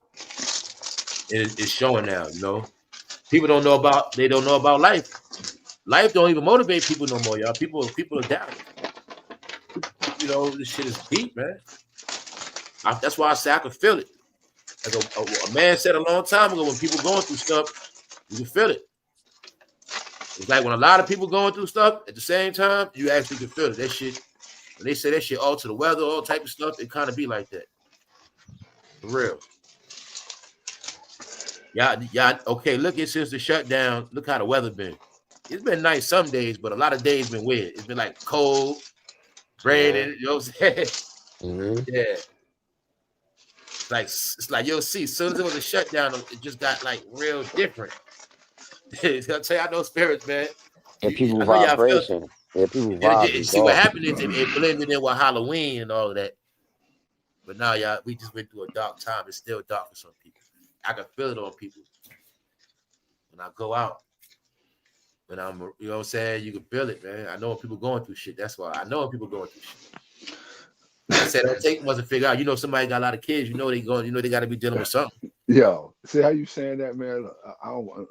And it's showing now, you know. People don't know about life. Life don't even motivate people no more, y'all. People are down. You know, this shit is deep, man. That's why I say I can feel it. Like a man said a long time ago, when people going through stuff, you can feel it. It's like when a lot of people going through stuff at the same time, you actually can feel it. That shit, when they say that shit alter the weather, all type of stuff, it kind of be like that. For real. Yeah. Okay, look at since the shutdown, look how the weather been. It's been nice some days, but a lot of days been weird. It's been like cold, raining, you know what I'm saying? Mm-hmm. Yeah. It's like you'll see, as soon as it was a shutdown, it just got like real different. I'll tell you, I know spirits, man. And people I know y'all feel. vibration. Yeah, people vibes. See what happened is it blended in with Halloween and all of that. But now, y'all, we just went through a dark time. It's still dark for some people. I can feel it on people when I go out. When I'm, you know what I'm saying? You can feel it, man. I know when people going through shit. That's why I know when people going through shit. I said, don't take much to figure out. You know, somebody got a lot of kids. You know they going. You know they got to be dealing with something. Yo, see how you saying that, man? I don't want.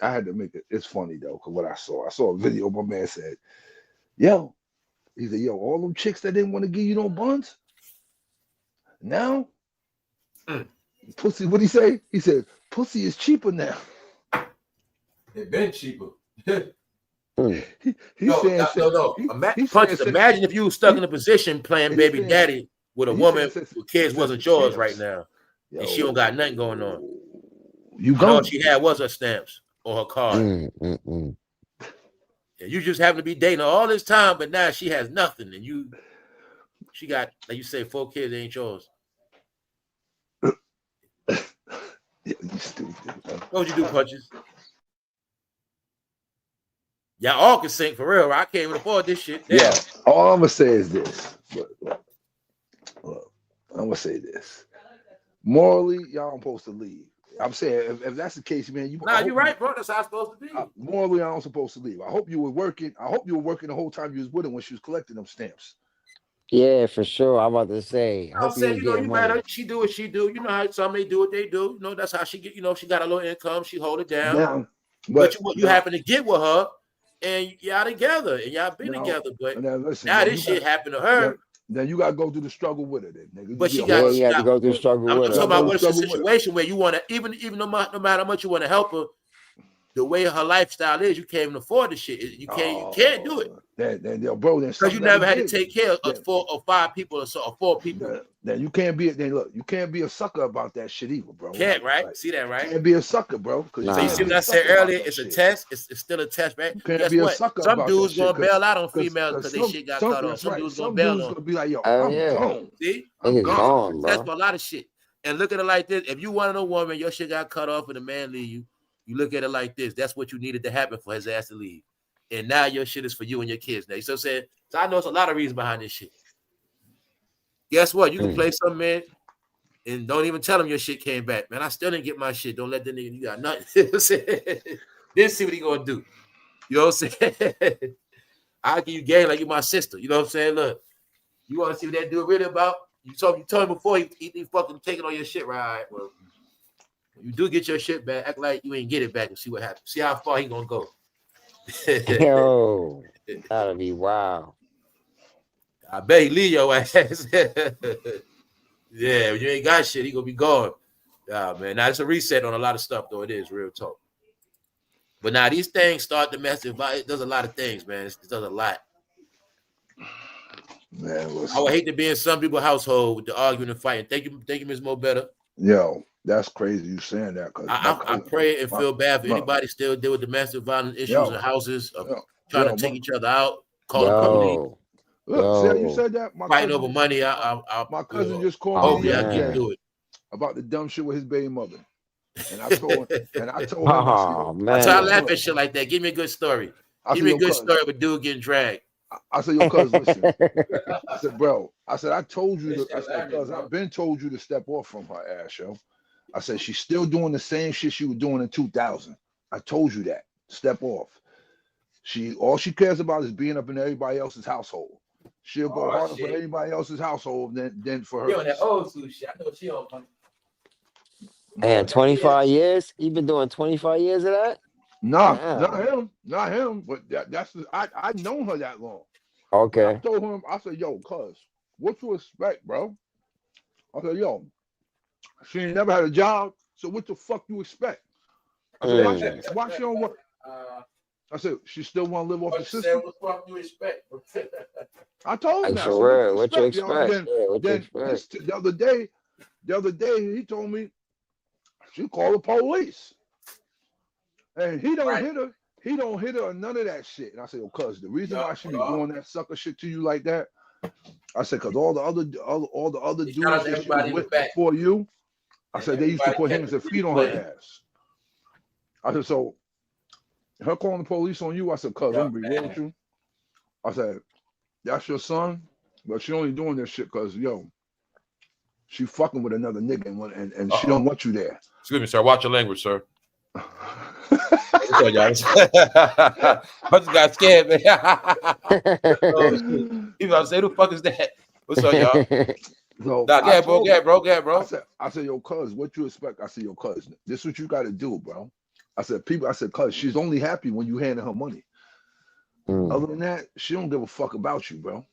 I had to make it. It's funny though, because what I saw a video. My man said, "Yo," he said, "Yo, all them chicks that didn't want to give you no buns, now, pussy." What he say? He said, "Pussy is cheaper now." It been cheaper. He's saying, Imagine if you were stuck in a position playing baby daddy with a woman who kids wasn't yours right now, and she don't got nothing going on. All she had was her stamps or her card. And you just happen to be dating her all this time, but now she has nothing, and she got, like you say, 4 kids, they ain't yours. You stupid. What would you do, Punches? Y'all all can sing for real. Right? I can't even afford this shit. Damn. Yeah. All I'm gonna say is this. Look, I'm gonna say this. Morally, y'all don't supposed to leave. I'm saying if that's the case, man, you're right, bro. That's how it's supposed to be. Morally, I'm supposed to leave. I hope you were working. I hope you were working the whole time you was with her when she was collecting them stamps. Yeah, for sure. I'm about to say. I'm saying, you better. She do what she do. You know how some they do what they do. You know that's how she get. You know, she got a little income. She hold it down. Now, but you happen to get with her, and y'all together, and y'all been together. But now this shit happened to her. Then you gotta go through the struggle with her, then, nigga. But you had to go through the struggle with her. I'm talking about what's the situation where you want to, even no matter how much you want to help her, the way her lifestyle is, you can't even afford the shit. You can't do it. Because you never had to take care of 4 or 5 people or 4 people. Then you can't be. Then look, you can't be a sucker about that shit either, bro. Can't, right? Like, see that, right? Can't be a sucker, bro. So you see what I said earlier? It's a test. It's still a test, right? You can't be a sucker. Some dudes gonna bail out on females because they shit got cut off. Some dudes gonna bail on. Be like, yo, I'm gone. See, I'm gone, bro. That's for a lot of shit. And look at it like this: if you wanted a woman, your shit got cut off, and the man leave you. You look at it like this. That's what you needed to happen for his ass to leave. And now your shit is for you and your kids. Now, you know what I'm saying? So I know it's a lot of reasons behind this shit. Guess what? You can play some man and don't even tell him your shit came back. Man, I still didn't get my shit. Don't let the nigga, you got nothing. You know what I'm saying? Then see what he gonna do. You know what I'm saying? I'll give you game like you my sister. You know what I'm saying? Look, you want to see what that dude really about? You told him before he fucking taking all your shit, right? Well, you do get your shit back, act like you ain't get it back and see what happens. See how far he gonna go. Yo, that'll be wild. I bet he leave your ass. Yeah, when you ain't got shit, he gonna be gone. Man. Now it's a reset on a lot of stuff, though. It is real talk. But now these things start domestic violence. It does a lot of things, man. It does a lot. Man, I would hate to be in some people's household with the arguing and fighting. Thank you, Ms. Mo Better. Yo, that's crazy you saying that. I pray and feel bad for anybody still deal with domestic violence issues in houses, trying to take each other out, calling the police. Look, see how you said that? Fighting over money. My cousin just called me do it about the dumb shit with his baby mother. And I told him, I try to laugh at shit like that. Give me a good story. Give me a good story of a dude getting dragged. I said, yo, cuz, listen. I said, bro, I told you to, I said, cuz, I've been told you to step off from her ass, yo. I said, she's still doing the same shit she was doing in 2000. I told you that. Step off. All she cares about is being up in everybody else's household. She'll go harder for anybody else's household than for her. On that old school shit. I know she on. And 25 years? You been doing 25 years of that? Nah, not him. But I known her that long. Okay. I told him, I said, yo, cuz, what you expect, bro? I said, yo, she ain't never had a job, so what the fuck you expect? I said, why she don't work? I said, she still want to live off the What you system? said, what the fuck you expect? I told him Like, that. I for said, real, what you expect? Yo. Yeah, what you Then expect? the other day, he told me she called the police. And he don't hit her. He don't hit her or none of that shit. And I said, cuz the reason why she be doing that sucker shit to you like that, I said, cause all the other dudes that she was with before you, I said, they used to put hands and feet on her ass. I said, so her calling the police on you, I said, cuz I'm gonna be real with you. I said, that's your son, but she only doing this shit cause she fucking with another nigga and she don't want you there. Excuse me, sir. Watch your language, sir. What's up, y'all? I just got scared, man. Oh, shit. People about to say, who the fuck is that? What's up, y'all? So nah, go ahead, bro. I said, yo, cuz, what you expect? I said, yo, cuz, this is what you got to do, bro. I said, cuz, she's only happy when you handing her money. Other than that, she don't give a fuck about you, bro.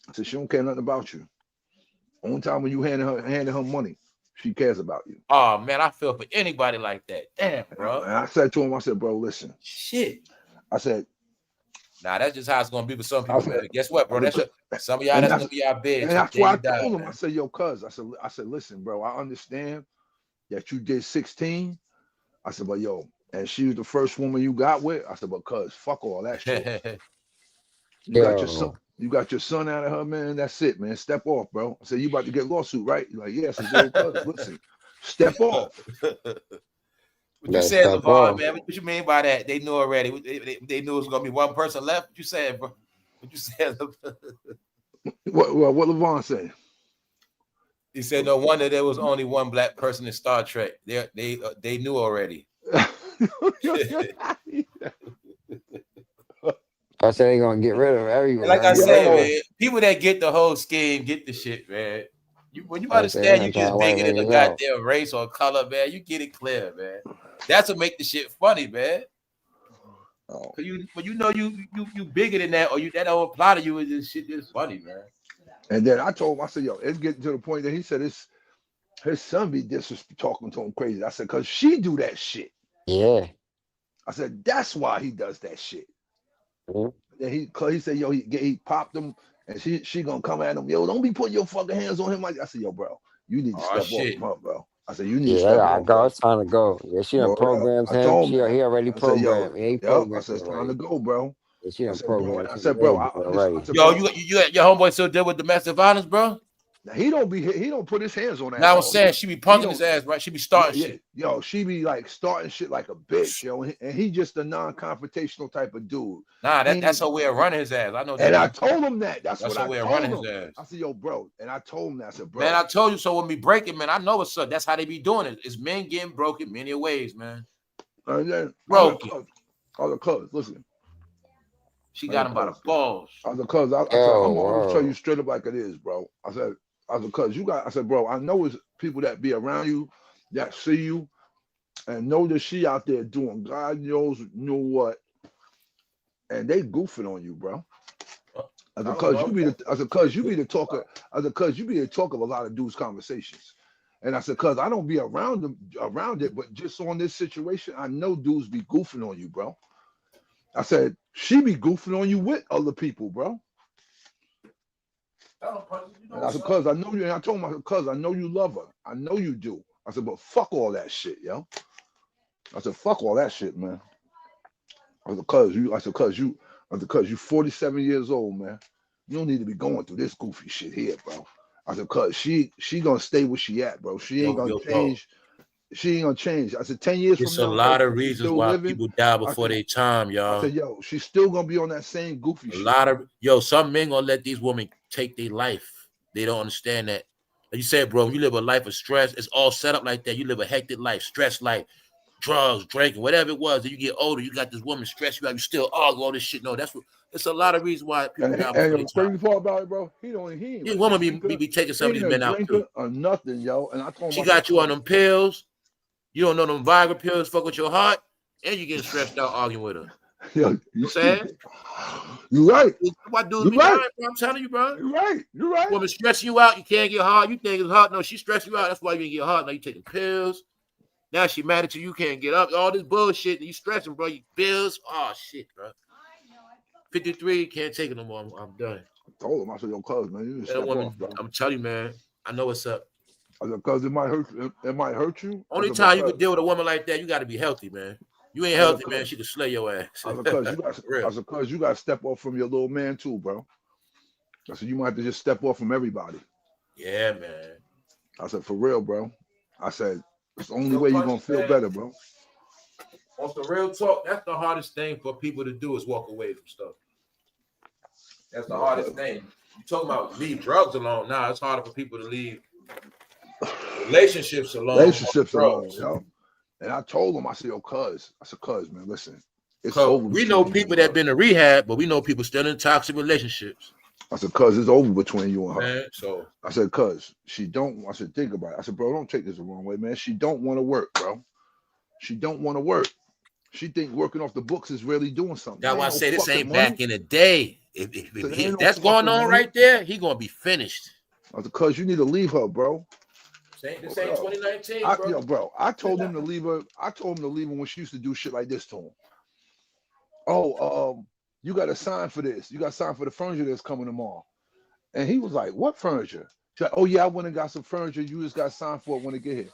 I said, she don't care nothing about you. Only time when you handing her money, she cares about you. Oh man, I feel for anybody like that. Damn, bro. And I said to him, I said, bro, listen. Shit. I said, nah, that's just how it's gonna be for some people. Said, guess what, bro? That's some of y'all. That's gonna be our bed. And that's why I told him. I said, yo, cuz. I said, listen, bro. I understand that you did 16. I said, but yo, and she was the first woman you got with. I said, but cuz, fuck all that shit. You got your son out of her, man. That's it, man. Step off, bro. I said, you about to get lawsuit, right? You're like, yes. I said, yo, cuz, listen, step off. What you said, LeVon, man? What you mean by that? They knew already. They knew it was gonna be one person left. What you said, bro? What you said? What LeVon said? He said, no wonder there was only one black person in Star Trek. They knew already. I said they gonna get rid of everyone. Like I said, man, people that get the whole scheme get the shit, man. When you understand you just bigger than a goddamn race or color, man, you get it clear, man. That's what make the shit funny, man. When you know you bigger than that, or that don't apply to you, is this shit is funny, man. And then I told him, I said, yo, it's getting to the point that he said his son be talking to him crazy. I said, cause she do that shit. Yeah. I said, that's why he does that shit. Mm-hmm. And he said, yo, he popped him, and she gonna come at him. Yo, don't be putting your fucking hands on him like. I said, yo, bro, you need to step off, bro. I said, you need to step off. Go. It's time to go. Yeah, she done programmed him. He already programmed. I said, it's time to go, bro. Yeah, she done programmed. I said, bro, yo, your homeboy still deal with domestic violence, bro? He don't put his hands on that. Now I was saying she be punking his ass, right? She be starting shit. Yo, she be like starting shit like a bitch, yo. And he just a non-confrontational type of dude. Nah, that's her way of running his ass. I know that. And I told him that. That's what her way of running his ass. I said, yo, bro. And I told him that. I said, bro. Man, I told you so when we break it, man. I know it's up. That's how they be doing it. It's men getting broken many ways, man. And then broken. Other cuz, listen. She got him by the balls. Other cuz, I said, I'm gonna tell you straight up like it is, bro. I said, bro, I know it's people that be around you that see you and know that she out there doing God knows what, and they goofing on you, bro. As a cuz you be the talker of a lot of dudes' conversations. And I said, cuz I don't be around it, but just on this situation, I know dudes be goofing on you, bro. I said, she be goofing on you with other people, bro. And I said, cuz I know you, and I told him, cuz I know you love her. I know you do. I said, but fuck all that shit, yo. I said, fuck all that shit, man. I said, cuz you 47 years old, man. You don't need to be going through this goofy shit here, bro. I said, cuz she gonna stay where she at, bro. She ain't gonna change. She ain't gonna change. I said, 10 years it's from now. It's a lot of reasons why people die before their time, y'all. I said, yo, she's still gonna be on that same goofy shit. Some men gonna let these women take their life. They don't understand that. Like you said, bro, you live a life of stress. It's all set up like that. You live a hectic life, stress life, drugs, drinking, whatever it was. Then you get older, you got this woman stress you out. You still argue all this shit. No, it's a lot of reasons why people die before their time. And the crazy part about it, bro, he woman be taking some of these men out too. Or nothing, yo. And I told him she got you on them pills. You don't know them Viagra pills fuck with your heart, and you getting stressed out arguing with her. Yo, you saying? You're right. Why dudes be dying, bro? I'm telling you, bro. You're right. Woman stressing you out, you can't get hard. You think it's hard. No, she stressing you out. That's why you didn't get hard. Now you taking pills. Now she mad at you. You can't get up. All this bullshit. You stressing, bro. You bills. Oh shit, bro. 53. Can't take it no more. I'm done. I told him. I said, yo, cuz, man, you just That step woman, off, bro. I'm telling you, man. I know what's up. I said, cuz, it might hurt. It might hurt you. Only said, time you could deal with a woman like that, you got to be healthy, man. You ain't healthy, man. She could slay your ass. I said, cuz, you got to step off from your little man too, bro. I said, you might have to just step off from everybody. Yeah, man. I said, for real, bro. I said, it's the only way you're going to feel better, bro. On some real talk, that's the hardest thing for people to do is walk away from stuff. That's the hardest thing. You talking about leave drugs alone. Now it's harder for people to leave relationships alone. Relationships alone, yo. And I told him, I said, yo, cuz. I said, cuz, man, listen. It's over. We know people that been in rehab, but we know people still in toxic relationships. I said, cuz, it's over between you and her. Man, so I said, cuz, she don't. I said, think about it. I said, bro, don't take this the wrong way, man. She don't want to work, bro. She don't want to work. She think working off the books is really doing something. That's why I say this ain't back in the day. If that's no going on right there, he gonna be finished. I said, cuz, you need to leave her, bro. This ain't 2019, bro. Yo, bro, I told him to leave her. I told him to leave her when she used to do shit like this to him. Oh, you got to sign for this. You got to sign for the furniture that's coming tomorrow. And he was like, what furniture? She's like, oh, yeah, I went and got some furniture. You just got to sign for it when it get here.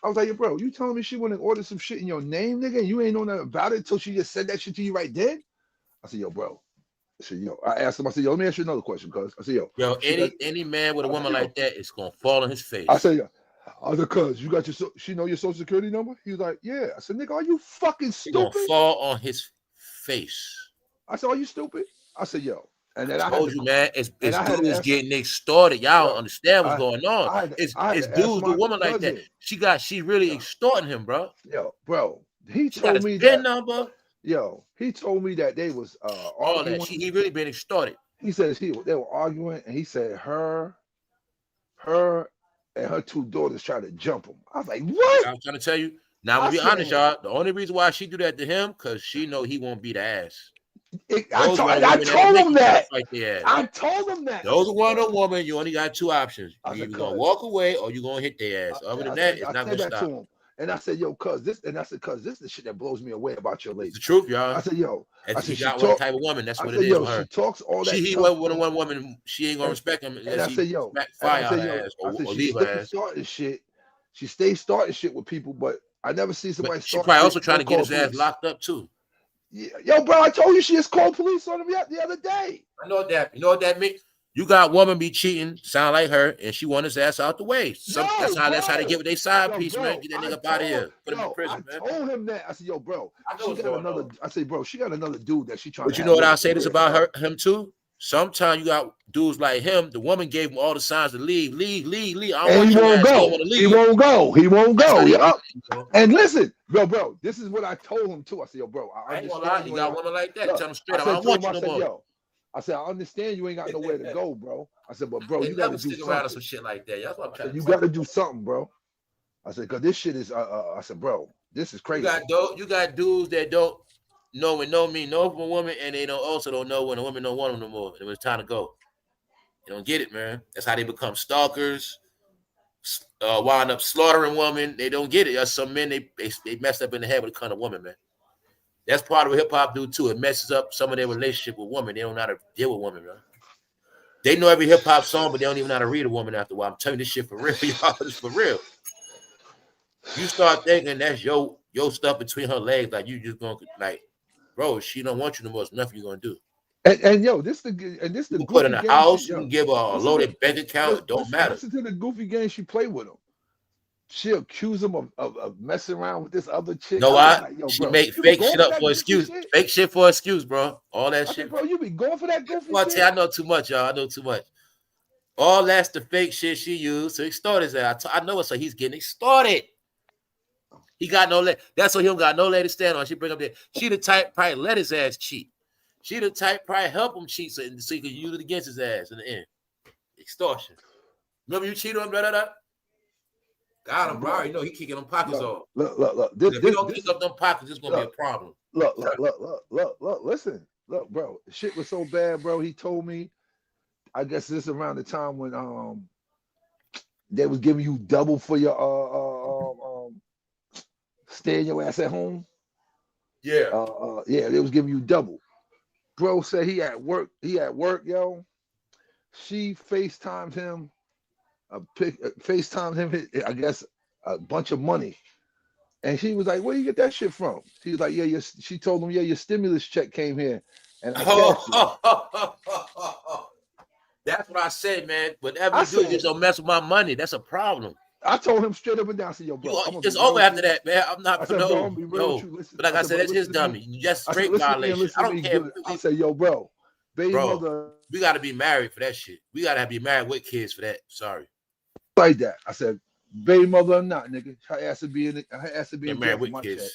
I was like, yo, bro, you telling me she went and ordered some shit in your name, nigga, and you ain't know nothing about it until she just said that shit to you right then? I said, yo, bro. I said, yo, I asked him, I said, yo, let me ask you another question, cuz. I said, yo. Any man with a woman like that is going to fall on his face. I said, cuz, you got she know your social security number? He was like, yeah. I said, nigga, are you fucking stupid? He going to fall on his face. I said, are you stupid? I said, yo. And then I told you, man, it's dudes getting they started. Y'all don't understand what's going on. It's dudes with woman like that. She really extorting him, bro. Yo, bro, he told me that number. Yo, he told me that they was all that. He really been extorted. He says they were arguing, and he said her and her two daughters tried to jump him. I was like, what? I'm trying to tell you. Now, I'm gonna be honest, y'all. The only reason why she do that to him, because she know he won't beat the ass. I told him that. I told him that. Those who want a woman, you only got two options. You're either gonna walk away or you're gonna hit their ass. Other than that, it's not gonna stop. And I said, yo, cuz this, and I said, cuz this is the shit that blows me away about your lady. It's the truth, y'all. I said, yo, she got one type of woman. That's what it is for her. She talks all that. He went with one woman. She ain't gonna respect him. And I said, yo, fire her ass or leave her ass. She stays starting shit with people, but I never see somebody. She probably also trying to get his ass locked up too. Yeah, yo, bro, I told you she just called police on him the other day. I know that. You know what that means? You got woman be cheating, sound like her, and she want his ass out the way. That's how they get with their side piece, man. Get that nigga up out of here. Put him in prison, man. I told him that. I said, yo, bro, she got another dude that she trying to. But you know what I'll say this about him too? Sometimes you got dudes like him. The woman gave him all the signs to leave. And he won't go. He won't go. Yeah. And listen, bro, this is what I told him too. I said, yo, bro, I ain't gonna lie. You got a woman like that. Tell him straight. I don't want you no more. I said, I understand you ain't got nowhere to go, bro. I said, but bro, you gotta do something. Around some shit like that. That's what I'm trying to you gotta do something, bro. I said, cause this shit is I said, bro, this is crazy. You got dudes that don't know when no from a woman, and they don't know when a woman don't want them no more. And when it's time to go. They don't get it, man. That's how they become stalkers, wind up slaughtering women. They don't get it. Some men they messed up in the head with a kind of woman, man. That's part of what hip hop do too. It messes up some of their relationship with women. They don't know how to deal with women, man. They know every hip hop song, but they don't even know how to read a woman after a while. I'm telling you this shit for real, y'all. It's for real. You start thinking that's your stuff between her legs, like you just gonna like, bro. If she don't want you no more, there's nothing you're gonna do. And yo, this the you put in a house. You can give her a loaded bank account. It don't matter. Listen to the goofy game she played with him. She accused him of messing around with this other chick. No, she make fake shit up for excuse. Fake shit for excuse, bro. All that shit. Bro, you be going for that goofy shit? I know too much, y'all. I know too much. All that's the fake shit she used to extort his ass. I know it, so he's getting extorted. He got no leg. That's why he don't got no leg to stand on. She bring up there. She the type probably let his ass cheat. She the type probably help him cheat so he could use it against his ass in the end. Extortion. Remember you cheated on blah. Got him, bro. You know he kicking them pockets off. Look. If he don't kick up them pockets, it's gonna be a problem. Look. Listen, look, bro. Shit was so bad, bro. He told me. I guess this around the time when they was giving you double for your staying your ass at home. Yeah. Yeah, they was giving you double. Bro said he at work. Yo. She FaceTimed him. FaceTimed him. I guess a bunch of money. And she was like, "Where you get that shit from?" He was like, "Yeah, she told him, yeah, your stimulus check came here, and I cashed it." That's what I said, man. Whatever you do, you just don't mess with my money. That's a problem. I told him straight up and down. I said, "Yo, bro, it's over after that, man. I'm not for no. But like I said, that's his dummy. You just straight violation. I don't care. I said, "Yo, bro, baby mother, we got to be married for that shit. We got to be married with kids for that. Sorry." Like that. I said, "Baby mother or not, nigga, her ass to be in married with kids." Check.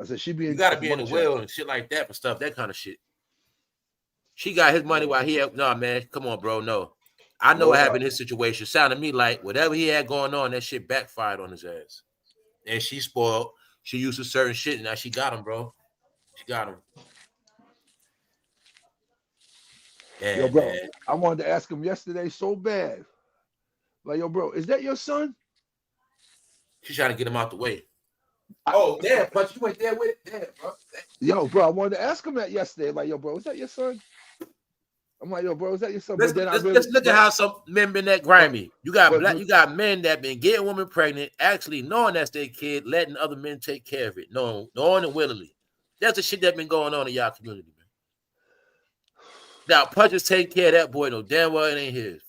I said, "She be in." You got to be in the will and shit like that for stuff, that kind of shit. She got his money while he had. No, man, come on, bro. No, I know what happened in his situation. Sounded to me like whatever he had going on, that shit backfired on his ass. And she spoiled. She used to certain shit, and now she got him, bro. She got him. Yeah, yo, bro, man. I wanted to ask him yesterday so bad. Like, yo, bro, is that your son? She's trying to get him out the way. Oh, damn, but you went there with it? Damn, bro. Yo, bro, I wanted to ask him that yesterday. Like, yo, bro, is that your son? I'm like, yo, bro, is that your son? Let's look at how some men been that grimy. You got men that been getting women pregnant, actually knowing that's their kid, letting other men take care of it, knowing and willingly. That's the shit that been going on in y'all community, man. Now, Punch is taking care of that boy, no damn well it ain't his.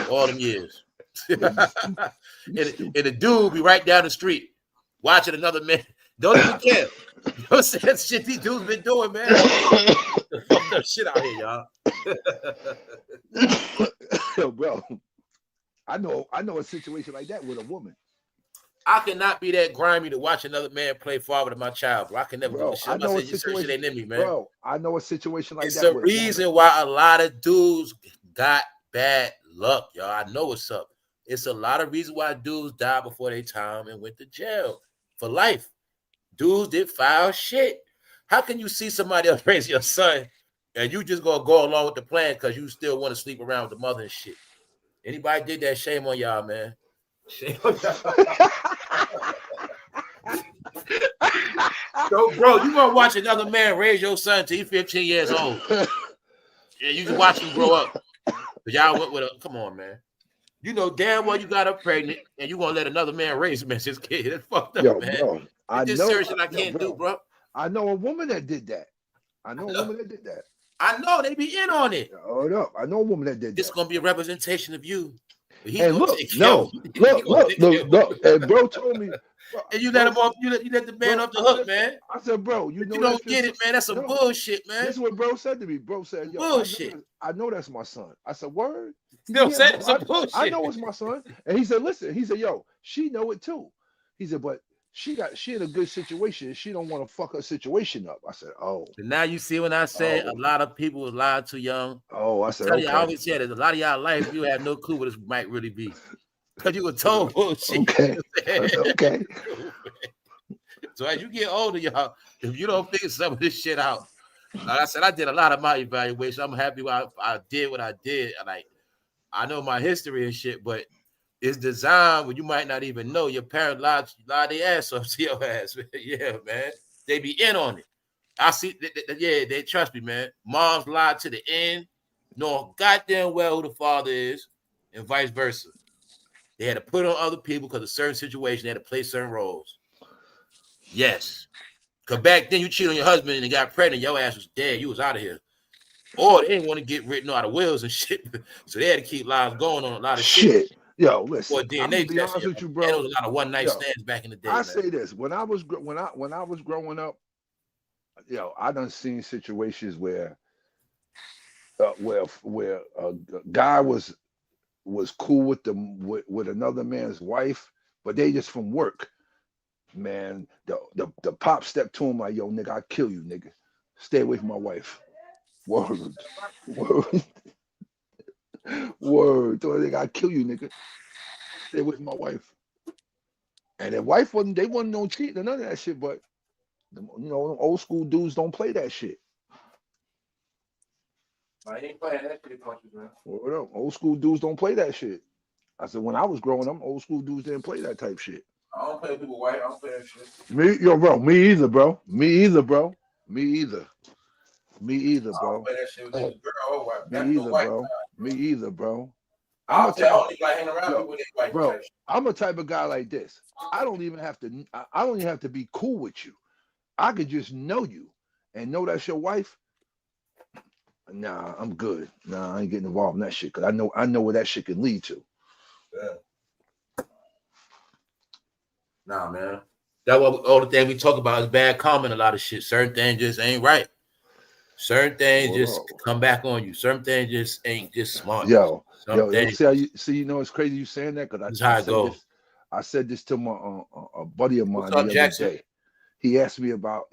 All them years. and the dude be right down the street watching another man. Don't even care. You know what I'm saying? Shit these dudes been doing, man. Fucked up shit out here, y'all. Yo, bro, I know a situation like that with a woman. I cannot be that grimy to watch another man play father to my child, bro. I can never do this shit. I know a situation ain't in me, man. Bro, I know a situation like that. It's a reason why a lot of dudes got bad luck, y'all. I know what's up. It's a lot of reasons why dudes died before their time and went to jail for life. Dudes did foul shit. How can you see somebody else raise your son and you just gonna go along with the plan because you still want to sleep around with the mother and shit? Anybody did that? Shame on y'all, man. Shame on y'all. So, bro, you gonna watch another man raise your son till he's 15 years old? Yeah, you can watch him grow up. But y'all went with a come on, man. You know damn well you got her pregnant and you gonna let another man raise him as his kid. That's fucked up, man. Bro, I know shit I can't do, bro. I know a woman that did that. I know they be in on it. Hold up. I know a woman that did that. It's gonna be a representation of you. Hey, look. And bro told me. And you let him off. You let the man off the hook, man. I said, bro, you don't get it, man. That's some bullshit, man. This is what bro said to me. Bro said, yo, bullshit. I know that's my son. I said, word. Still said it's some bullshit. I know it's my son. And he said, listen. He said, yo, she know it too. He said, but she in a good situation. She don't want to fuck her situation up. I said, oh. And now you see when I said a lot of people was lied too young. Oh, I said, okay. I always said there's a lot of y'all life you have no clue what this might really be. Because you were told bullshit. Okay. Okay. So as you get older, y'all, if you don't figure some of this shit out, like I said, I did a lot of my evaluation. I'm happy I did what I did. Like I know my history and shit, but it's designed when you might not even know your parents lied their ass off to your ass. Yeah, man. They be in on it. I see. They trust me, man. Moms lied to the end, knowing goddamn well who the father is, and vice versa. They had to put on other people because of certain situations. They had to play certain roles. Yes. Because back then you cheated on your husband and you got pregnant, your ass was dead. You was out of here. Or they didn't want to get written out of wills and shit. So they had to keep lives going on a lot of shit. Yo, listen. Or DNA I'm be honest with you, bro. There was a lot of one night stands back in the day. I say this. When I was growing up, yo, I done seen situations where a guy was cool with another man's wife, but they just from work. Man, the pop stepped to him like, yo, nigga, I'll kill you, nigga. Stay away from my wife. Word. Nigga, I'll kill you, nigga. Stay away from my wife. And their wife wasn't no cheating or none of that shit, but old school dudes don't play that shit. I ain't playing that shit, man. Word up. Old school dudes don't play that shit. I said when I was growing up, old school dudes didn't play that type shit. I don't play people white. I don't play that shit. Bro. Me either, bro. Me either, bro. Me either. Me either, I don't bro. play that shit with this girl or white. Me That's the either, white bro. side, bro. Me either, bro. I don't even like hanging around people Yo, with that white bro, type shit. I'm a type of guy like this. I don't even have to. I don't even have to be cool with you. I could just know you and know that's your wife. Nah, I'm good. Nah, I ain't getting involved in that shit because I know where that shit can lead to. Yeah. Nah, man. That's what all the thing we talk about is bad comment. A lot of shit. Certain things just ain't right. Certain things just come back on you. Certain things just ain't just smart. Yo, things see how you see? You know, it's crazy you saying that because I said this to my a buddy of mine the other Jackson? day. He asked me about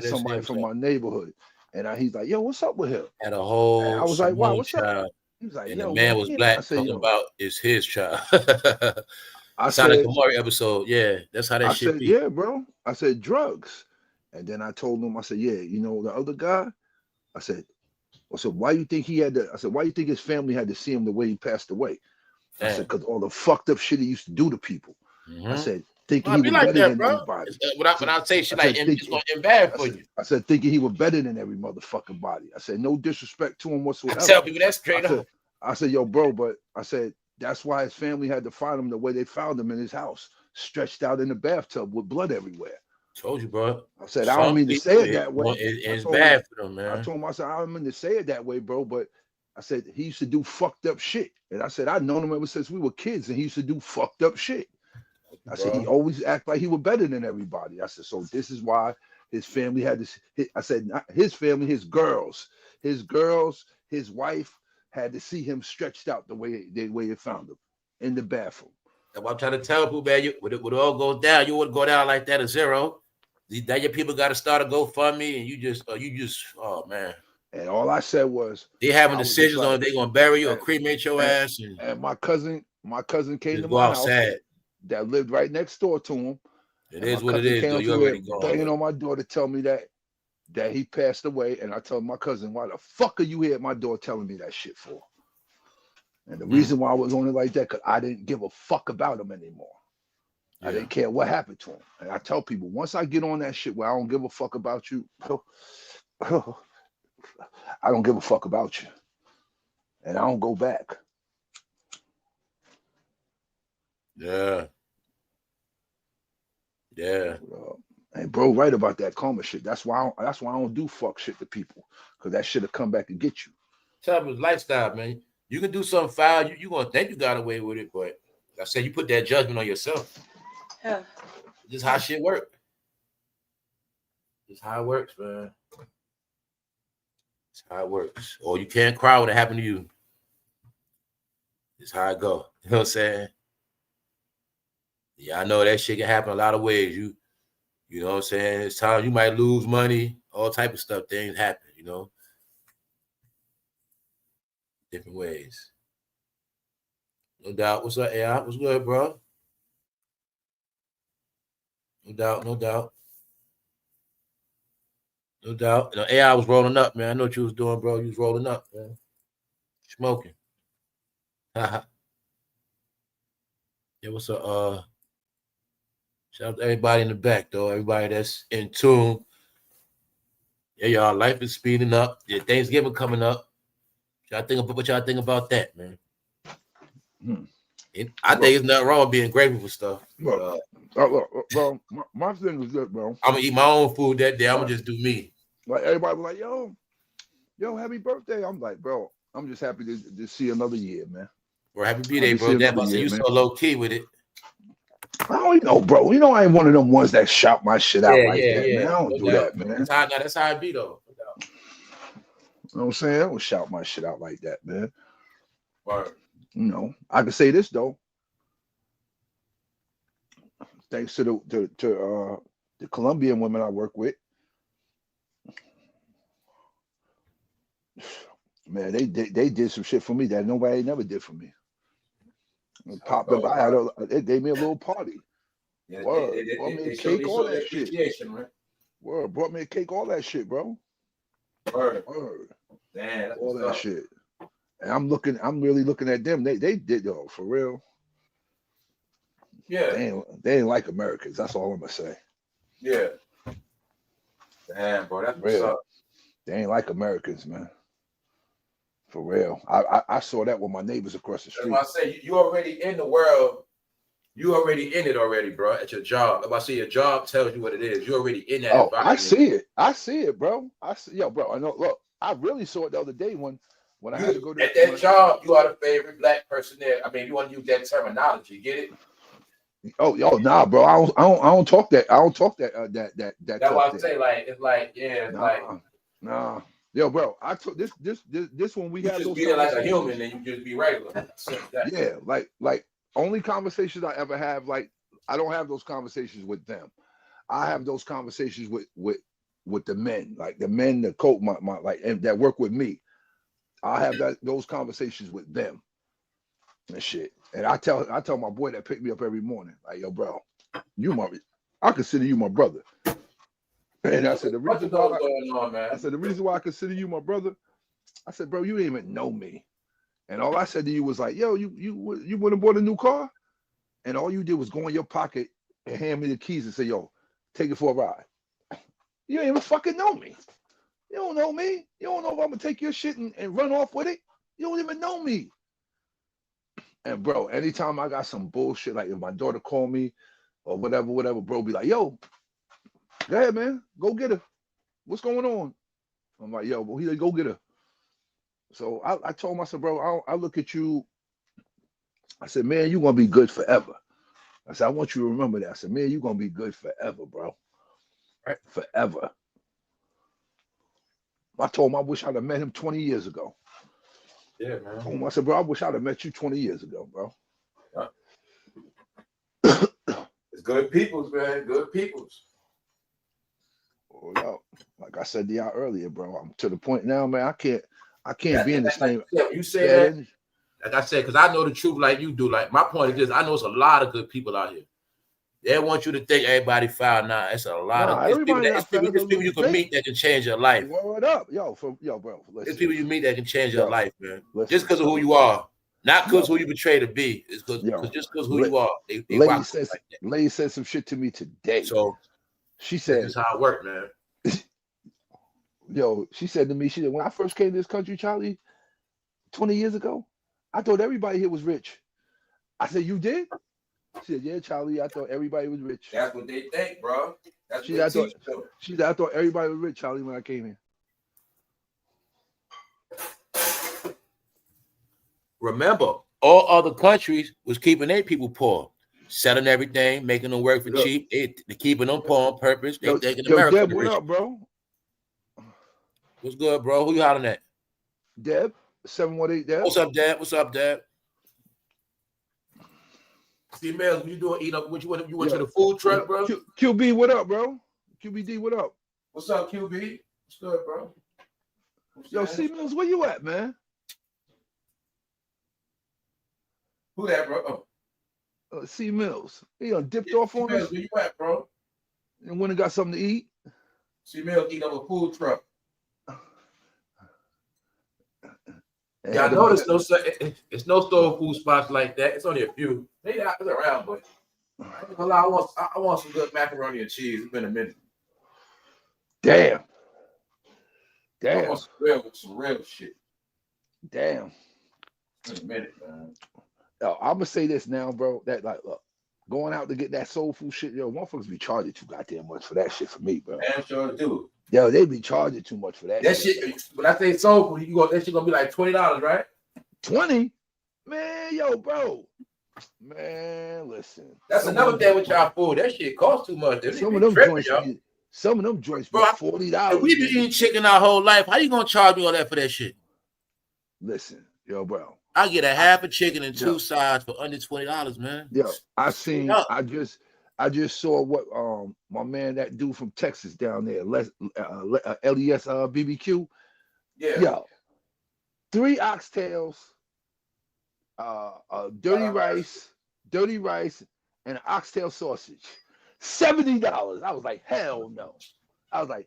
somebody from my neighborhood, and he's like, "Yo, what's up with him?" Had a whole and I was like, "Wow, what's child, up?" He was like, and "Yo, the man was black." I said, talking about is his child. I Sonic said, Amari episode. Yeah, that's how that I shit said, be. yeah, bro. I said drugs, and then I told him, I said, yeah, you know the other guy. I said, why you think he had to? I said, why you think his family had to see him the way he passed away? I said, because all the fucked up shit he used to do to people. I said, thinking he was like better that, than bro. everybody. When I say shit like, it's going to end bad for you. I said, thinking he was better than every motherfucking body. I said, no disrespect to him whatsoever. I tell people that straight up. I said, yo, bro, but I said, that's why his family had to find him the way they found him in his house, stretched out in the bathtub with blood everywhere. Told you, bro. I said, I don't mean to say it that way. It's bad for them, man. I told him, I said, I don't mean to say it that way, bro, but I said, he used to do fucked up shit. And I said, I've known him ever since we were kids, and he used to do fucked up shit. I said, he always act like he was better than everybody. I said, so this is why his family had this. I said, not his family, his girls, his wife had to see him stretched out the way they found him in the bathroom. That's what I'm trying to tell people, man. When it all goes down, you wouldn't go down like that at zero. That your people got to start a GoFundMe, and you just, oh man. And all I said was they having decisions on if they gonna bury you or cremate your ass. And my cousin came to go my outside. house that lived right next door to him. It is what it is. Though. You already banging on my door to tell me that he passed away, and I told my cousin, "Why the fuck are you here at my door telling me that shit for?" And the reason why I was on it like that, because I didn't give a fuck about him anymore. Yeah. I didn't care what happened to him. And I tell people, once I get on that shit where I don't give a fuck about you, I don't give a fuck about you. And I don't go back. Yeah. Yeah. And bro, right about that karma shit. That's why I don't do fuck shit to people. Because that shit'll come back and get you. Tell me lifestyle, man. You can do something foul, you gonna think you got away with it, but like I said, you put that judgment on yourself. Yeah. Just how shit work. Just how it works, man. It's how it works. Or you can't cry what happened to you. It's how it go. You know what I'm saying? Yeah, I know that shit can happen a lot of ways. You know what I'm saying? It's time you might lose money, all type of stuff. Things happen, you know. Different ways. No doubt. What's up, AI? What's good, bro? No doubt, no doubt. No doubt. You know, AI was rolling up, man. I know what you was doing, bro. You was rolling up, man. Smoking. Yeah, what's up? Shout out to everybody in the back, though. Everybody that's in tune. Yeah, y'all, life is speeding up. Yeah, Thanksgiving coming up. What y'all think about that, man? I think it's nothing wrong with being grateful for stuff. Bro, my thing is good, bro. I'm gonna eat my own food that day. I'm gonna just do me. Like everybody was like, yo, happy birthday. I'm like, bro, I'm just happy to see another year, man. Or happy birthday, bro. That must you so low key with it. I don't know, bro. You know, I ain't one of them ones that shout my shit out like that, man. I don't do that, man. That's how it be, though. You know what I'm saying? I don't shout my shit out like that, man. Right. You know, I can say this though. Thanks to the Colombian women I work with, man, they did some shit for me that nobody never did for me. Popped up. They gave me a little party. Yeah, brought me a cake, all that shit. Right? Word, brought me a cake, all that shit, bro. Word. Damn, all that shit. And I'm really looking at them. They did though, for real. Yeah. They ain't like Americans. That's all I'm gonna say. Yeah. Damn, bro, that's what's Real. up. They ain't like Americans, man. For real. I saw that with my neighbors across the That's street. why I say you already in the world. You already in it already, bro. At your job. If I say your job tells you what it is, you're already in that environment. I see it. I see it, bro. Yo, bro. I know. Look, I really saw it the other day when I had to go to at that job. You are the favorite black person there. I mean, you want to use that terminology. Get it? Oh, nah, bro. I don't talk that. I don't talk that. That's why I say like it's like nah. Yo, bro. I took this when we had those. You just be like a human, and you just be regular. Yeah, like only conversations I ever have. Like I don't have those conversations with them. I have those conversations with the men, like the men that coach my like and that work with me. I have those conversations with them and shit. And I tell my boy that picked me up every morning, like, yo, bro, I consider you my brother. And I said the reason why I consider you my brother, I said, bro, you didn't even know me. And all I said to you was like, yo, you went and bought a new car, and all you did was go in your pocket and hand me the keys and say, yo, take it for a ride. You ain't even fucking know me. You don't know me. You don't know if I'm gonna take your shit and run off with it. You don't even know me. And bro, anytime I got some bullshit, like if my daughter called me or whatever, bro, be like, yo, go ahead, man, go get her. What's going on? I'm like, yo, well, he like, go get her. So I told him, I said, bro, I look at you. I said, man, you're gonna be good forever. I said, I want you to remember that. I said, man, you're gonna be good forever, bro. Right? Forever. I told him I wish I'd have met him 20 years ago. Yeah, man. I said, bro, I wish I'd have met you 20 years ago, bro. It's good peoples, man. Good peoples. Oh, no. Like I said to y'all earlier, bro, I'm to the point now, man. I can't be in the same. You say that, like I said, because I know the truth like you do. Like my point is this: I know it's a lot of good people out here. They want you to think everybody foul. Nah, it's a lot of people you can meet that can change your life. What up, bro? There's people you meet that can change your life, man. Just because of who you are, not because who you betray to be. It's because just because who you are. Lady said some shit to me today. So she said, "That's how it works, man." Yo, she said to me, she said, when I first came to this country, Charlie, 20 years ago, I thought everybody here was rich. I said, you did? She said, yeah, Charlie, I thought everybody was rich. That's what they think, bro. She said, I thought everybody was rich, Charlie, when I came here. Remember, all other countries was keeping their people poor, selling everything, making them work for cheap. They keeping them poor on purpose. They thinking America. Deb, what up, bro? What's good, bro? Who you hollering at? Deb, 718 Deb. What's up, Deb? What's up, Deb? Females, what you doing? Eat up? You went to the food truck, bro? QB, what up, bro? QBD, what up? What's up, QB? What's good, bro? Yo, C Mills, where you at, man? Who that, bro? C Mills. He done dipped off on us. Where you at, bro? And went and got something to eat. C Mills eat up a food truck. Yeah, I know it's no soul food spots like that. It's only a few. They not around, but I want some good macaroni and cheese. It's been a minute. Damn. I want some real shit. Damn. In a minute, man. Yo, I'm gonna say this now, bro. That like, look, going out to get that soul food shit, yo, motherfuckers be charging too goddamn much for that shit for me, bro. Damn sure do. Yo, they be charging too much for that. That shit. When I say soul food, that shit gonna be like $20, right? 20, man, yo, bro. Man, listen. That's another thing with y'all food. That shit costs too much. Some of them joints be $40. We been eating chicken our whole life. How you gonna charge me all that for that shit? Listen, yo, bro. I get a half a chicken and two sides for under $20, man. Yo, I just saw what my man, that dude from Texas down there, LES BBQ. Yeah. Yo, 3 oxtails, dirty rice, and an oxtail sausage. $70. I was like, hell no. Let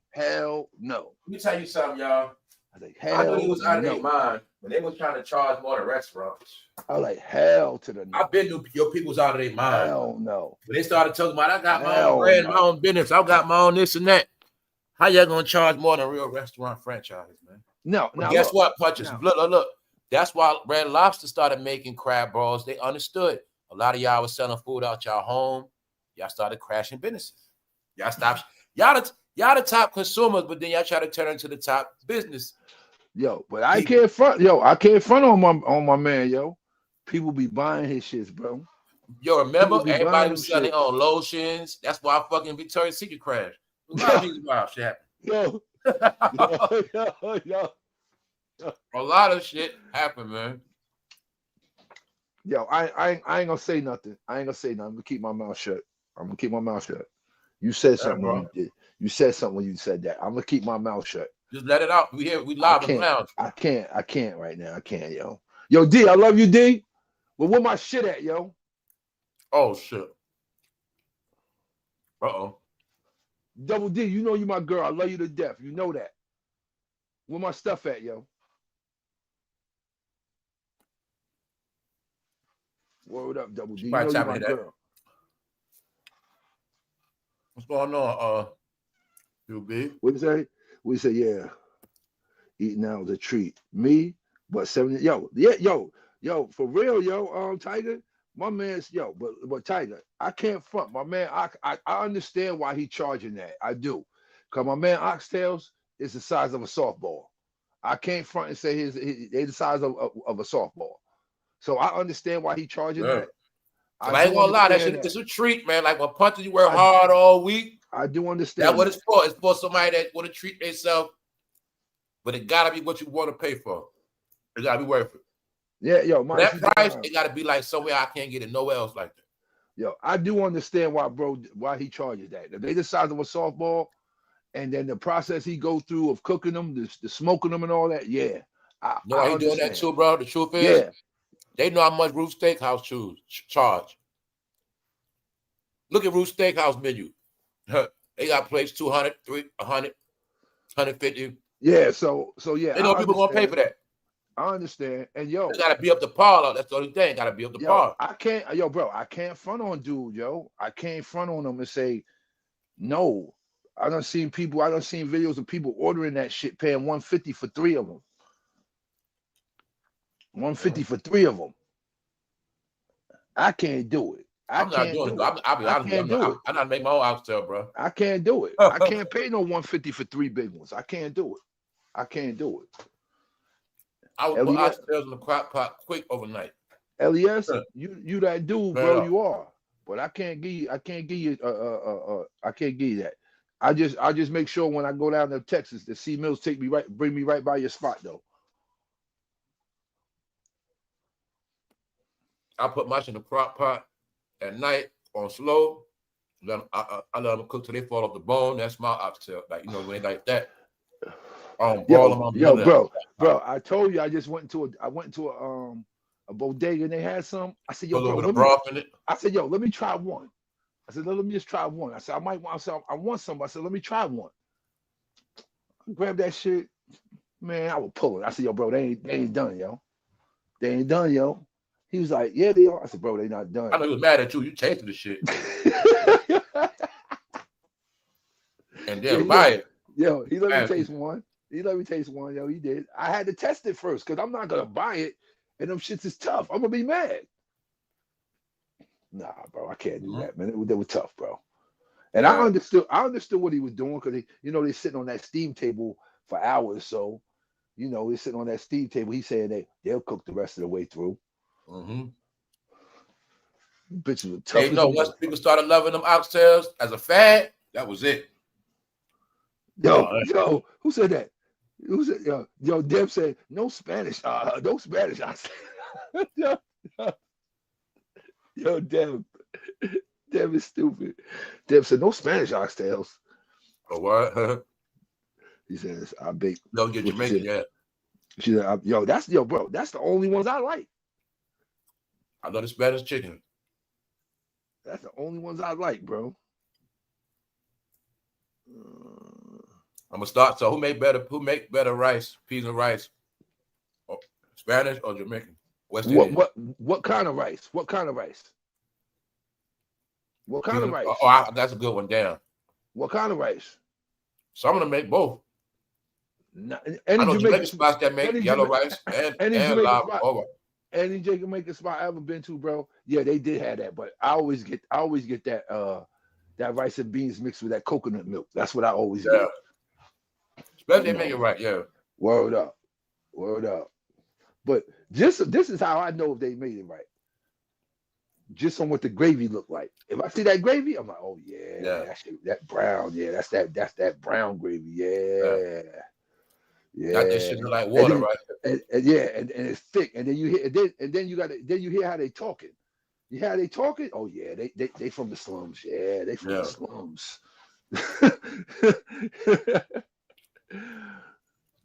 me tell you something, y'all. I was like, I knew he hell was out of their no. mind, but they was trying to charge more than restaurants. I was like, hell to the no. I've been to your people's out of their mind. Hell no. But they started talking about, I got my own Hell brand, no. my own business. I got my own this and that. How y'all gonna charge more than real restaurant franchises, man? No. But now guess look, what, Punches? now, Look. That's why Red Lobster started making crab balls. They understood. A lot of y'all was selling food out y'all home. Y'all started crashing businesses. Y'all stopped. Y'all the top consumers, but then y'all try to turn into the top business. Yo, but I can't front. Yo, I can't front on my man. Yo, people be buying his shits, bro. Yo, remember People be everybody buying was them selling shits. on lotions. That's why fucking Victoria's Secret crashed. A lot of people wild shit happened. Yo. A lot of shit happened, man. Yo, I ain't gonna say nothing. I ain't gonna say nothing. I'm gonna keep my mouth shut. You said something when you did. You said something when you said that. I'm gonna keep my mouth shut. Just let it out. We live in the lounge. I can't right now. I can't, yo. Yo, D, I love you, D. But where my shit at, yo? Oh shit. Uh-oh. Double D, you know you my girl. I love you to death. You know that. Where my stuff at, yo? Word up, Double D. You know you my girl. What's going on, UB? What you say? We say, yeah. Eating now is a treat. Me, but 70. Yo, for real, yo, Tiger. My man's but Tiger, I can't front. My man, I understand why he charging that. I do. Cause my man Oxtails is the size of a softball. I can't front and say they the size of a softball. So I understand why he charging that. I ain't gonna lie, that shit is a treat, man. Like when Punches, you work hard all week. I do understand. That's what it's for. It's for somebody that want to treat themselves, but it gotta be what you want to pay for. It gotta be worth it. Yeah, yo, that price, it gotta be like somewhere I can't get it nowhere else like that. Yo, I do understand why he charges that. If they the size of a softball, and then the process he go through of cooking them, the smoking them and all that, yeah. I he doing that too, bro. The truth is, they know how much Ruth Steakhouse charge. Look at Ruth Steakhouse menu. They got plates 200, 300, 100, 150. Yeah, so yeah. They know people gonna pay for that. I understand. And yo, it gotta be up to par. That's the only thing. Gotta be up to par. I can't front on dude, yo. I can't front on them and say no. I done seen videos of people ordering that shit, paying $150 for 3 of them. $150 for 3 of them. I can't do it. I'm not doing it. I'll be honest. I'm not making my own oxtail, bro. I can't do it. I can't pay no $150 for 3 big ones. I can't do it. I would put oxtails in the crock pot quick overnight. LES, you that dude, bro. You are. But I can't give you that. I just make sure when I go down to Texas, the C Mills bring me right by your spot though. I put my shit in the crock pot at night on slow. I let them cook till they fall off the bone. That's my oxtail. Like, you know, when they like that. Bro, I told you I went into a bodega and they had some. I said, yo, bro, let me try one. I said, let me just try one. I said, I want some. I said, let me try one. Grab that shit, man. I will pull it. I said, yo, bro, they ain't done, yo. They ain't done, yo. He was like, yeah, they are. I said, bro, they not done. I know he was mad at you. You tasted the shit. And then buy it. Yo, he let me taste one. Yo, he did. I had to test it first because I'm not gonna buy it and them shits is tough. I'm gonna be mad. Nah, bro, I can't do that, man. They were tough, bro. And I understood what he was doing because they're sitting on that steam table for hours. So, they're sitting on that steam table. He said they'll cook the rest of the way through. Bitches were tough. Once people started loving them oxtails as a fad, that was it. Yo, who said that? Yo, Deb said no Spanish. No Spanish. Yo, Deb is stupid. Deb said no Spanish oxtails. Oh, what? He says I bake. No, get Jamaican, yeah. She said, bro. That's the only ones I like. I love the Spanish chicken. That's the only ones I like, bro. I'm gonna start. So who make better rice, peas and rice? Oh, Spanish or Jamaican? West Indian. What kind of rice? What kind of rice? What kind of rice? Oh, that's a good one. Damn. What kind of rice? So I'm gonna make both. Any Jamaican spots that make yellow rice and live over. Any Jamaican spot I ever been to, bro. Yeah, they did have that, but I always get that that rice and beans mixed with that coconut milk. That's what I always get. Especially they make it right, yeah. Word up. But this is how I know if they made it right. Just on what the gravy looked like. If I see that gravy, I'm like, oh yeah. That brown, yeah, that's that brown gravy, yeah. Got this shit like water, right? And it's thick, and then you hear, then you hear how they talking. You hear how they talking? Oh yeah, they from the slums. Yeah, they from the slums.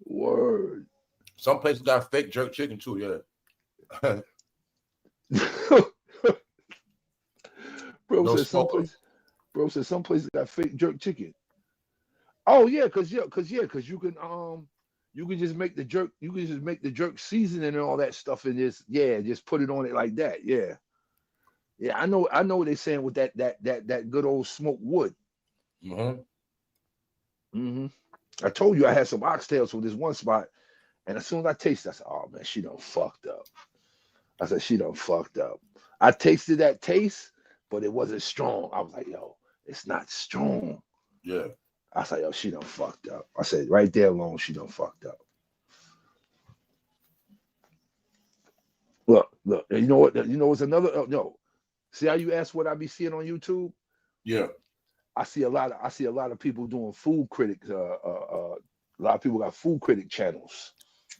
Word. Some places got fake jerk chicken too, yeah. Bro said some places got fake jerk chicken. Oh yeah, cause you can just make the jerk. You can just make the jerk seasoning and all that stuff in this. Yeah, just put it on it like that. Yeah. I know what they're saying with that good old smoked wood. I told you I had some oxtails from this one spot, and as soon as I tasted, I said, "Oh man, she done fucked up." I said, "She done fucked up." I tasted that taste, but it wasn't strong. I was like, "Yo, it's not strong." Yeah. I said, "Yo, she done fucked up." I said, right there alone, she done fucked up. Look. You know what? You know, it's another. No, see how you ask what I be seeing on YouTube? Yeah. I see a lot of people doing food critics. A lot of people got food critic channels.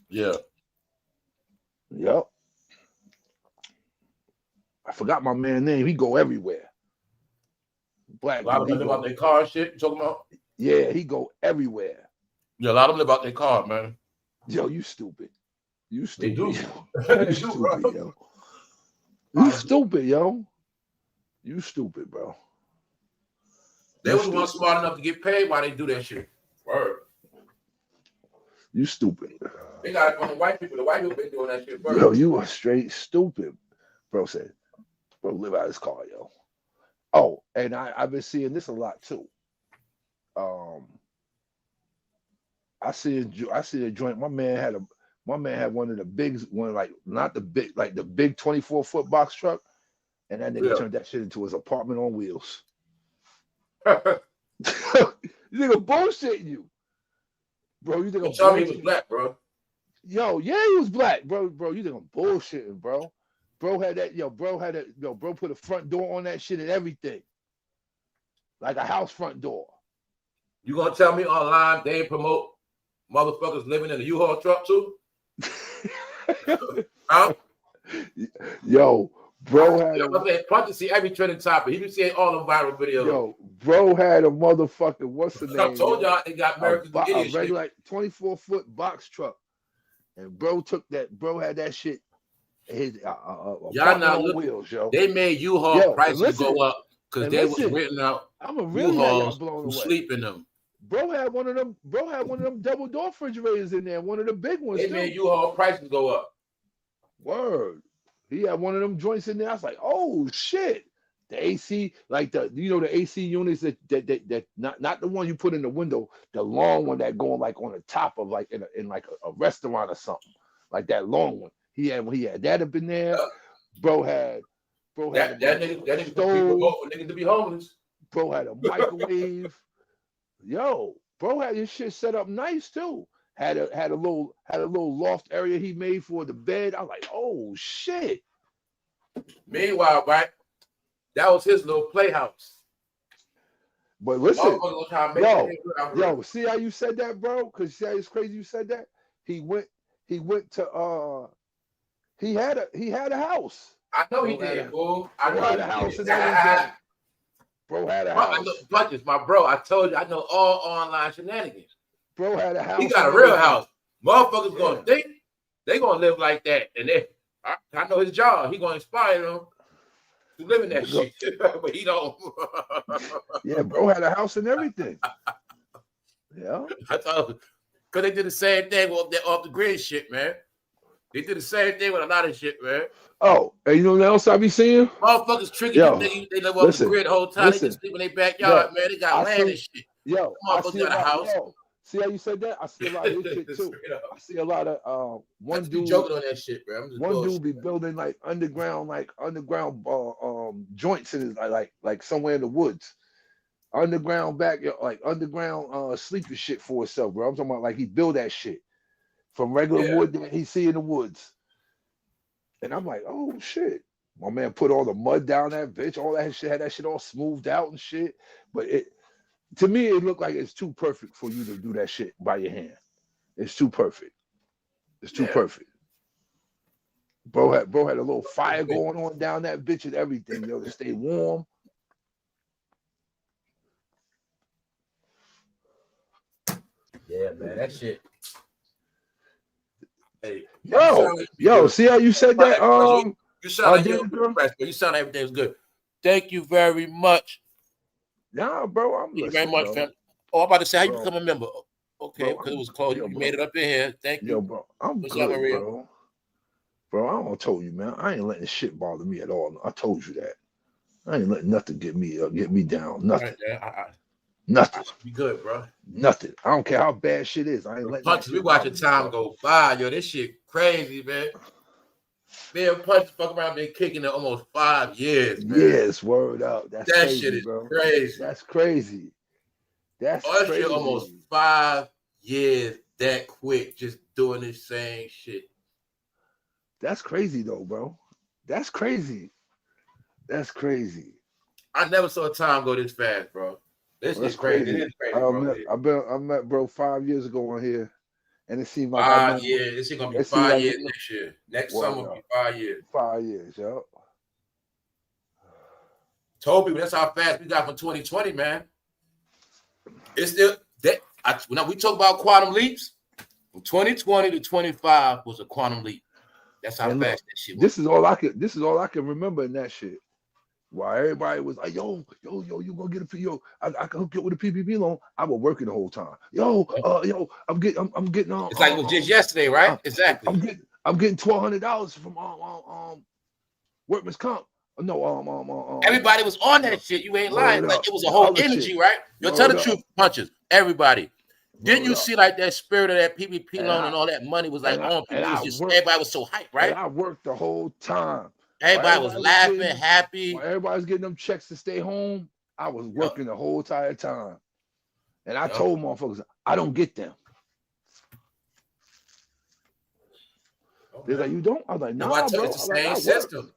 Yeah. Yep. I forgot my man's name. He go everywhere. Black. A lot of them about their car shit. You talking about? Yeah, he go everywhere. Yeah, a lot of them about their car, man. Yo, you stupid. You stupid. They do. You stupid, yo. You stupid, yo. You stupid, bro. They was the ones smart enough to get paid while they do that shit. Word. You stupid. They got it from the white people. The white people been doing that shit. Word. Yo, you are straight stupid. Bro said, bro, live out of his car, yo. Oh, and I've been seeing this a lot too. I see a joint. My man had one of the big one, like not the big, like the big 24-foot box truck, and that nigga turned that shit into his apartment on wheels. You nigga bullshitting you, bro. You think I'm tell me he was black, bro? Yo, yeah, he was black, bro. You think I'm bullshitting, bro? Bro had that. Bro put a front door on that shit and everything, like a house front door. You gonna tell me online they promote motherfuckers living in a U-Haul truck too? Huh? Yo, bro had Punch to see every trending topic. He been seeing all the viral videos. Yo, bro had a motherfucking what's the name? I told y'all they got American a regular 24-foot box truck, and bro had that shit. His y'all now look, wheels, yo. They made U-Haul prices go up because they was renting out U-Hauls who sleep in them. Bro had one of them double door refrigerators in there, one of the big ones. They made U-Haul prices go up. Word. He had one of them joints in there. I was like, oh shit. The AC, like the AC units that not the one you put in the window, the long one that going like on the top of like in like a restaurant or something. Like that long one. He had that up in there. Bro had that nigga stove. Niggas to be homeless. Bro had a microwave. Yo, bro had his shit set up nice too. Had a little loft area he made for the bed. I was like, oh shit. Meanwhile, right, that was his little playhouse. But listen, yo, see how you said that, bro? Because see how it's crazy you said that? He went to he had a house. I know he did, bro. I know had a house and everything. Bro had a house. I know bunches, my bro. I told you, I know all online shenanigans. Bro had a house. He got a real house. Motherfuckers gonna think they gonna live like that, and I know his job. He gonna inspire them to live in that shit, but he don't. Yeah, bro had a house and everything. Yeah. I thought because they did the same thing off the grid shit, man. They did the same thing with a lot of shit, man. Oh, and you know what else I be seeing? Motherfuckers tricking you Yo, thinking they live off the listen, grid the whole time. They just sleep in their backyard, yo, man. They got I land see, and shit. yo, I Motherfuckers see a got a lot, house. yo. See how you said that? I see a lot of this shit too. I see a lot of one Be dude joking on that shit, bro. I'm just one bullshit. dude be building like underground joints in his like somewhere in the woods. Underground underground sleeping shit for himself, bro. I'm talking about like he build that shit from regular wood that he see in the woods. And I'm like, oh shit. My man put all the mud down that bitch, all that shit, had that shit all smoothed out and shit. But to me, it looked like it's too perfect for you to do that shit by your hand. It's too perfect. It's too perfect. Bro had a little fire going on down that bitch and everything, yo, to stay warm. Yeah, man, that shit. Hey, yo, see how you said that? You sound like you sound like everything's good. Thank you very much. Nah, bro, Thank you very much, fam. Oh, I'm about to say how you become a member. Okay, because it was close. You made it up in here. Thank you. Yo, bro, I'm good, bro. Bro, I don't told you, man. I ain't letting shit bother me at all. I told you that. I ain't letting nothing get me down. Nothing. Nothing. Be good, bro. Nothing. I don't care how bad shit is. I ain't letting Punches. We watching time go by, yo. This shit crazy, man. Me and Punch fuck around been kicking it almost 5 years, man. Yes, word up. That crazy, shit is bro. crazy. That's crazy. That's crazy. Shit almost 5 years that quick, just doing the same shit. That's crazy though, bro. That's crazy. That's crazy. I never saw time go this fast, bro. This is crazy. It is crazy, bro. I met bro 5 years ago on here, and it seemed like 5 years. This is gonna be 5 years next year. Next summer will be 5 years. 5 years, yo. Told people that's how fast we got from 2020, man. It's still that. When we talk about quantum leaps, from 2020 to 25 was a quantum leap. That's how fast that shit was. This is all I can remember in that shit. Why everybody was like, yo, you gonna get I can hook you up with a PPP loan. I was working the whole time. I'm getting It's like it was just yesterday, right? Exactly. I'm getting $1,200 from workman's comp. No, everybody was on that shit. You ain't lying. Like it was a whole energy, right? Yo, tell the truth, Punches. Everybody. Didn't you see like that spirit of that PPP loan and all that money was like on people? Everybody was so hyped, right? And I worked the whole time. Everybody was laughing, happy. While everybody's getting them checks to stay home, I was working the whole entire time. And I told motherfuckers, I don't get them. They're like, you don't? I was like, nah, bro. It's the same system.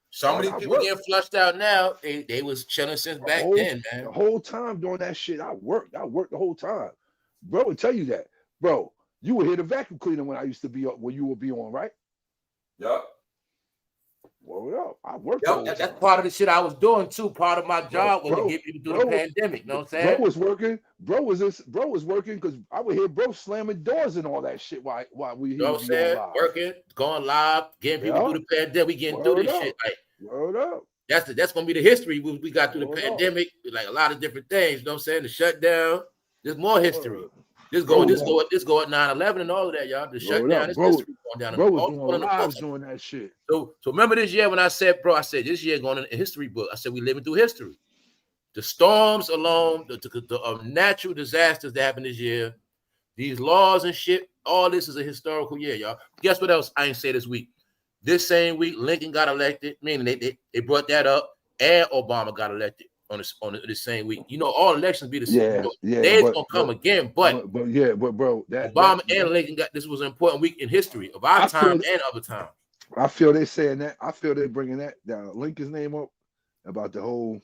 Some of these people getting flushed out now. They was chilling since back then, man. The whole time doing that shit, I worked the whole time. Bro would tell you that. Bro, you would hear the vacuum cleaner when I used to be up, when you would be on, right? Yup. Well, I worked. That's part of the shit I was doing too. Part of my job was to get people through the pandemic. You know what I'm saying? Bro was working. Bro was working because I would hear bro slamming doors and all that shit while we. You know what I'm saying? Working, going live, getting people through the pandemic. We getting through this shit. Like, word up. That's gonna be the history we got through the pandemic. Like a lot of different things. You know what I'm saying? The shutdown. There's more history. This go at 9/11 and all of that, y'all. The shutdown. This history going down. Bro was doing lives doing that shit. So remember this year when I said, bro, this year going in a history book. I said we living through history. The storms alone, the natural disasters that happened this year, these laws and shit, all this is a historical year, y'all. Guess what else I ain't say this week? This same week, Lincoln got elected, meaning they brought that up, and Obama got elected on the same week. You know, all elections be the same. They're gonna come again, but bro, Obama and Lincoln got this was an important week in history of our time and other time. I feel they saying that. I feel they're bringing that Lincoln's name up about the whole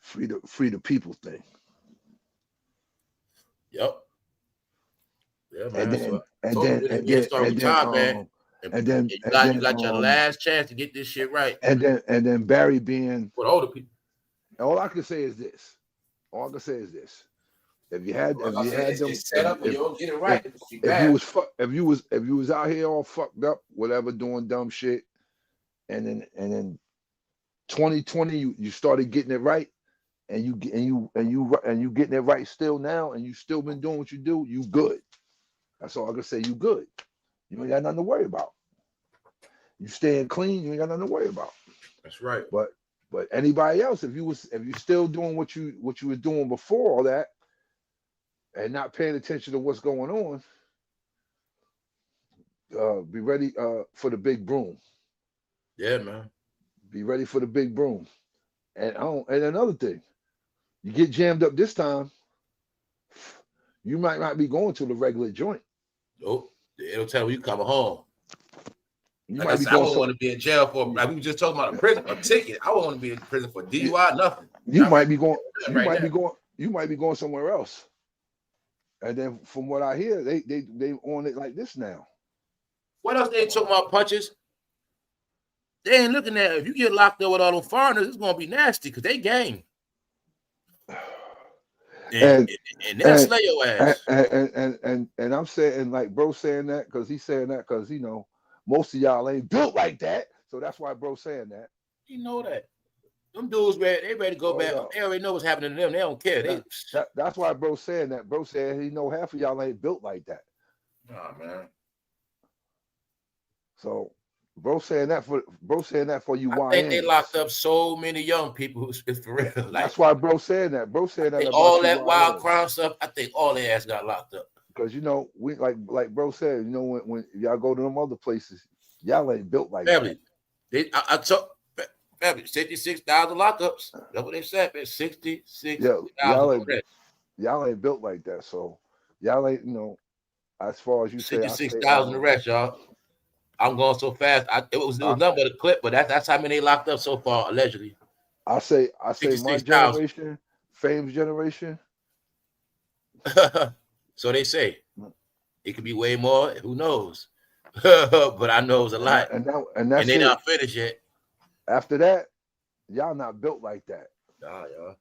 free the people thing. Yep. Yeah, man. And then you got your last chance to get this shit right. And then Barry being with older people. All I can say is this. If you had them set up and you don't get it right, if you was out here all fucked up, whatever, doing dumb shit, and then 2020 you started getting it right, and you getting it right still now, and you still been doing what you do, you good. That's all I can say. You good. You ain't got nothing to worry about. You staying clean, you ain't got nothing to worry about. That's right. But anybody else, if you still doing what you were doing before all that, and not paying attention to what's going on, be ready for the big broom. Yeah, man. Be ready for the big broom. And another thing, you get jammed up this time, you might not be going to the regular joint. Nope. It'll tell you coming home. You Like might I be said, I going wouldn't want to be in jail for, like we were just talking about a prison, a ticket. I wouldn't want to be in prison for DUI, nothing. You might be going. You might be going somewhere else. And then from what I hear, they on it like this now. What else they ain't talking about punches? They ain't looking at, if you get locked up with all them foreigners, it's gonna be nasty because they gang. And they'll slay your ass. And I'm saying, like bro saying that because he's saying that because most of y'all ain't built like that. So that's why bro saying that. You know that. Them dudes, they ready to go back. No. They already know what's happening to them. They don't care. That's why bro saying that. Bro said he know half of y'all ain't built like that. Nah, man. So bro saying that for you. I think they locked up so many young people. It's for real. Like, that's why bro saying that. Bro saying that about all that wild crime stuff. I think all their ass got locked up. Because we like bro said, when y'all go to them other places, y'all ain't built like family. that. I took family 66,000 lockups. That's what they said, man. 66,000. Y'all ain't built like that. So y'all ain't as far as you say 66,000 arrests, y'all. I'm going so fast. It was nothing but a clip, but that's how many they locked up so far, allegedly. I say my generation, Fame's generation. So they say it could be way more. Who knows? But I know it's a lot. And they not finished yet. After that, y'all not built like that. Nah, y'all.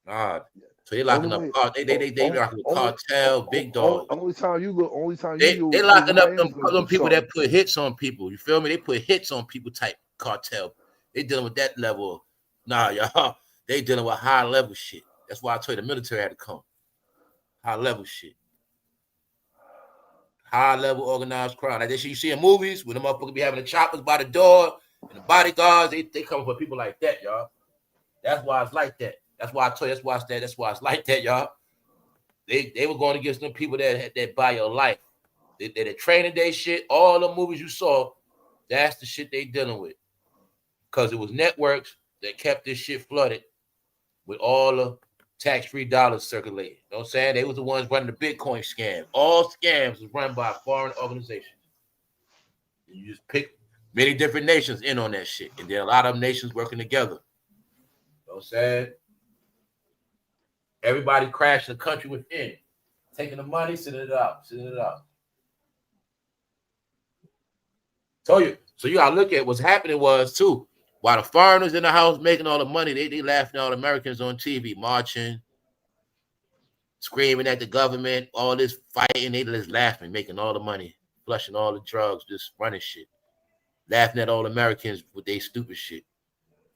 Nah. So they locking up. They locking up cartel, big dogs. Only time you they locking up them people that put hits on people. You feel me? They put hits on people type cartel. They dealing with that level. Nah, y'all. They dealing with high level shit. That's why I told you the military had to come. High level shit. High level organized crime. Like that shit you see in movies when the motherfuckers be having the choppers by the door and the bodyguards, they come for people like that, y'all. That's why it's like that. That's why I told you that's why it's like that, y'all. They were going against them people that buy your life. They're training their shit. All the movies you saw, that's the shit they dealing with. Because it was networks that kept this shit flooded with all the tax-free dollars circulating. You know what I'm saying? They was the ones running the Bitcoin scam. All scams was run by foreign organizations. You just pick many different nations in on that shit. And then a lot of nations working together. You know what I'm saying? Everybody crashing the country within. Taking the money, sending it out. Told you. So you gotta look at what's happening was too. While the foreigners in the house making all the money, they laughing at all the Americans on TV, marching, screaming at the government, all this fighting, they just laughing, making all the money, flushing all the drugs, just running shit. Laughing at all Americans with their stupid shit.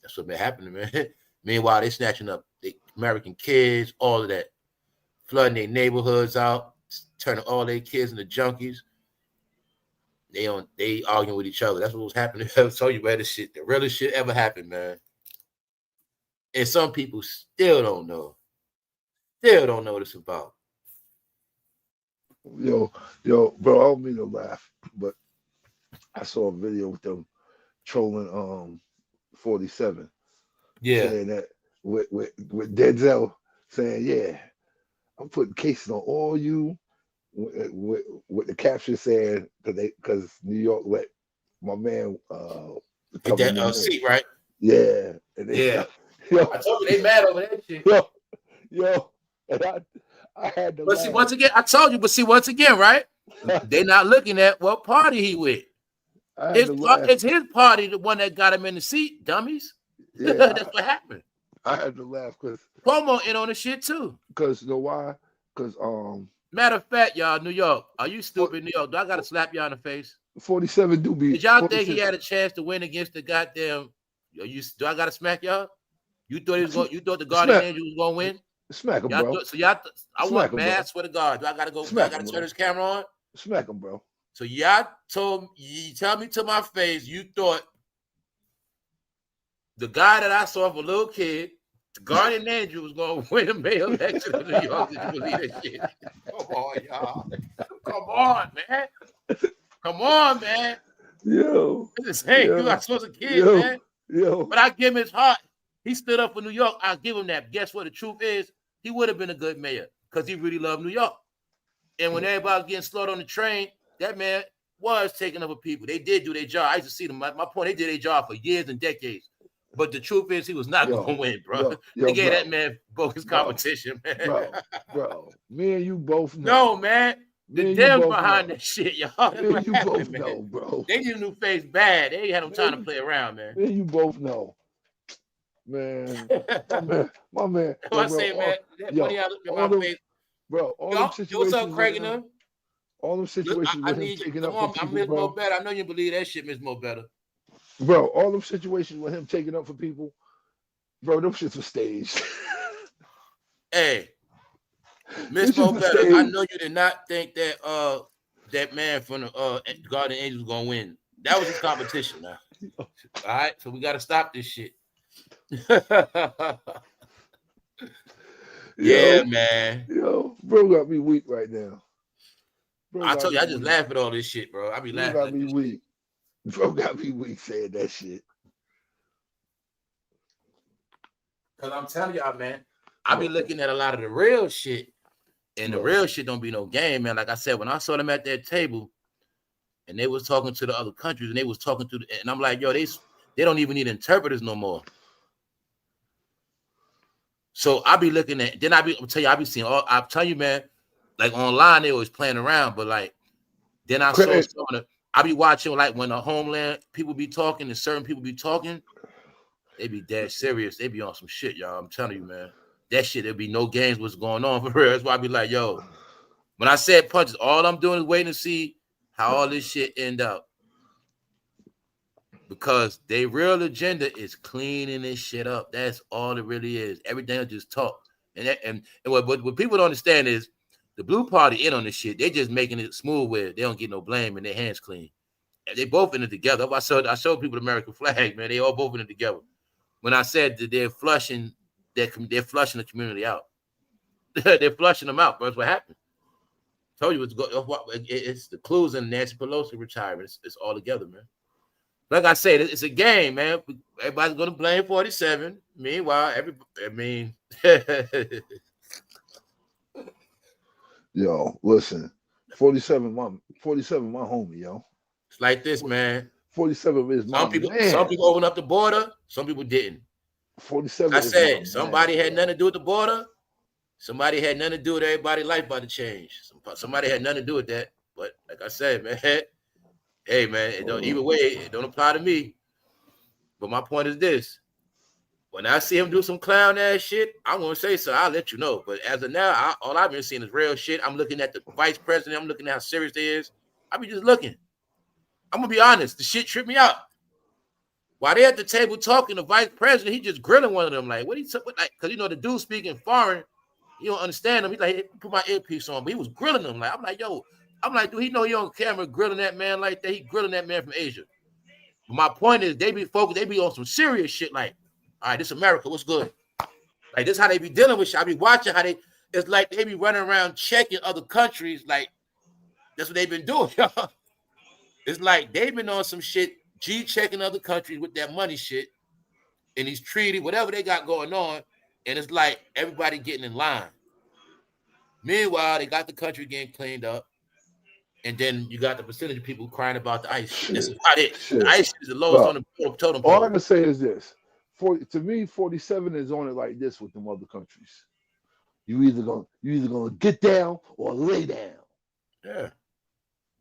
That's what been happening, man. Meanwhile, they snatching up the American kids, all of that, flooding their neighborhoods out, turning all their kids into junkies. They arguing with each other. That's what was happening. I'll tell you, man, the realest shit ever happened, man. And some people still don't know. Still don't know what it's about. Yo, bro, I don't mean to laugh, but I saw a video with them trolling 47. Yeah. Saying that with Denzel saying, yeah, I'm putting cases on all you with the caption saying because New York let my man get that seat, right? Yeah. And yeah. Yo, I told you they mad over that shit. Yo, and I had to But laugh. see, once again, I told you, once again, right? They not looking at what party he with. It's his party, the one that got him in the seat, dummies. Yeah, that's what happened. I had to laugh because Cuomo in on the shit too. Because you know why? Because matter of fact, y'all, New York, are you stupid, New York? Do I gotta slap y'all in the face? 47 do be. Did y'all think he had a chance to win against the goddamn? Do I gotta smack y'all? You thought he was going. You thought the Guardian Angel was going to win. Smack him, Y'all bro. thought, so y'all. I Smack want him, man. bro. I swear to God, do I gotta go? Smack I gotta him, turn bro. this camera on. Smack him, bro. So y'all you tell me to my face, you thought the guy that I saw of a little kid, the Guardian Angel, was going to win the mayor election in New York. Did you believe that shit? Come on, y'all. Come on, man. Come on, man. Yo. This ain't yo, you. I was a kid, man. Yo. But I give him his heart. He stood up for New York. I give him that. Guess what? The truth is, he would have been a good mayor because he really loved New York. And when everybody was getting slaughtered on the train, that man was taking over people. They did do their job. I used to see them. My point, they did their job for years and decades. But the truth is, he was not going to win, bro. They gave that man bogus competition, man. Bro, me and you both know. No, man. The Dems behind that shit, y'all. Me and you both know, bro. They did a new face bad. They had no time to play around, man. Me and you both know. Man. my man. I say, man, that money out of my face. Bro, all them situations. What's up, Craig and them? All them situations with him taking up for people, I'm Miss Mo Better. I know you believe that shit, Miss Mo Better. Bro, all them situations with him taking up for people, bro, them shits were staged. Hey, Miss Mo Better, I know you did not think that that man from the Guardian Angel was gonna win. That was his competition now. All right, so we gotta stop this shit. Yeah, man. Yo, bro got me weak right now. I told you, I just laugh at all this shit, bro. I be laughing. Bro got me weak. Bro got me weak saying that shit. Cause I'm telling y'all, man, I be looking at a lot of the real shit, and the real shit don't be no game, man. Like I said, when I saw them at that table, and they was talking to the other countries, and they was talking to, and I'm like, yo, they don't even need interpreters no more. So I be looking at, then I be seeing all. I tell you, man, like online they always playing around, but like then I saw some of the. I be watching like when the homeland people be talking and certain people be talking, they be dead serious. They be on some shit, y'all. I'm telling you, man. That shit, there'll be no games what's going on for real. That's why I be like, yo, when I said punches, all I'm doing is waiting to see how all this shit end up. Because their real agenda is cleaning this shit up. That's all it really is. Everything is just talk. And what people don't understand is the Blue Party in on this shit. They just making it smooth where they don't get no blame and their hands clean. And they both in it together. I showed people the American flag, man. They all both in it together. When I said that they're flushing the community out. They're flushing them out, bro. That's what happened. I told you it's the clues in Nancy Pelosi retirement. It's all together, man. Like I said, it's a game, man. Everybody's gonna blame 47. Meanwhile, Yo, listen, 47, my homie, yo. It's like this, man. 47 is my man. Some people opened up the border, some people didn't. 47. I said somebody had nothing to do with the border. Somebody had nothing to do with everybody's life about to change. Somebody had nothing to do with that. But like I said, man, hey, man, either way, it don't apply to me. But my point is this. When I see him do some clown ass shit, I'm going to say so. I'll let you know. But as of now, all I've been seeing is real shit. I'm looking at the vice president. I'm looking at how serious they is. I be just looking. I'm going to be honest. The shit tripped me out. While they at the table talking, the vice president, he just grilling one of them. Like, because the dude speaking foreign, you don't understand him. He's like, hey, put my earpiece on. But he was grilling them. Like, I'm like, yo. I'm like, dude, he know he on camera grilling that man like that. He grilling that man from Asia. But my point is, they be focused. They be on some serious shit. Like, all right, this America, what's good? Like, this how they be dealing with shit. I be watching how it's like they be running around checking other countries. Like, that's what they've been doing, y'all. It's like they've been on some shit, checking other countries with that money shit and these treaty, whatever they got going on. And it's like everybody getting in line. Meanwhile, they got the country getting cleaned up. And then you got the percentage of people crying about the ICE. This is about it. The ICE is the lowest on the totem pole. All I'm gonna say is this: to me, 47 is on it like this with them other countries. You either gonna get down or lay down. Yeah.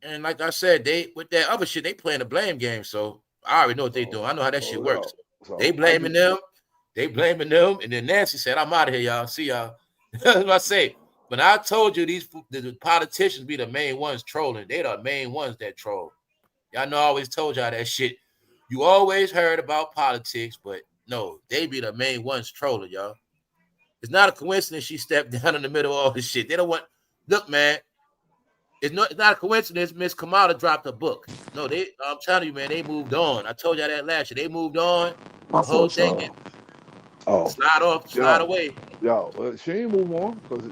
And like I said, with that other shit, they playing the blame game. So I already know what they doing. I know how that shit works. So they blaming them. And then Nancy said, "I'm out of here, y'all. See y'all." That's what I say. When I told you the politicians be the main ones trolling, they the main ones that troll. Y'all know I always told y'all that shit. You always heard about politics, but No, they be the main ones trolling, y'all. It's not a coincidence she stepped down in the middle of all this shit. They don't want. Look, man. It's not a coincidence Miss Kamala dropped a book. No, I'm telling you, man, they moved on. I told y'all that last year. They moved on. The whole thing. Slide away. Yo, she ain't move on because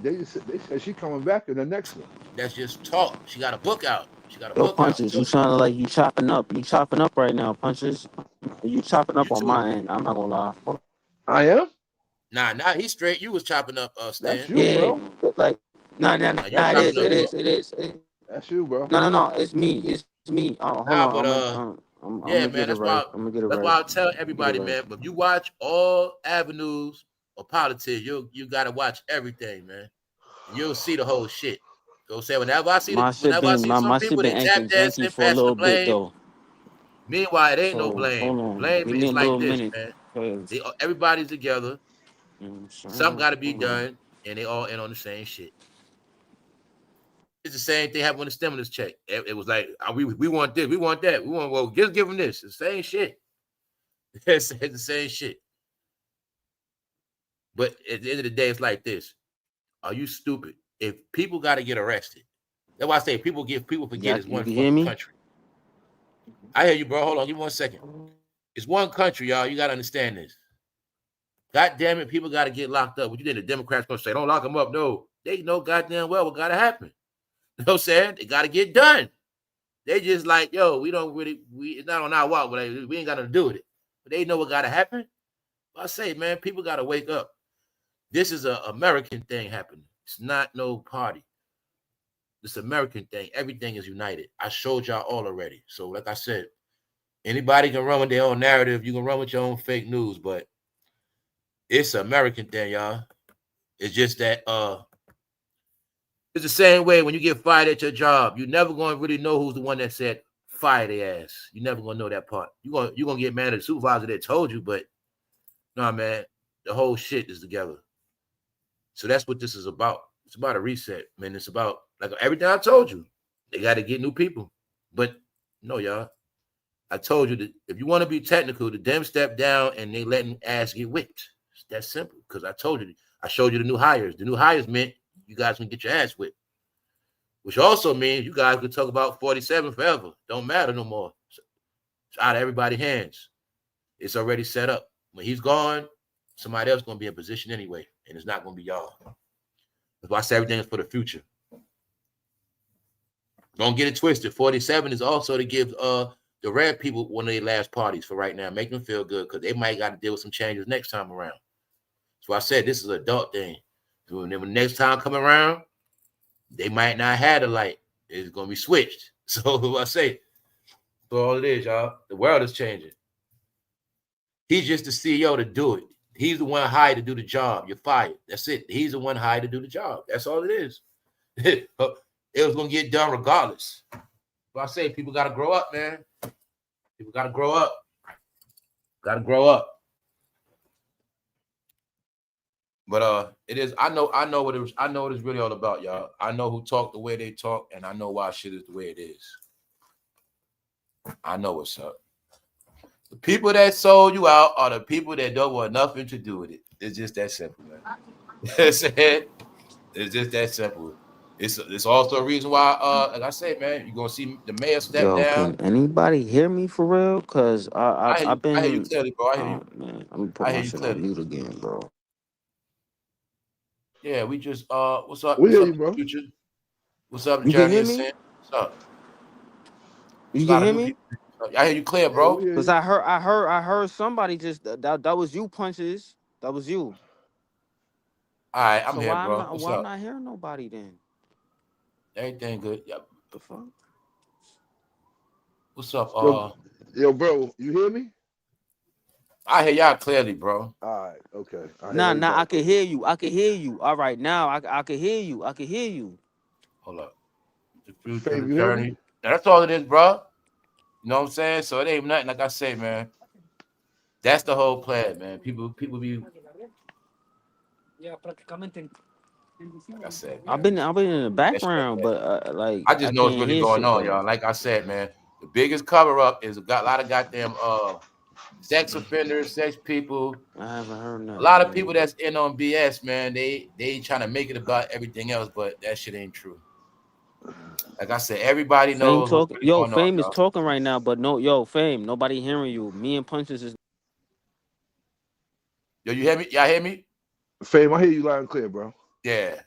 they said she coming back in the next one. That's just talk. She got a book out. Punches, you sound like you chopping up. You chopping up right now, Punches. You chopping up on my end. I'm not gonna lie. I am? Nah, he's straight. You was chopping up, Stan. That's you, bro. Like, it is. That's you, bro. No, it's me. It's me. Hold on. I'm yeah, gonna man. get it right. I'm gonna get it right. That's why I tell everybody, man. But if you watch all avenues of politics, you gotta watch everything, man. You'll see the whole shit. So say whenever I see some people that tap dancing and pass the blame. Meanwhile, it ain't no blame. Blame is like this, man. Everybody's together. Something got to be done, and they all in on the same shit. It's the same thing happened with the stimulus check. It was like we want this, we want that, well, just give them this. It's the same shit. It's the same shit. But at the end of the day, it's like this: are you stupid? If people got to get arrested, that's why I say people forget it's one country. I hear you, bro. Hold on, give me 1 second. It's one country, y'all. You got to understand this. God damn it, people got to get locked up. What you think the Democrats gonna say? Don't lock them up. No, they know goddamn well what got to happen. You know what I'm saying? They got to get done. They just like, yo, it's not on our walk, but we ain't got to do with it. But they know what got to happen. I say, man, people got to wake up. This is an American thing happening. It's not no party. This American thing. Everything is united. I showed y'all all already. So like I said, anybody can run with their own narrative. You can run with your own fake news, but it's an American thing, y'all. It's just that it's the same way when you get fired at your job. You're never going to really know who's the one that said fire their ass. You're never going to know that part. You're going to get mad at the supervisor that told you, but no, man, the whole shit is together. So that's what this is about. It's about a reset, man. It's about, like everything I told you, they got to get new people. But no, y'all, I told you that if you want to be technical, the them step down and they letting ass get whipped. It's that simple. Because I showed you the new hires. The new hires meant you guys can get your ass whipped. Which also means you guys could talk about 47 forever. Don't matter no more. It's out of everybody's hands. It's already set up. When he's gone, somebody else is going to be in position anyway. And it's not going to be y'all. That's why I say everything is for the future. Don't get it twisted. 47 is also to give the red people one of their last parties for right now. Make them feel good because they might got to deal with some changes next time around. So I said this is an adult thing. So when the next time come around, they might not have the light. It's going to be switched. So I say, that's all it is, y'all. The world is changing. He's just the CEO to do it. He's the one hired to do the job. You're fired. That's it. He's the one hired to do the job. That's all it is. It was going to get done regardless. But I say people got to grow up, man. People got to grow up. Got to grow up. But it is. I know what it's really all about, y'all. I know who talk the way they talk, and I know why shit is the way it is. I know what's up. The people that sold you out are the people that don't want nothing to do with it. It's just that simple, man. It's just that simple. It's also a reason why, like I said, man, you're gonna see the mayor step down. Can anybody hear me for real? Cause I've been. I hear you clearly, bro. I hear you. Man, I'm put my shit on mute again, bro. Yeah, we just what's up? We What's hear up, you, bro. Future? What's up, You Journey? can hear me? What's up? You can hear me? I hear you clear, bro. Because I heard somebody just that was you, Punches. That was you. All right, I'm here, bro. Why I'm not hearing nobody then? Everything good. Yep. The fuck? What's up? Yo, bro, you hear me? I hear y'all clearly, bro. All right, okay. Nah, I can hear you. I can hear you. All right, now I can hear you. I can hear you. Hold up. The future journey. Now, that's all it is, bro. You know what I'm saying? So it ain't nothing, like I say, man. That's the whole plan, man. People be. Yeah, prácticamente. Like I said, I've been in the background, but like I just know what's really going on, y'all. Like I said, man, the biggest cover up is a lot of goddamn sex offenders, sex people. I haven't heard A nothing. lot of people that's in on BS, man. They trying to make it about everything else, but that shit ain't true. Like I said, everybody Fame knows what's talking. really Yo, going on, Fame is y'all. talking right now, but no, yo, Fame, nobody hearing you. Me and Punches is. Yo, you hear me? Y'all hear me? Fame, I hear you loud and clear, bro. Yeah.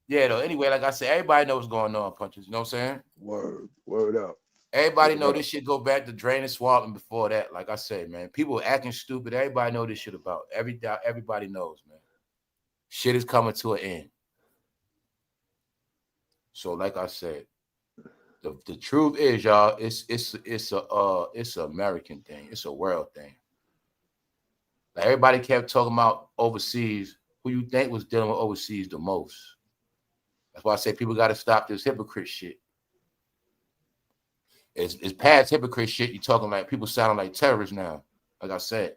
Yeah, though. Anyway, like I said, everybody knows what's going on, Punches. You know what I'm saying? Word up. Everybody know this shit go back to Drain and Swamp and before that. Like I said, man, people acting stupid. Everybody know this shit about. Everybody knows, man. Shit is coming to an end. So, like I said, the truth is, y'all, it's an American thing. It's a world thing. Like everybody kept talking about overseas. Who you think was dealing with overseas the most? That's why I say people got to stop this hypocrite shit. It's past hypocrite shit. You talking like people sounding like terrorists now. Like I said,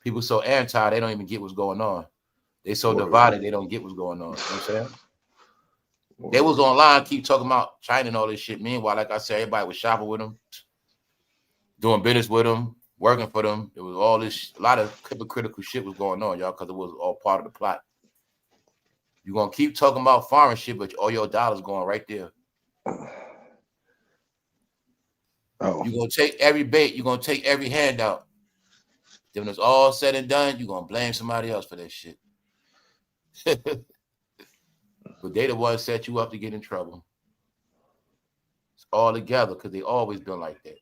people so anti, they don't even get what's going on. They so divided, they don't get what's going on. You know what I'm saying? They was online, keep talking about China and all this shit. Meanwhile, like I said, everybody was shopping with them, doing business with them, working for them. There was all this, a lot of hypocritical shit was going on, y'all, because it was all part of the plot. You're going to keep talking about foreign shit, but all your dollars going right there. You're going to take every bait. You're going to take every handout. Then when it's all said and done, you're going to blame somebody else for that shit. But they the ones set you up to get in trouble. It's all together because they always been like that.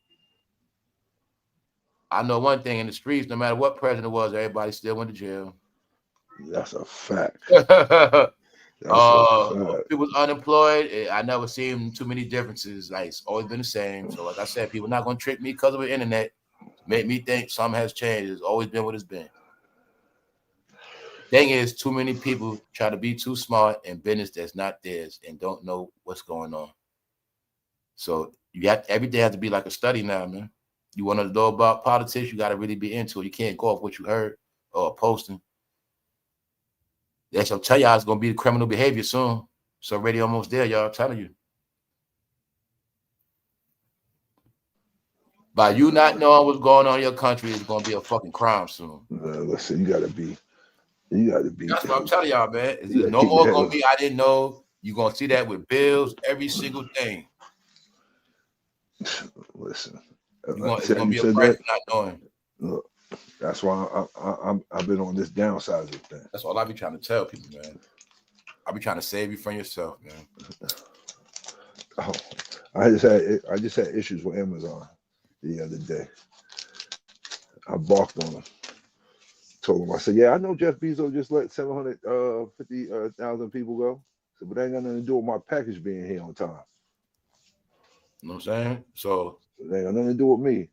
I know one thing in the streets, no matter what president was, everybody still went to jail. That's a fact. People unemployed. I never seen too many differences. Like it's always been the same. So like I said, people not gonna trick me because of the internet. Make me think something has changed. It's always been what it's been. Thing is, too many people try to be too smart in business that's not theirs and don't know what's going on. So you have everything has to be like a study now, man. You want to know about politics, you got to really be into it. You can't go off what you heard or posting. That's I'll tell y'all it's gonna be criminal behavior soon. So already almost there, y'all. I'm telling you. By you not knowing what's going on in your country, it's gonna be a fucking crime soon. Listen, you gotta be. That's what I'm telling y'all, man. It's no more gonna be. I didn't know. You're gonna see that with bills, every single thing. Listen, it's gonna be a price not knowing. Look, that's why I've been on this downsizing thing. That's all I be trying to tell people, man. I be trying to save you from yourself, man. Oh, I just had issues with Amazon the other day. I balked on them. Told him, I said, yeah, I know Jeff Bezos just let 750,000 people go. So, but that ain't got nothing to do with my package being here on time. You know what I'm saying? So it ain't got nothing to do with me.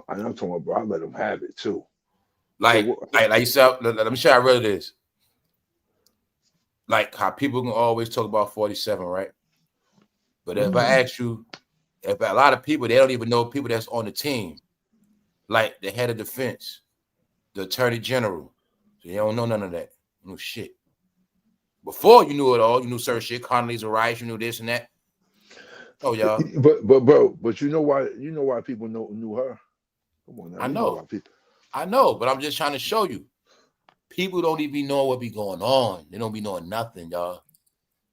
And I'm talking about, bro, I let them have it too. Like you said, let me show you how real it is. Like how people can always talk about 47, right? But if I ask you, if a lot of people, they don't even know people that's on the team, like the head of defense, the attorney general. So you don't know none of that. No shit. Before you knew it all, you knew certain shit, Condoleezza Rice, you knew this and that. Oh, y'all. But you know why people knew her. Come on now. I know. I know, but I'm just trying to show you. People don't even know what be going on. They don't be knowing nothing, y'all.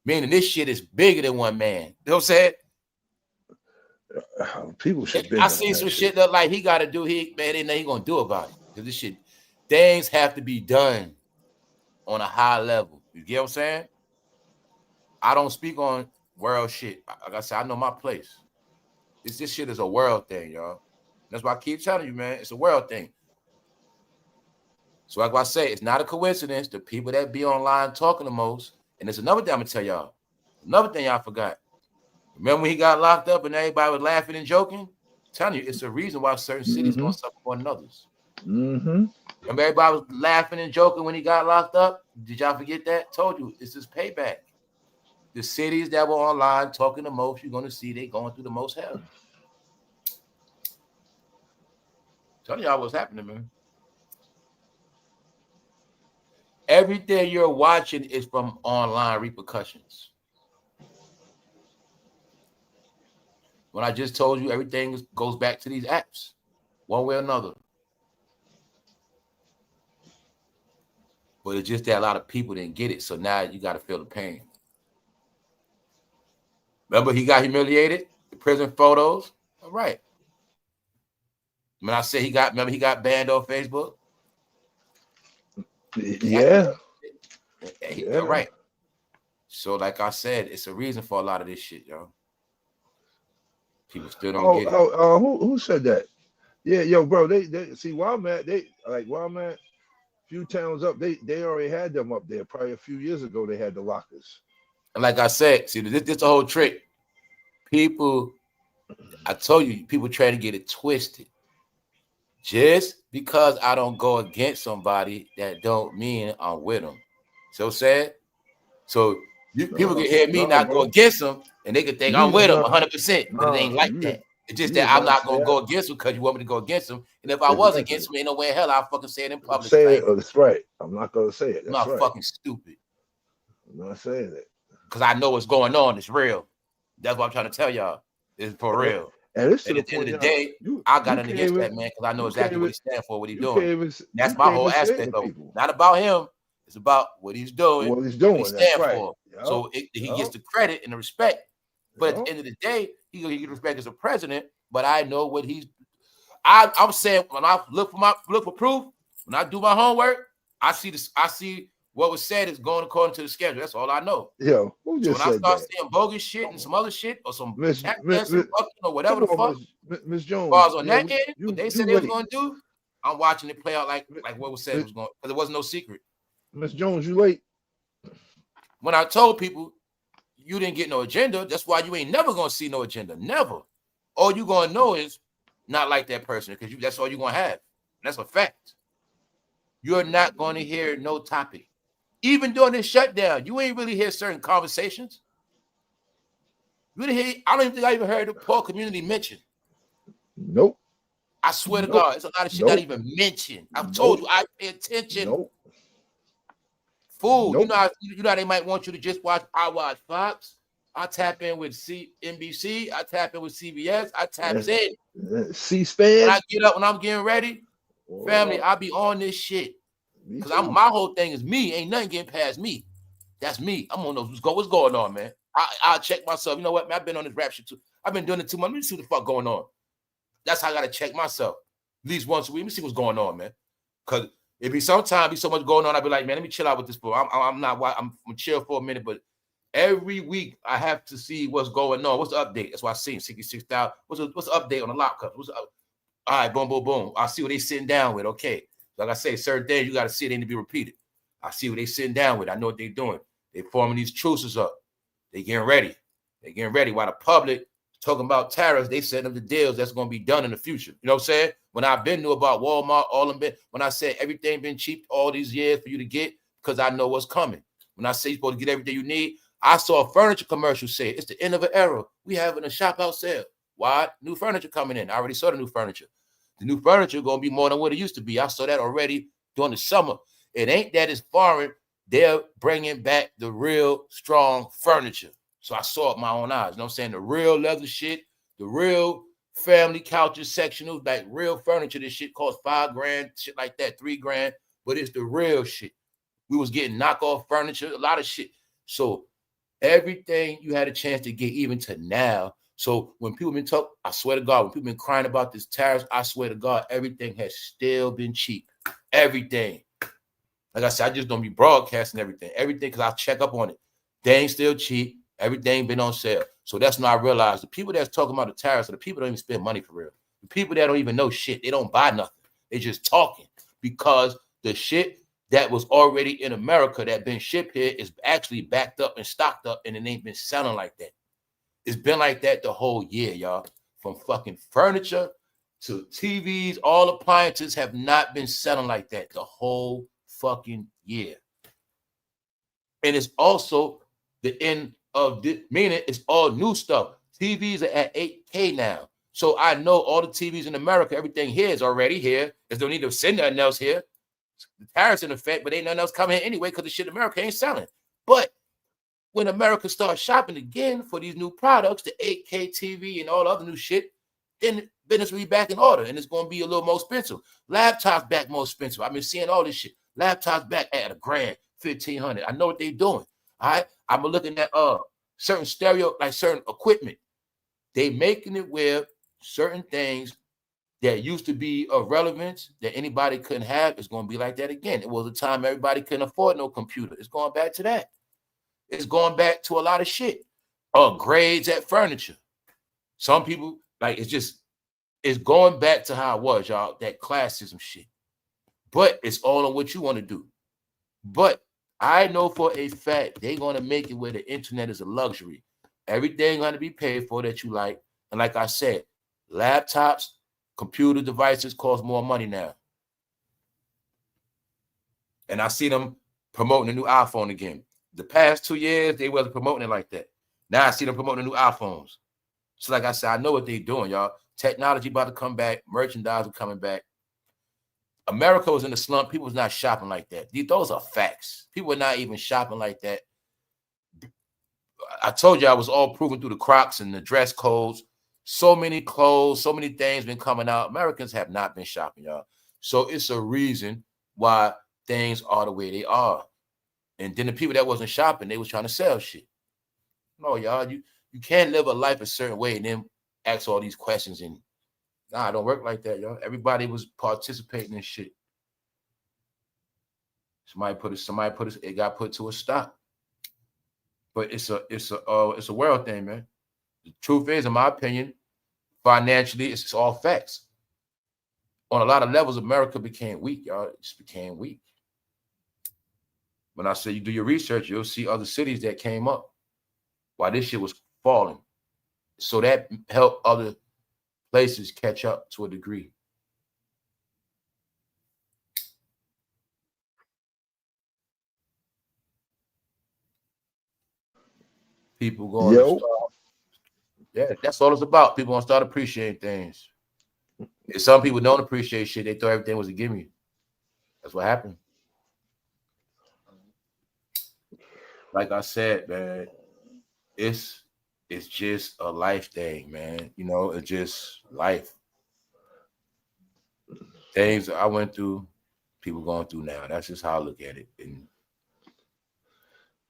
Meaning this shit is bigger than one man. You know what I'm saying? People should. I see some shit that like he got to do. He gonna do about it because this shit, things have to be done on a high level. You get what I'm saying? I don't speak on world shit. Like I said, I know my place. This shit is a world thing, y'all. That's why I keep telling you, man. It's a world thing. So like I say, it's not a coincidence. The people that be online talking the most. And there's another thing I'm gonna tell y'all. Another thing y'all forgot. Remember when he got locked up and everybody was laughing and joking? I'm telling you, it's a reason why certain cities don't suffer more than others. Remember everybody was laughing and joking when he got locked up? Did y'all forget that? Told you, it's just payback. The cities that were online talking the most, you're gonna see they going through the most hell. Tell y'all what's happening, man. Everything you're watching is from online repercussions. when I just told you everything goes back to these apps, one way or another. But it's just that a lot of people didn't get it, so now you got to feel the pain. Remember, he got humiliated, the prison photos. All right. When I say he got banned off Facebook. Yeah. All right. So, like I said, it's a reason for a lot of this shit, yo. People still don't get it. Who said that? Yeah, yo, bro. They see where I'm at. Where I'm at. Few towns up, they already had them up there. Probably a few years ago, they had the lockers. And like I said, see, this the whole trick. People, I told you, people trying to get it twisted. Just because I don't go against somebody, that don't mean I'm with them. So sad. So people can hear me not go against them, and they can think I'm with them 100%, but it ain't like that. It's just that I'm not gonna go against them because you want me to go against them. And if I was against them, ain't no way in hell I'll fucking say it in public. Say it. That's right. I'm not gonna say it. I'm not fucking stupid. I'm not saying it. Because I know what's going on. It's real. That's what I'm trying to tell y'all. It's for real. And at the end of the day, I got nothing against that man because I know exactly what he stands for, what he's doing. That's my whole aspect of it. Not about him. It's about what he's doing. What he stands for. So he gets the credit and the respect. But at the end of the day, he gonna get respect as a president. But I know what he's. I'm saying when I look for proof, when I do my homework, I see this. I see what was said is going according to the schedule. That's all I know. Yo, who just so when said I start that? seeing bogus shit and some other shit or some Miss or whatever the fuck, Miss Jones, on that end, what they said they was going to do, I'm watching it play out like what was said was going, because it wasn't no secret. Miss Jones, you late. When I told people you didn't get no agenda, that's why you ain't never gonna see no agenda. Never. All you gonna know is not like that person because that's all you're gonna have. That's a fact. You're not gonna hear no topic. Even during this shutdown, you ain't really hear certain conversations. You didn't hear, I don't even think I even heard the poor community mentioned. Nope. I swear to God, it's a lot of shit not even mentioned. I've told you, I pay attention. Fool, you know how they might want you to just watch. I watch Fox. I tap in with NBC. I tap in with CBS. I taps in. C-SPAN. When I get up, when I'm getting ready, family, I be on this shit. Because my whole thing is me. Ain't nothing getting past me. That's me. I'm on those. What's going on, man? I'll check myself. You know what, man? I've been on this rap shit too. I've been doing it 2 months. Let me see what the fuck going on. That's how I got to check myself. At least once a week. Let me see what's going on, man. Because it be sometimes be so much going on. I'll be like, man, let me chill out with this boy. I'm gonna chill for a minute, but every week I have to see what's going on. What's the update? That's why I seen 66,000. What's the update on the lockup? All right, boom, boom, boom. I see what they sitting down with. Okay. Like I say, certain things you got to see it ain't to be repeated. I see what they sitting down with. I know what they're doing. They forming these truces up. They getting ready. They getting ready. While the public talking about tariffs, they setting up the deals that's going to be done in the future. You know what I'm saying? When I've been knew about Walmart, all of them, when I said everything been cheap all these years for you to get, because I know what's coming. When I say you're supposed to get everything you need, I saw a furniture commercial say it's the end of an era. We having a shop out sale. Why? New furniture coming in. I already saw the new furniture. The new furniture going to be more than what it used to be. I saw that already during the summer. It ain't that it's foreign. They're bringing back the real strong furniture. So I saw it with my own eyes. You know what I'm saying? The real leather shit, the real family couches, sectionals, like real furniture. This shit costs $5,000, shit like that, $3,000. But it's the real shit. We was getting knockoff furniture, a lot of shit. So everything you had a chance to get even to now. So when people been talking, I swear to God, when people been crying about this tariffs, I swear to God, everything has still been cheap. Everything. Like I said, I just don't be broadcasting everything. Everything, because I check up on it. They ain't still cheap. Everything been on sale. So that's when I realized the people that's talking about the tariffs are the people that don't even spend money for real. The people that don't even know shit. They don't buy nothing. They just talking. Because the shit that was already in America that been shipped here is actually backed up and stocked up, and it ain't been selling like that. It's been like that the whole year, y'all. From fucking furniture to TVs, all appliances have not been selling like that the whole fucking year. And it's also the end of this, meaning it's all new stuff. TVs are at 8K now. So I know all the TVs in America, everything here is already here. There's no need to send nothing else here. The tariffs in effect, but ain't nothing else coming in anyway because the shit in America ain't selling. But when America starts shopping again for these new products, the 8K TV and all the other new shit, then business will be back in order and it's going to be a little more expensive. Laptops back more expensive. I've been seeing all this shit. Laptops back at $1,000, $1,500. I know what they're doing. All right. I'm looking at certain stereo, like certain equipment. They making it where certain things that used to be of relevance that anybody couldn't have is going to be like that again. It was a time everybody couldn't afford no computer. It's going back to that. It's going back to a lot of shit. Grades at furniture. Some people, like, it's going back to how it was, y'all, that classism shit. But it's all on what you want to do. But I know for a fact they're going to make it where the internet is a luxury. Everything going to be paid for that you like. And like I said, laptops, computer devices cost more money now. And I see them promoting a new iPhone again. The past 2 years, they wasn't promoting it like that. Now I see them promoting the new iPhones. So like I said, I know what they're doing, y'all. Technology about to come back. Merchandise are coming back. America was in the slump. People was not shopping like that. Those are facts. People were not even shopping like that. I told you I was all proven through the Crocs and the dress codes. So many clothes, so many things been coming out. Americans have not been shopping, y'all. So it's a reason why things are the way they are. And then the people that wasn't shopping, they was trying to sell shit. No, y'all, you can't live a life a certain way and then ask all these questions. And nah, it don't work like that, y'all. Everybody was participating in shit. Somebody it got put to a stop. But it's a world thing, man. The truth is, in my opinion, financially, it's all facts. On a lot of levels, America became weak, y'all. It just became weak. When I say you do your research, you'll see other cities that came up while this shit was falling. So that helped other places catch up to a degree. People going to start. Yeah, that's all it's about. People gonna start appreciating things. If some people don't appreciate shit, they thought everything was a gimme. That's what happened. Like I said, man, it's just a life thing, man. You know, it's just life. Things I went through, people going through now. That's just how I look at it. And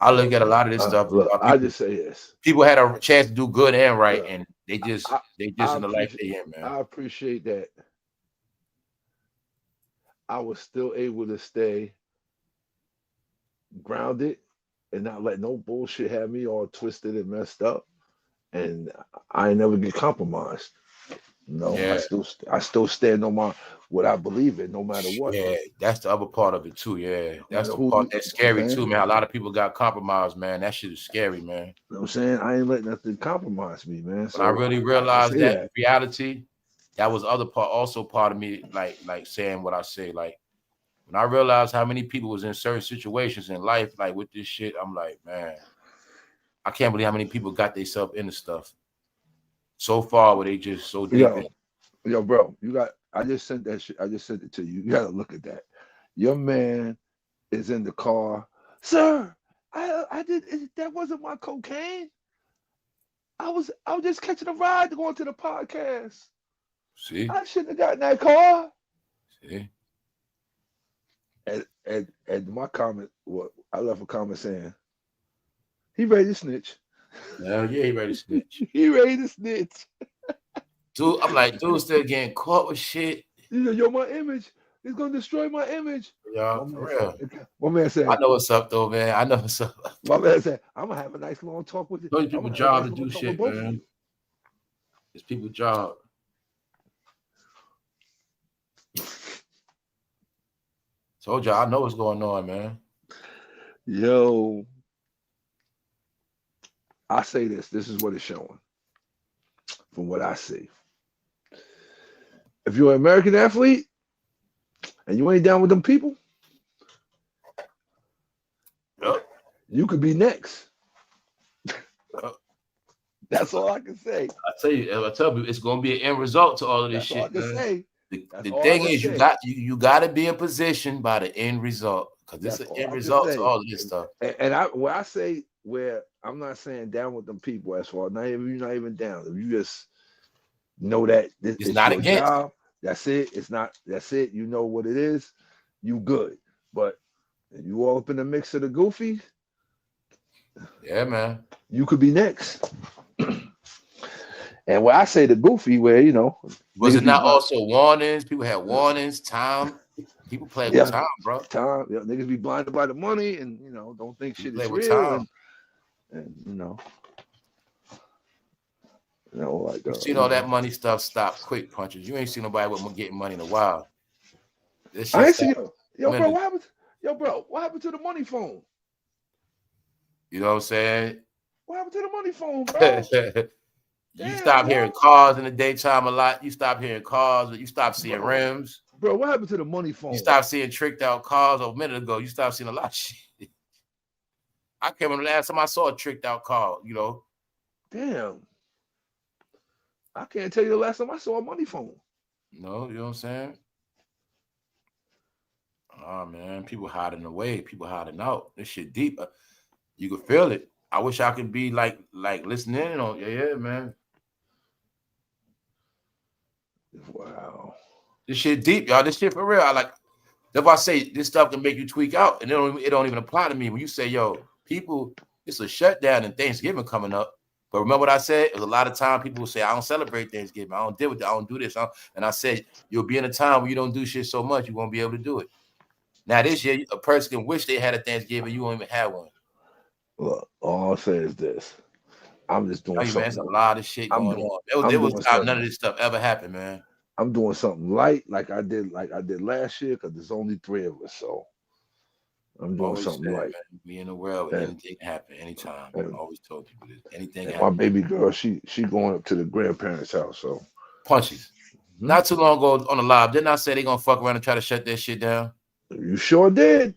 I look at a lot of this stuff. Look, I just say this: people had a chance to do good and right, and they just in the life they in, man. I appreciate that. I was still able to stay grounded and not let no bullshit have me all twisted and messed up. And I never get compromised. No, yeah. I still stand on what I believe in, no matter what. Yeah, that's the other part of it too. Yeah, that's the part that's scary too, man. A lot of people got compromised, man. That shit is scary, man. You know what I'm saying? I ain't letting nothing compromise me, man. So I really realized that reality, that was also part of me, like saying what I say. Like when I realized how many people was in certain situations in life, like with this shit, I'm like, man, I can't believe how many people got themselves into stuff so far where they just so deep. Yo, bro, I just sent that shit. I just sent it to you. You gotta look at that. Your man is in the car. Sir, I did that wasn't my cocaine. I was just catching a ride to go into the podcast. See? I shouldn't have gotten that car. See? And my comment, I left a comment saying, he ready to snitch. Hell yeah, he ready to snitch. He ready to snitch. Dude, I'm like, dude, still getting caught with shit. Yo, my image. It's gonna destroy my image. Y'all, for real. My man said, I know what's up, though, man. I know what's up. My man said, I'm gonna have a nice long talk with you. Those people job to do shit, man. It's people's job. Told y'all, I know what's going on, man. Yo, I say this is what it's showing from what I see. If you're an American athlete and you ain't down with them people, you could be next. That's all I can say. I tell you, it's gonna be an end result to all of this shit. That's all I can say. The thing is, you got to be in position by the end result, because it's an end result to all of this stuff. And where I say where I'm not saying down with them people as far. Not even you're not even down. If you just know that it's not your against. job, that's it. It's not. That's it. You know what it is. You good. But if you all up in the mix of the goofy, yeah, man, you could be next. And when I say the goofy, where was it not also warnings? People had warnings. Time. People play with time, bro. Time. Niggas be blinded by the money, and don't think shit is real. And like you seen all that money stuff stop quick, punches. You ain't seen nobody with getting money in a while. This shit I ain't seen bro. What happened? What happened to the money phone? You know what I'm saying? What happened to the money phone, bro? You stop hearing cars in the daytime a lot. You stop hearing cars. You stop seeing rims. Bro, what happened to the money phone? You stop seeing tricked out cars. A minute ago, you stop seeing a lot of shit. I can't remember the last time I saw a tricked out car, Damn. I can't tell you the last time I saw a money phone. No, you know what I'm saying? Oh, man. People hiding away. People hiding out. This shit deep. You can feel it. I wish I could be like listening on. Yeah, man. Wow. This shit deep, y'all. This shit for real. That's why I say this stuff can make you tweak out, and it don't even apply to me. When you say, yo, people, it's a shutdown and Thanksgiving coming up. But remember what I said? There's a lot of time people will say, I don't celebrate Thanksgiving. I don't deal with that. I don't do this. And I said, you'll be in a time where you don't do shit so much, you won't be able to do it. Now, this year, a person can wish they had a Thanksgiving. You won't even have one. Look, all I'll say is this. I'm just doing something. There's a lot of shit going on. There was time none of this stuff ever happened, man. I'm doing something light like I did last year because there's only 3 of us. So I'm doing something light. Be in the world, anything can happen anytime. I always told people this. Anything happen. My baby girl, she going up to the grandparents' house. So punches. Not too long ago on the live, didn't I say they gonna fuck around and try to shut that shit down? You sure did.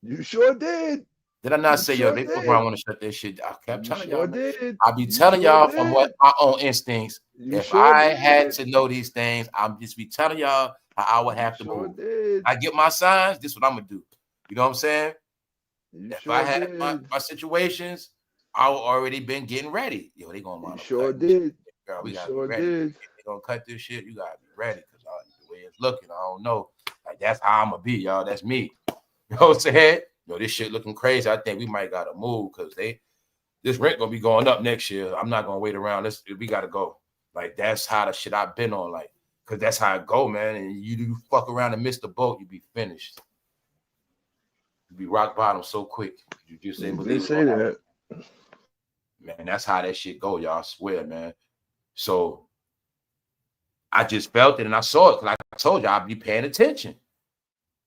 You sure did. Did I not say, yo, they fuck around want to shut that shit down? I kept telling y'all. I be telling y'all from what my own instincts. If I had to know these things, I'm just be telling y'all how I would have to move. I get my signs, this is what I'm gonna do. You know what I'm saying? If I had my situations, I would already been getting ready. Yo, they gonna want to sure did. Girl, we gotta be ready. If they gonna cut this shit, you gotta be ready because the way it's looking, I don't know. Like that's how I'm gonna be, y'all. That's me. You know what I'm saying? Yo, this shit looking crazy. I think we might gotta move because this rent gonna be going up next year. I'm not gonna wait around. We gotta go. Like that's how the shit I've been on. Like, cause that's how it go, man. And you fuck around and miss the boat, you be finished. You be rock bottom so quick. You just ain't believe say that. Man, that's how that shit go, y'all. I swear, man. So I just felt it and I saw it. Like I told you, I'd be paying attention.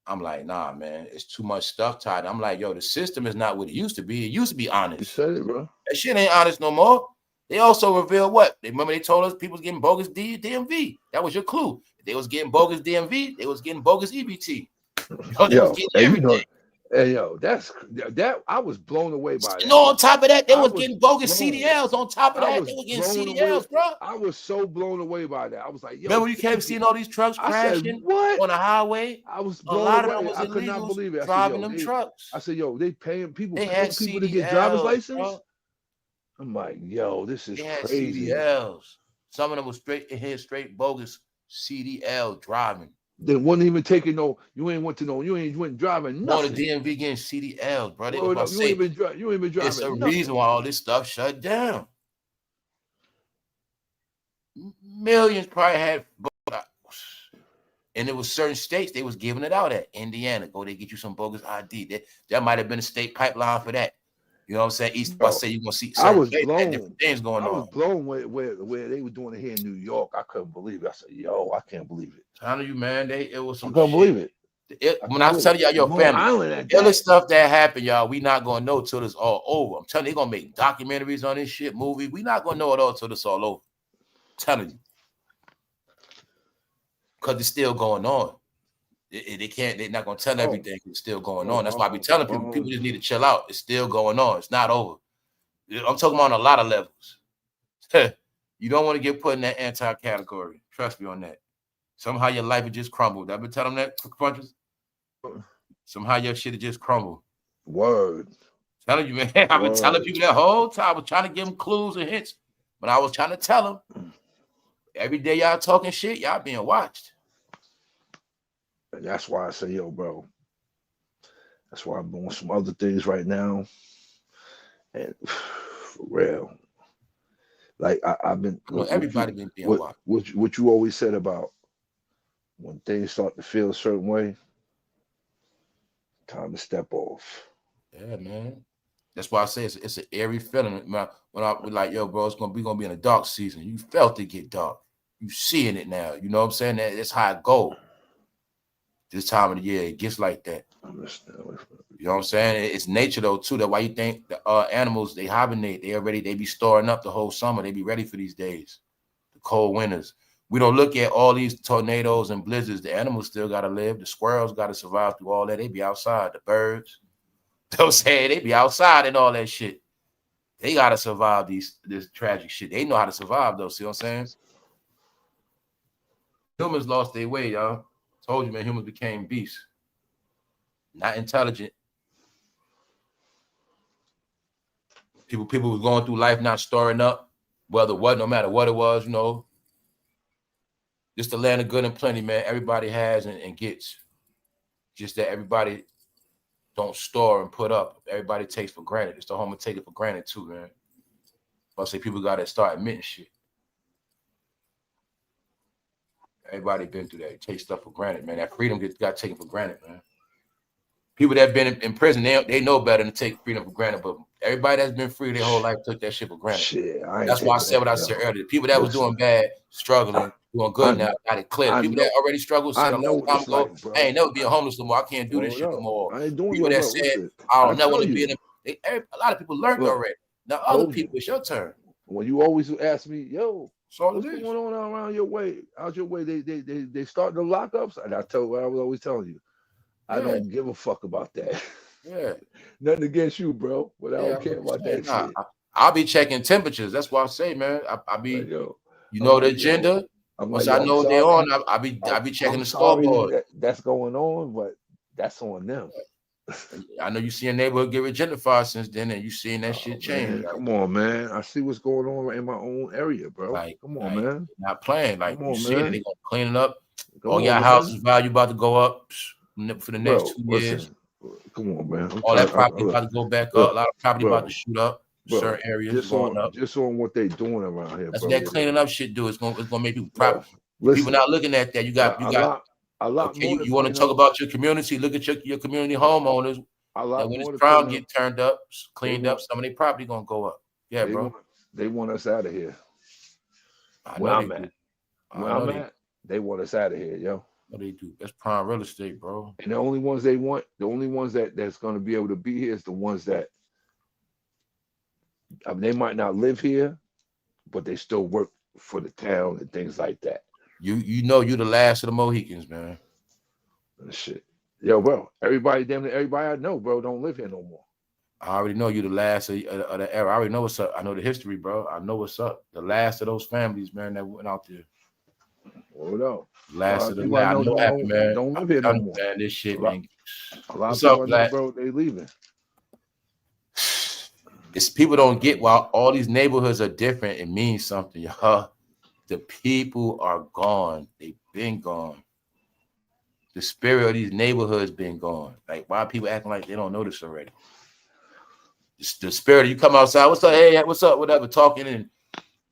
I'm like, nah, man, it's too much stuff tied. I'm like, yo, the system is not what it used to be. It used to be honest. You said it, bro. That shit ain't honest no more. They also revealed what? Remember they told us people was getting bogus DMV. That was your clue. If they was getting bogus DMV, they was getting bogus EBT. They was getting everything. Hey, yo, that I was blown away by that. No, on top of that, they was getting bogus CDLs. On top of that, they were getting CDLs, bro. I was so blown away by that. I was like, yo. Remember you kept seeing all these trucks crashing on the highway? I was blown away. A lot of them was I could not believe it. Driving them trucks. I said, yo, they paying people. They had people CDLs, to get driver's license. Bro. I'm like, yo, this is crazy. CDLs. Some of them was straight bogus CDL driving. They wasn't even taking you ain't driving nothing. On the DMV getting CDLs, bro. You ain't been driving. It's a reason why all this stuff shut down. Millions probably had, and there was certain states they was giving it out at. Indiana, go they get you some bogus ID. That might have been a state pipeline for that. You know what I'm saying? East, I say you're gonna see. I was blown. Different things going on. I was blown where they were doing it here in New York. I couldn't believe it. I said, yo, I can't believe it. Telling you, man, it was some. I couldn't believe it. When I was telling y'all, your family, the stuff that happened, y'all, we not gonna know till it's all over. I'm telling you, they're gonna make documentaries on this shit, movie. We not gonna know it all till it's all over. I'm telling you, because it's still going on. They're not gonna tell everything. It's still going on. That's why I be telling people just need to chill out. It's still going on. It's not over. I'm talking about on a lot of levels. You don't want to get put in that anti-category. Trust me on that. Somehow your life would just crumbled. I've been telling them that, punches. Somehow your shit would just crumble. Word. Telling you, man. I've been telling people that whole time. I was trying to give them clues and hints. But I was trying to tell them, every day y'all talking shit, y'all being watched. And that's why I say, yo, bro. That's why I'm doing some other things right now. And for real. Like I've been everybody been being watched. What you always said about when things start to feel a certain way, time to step off. Yeah, man. That's why I say it's an eerie feeling. When I was like, yo, bro, it's gonna be in a dark season. You felt it get dark. You seeing it now. You know what I'm saying? That's how it go. This time of the year, it gets like that. You know what I'm saying? It's nature though too. That's why you think the animals, they hibernate. They be storing up the whole summer. They be ready for these days, the cold winters. We don't look at all these tornadoes and blizzards. The animals still gotta live. The squirrels gotta survive through all that. They be outside. The birds. You know what I'm saying? They be outside and all that shit. They gotta survive this tragic shit. They know how to survive though. See what I'm saying? Humans lost their way, y'all. Told you, man. Humans became beasts. Not intelligent. People was going through life not storing up, no matter what it was, you know. Just the land of good and plenty, man. Everybody has and gets. Just that everybody don't store and put up. Everybody takes for granted. It's the home of taking for granted too, man. I say people got to start admitting shit. Everybody been through that. Take stuff for granted, man. That freedom got taken for granted, man. People that have been in prison, they know better than to take freedom for granted. But everybody that's been free their whole life took that shit for granted. Shit, that's why I said what I said earlier. People that was doing bad, struggling, doing good now, got it clear. People that already struggled said a long time ago, I ain't never being homeless no more. I can't do this shit no more. I ain't doing people that said, I don't never want to be in a lot of people learned already. Now other people, it's your turn. When you always ask me, yo, so what's going on around your way? How's your way? They start the lockups, and I was always telling you, I don't give a fuck about that. Yeah, nothing against you, bro, but I don't care about that shit. I'll be checking temperatures. That's why I say, man. I be, like, yo, you know, the agenda. Once I know what they're on, I be checking the scoreboard. That's going on, but that's on them. I know you see a neighborhood get gentrified since then, and you seeing that shit change. Man, come on, man. I see what's going on in my own area, bro. Like, come on, man. Not playing. Like, you see it, they gonna clean it up. All your houses value about to go up for the next 2 years. Come on, man. All that property about to go back up. A lot of property about to shoot up. Certain areas going up. Just on what they doing around here. That's what that cleaning up shit do. It's gonna make people proud. People not looking at that. You got a lot okay, you want to talk about your community? Look at your community homeowners. When this crowd get turned up, cleaned up, some of their property gonna go up. Yeah, bro. They want us out of here. Where I'm at, they want us out of here, yo. What they do? That's prime real estate, bro. And the only ones they want, the only ones that's gonna be able to be here is the ones that, I mean, they might not live here, but they still work for the town and things like that. You know you the last of the Mohicans, man. Shit. Yo, bro. Everybody I know, bro, don't live here no more. I already know you the last of the era. I already know what's up. I know the history, bro. I know what's up. The last of those families, man, that went out there. Hold on. Last of the I know what happened, man. Don't live here no more. Man, this shit, man. A lot of people know, bro, they leaving. It's people don't get why all these neighborhoods are different. It means something, y'all. The people are gone. They've been gone. The spirit of these neighborhoods been gone. Like, why are people acting like they don't know this already? The spirit, you come outside, what's up? Hey, what's up? Whatever, talking, and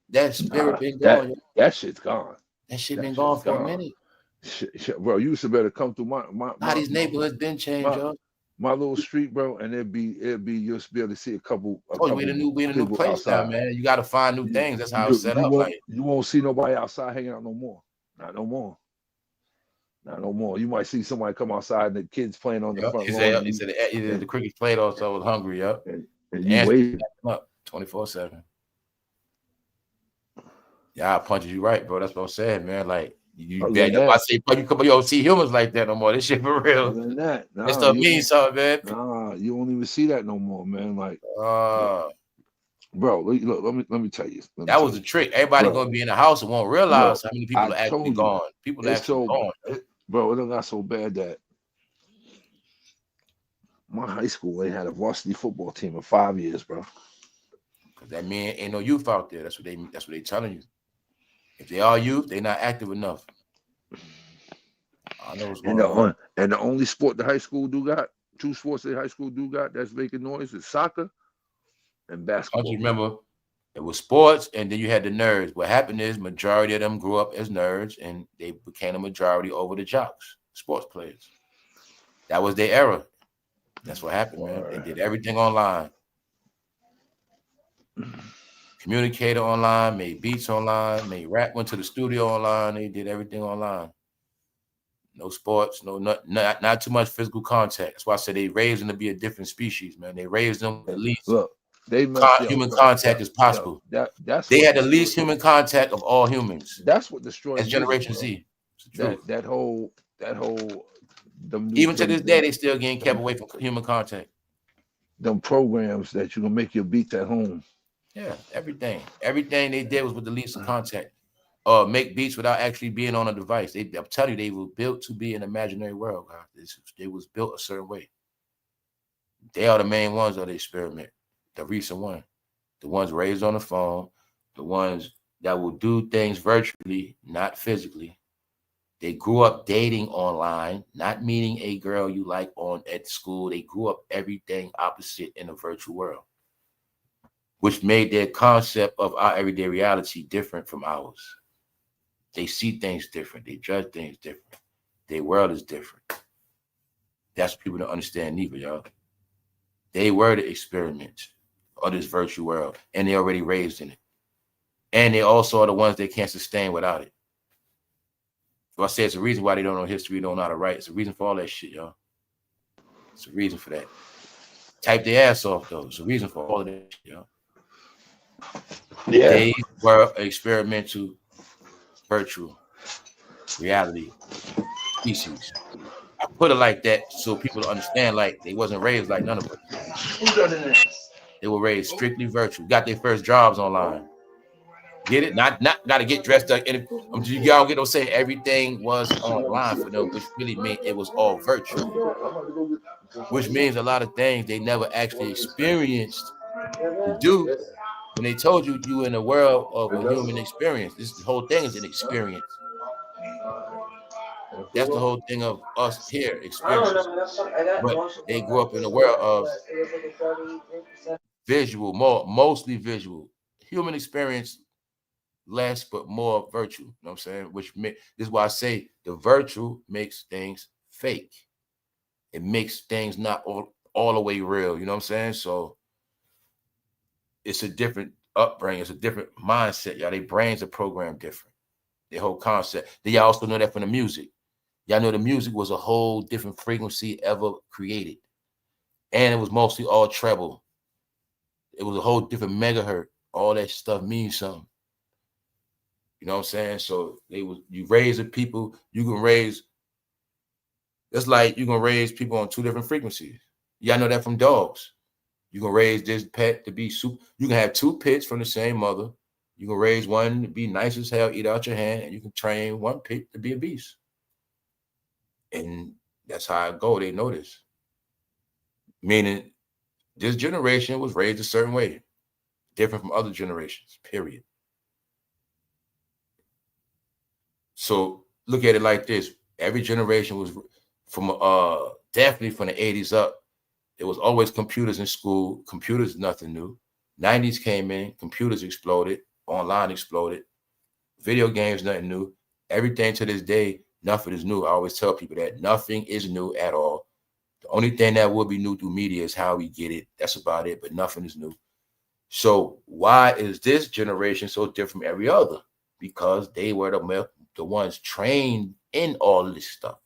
that spirit been gone. That shit's gone. That shit been gone for a minute. Shit, bro, you used to better come through my these neighborhoods been changed, y'all. My little street, bro, and it'd be you'll be able to see a couple. We in a new place outside. Now, man. You got to find new things. That's how it's set up. You won't see nobody outside hanging out no more. Not no more. Not no more. You might see somebody come outside and the kids playing on the front lawn. He said the crickets played also. I was hungry. Yep. And you wait up 24/7. Yeah, I punches you right, bro. That's what I'm saying, man. Like. I say, you don't see humans like that no more. This shit for real. Other than that, that stuff means something, man. Nah, you won't even see that no more, man. Like, bro, look, let me tell you. That was a trick. Everybody gonna be in the house and won't realize how many people are actually gone. People are actually gone. Bro, it got so bad that my high school, they had a varsity football team in 5 years, bro. Cause that man ain't no youth out there. That's what they telling you. If they are youth, they not active enough. I know what's going on. And the only sport the high school do got, 2 sports the high school do got that's making noise is soccer and basketball. Don't you remember? It was sports, and then you had the nerds. What happened is majority of them grew up as nerds, and they became a majority over the jocks, sports players. That was their era. That's what happened, man. They did everything online. Communicated online, made beats online, made rap, went to the studio online. They did everything online. No sports, not too much physical contact. That's why I said they raised them to be a different species, man. They raised them at least human contact as possible. They had the least human contact of all humans. That's what destroyed as Generation Z. That whole even to this day, they still getting kept away from human contact. Them programs that you can make your beats at home. Yeah, everything they did was with the least of contact. Make beats without actually being on a device. I'm telling you, they were built to be an imaginary world. They was built a certain way. They are the main ones of the experiment. The recent one, the ones raised on the phone, the ones that will do things virtually, not physically. They grew up dating online, not meeting a girl you like at school. They grew up everything opposite in the virtual world, which made their concept of our everyday reality different from ours. They see things different. They judge things different. Their world is different. That's what people don't understand neither, y'all. They were the experiment of this virtual world, and they already raised in it. And they also are the ones they can't sustain without it. So I say it's a reason why they don't know history, don't know how to write. It's a reason for all that shit, y'all. It's a reason for that. Type their ass off, though. It's a reason for all of that shit, y'all. Yeah. They were experimental virtual reality species. I put it like that so people understand, like they wasn't raised like none of us. They were raised strictly virtual. Got their first jobs online. Get it? Not got to get dressed up. Y'all get to say everything was online for them, which really meant it was all virtual. Which means a lot of things they never actually experienced to do. When they told you you in the world of a human experience, this whole thing is an experience. That's the whole thing of us here, experience. But they grew up in the world of visual, mostly visual. Human experience less, but more virtual. You know what I'm saying? This is why I say the virtual makes things fake. It makes things not all the way real. You know what I'm saying? So it's a different upbringing. It's a different mindset. Y'all, their brains are programmed different. Their whole concept. Then y'all also know that from the music. Y'all know the music was a whole different frequency ever created. And it was mostly all treble. It was a whole different megahertz. All that stuff means something. You know what I'm saying? So you raise the people, you can raise, it's like you can raise people on 2 different frequencies. Y'all know that from dogs. You can raise this pet to be super. You can have 2 pits from the same mother. You can raise one to be nice as hell, eat out your hand, and you can train one pit to be a beast. And that's how it go. They know this. Meaning this generation was raised a certain way, different from other generations, period. So look at it like this. Every generation was from definitely from the 80s up. It was always computers in school. Computers, nothing new. 90s came in, computers exploded, online exploded. Video games, nothing new. Everything to this day, nothing is new. I always tell people that nothing is new at all. The only thing that will be new through media is how we get it. That's about it, but nothing is new. So why is this generation so different from every other? Because they were the ones trained in all of this stuff.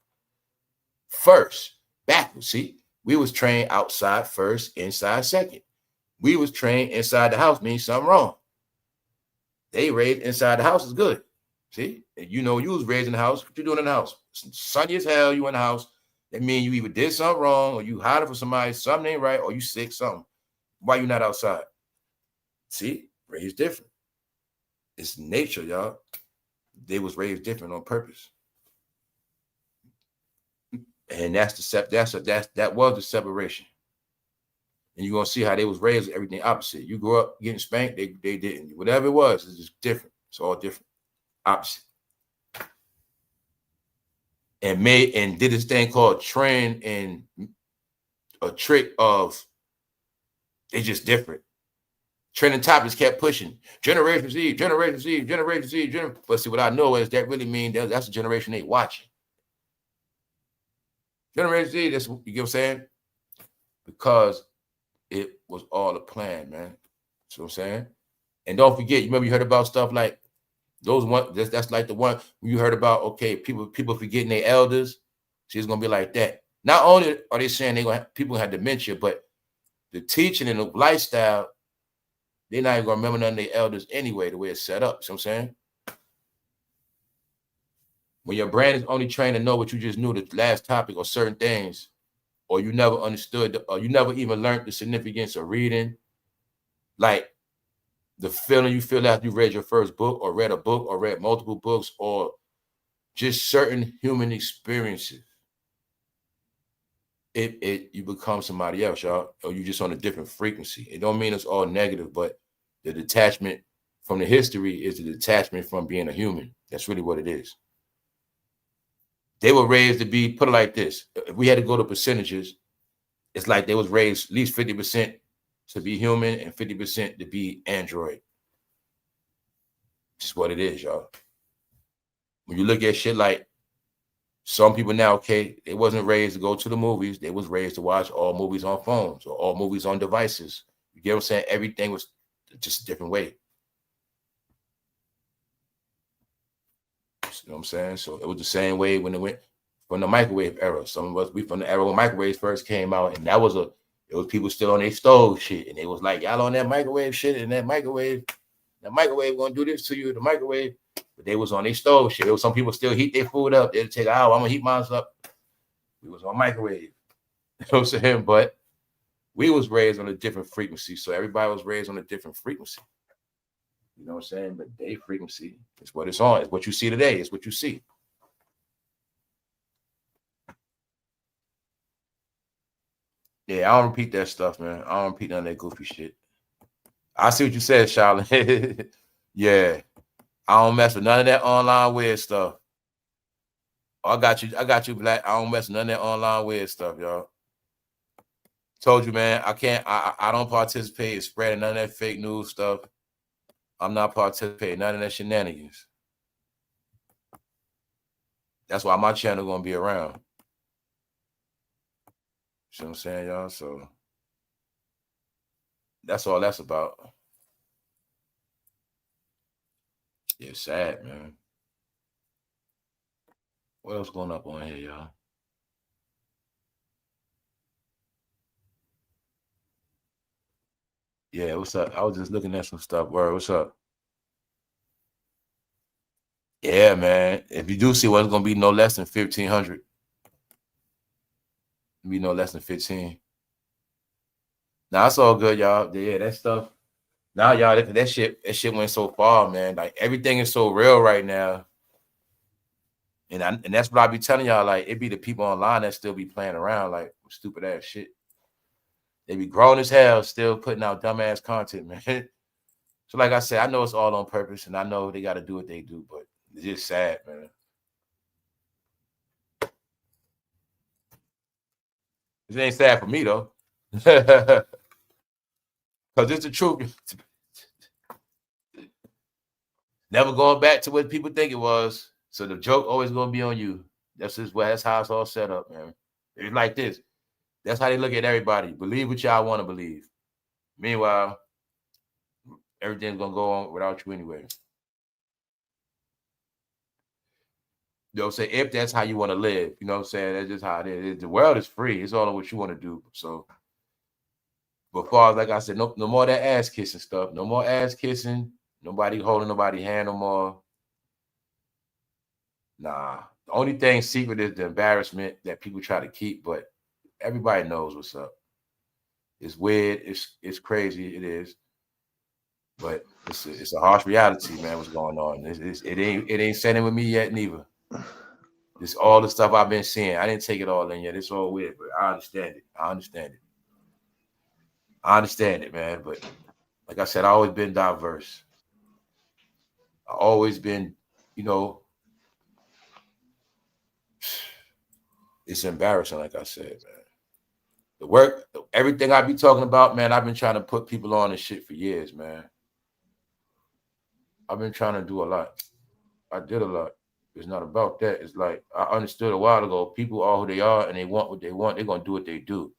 First, backwards, see? We was trained outside first, inside second. We was trained inside the house means something wrong. They raised inside the house is good. See? And you know you was raised in the house. What you doing in the house? Sunny as hell, you in the house. That means you either did something wrong or you hiding from somebody, something ain't right, or you sick, something. Why you not outside? See? Raised different. It's nature, y'all. They was raised different on purpose. And that was the separation. And you're gonna see how they was raised, everything opposite. You grew up getting spanked, they didn't. Whatever it was, it's just different. It's all different. Opposite. And did this thing called trend and a trick of they just different. Trending topics kept pushing. Generation Z, Generation Z, Generation Z, but see, what I know is that really mean that's the generation they watching. Generation Z, that's, you get what I'm saying? Because it was all a plan, man. See what I'm saying? And don't forget, you remember you heard about stuff like those one, that's like the one you heard about, okay, people forgetting their elders. See, it's gonna be like that. Not only are they saying people have dementia, but the teaching and the lifestyle, they're not even gonna remember none of their elders anyway, the way it's set up. See what I'm saying? When your brain is only trained to know what you just knew, the last topic or certain things, or you never understood, or you never even learned the significance of reading, like the feeling you feel after you read your first book or read a book or read multiple books or just certain human experiences, you become somebody else, y'all, or you just on a different frequency. It don't mean it's all negative, but the detachment from the history is the detachment from being a human. That's really what it is. They were raised to be, put it like this, if we had to go to percentages, it's like they was raised at least 50% to be human and 50% to be android. Just what it is, y'all. When you look at shit like some people now, okay, they wasn't raised to go to the movies. They was raised to watch all movies on phones or all movies on devices. You get what I'm saying? Everything was just a different way. You know what I'm saying? So it was the same way when it went from the microwave era. Some of us, we from the era when microwaves first came out, and it was people still on their stove shit, and they was like, y'all on that microwave shit, and that microwave gonna do this to you, the microwave. But they was on their stove shit. There was some people still heat their food up. They'd take an hour, I'm gonna heat mine up. We was on microwave. You know what I'm saying? But we was raised on a different frequency. So everybody was raised on a different frequency. You know what I'm saying? But their frequency is what it's on. It's what you see today. It's what you see. Yeah, I don't repeat that stuff, man. I don't repeat none of that goofy shit. I see what you said, Charlotte. Yeah. I don't mess with none of that online weird stuff. I got you, Black. I don't mess with none of that online weird stuff, y'all. Told you, man, I don't participate in spreading none of that fake news stuff. I'm not participating in none of that shenanigans. That's why my channel gonna be around. You know what I'm saying, y'all? So that's all that's about. Yeah, sad, man. What else going up on here, y'all? Yeah, what's up? I was just looking at some stuff. Word, what's up? Yeah, man. If you do see one, it's gonna be no less than 1,500. Be no less than 15. Now it's all good, y'all. Yeah, that stuff. Now, y'all, that shit went so far, man. Like everything is so real right now. And that's what I be telling y'all. Like it be the people online that still be playing around like stupid ass shit. They be grown as hell, still putting out dumbass content, man. So like I said, I know it's all on purpose, and I know they got to do what they do, but it's just sad, man. It ain't sad for me though, because it's the truth. Never going back to what people think it was. So the joke always gonna be on you. That's how it's all set up, man. It's like this. That's how they look at everybody. Believe what y'all want to believe. Meanwhile, everything's gonna go on without you anyway. They'll say if that's how you want to live, you know what I'm saying? That's just how it is. The world is free. It's all on what you want to do. So, but far as like I said, no more that ass kissing stuff. No more ass kissing. Nobody holding nobody's hand no more. Nah. The only thing secret is the embarrassment that people try to keep, but everybody knows what's up. It's weird. It's crazy. It is. But it's a harsh reality, man. What's going on? It ain't setting with me yet, neither. It's all the stuff I've been seeing. I didn't take it all in yet. It's all weird, but I understand it. I understand it, man. But like I said, I always been diverse. I always been, you know, it's embarrassing, like I said, man. The work, everything I be talking about, man, I've been trying to put people on this shit for years, man. I've been trying to do a lot. I did a lot. It's not about that. It's like I understood a while ago, people are who they are and they want what they want. They're going to do what they do.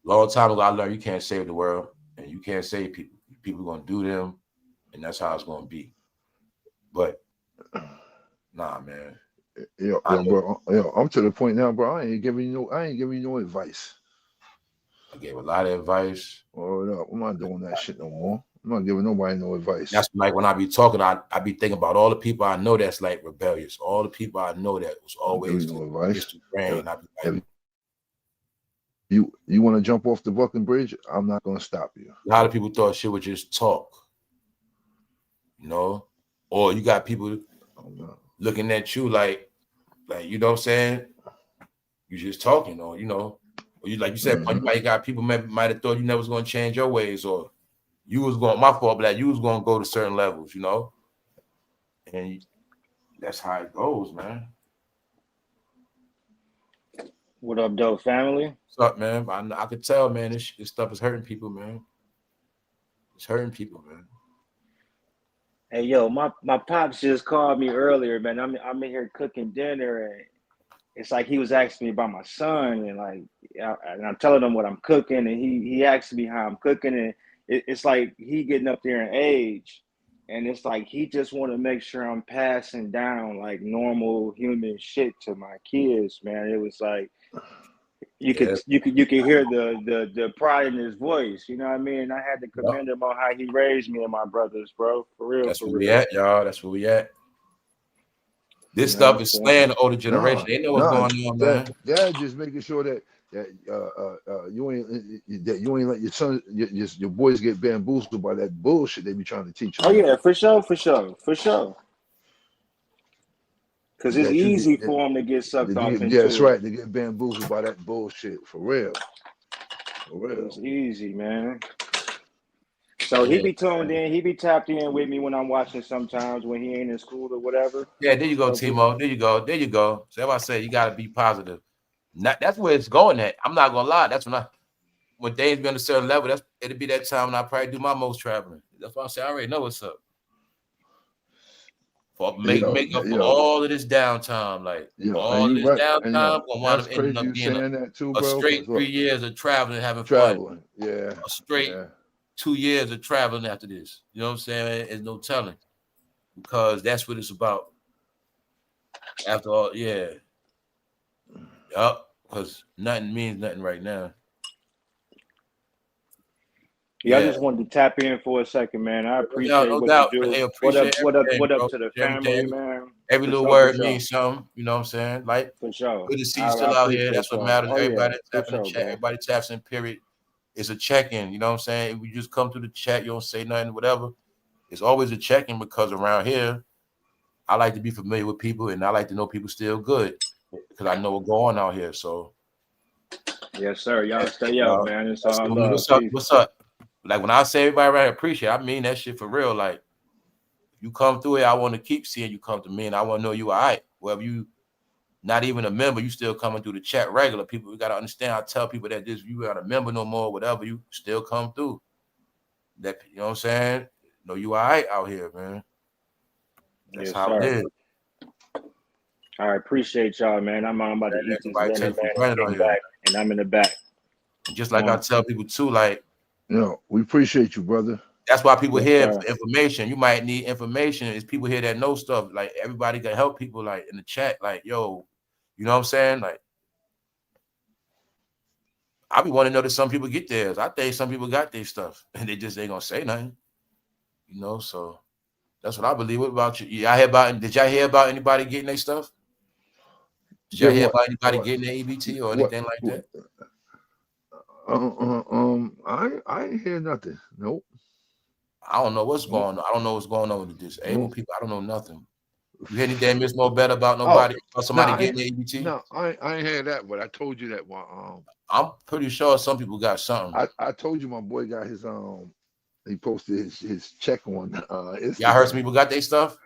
Long time ago, I learned you can't save the world and you can't save people. People are going to do them, and that's how it's going to be. But, nah, man. Yo, bro. Yo, I'm to the point now, bro. I ain't giving you no advice. I gave a lot of advice. Oh, no, I'm not doing that shit no more. I'm not giving nobody no advice. That's like when I be talking, I be thinking about all the people I know that's like rebellious. All the people I know that was always no advice. Brain. I be like, you want to jump off the Brooklyn Bridge? I'm not gonna stop you. A lot of people thought shit would just talk, you know, or you got people looking at you like you know what I'm saying? You just talking, or you know, or you like you said, you might got people might have thought you never was gonna change your ways, or you was going, my fault, but you was gonna go to certain levels, you know, and that's how it goes, man. What up, dope family? What's up, man? I could tell, man, this stuff is hurting people, man. It's hurting people, man. Hey, yo, my pops just called me earlier, man. I'm in here cooking dinner, and it's like he was asking me about my son, and like, and I'm telling him what I'm cooking, and he asked me how I'm cooking, and it's like he getting up there in age, and it's like he just want to make sure I'm passing down like normal human shit to my kids, man. It was like you could hear the pride in his voice, you know what I mean? I had to commend him on how he raised me and my brothers, bro. For real. That's where we at, y'all. That's where we at. This stuff is slaying the older generation. They know what's going on, man. Dad just making sure that you ain't let your son, your boys get bamboozled by that bullshit they be trying to teach them. Oh yeah, for sure. Because it's easy for them to get sucked off into. Yeah, that's right. They get bamboozled by that bullshit. For real. It's easy, man. So he be tuned in. He be tapped in with me when I'm watching sometimes when he ain't in school or whatever. Yeah, there you go, Timo. There you go. So I say you got to be positive. That's where it's going at. I'm not going to lie. That's when things be on a certain level, it'll be that time when I probably do my most traveling. That's why I say I already know what's up. For make up for all of this downtime, like all of this downtime, gonna wind up ending up being a straight 3 years of traveling, having fun. Yeah, a straight 2 years of traveling after this. You know what I'm saying? There's no telling, because that's what it's about. After all, yup, because nothing means nothing right now. Yeah, I just wanted to tap in for a second, man. I appreciate what you do. Hey, what up to the family, man? Every little word means something. You know what I'm saying? Like, for sure. Good to see you still out here. That's what matters. Everybody taps in the chat. Everybody taps in. Period. It's a check-in. You know what I'm saying? If you just come through the chat, you don't say nothing, whatever. It's always a check-in, because around here, I like to be familiar with people, and I like to know people still good, because I know what's going on out here. So, yes, sir. Y'all stay up, man. It's all love. What's up? Like when I say everybody around here appreciate, I mean that shit for real. Like, you come through here, I want to keep seeing you come to me, and I want to know you all right. Whether you not even a member, you still coming through the chat regular. People, we got to understand. I tell people that you not a member no more, whatever, you still come through. That, you know what I'm saying? No, you all right out here, man. That's how it is. I appreciate y'all, man. I'm about to eat this dinner, man, and I'm in the back. And just like I tell people too, like, we appreciate you, brother. That's why people hear information. You might need information. It's people here that know stuff. Like, everybody can help people, like, in the chat. Like, yo, you know what I'm saying? Like, I be wanting to know that some people get theirs. I think some people got their stuff, and they just ain't gonna say nothing. You know, so that's what I believe. What about you? Did y'all hear about anybody getting their stuff? Did y'all hear about anybody getting their EBT or anything like that? I ain't hear nothing. Nope. I don't know what's going on. I don't know what's going on with the disabled people. I don't know nothing. You hear anything, Miss Mo, better about Oh, nobody or somebody no, getting the EBT? no, I ain't had that, but I told you that one. I'm pretty sure some people got something. I told you my boy got his he posted his check on Instagram. Y'all heard some people got their stuff?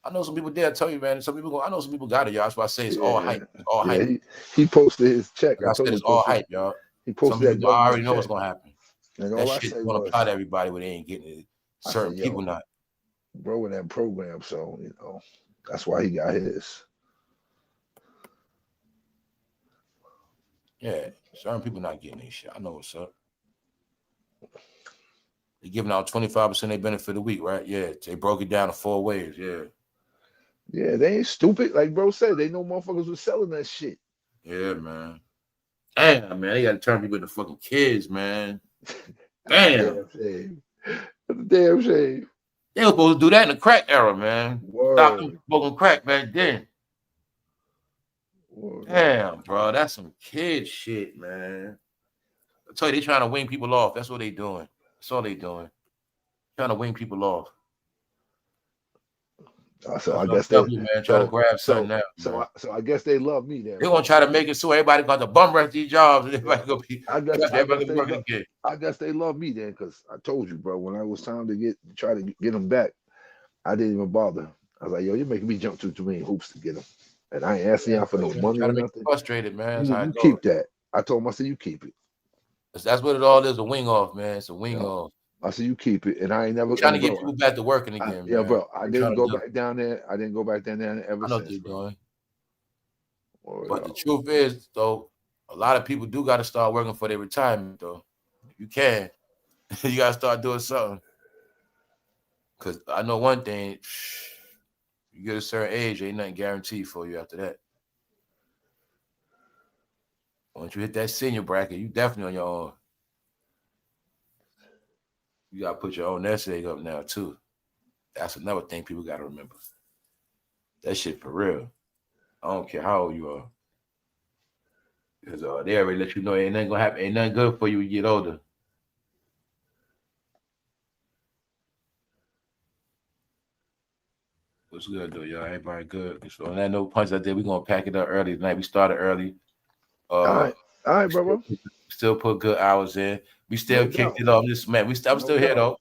I know some people did. I tell you, man. Some people I know some people got it, y'all. That's why I say it's all hype. It's all hype. He posted his check. Like I said, it's all hype, y'all. He Some posted that people I already government know what's check. gonna happen. And That all I shit say gonna was, apply to everybody where they ain't getting it. Certain said, people not. Bro in that program, so you know that's why he got his. Yeah, certain people not getting this shit. I know what's up. They giving out 25% of their benefit a week, right? Yeah, they broke it down to 4 ways. Yeah. Yeah, they ain't stupid. Like bro said, they know motherfuckers was selling that shit. Yeah, man. Damn, man, they gotta turn people into fucking kids, man. Damn. Damn shame. That's a damn shame. They were supposed to do that in the crack era, man. Word. Stop them smoking crack back then. Word. Damn, bro, that's some kid shit, man. I tell you, they trying to wing people off. That's what they doing. That's all they doing. Trying to wing people off. So I guess they man, try to grab something now. So I guess they love me then. They're gonna try to make it so everybody got to bum rush these jobs and everybody gonna be. I guess they love me then, because I told you, bro, when I was time to try to get them back, I didn't even bother. I was like, yo, you're making me jump too many hoops to get them, and I ain't asking y'all for no money or nothing. Frustrated, man. You keep that. I told him, I said, you keep it. That's what it all is. A wing off, man. It's a wing off. I said, you keep it, and I ain't never trying to get people back to working again. Yeah, bro. I didn't go back down there. I didn't go back down there ever since. I know what you're doing. But the truth is, though, a lot of people do got to start working for their retirement, though. You can. You got to start doing something. Because I know one thing, you get a certain age, ain't nothing guaranteed for you after that. Once you hit that senior bracket, you definitely on your own. You got to put your own nest egg up now, too. That's another thing people got to remember. That shit for real. I don't care how old you are. Because they already let you know ain't nothing gonna happen. Ain't nothing good for you when you get older. What's good, though, y'all? Everybody good? So on that note, punch out there, we're gonna pack it up early tonight. We started early. All right, bro. Still put good hours in. We still kicked it off. This man, I'm still here though.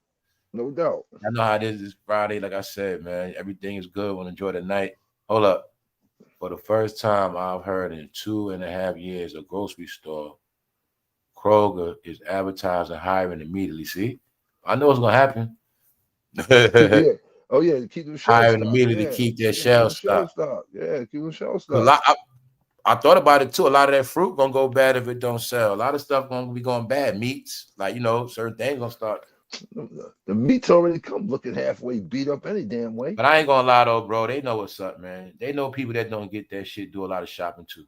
No doubt. I know how it is. It's Friday, like I said, man. Everything is good. We'll enjoy the night. Hold up. For the first time I've heard in 2.5 years, a grocery store, Kroger, is advertising hiring immediately. See, I know what's gonna happen. Yeah. Oh yeah, keep them shelf hiring stock. immediately to keep their shelf stock. Yeah, keep them shelf stock. I thought about it too. A lot of that fruit gonna go bad if it don't sell. A lot of stuff gonna be going bad. Meats, like certain things gonna start. The meats already come looking halfway beat up any damn way. But I ain't gonna lie though, bro. They know what's up, man. They know people that don't get that shit do a lot of shopping too.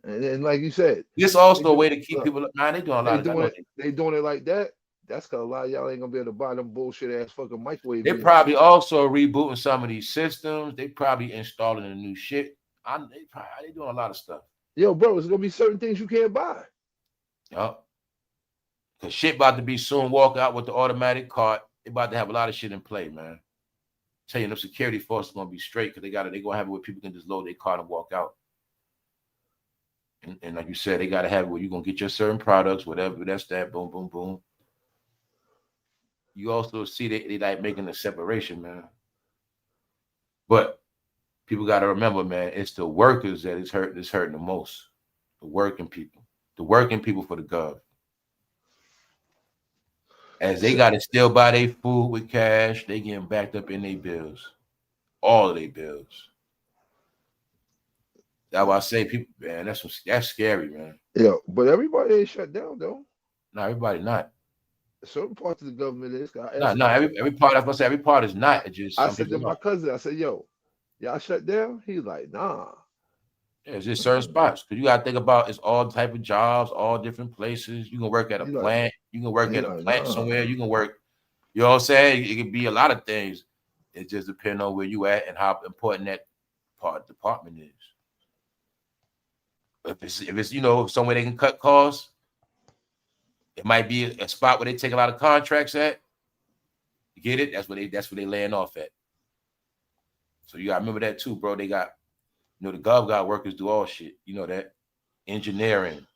And like you said, this also a way to keep people. Man, they doing a lot of they doing it like that. That's because a lot of y'all ain't gonna be able to buy them bullshit ass fucking microwave. They're probably also rebooting some of these systems. They probably installing a new shit. They doing a lot of stuff. Yo, bro, it's gonna be certain things you can't buy. Yup. Cause shit about to be soon. Walk out with the automatic cart. They about to have a lot of shit in play, man. Tell you, them security forces gonna be straight because they gonna have it where people can just load their cart and walk out. And like you said, they gotta have it where you're gonna get your certain products, whatever. That's that. Boom, boom, boom. You also see they like making a separation, man. But people got to remember, man, it's the workers that is hurting the most. The working people for the gov. As they got to still buy their food with cash, they getting backed up in their bills, all of their bills. That's why I say, people, man, that's scary, man. Yeah, but everybody ain't shut down though. No, everybody not. Certain parts of the government is. No, every part. I was gonna say every part is not. It's just I said to my cousin, I said, "Yo, y'all shut down?" He's like, "Nah." Yeah, it's just certain spots because you gotta think about it's all type of jobs, all different places. You can work at a plant. You can work at a plant somewhere. You can work. You know what I'm saying? It could be a lot of things. It just depends on where you at and how important that department is. If it's somewhere they can cut costs. It might be a spot where they take a lot of contracts at. You get it? That's where they laying off at. So you gotta remember that too, bro. They got, the gov got workers do all shit. You know that. Engineering.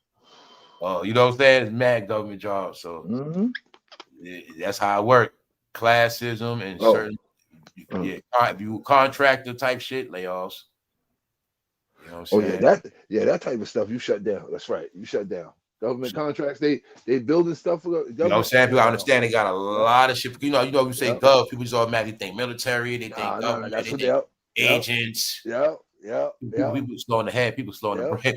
You know what I'm saying? It's mad government jobs. So that's how it works. Classism and certain if you contractor type shit, layoffs. You know what I'm saying? That type of stuff you shut down. That's right. You shut down. Government contracts, they building stuff for government. You know what I'm saying? People understand they got a lot of shit. You know, you say gov, people just automatically think military, they think government, that's they think agents. People slow in the head, people slow in the brain.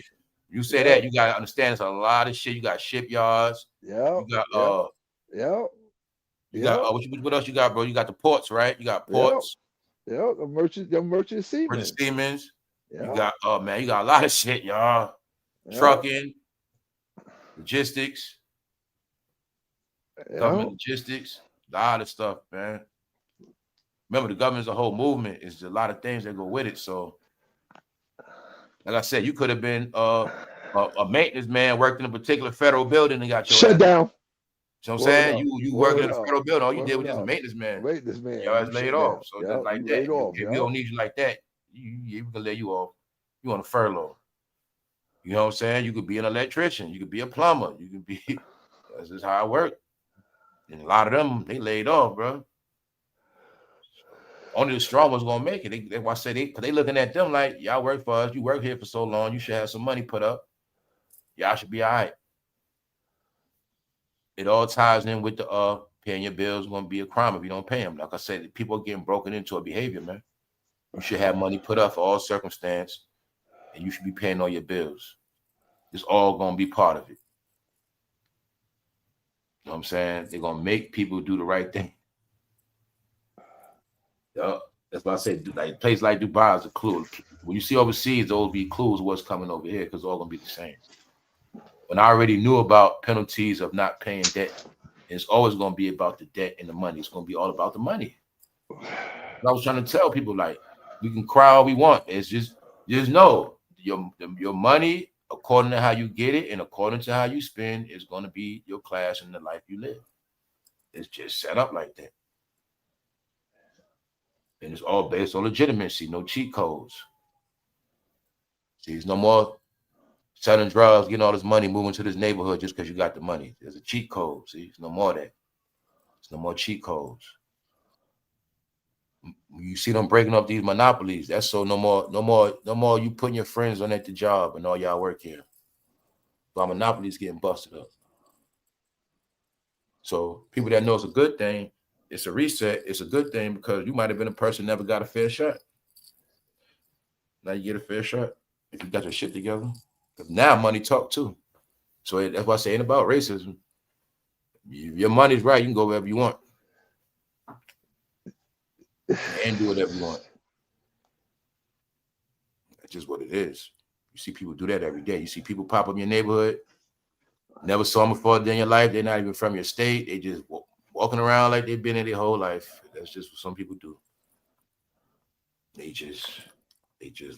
You say that, you gotta understand it's a lot of shit. You got shipyards. You got what else you got, bro? You got the ports, right? You got ports. The merchant seamen. You got man, you got a lot of shit, y'all. Trucking, logistics, government logistics, a lot of stuff, man. Remember, the government's a whole movement. It's a lot of things that go with it. So, like I said, you could have been a maintenance man, worked in a particular federal building and got your shut down. You know what I'm saying? You working in a federal building, all you did was just a maintenance man. Y'all was laid off. So just like that. If we don't need you like that, we can lay you off. You on a furlough. You know what I'm saying? You could be an electrician, you could be a plumber, you could be that's just how it works. And a lot of them, they laid off, bro. Only the strong ones gonna make it. That's why I say because they looking at them like, y'all work for us, you work here for so long, you should have some money put up. Y'all should be all right. It all ties in with the paying your bills is gonna be a crime if you don't pay them. Like I said, people are getting broken into a behavior, man. You should have money put up for all circumstance, and you should be paying all your bills. It's all gonna be part of it. You know what I'm saying? They're gonna make people do the right thing. That's why I say, like a place like Dubai is a clue. When you see overseas, those be clues what's coming over here because it's all gonna be the same. When I already knew about penalties of not paying debt, it's always gonna be about the debt and the money. It's gonna be all about the money. I was trying to tell people, like, we can cry all we want. It's just know your money, according to how you get it and according to how you spend, is going to be your class and the life you live. It's just set up like that. And it's all based on legitimacy, no cheat codes. See, there's no more selling drugs, getting all this money, moving to this neighborhood just because you got the money. There's a cheat code. See, there's no more of that. There's no more cheat codes. You see them breaking up these monopolies. That's so no more you putting your friends on at the job and all y'all work here. But monopolies getting busted up. So people that know it's a good thing, it's a reset, it's a good thing because you might have been a person who never got a fair shot. Now you get a fair shot if you got your shit together. Because now money talk too. So that's why I say it ain't about racism. If your money's right, you can go wherever you want. And do whatever you want. That's just what it is. You see people do that every day. You see people pop up in your neighborhood. Never saw them before in your life. They're not even from your state. They just walking around like they've been in their whole life. That's just what some people do. They just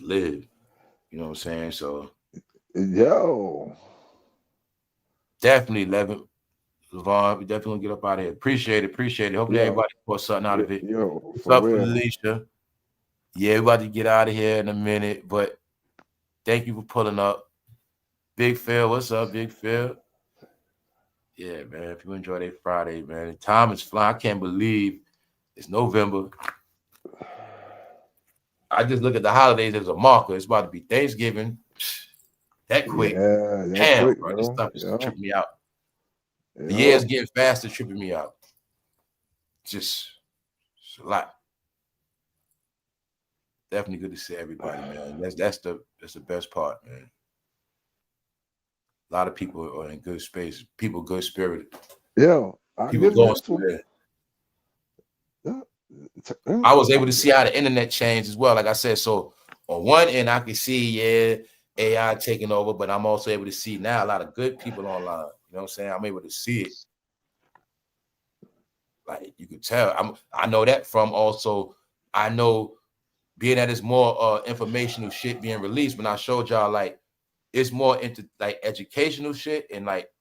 live. You know what I'm saying? So definitely 11. Vaughn, we definitely gonna get up out of here. Appreciate it. Hopefully everybody put something out of it. What's up, Felicia? Yeah, we're about to get out of here in a minute, but thank you for pulling up. Big Phil, what's up, Big Phil? Yeah, man, if you enjoy that Friday, man. Time is flying. I can't believe it's November. I just look at the holidays as a marker. It's about to be Thanksgiving. That quick. Damn, quick, bro. This stuff is tripping me out. The year's getting faster, tripping me out. It's a lot. Definitely good to see everybody, man. That's the best part, man. A lot of people are in good space. People good spirited. Yeah, people going through there. I was able to see how the internet changed as well. Like I said, so on one end, I can see AI taking over, but I'm also able to see now a lot of good people online. You know what I'm saying? I'm able to see it. Like you could tell. I know that from also, I know being that it's more informational shit being released. When I showed y'all, like, it's more into like educational shit. And like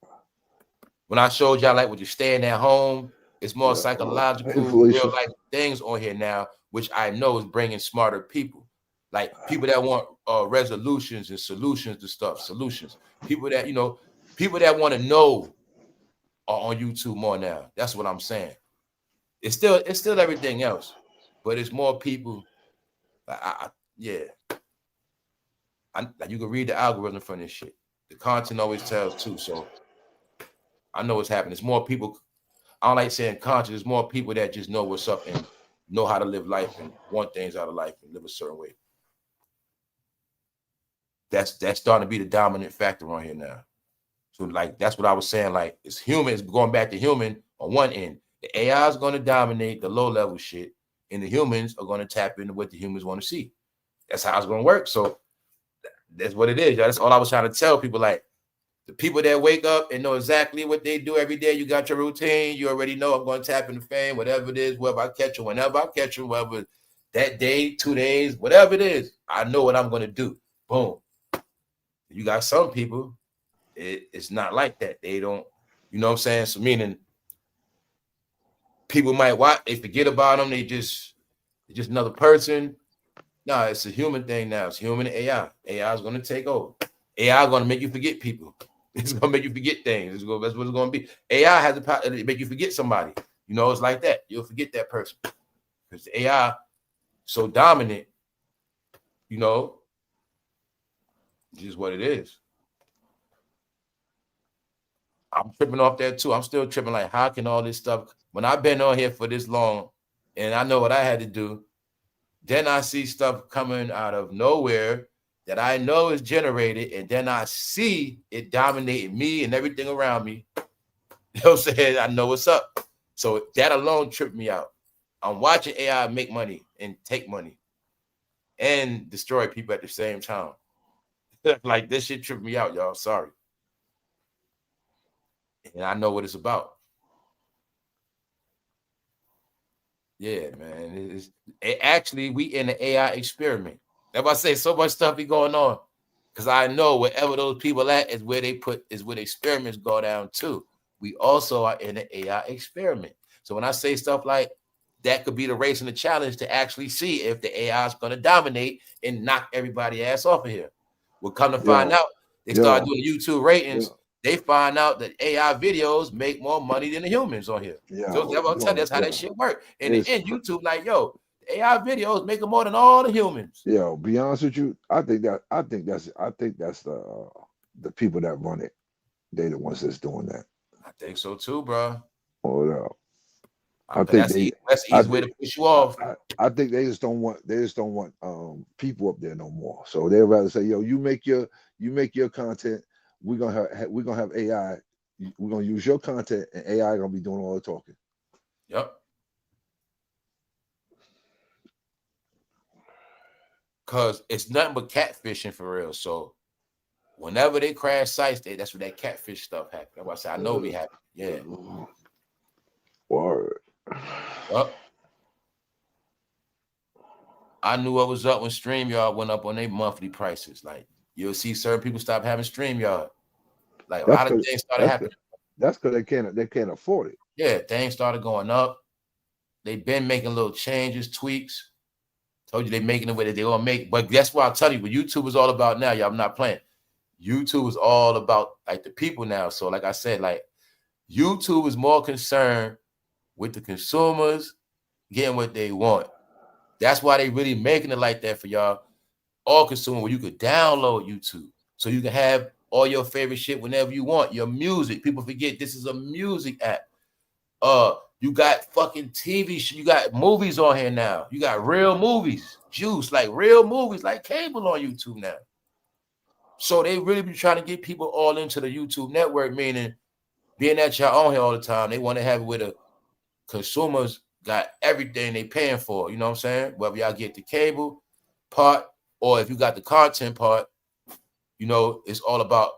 when I showed y'all, like, when you're staying at home, it's more psychological, real life things on here now which I know is bringing smarter people, like people that want resolutions and solutions to stuff, solutions. People that, you know, people that want to know are on YouTube more now. That's what I'm saying. It's still everything else, but it's more people. Yeah. You can read the algorithm from this shit. The content always tells too, so I know what's happening. It's more people. I don't like saying conscious. There's more people that just know what's up and know how to live life and want things out of life and live a certain way. That's starting to be the dominant factor on here now. So like that's what I was saying. Like it's humans going back to human on one end. The AI is going to dominate the low level shit, and the humans are going to tap into what the humans want to see. That's how it's going to work. So that's what it is. That's all I was trying to tell people. Like the people that wake up and know exactly what they do every day. You got your routine. You already know I'm going to tap into fame, whatever it is, wherever I catch them, whenever I catch them, whatever that day, 2 days, whatever it is, I know what I'm going to do. Boom. You got some people, it's not like that. They don't, you know what I'm saying? So meaning people might watch, they forget about them. They just another person. No, it's a human thing now. It's human and AI. AI is going to take over. AI is going to make you forget people. It's going to make you forget things. That's what it's going to be. AI has the power to make you forget somebody. You know, it's like that. You'll forget that person. Because AI so dominant, you know, it's just what it is. I'm tripping off that too. I'm still tripping like, how can all this stuff, when I've been on here for this long and I know what I had to do, then I see stuff coming out of nowhere that I know is generated, and then I see it dominating me and everything around me. You know what I'm saying? I know what's up. So that alone tripped me out. I'm watching AI make money and take money and destroy people at the same time. Like this shit tripped me out, y'all. Sorry. And I know what it's about. Yeah, man. Actually, we in the AI experiment. That's why I say so much stuff be going on. Because I know wherever those people at is where the experiments go down too. We also are in the AI experiment. So when I say stuff like that could be the race and the challenge to actually see if the AI is going to dominate and knock everybody ass off of here. We'll come to find out. They start doing YouTube ratings. They find out that AI videos make more money than the humans on here. So that's how that shit work. In the end, YouTube like, yo, the AI videos make more than all the humans. Yo, be honest with you, I think that's the people that run it. They the ones that's doing that. I think so too, bro. Hold up. I think that's the easy way to push you off. I think they just don't want people up there no more. So they'd rather say, yo, you make your content. We're gonna have AI. We're gonna use your content, and AI gonna be doing all the talking. Yep. Cause it's nothing but catfishing for real. So whenever they crash sites, that's where that catfish stuff happens. That's why I say I know we happen. Yeah. Word. Yep. I knew what was up when StreamYard went up on their monthly prices. Like you'll see certain people stop having StreamYard. Like a lot of things started happening. That's because they can't afford it. Yeah, things started going up. They've been making little changes, tweaks. Told you they're making it where they're gonna make. But that's why I'll tell you what YouTube is all about now. Y'all, I'm not playing. YouTube is all about like the people now. So like I said, like YouTube is more concerned with the consumers getting what they want. That's why they really making it like that for y'all. All consumers, where you could download YouTube. So you can have all your favorite shit whenever you want. Your music. People forget this is a music app. You got fucking TV shit. You got movies on here now. You got real movies. Juice, like real movies, like cable on YouTube now. So they really be trying to get people all into the YouTube network, meaning being that y'all on here all the time, they want to have it where the consumers got everything they paying for. You know what I'm saying? Whether y'all get the cable part or if you got the content part, you know, it's all about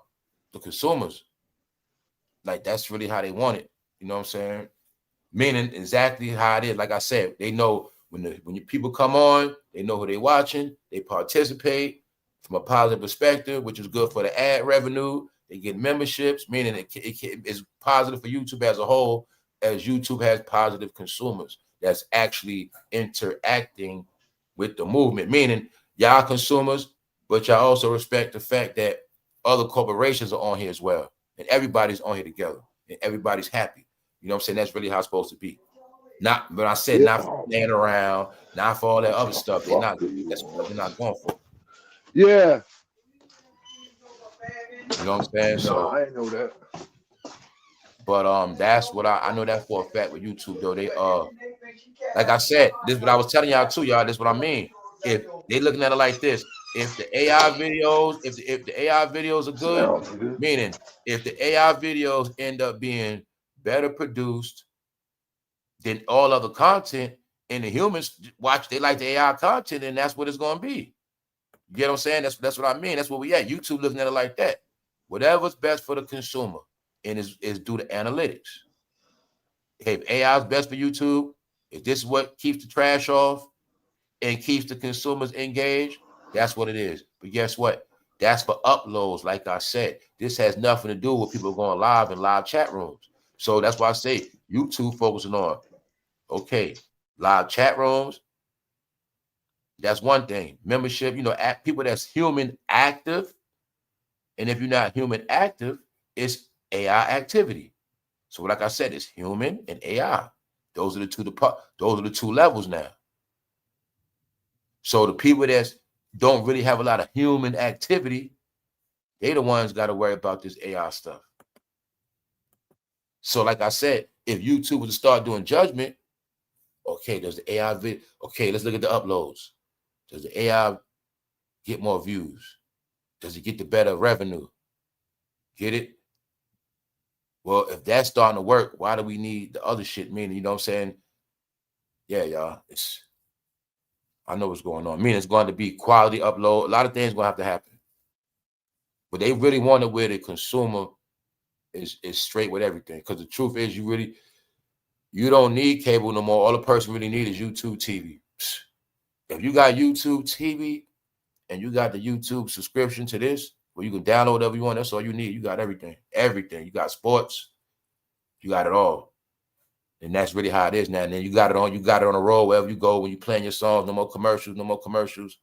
the consumers. Like that's really how they want it. You know what I'm saying? Meaning exactly how it is. Like I said, they know when your people come on, they know who they're watching, they participate from a positive perspective, which is good for the ad revenue. They get memberships, meaning it's positive for YouTube as a whole, as YouTube has positive consumers. that's actually interacting with the movement, meaning y'all consumers, but y'all also respect the fact that other corporations are on here as well, and everybody's on here together, and everybody's happy. You know what I'm saying? That's really how it's supposed to be. Not, but I said not for playing around, not for all that other stuff. They're not. That's what they're not going for. Yeah. You know what I'm saying? No, So I didn't know that. But that's what I know that for a fact with YouTube though. They like I said, this is what I was telling y'all too, y'all. This is what I mean. If they looking at it like this, if the AI videos, if the AI videos are good, meaning if the AI videos end up being better produced than all other content, and the humans watch, they like the AI content, and that's what it's gonna be. You get what I'm saying? That's what I mean. That's where we at. YouTube looking at it like that. Whatever's best for the consumer, and is due to analytics. Hey, if AI is best for YouTube, if this is what keeps the trash off and keeps the consumers engaged, that's what it is. But guess what? That's for uploads, like I said. This has nothing to do with people going live in live chat rooms. So that's why I say YouTube focusing on, okay, live chat rooms. That's one thing. Membership, you know, people that's human active. And if you're not human active, it's AI activity. So like I said, it's human and AI. Those are the two levels now. So the people that don't really have a lot of human activity, they the ones got to worry about this AI stuff. So like I said, if YouTube was to start doing judgment, okay, does the AI okay, let's look at the uploads. Does the AI get more views? Does it get the better revenue? Get it? Well, if that's starting to work, why do we need the other shit? Meaning, you know what I'm saying? Yeah, y'all. I know what's going on. Meaning it's going to be quality upload. A lot of things going to have to happen. But they really want it where the consumer is straight with everything. Because the truth is, you don't need cable no more. All the person really needs is YouTube TV. If you got YouTube TV and you got the YouTube subscription to this, where you can download whatever you want, that's all you need. You got everything. Everything. You got sports. You got it all. And that's really how it is now. And then you got it on the road wherever you go when you playing your songs. No more commercials. No more commercials.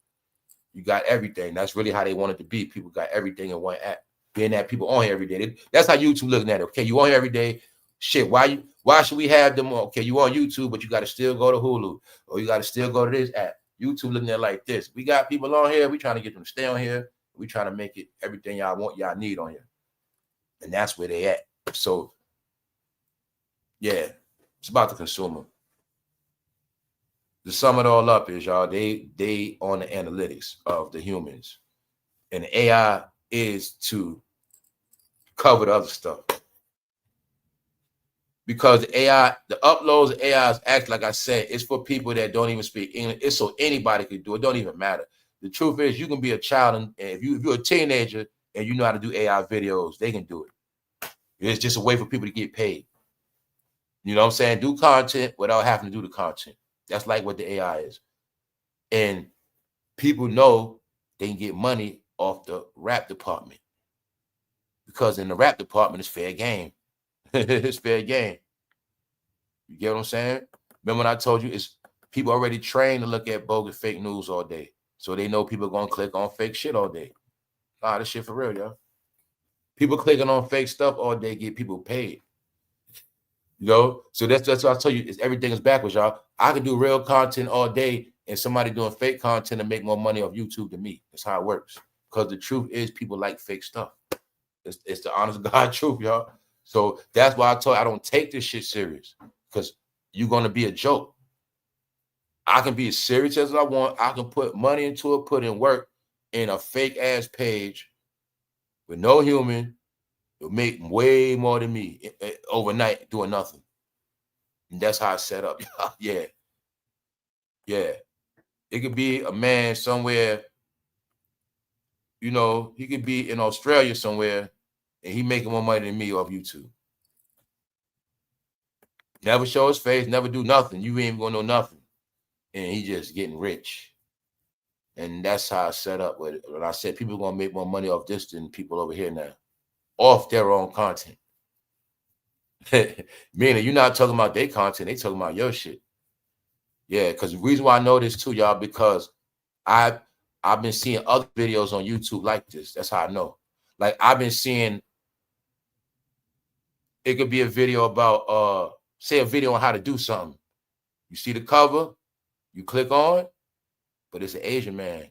You got everything. That's really how they want it to be. People got everything in one app. Being that people on here every day. That's how YouTube looking at it. Okay, you on here every day. Shit, why should we have them? Okay, you on YouTube, but you got to still go to Hulu, or you got to still go to this app. YouTube looking at it like this. We got people on here. We trying to get them to stay on here. We trying to make it everything y'all want, y'all need on here. And that's where they at. So, yeah, it's about the consumer. To sum it all up is, y'all, they on the analytics of the humans. And the AI is to cover the other stuff. Because the AI, the uploads of AI is act like I said, it's for people that don't even speak English. It's so anybody can do it. It don't even matter. The truth is, you can be a child, and if you're a teenager and you know how to do AI videos, they can do it. It's just a way for people to get paid. You know what I'm saying? Do content without having to do the content. That's like what the AI is. And people know they can get money off the rap department. Because in the rap department, it's fair game. It's fair game. You get what I'm saying? Remember when I told you, it's people already trained to look at bogus fake news all day. So they know people are going to click on fake shit all day. Nah, this shit for real, y'all. People clicking on fake stuff all day get people paid. You know? So that's what I tell you, is everything is backwards, y'all. I can do real content all day and somebody doing fake content and make more money off YouTube than me. That's how it works. Because the truth is, people like fake stuff. It's the honest God truth, y'all. So that's why I told you I don't take this shit serious, because you're going to be a joke. I can be as serious as I want. I can put money into it, put in work in a fake ass page with no human. It'll make way more than me overnight doing nothing. And that's how I set up. Yeah. Yeah. It could be a man somewhere, you know, he could be in Australia somewhere, and he making more money than me off YouTube. Never show his face, never do nothing. You ain't even gonna know nothing. And he just getting rich. And that's how I set up with it. When I said people are gonna make more money off this than people over here now, off their own content. Meaning you're not talking about their content, they talking about your shit. Yeah, because the reason why I know this too, y'all, because I've been seeing other videos on YouTube like this. That's how I know. Like I've been seeing, it could be a video about say a video on how to do something. You see the cover, you click on, but it's an Asian man.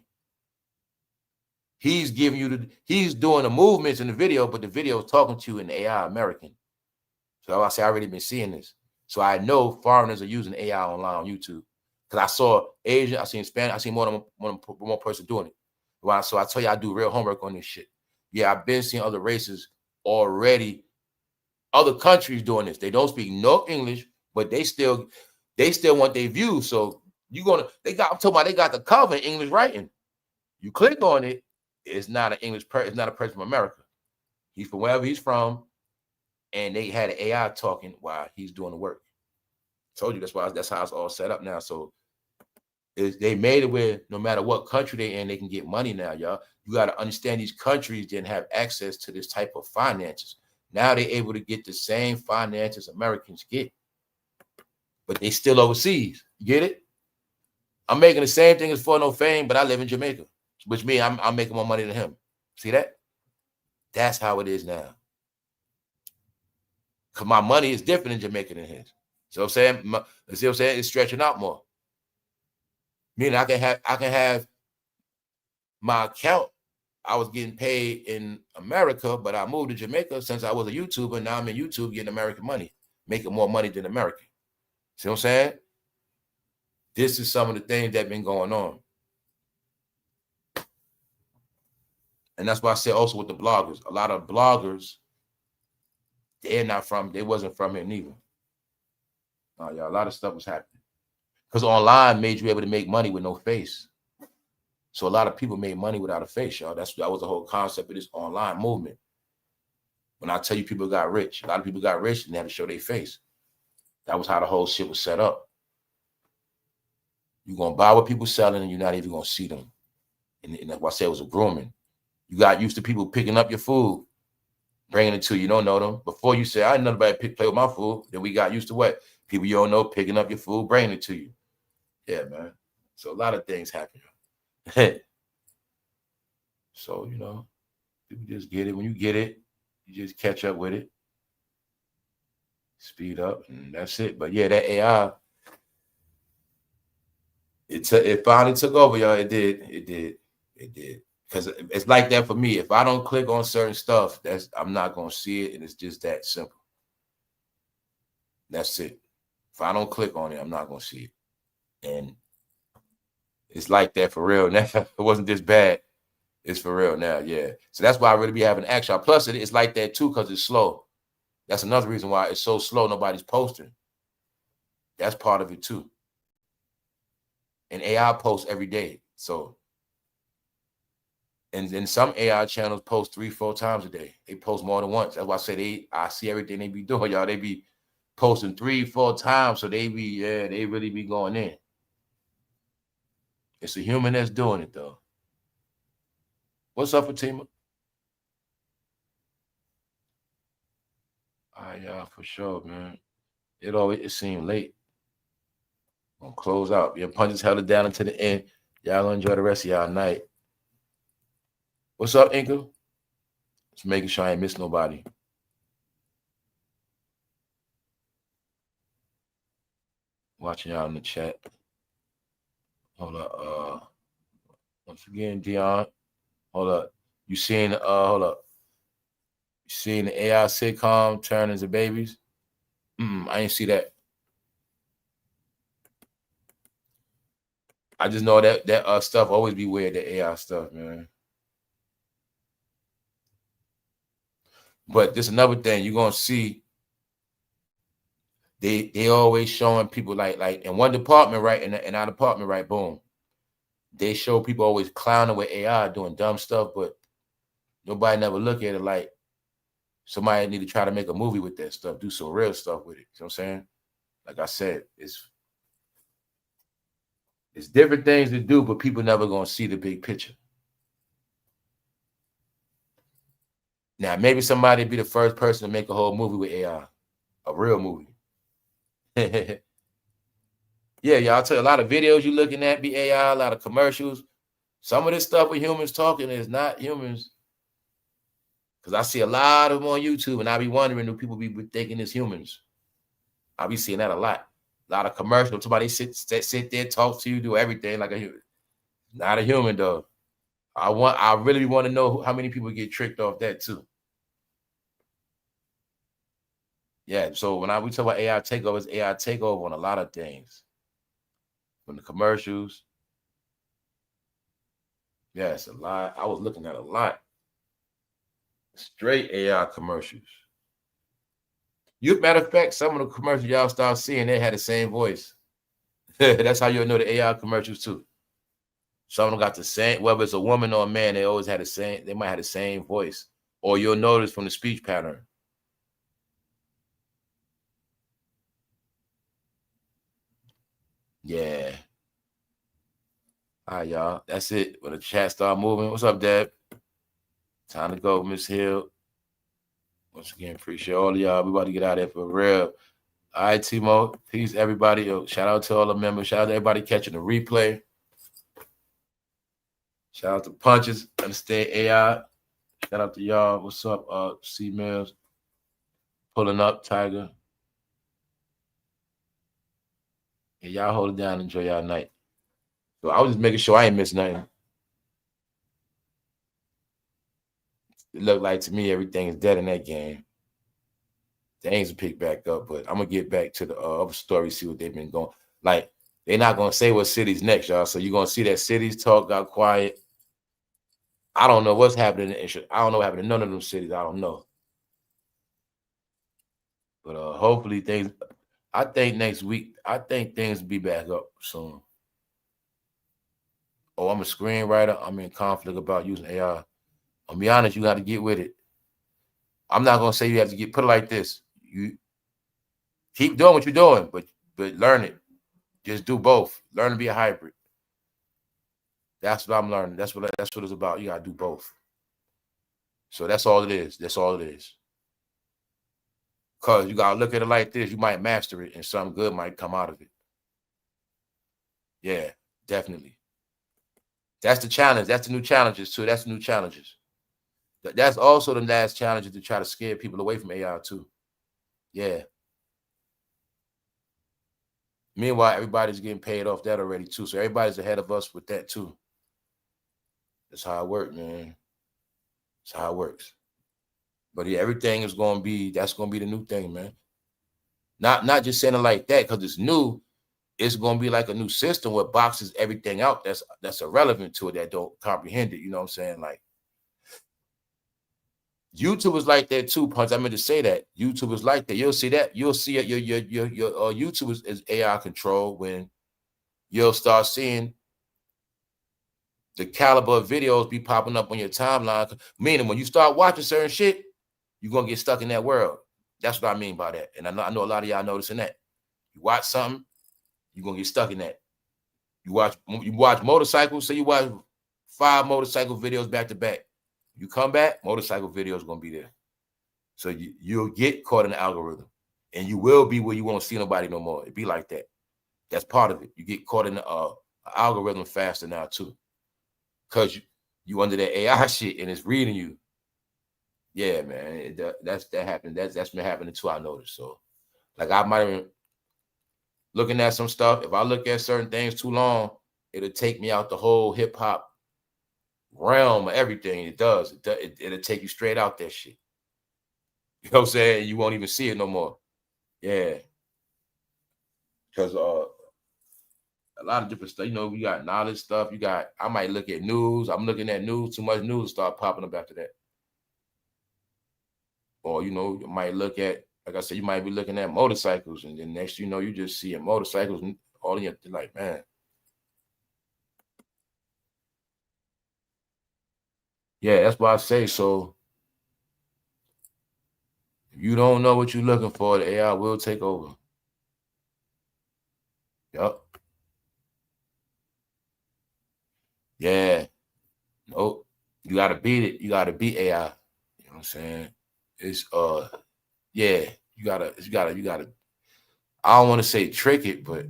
He's giving you he's doing the movements in the video, but the video is talking to you in AI American. So I say I already been seeing this. So I know foreigners are using AI online on YouTube. Because I saw Asian, I seen Spanish, I seen more than one person doing it. Well, so I tell you, I do real homework on this shit. Yeah, I've been seeing other races already, other countries doing this. They don't speak no English, but they still want their views. So I'm talking about they got the cover in English writing. You click on it, it's not an English person, it's not a person from America. He's from wherever he's from, and they had an AI talking while he's doing the work. Told you that's how it's all set up now. So they made it where no matter what country they're in, they can get money now, y'all. You got to understand these countries didn't have access to this type of finances. Now they're able to get the same finances Americans get, but they still overseas. You get it? I'm making the same thing as For No Fame, but I live in Jamaica, which means I'm making more money than him. See that? That's how it is now. Because my money is different in Jamaica than his. So I'm saying, see what I'm saying? It's stretching out more. Meaning I can have my account. I was getting paid in America, but I moved to Jamaica since I was a YouTuber. Now I'm in YouTube getting American money, making more money than American. See what I'm saying? This is some of the things that have been going on. And that's why I said also with the bloggers, a lot of bloggers, they wasn't from here neither. Yeah, a lot of stuff was happening. Because online made you able to make money with no face. So a lot of people made money without a face, y'all. That was the whole concept of this online movement. When I tell you people got rich, a lot of people got rich and they had to show their face. That was how the whole shit was set up. You're going to buy what people selling and you're not even going to see them. And that's why I said it was a grooming. You got used to people picking up your food, bringing it to you. You don't know them. Before you say, I ain't nobody play with my food. Then we got used to what? People you don't know picking up your food, bringing it to you. Yeah, man. So a lot of things happen. So, people just get it. When you get it, you just catch up with it. Speed up, and that's it. But yeah, that AI, it finally took over, y'all. It did. Because it's like that for me. If I don't click on certain stuff, I'm not going to see it, and it's just that simple. That's it. If I don't click on it, I'm not going to see it. And it's like that for real now. It wasn't this bad. It's for real now, yeah. So that's why I really be having action. Plus, it's like that too because it's slow. That's another reason why it's so slow. Nobody's posting. That's part of it too. And AI posts every day. So, and then some AI channels post 3-4 times a day. They post more than once. That's why I say I see everything they be doing, y'all. They be posting 3-4 times. So they really be going in. It's a human that's doing it though. What's up, Fatima? Yeah, for sure, man. It seemed late. Gonna close out. Your punches held it down until the end. Y'all enjoy the rest of y'all night. What's up, Inca? Just making sure I ain't miss nobody. Watching y'all in the chat. Hold up. Once again, Dion. Hold up. You seen hold up. You seen the AI sitcom Turn Into Babies? I ain't see that. I just know that stuff always be weird, the AI stuff, man. But there's another thing you're gonna see. They always showing people like in one department, right? In our department, right? Boom. They show people always clowning with AI, doing dumb stuff, but nobody never look at it like somebody need to try to make a movie with that stuff, do some real stuff with it. You know what I'm saying? Like I said, it's different things to do, but people never gonna see the big picture. Now, maybe somebody be the first person to make a whole movie with AI, a real movie. Yeah, y'all tell you, a lot of videos you looking at be AI, a lot of commercials. Some of this stuff with humans talking is not humans. Because I see a lot of them on YouTube, and I be wondering, do people be thinking it's humans? I be seeing that a lot. A lot of commercials. Somebody sit there, talk to you, do everything like a human. Not a human, though. I really want to know how many people get tricked off that too. Yeah, so when we talk about AI takeover, it's AI takeover on a lot of things. From the commercials. Yeah, it's a lot. I was looking at a lot. Straight AI commercials. Matter of fact, some of the commercials y'all start seeing, they had the same voice. That's how you'll know the AI commercials too. Some of them got the same, whether it's a woman or a man, they always had the same, they might have the same voice. Or you'll notice from the speech pattern. Yeah. All right, y'all. That's it. When the chat start moving. What's up, Deb? Time to go, Miss Hill. Once again, appreciate all of y'all. We about to get out of here for real. All right, Timo. Peace, everybody. Yo, shout out to all the members. Shout out to everybody catching the replay. Shout out to Punches. Understand AI. Shout out to y'all. What's up, C Mills? Pulling up, Tiger. And y'all hold it down. Enjoy y'all night. So I was just making sure I ain't miss nothing. It looked like to me everything is dead in that game. Things will pick back up, but I'm gonna get back to the other story, see what they've been going. Like, they're not gonna say what city's next, y'all. So you're gonna see that cities talk got quiet. I don't know what's happening. I don't know what happened in none of them cities. I don't know. But hopefully things. I think next week. I think things will be back up soon. Oh, I'm a screenwriter. I'm in conflict about using AI. I'll be honest. You got to get with it. I'm not gonna say you have to put it like this. You keep doing what you're doing, but learn it. Just do both. Learn to be a hybrid. That's what I'm learning. That's what it's about. You gotta do both. So that's all it is. That's all it is. Because you gotta look at it like this. You might master it, and something good might come out of it. Yeah, definitely. That's the challenge. That's the new challenges too. That's the new challenges. That's also the last challenge to try to scare people away from AI too. Yeah. Meanwhile, everybody's getting paid off that already too. So everybody's ahead of us with that too. That's how it works, man. That's how it works. But yeah, everything is gonna be, that's gonna be the new thing, man. Not just saying it like that because it's new. It's gonna be like a new system where boxes everything out that's irrelevant to it, that don't comprehend it. You know what I'm saying? Like YouTube is like that too, Punch. I meant to say that. YouTube is like that. You'll see that. You'll see it. Your YouTube is AI control when you'll start seeing the caliber of videos be popping up on your timeline. Meaning when you start watching certain shit, you're gonna get stuck in that world. That's what I mean by that. And I know a lot of y'all noticing that. You watch something, you're gonna get stuck in that. You watch motorcycles, so you watch 5 motorcycle videos back to back. You come back, motorcycle video is gonna be there. So you'll get caught in the algorithm, and you will be where you won't see nobody no more. It'd be like that. That's part of it. You get caught in the algorithm faster now too, cause you under that AI shit and it's reading you. Yeah, man, that happened. That's been happening too. I noticed. So, like, I might have been looking at some stuff. If I look at certain things too long, it'll take me out the whole hip hop realm of everything. It does. It'll take you straight out that shit. You know what I'm saying? You won't even see it no more. Yeah. Because a lot of different stuff. You know, we got knowledge stuff. I might look at news. I'm looking at news. Too much news start popping up after that. Or, you know, you might look at, like I said, you might be looking at motorcycles, and then next you know, you just see motorcycles and all in your, like, man. Yeah, that's why I say, so if you don't know what you're looking for, the AI will take over. Yup. Yeah. Nope. You gotta beat it. You gotta beat AI. You know what I'm saying? It's yeah, you gotta I don't want to say trick it, but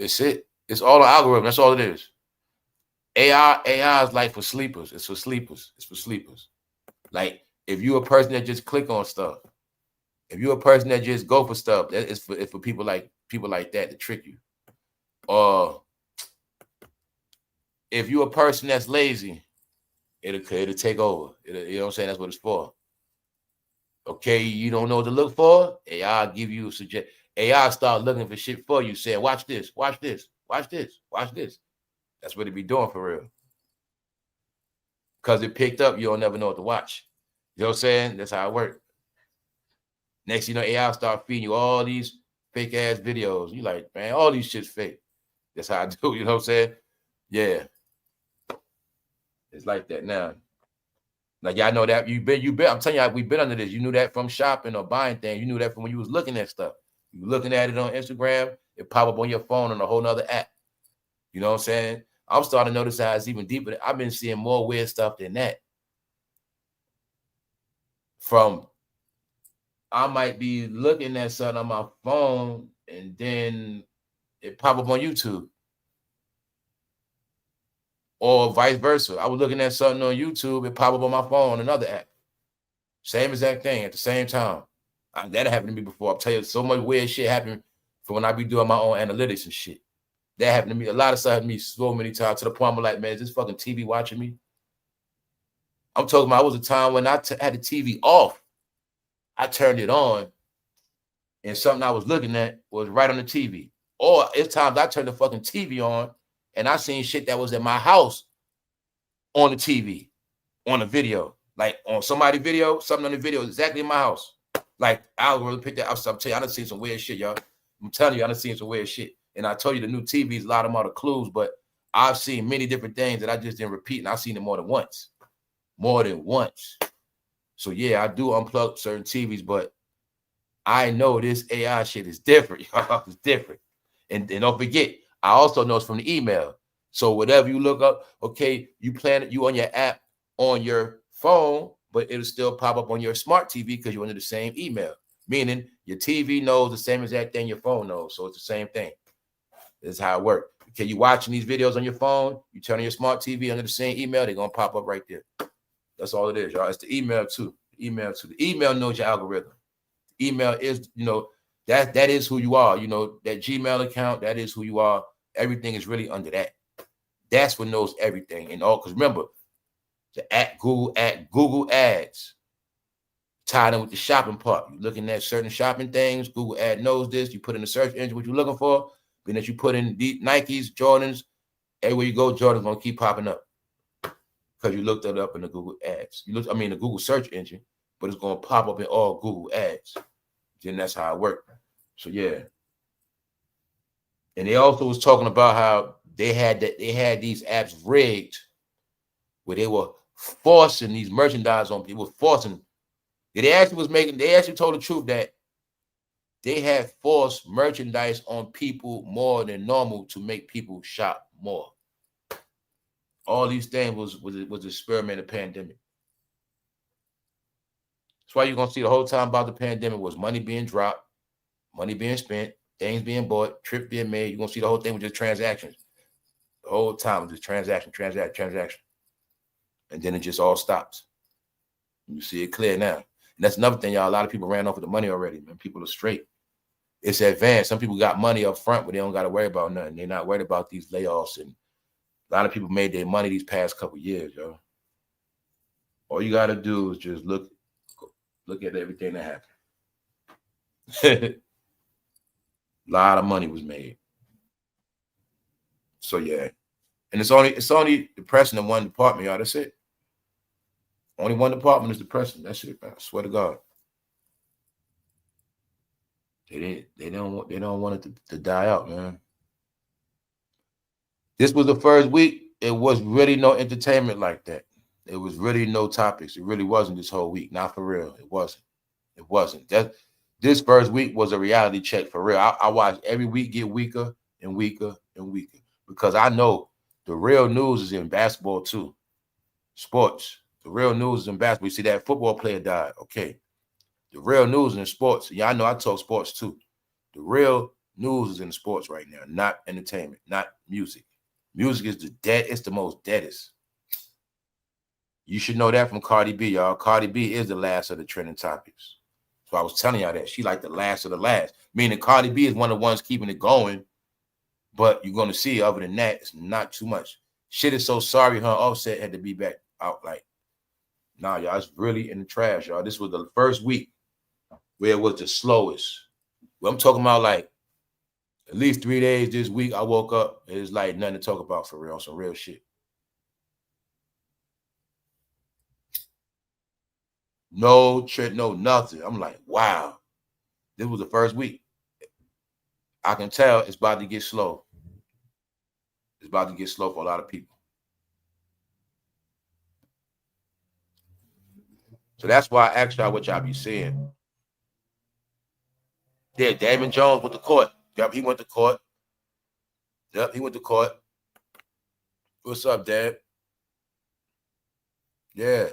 It's it. It's all an algorithm. That's all it is. AI is like for sleepers. It's for sleepers. It's for sleepers. Like if you're a person that just click on stuff, if you're a person that just go for stuff, it's for people like that to trick you. Or if you're a person that's lazy, it'll take over. You know what I'm saying? That's what it's for. Okay, you don't know what to look for? AI give you a suggestion. AI start looking for shit for you, saying, watch this, watch this, watch this, watch this. That's what it be doing for real. Because it picked up, you don't never know what to watch. You know what I'm saying? That's how it works. Next, you know, AI start feeding you all these fake ass videos. You like, man, all these shit's fake. That's how I do. You know what I'm saying? Yeah. It's like that now. Like y'all know that you've been. I'm telling you, we've been under this. You knew that from shopping or buying things. You knew that from when you was looking at stuff. You were looking at it on Instagram. It pop up on your phone on a whole nother app. You know what I'm saying? I'm starting to notice how it's even deeper. I've been seeing more weird stuff than that. From I might be looking at something on my phone and then it pop up on YouTube. Or vice versa. I was looking at something on YouTube, it pop up on my phone on another app. Same exact thing at the same time. That happened to me before. I'll tell you, so much weird shit happened from when I be doing my own analytics and shit. That happened to me. A lot of stuff happened to me so many times to the point I'm like, man, is this fucking TV watching me? I'm talking about, it was a time when I had the TV off. I turned it on and something I was looking at was right on the TV. Or it's times I turned the fucking TV on and I seen shit that was in my house on the TV, on the video. Like on somebody's video, something on the video exactly in my house. Like algorithm picked that up. I'm telling you, I done seen some weird shit, y'all. I'm telling you, I done seen some weird shit. And I told you the new TVs, a lot of them are the clues, but I've seen many different things that I just didn't repeat, and I've seen it more than once. More than once. So yeah, I do unplug certain TVs, but I know this AI shit is different, y'all. It's different. And don't forget, I also know it's from the email. So whatever you look up, okay, you plan it, you on your app on your phone, but it'll still pop up on your smart TV because you're under the same email. Meaning your TV knows the same exact thing your phone knows. So it's the same thing. This is how it works. Okay, you watching these videos on your phone, you turn on your smart TV under the same email, they're gonna pop up right there. That's all it is, y'all. It's the email too. The email knows your algorithm. The email is, you know, that is who you are. You know, that Gmail account, that is who you are. Everything is really under that. That's what knows everything. And all, because remember, the Google Ads tied in with the shopping part. You're looking at certain shopping things. Google Ad knows this. You put in the search engine what you're looking for. Then as you put in the Nikes, Jordans, everywhere you go, Jordan's gonna keep popping up because you looked it up in the Google Ads. The Google search engine, but it's gonna pop up in all Google Ads. Then that's how it works. So yeah. And they also was talking about how they had these apps rigged where they were forcing these merchandise on people, forcing. They actually told the truth that they had forced merchandise on people more than normal to make people shop more. All these things was experimental pandemic. That's why you're gonna see the whole time about the pandemic was money being dropped, money being spent, things being bought, trips being made. You're gonna see the whole thing with just transactions. The whole time with just transaction. And then it just all stops. You see it clear now. And that's another thing, y'all. A lot of people ran off with the money already, man. People are straight. It's advanced. Some people got money up front, but they don't got to worry about nothing. They're not worried about these layoffs. And a lot of people made their money these past couple of years, yo. All you got to do is just look at everything that happened. A lot of money was made. So yeah. And it's only depressing in one department, y'all. That's it. Only one department is depressing. That's it, man. I swear to God. They don't want it to die out, man. This was the first week. It was really no entertainment like that. It was really no topics. It really wasn't this whole week. Not for real. It wasn't. It wasn't. This first week was a reality check for real. I watched every week get weaker and weaker and weaker because I know the real news is in basketball too. Sports. The real news is in basketball. You see that football player died. Okay. The real news is in sports. Yeah, I know I talk sports too. The real News is in sports right now, not entertainment, not music. Music is it's the most deadest. You should know that from Cardi B, y'all. Cardi B is the last of the trending topics. So I was telling y'all that. She like the last of the last. Meaning Cardi B is one of the ones keeping it going. But you're going to see, other than that, it's not too much. Shit is so sorry her Offset had to be back out. Like, nah, y'all, it's really in the trash, y'all. This was the first week where it was the slowest. Well, I'm talking about like at least 3 days this week. I woke up, it's like nothing to talk about for real, some real shit. No trip, no nothing. I'm like, wow. This was the first week. I can tell it's about to get slow. It's about to get slow for a lot of people. So that's why I asked y'all what y'all be seeing. Yeah, Damon Jones went to court. Yep, he went to court. Yep, he went to court. What's up, Dad? Yeah.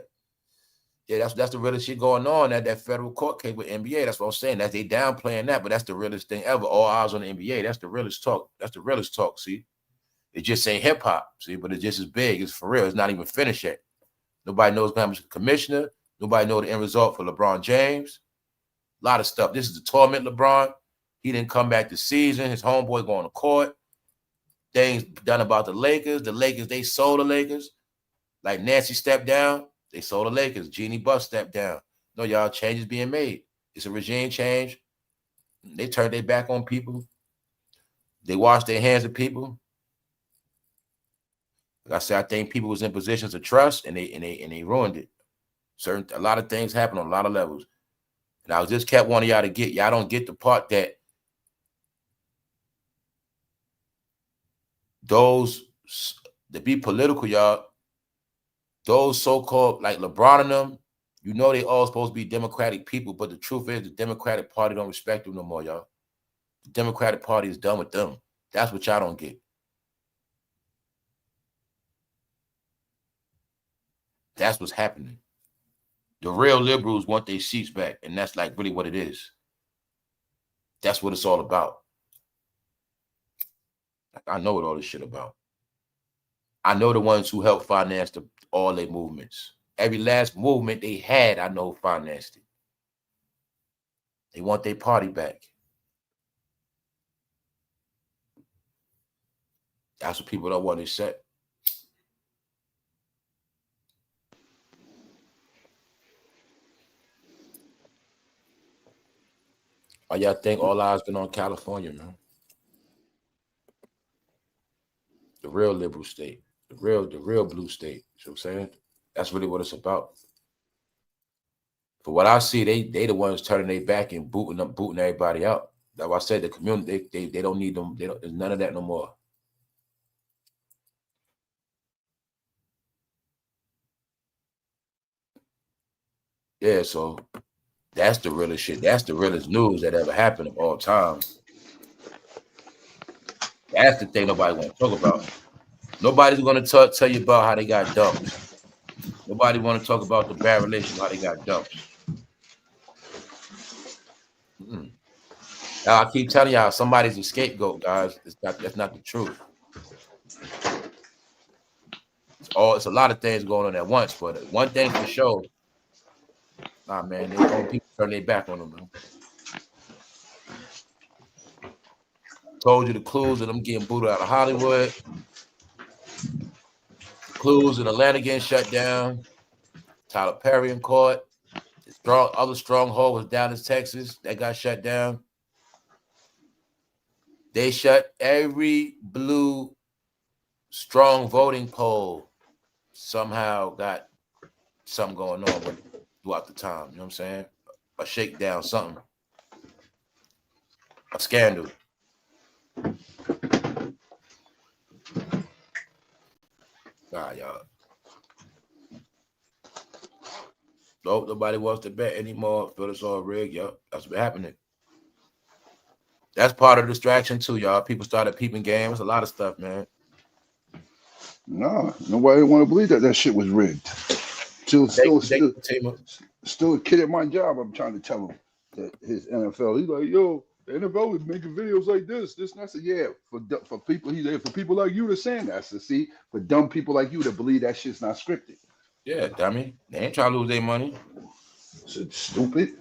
Yeah, that's the realest shit going on at that federal court case with NBA. That's what I'm saying. That's they downplaying that, but that's the realest thing ever. All eyes on the NBA. That's the realest talk. That's the realest talk, see? It just ain't hip-hop, see? But it's just as big. It's for real. It's not even finished yet. Nobody knows what happens to the commissioner. Nobody knows the end result for LeBron James. A lot of stuff. This is the torment LeBron. He didn't come back this season. His homeboy going to court. Things done about the Lakers. The Lakers, they sold the Lakers. Like Nancy stepped down. They sold the Lakers. Jeannie Buss stepped down. No, y'all, change is being made. It's a regime change. They turned their back on people. They washed their hands of people. Like I said, I think people was in positions of trust and they ruined it. A lot of things happen on a lot of levels. And I just kept wanting y'all to get, y'all don't get the part that those that be political, y'all, those so-called like LeBron and them, you know they all supposed to be Democratic people, but the truth is the Democratic Party don't respect them no more, y'all. The Democratic Party is done with them. That's what y'all don't get. That's what's happening. The real liberals want their seats back, and that's like really what it is. That's what it's all about. I know what all this shit about. I know the ones who helped finance all their movements. Every last movement they had, I know financed it. They want their party back. That's what people don't want to accept. Why y'all think all eyes been on California, man? The real liberal state, the real blue state. You know what I'm saying? That's really what it's about. But what I see, they the ones turning their back and booting everybody out. That's why I said the community, they don't need them. There's none of that no more. Yeah, so that's the realest shit. That's the realest news that ever happened of all time. That's the thing nobody want to talk about. Nobody's going to tell you about how they got dumped. Nobody want to talk about the bad relationship, how they got dumped. Now, I keep telling y'all, somebody's a scapegoat, guys. That's not the truth. It's a lot of things going on at once, but one thing for sure, nah, man, people turn their back on them, man. Told you the clues of them getting booted out of Hollywood. Clues in Atlanta getting shut down. Tyler Perry in court. Other stronghold was down in Texas. That got shut down. They shut every blue strong voting poll. Somehow got something going on with it throughout the time. You know what I'm saying? A shakedown, something. A scandal. Nah, y'all. Nope, nobody wants to bet anymore. Feel it's all rigged, yo. That's what's happening. That's part of the distraction too, y'all. People started peeping games, a lot of stuff, man. No, nobody want to believe that shit was rigged. Still a kid at my job. I'm trying to tell him that his NFL. He's like, yo, The NFL is making videos like this. And I said, yeah, for people, he's there for people like you to saying that. So see, for dumb people like you to believe that shit's not scripted. Yeah, dummy. They ain't trying to lose their money. So stupid.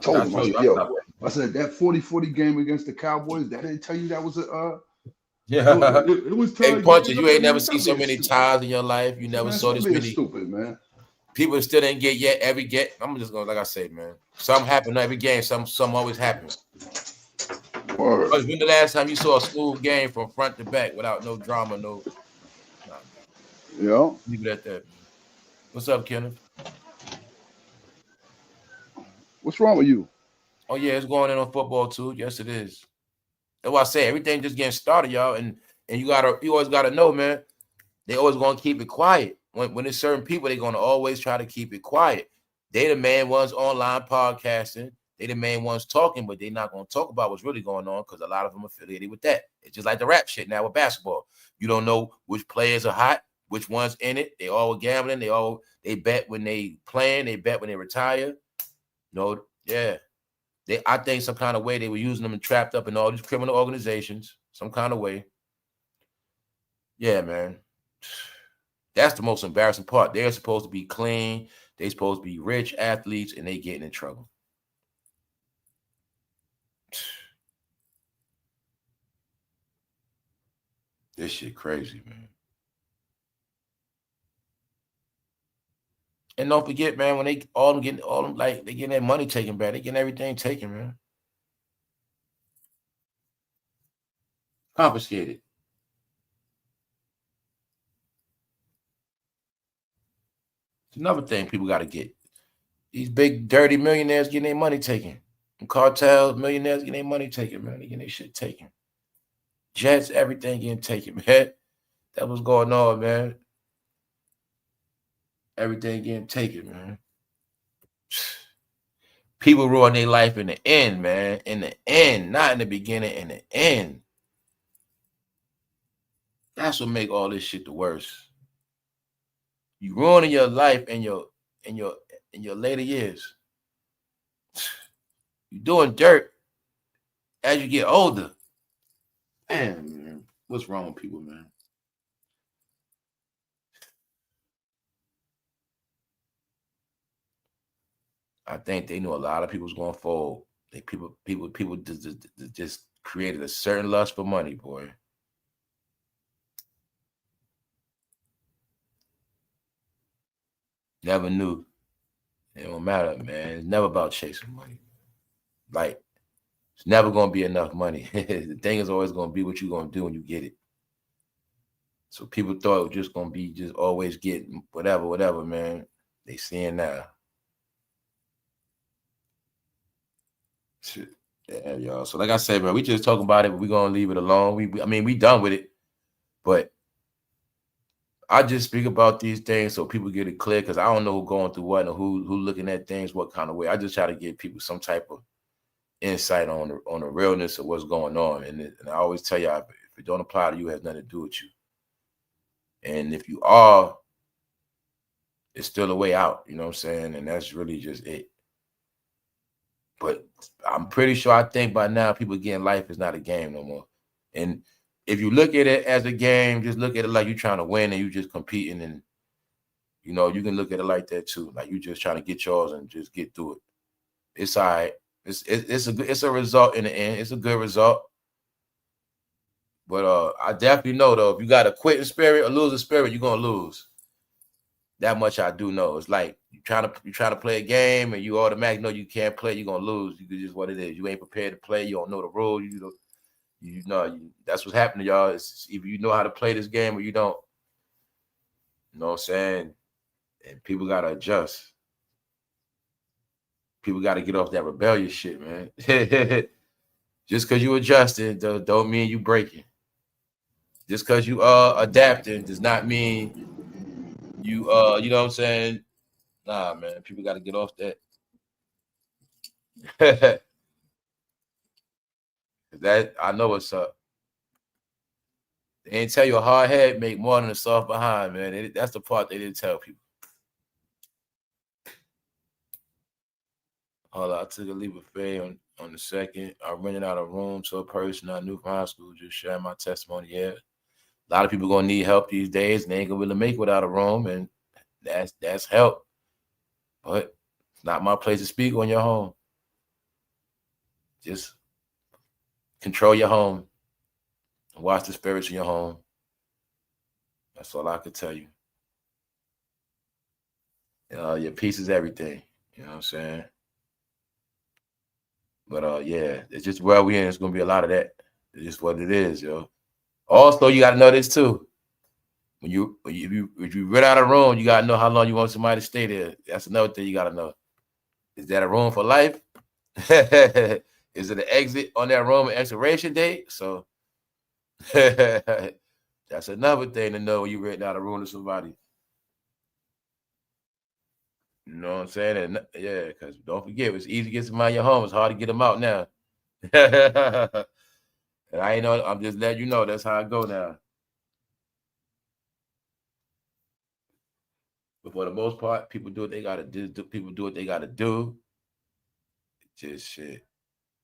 Told him, I said, yo, I said that 40-40 game against the Cowboys, that didn't tell you that was a yeah. It was Hey, Punches, you ain't never seen so many ties in your life. You never saw this many. Stupid, man. People still didn't get yet. Every get, I'm just going, like I say, man. Something happened every game. Some always happens. When the last time you saw a smooth game from front to back without no drama, no. Nah, yeah. Leave it at that. What's up, Kenneth? What's wrong with you? Oh yeah, it's going in on football too. Yes, it is. That's why I say everything just getting started, y'all, and you always gotta know, man. They always gonna keep it quiet. When there's certain people, they're gonna always try to keep it quiet. They the main ones online podcasting. They the main ones talking, but they're not gonna talk about what's really going on because a lot of them are affiliated with that. It's just like the rap shit now with basketball. You don't know which players are hot, which ones in it. They all gambling. They bet when they playing. They bet when they retire. No, yeah. I think some kind of way they were using them and trapped up in all these criminal organizations, some kind of way. Yeah, man. That's the most embarrassing part. They're supposed to be clean. They're supposed to be rich athletes, and they getting in trouble. This shit crazy, man. And don't forget, man, when they getting their money taken back, they getting everything taken, man. Confiscated. It's another thing people got to get. These big, dirty millionaires getting their money taken. And cartels, millionaires getting their money taken, man. They getting their shit taken. Jets, everything getting taken, man. That was going on, man. Everything getting taken, man. People ruin their life in the end, man. In the end, not in the beginning, in the end. That's what make all this shit the worst. You ruining your life in your later years. You doing dirt as you get older. Man, what's wrong with people, man? I think they knew a lot of people's going forward. People just created a certain lust for money, boy. Never knew. It don't matter, man. It's never about chasing money. Like, it's never going to be enough money. The thing is always going to be what you're going to do when you get it. So people thought it was just going to be just always getting whatever, man. They seeing now. Shit. Yeah, y'all. So like I said, man, we just talking about it, but we're going to leave it alone. We done with it. But I just speak about these things so people get it clear because I don't know who going through what and who looking at things what kind of way. I just try to give people some type of insight on the realness of what's going on. And I always tell y'all, if it don't apply to you, it has nothing to do with you. And if you are, it's still a way out, you know what I'm saying? And that's really just it. But I'm pretty sure, I think by now people getting life is not a game no more. And if you look at it as a game, just look at it like you're trying to win and you just competing, and you know, you can look at it like that too. Like you just trying to get yours and just get through it. It's all right. It's a result in the end. It's a good result. But I definitely know though, if you got a quitting spirit or losing spirit, you're gonna lose. That much I do know. It's like you're trying to play a game and you automatically know you can't play, you're gonna lose. You just what it is. You ain't prepared to play, you don't know the rules, that's what's happening, y'all. It's either you know how to play this game or you don't. You know what I'm saying? And people gotta adjust. People gotta get off that rebellious shit, man. Just because you adjusting don't mean you breaking. Just because you adapting does not mean you you know what I'm saying? Nah, man. People gotta get off that. That I know what's up. They ain't tell you a hard head make more than a soft behind, man. That's the part they didn't tell people. Hold on, I took a leap of faith on the second. I rented out a room to a person I knew from high school, just sharing my testimony. Yeah. A lot of people gonna need help these days, and they ain't gonna really make it without a room, and that's help. But it's not my place to speak on your home. Just control your home. Watch the spirits in your home. That's all I could tell you. Your peace is everything. You know what I'm saying? But yeah, it's just where we in. It's gonna be a lot of that. It's just what it is, yo. Also, you gotta know this too. When you rent out a room, you gotta know how long you want somebody to stay there. That's another thing you gotta know. Is that a room for life? Is it an exit on that room expiration date? So that's another thing to know when you rent out a room to somebody. You know what I'm saying? And yeah, because don't forget, it's easy to get somebody in your home. It's hard to get them out now. And I ain't know. I'm just letting you know that's how I go now. But for the most part, people do what they gotta do. People do what they gotta do. Just shit.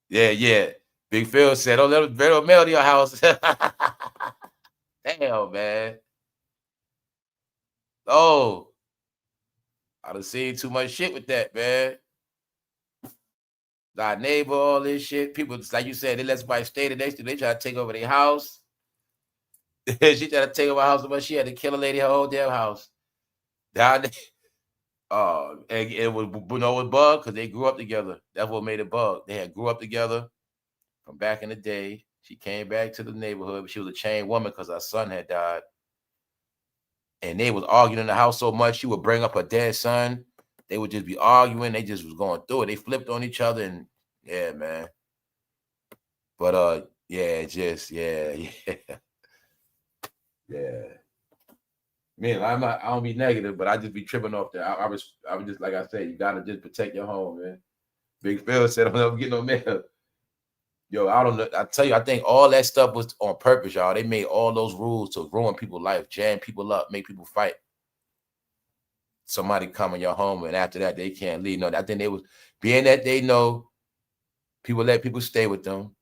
Yeah. Big Phil said, "Don't let them mail to your house." Damn, man. Oh, I done seen too much shit with that, man. Our neighbor, all this shit. People, like you said, they let somebody stay the next to. They try to take over their house. She tried to take over her house, but she had to kill a lady her whole damn house. Down there. And it was, you know, it was bug because they grew up together. That's what made it bug. They had grew up together from back in the day. She came back to the neighborhood, but she was a chained woman because her son had died. And they was arguing in the house so much, she would bring up her dead son. They would just be arguing. They just was going through it. They flipped on each other, and yeah, man. But yeah, just yeah. Man, I don't be negative, but I just be tripping off that. I was just like I said, you gotta just protect your home, man. Big Phil said, "I'm never get no mail." Yo, I don't know. I tell you, I think all that stuff was on purpose, y'all. They made all those rules to ruin people's life, jam people up, make people fight. Somebody come in your home, and after that, they can't leave. No, I think they was being that they know people let people stay with them.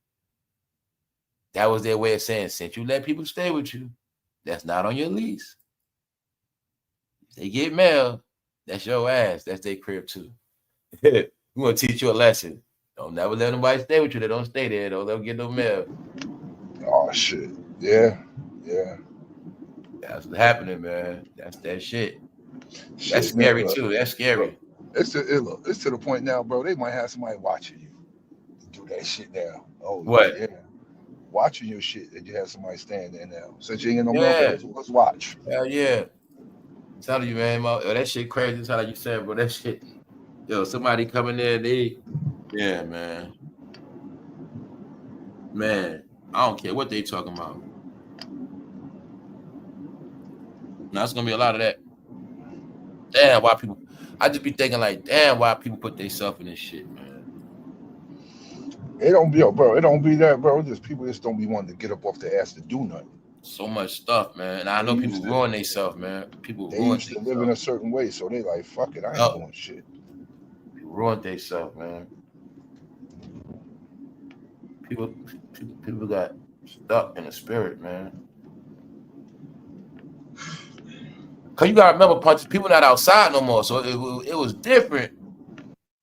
That was their way of saying, since you let people stay with you, that's not on your lease. They get mail, that's your ass. That's their crib too. We want to teach you a lesson. Don't never let nobody stay with you. They don't stay there. Don't let them get no mail. Oh shit. Yeah. That's what's happening, man. That's that shit. Shit, That's man, scary too. That's scary. It's to the point now, bro. They might have somebody watching you do that shit now. Oh What? yeah, watching your shit, and you have somebody standing there now. Since you ain't in no mail, Yeah. let's watch. Hell yeah. I'm telling you, man. That shit crazy. That's how you said, bro. That shit. Yo, somebody coming there, yeah, man. Man, I don't care what they talking about. Now, it's gonna be a lot of that. Damn, why people? I just be thinking like, damn, why people put themselves in this shit, man. It don't be, bro. It don't be that, bro. Just people just don't be wanting to get up off their ass to do nothing. So much stuff, man. And I know people ruin themselves, man. People They ruin used to live in a certain way, so they like, fuck it, I ain't doing shit. People ruin themselves, man. People got stuck in the spirit, man. Cause you gotta remember, punches. People not outside no more, so it was different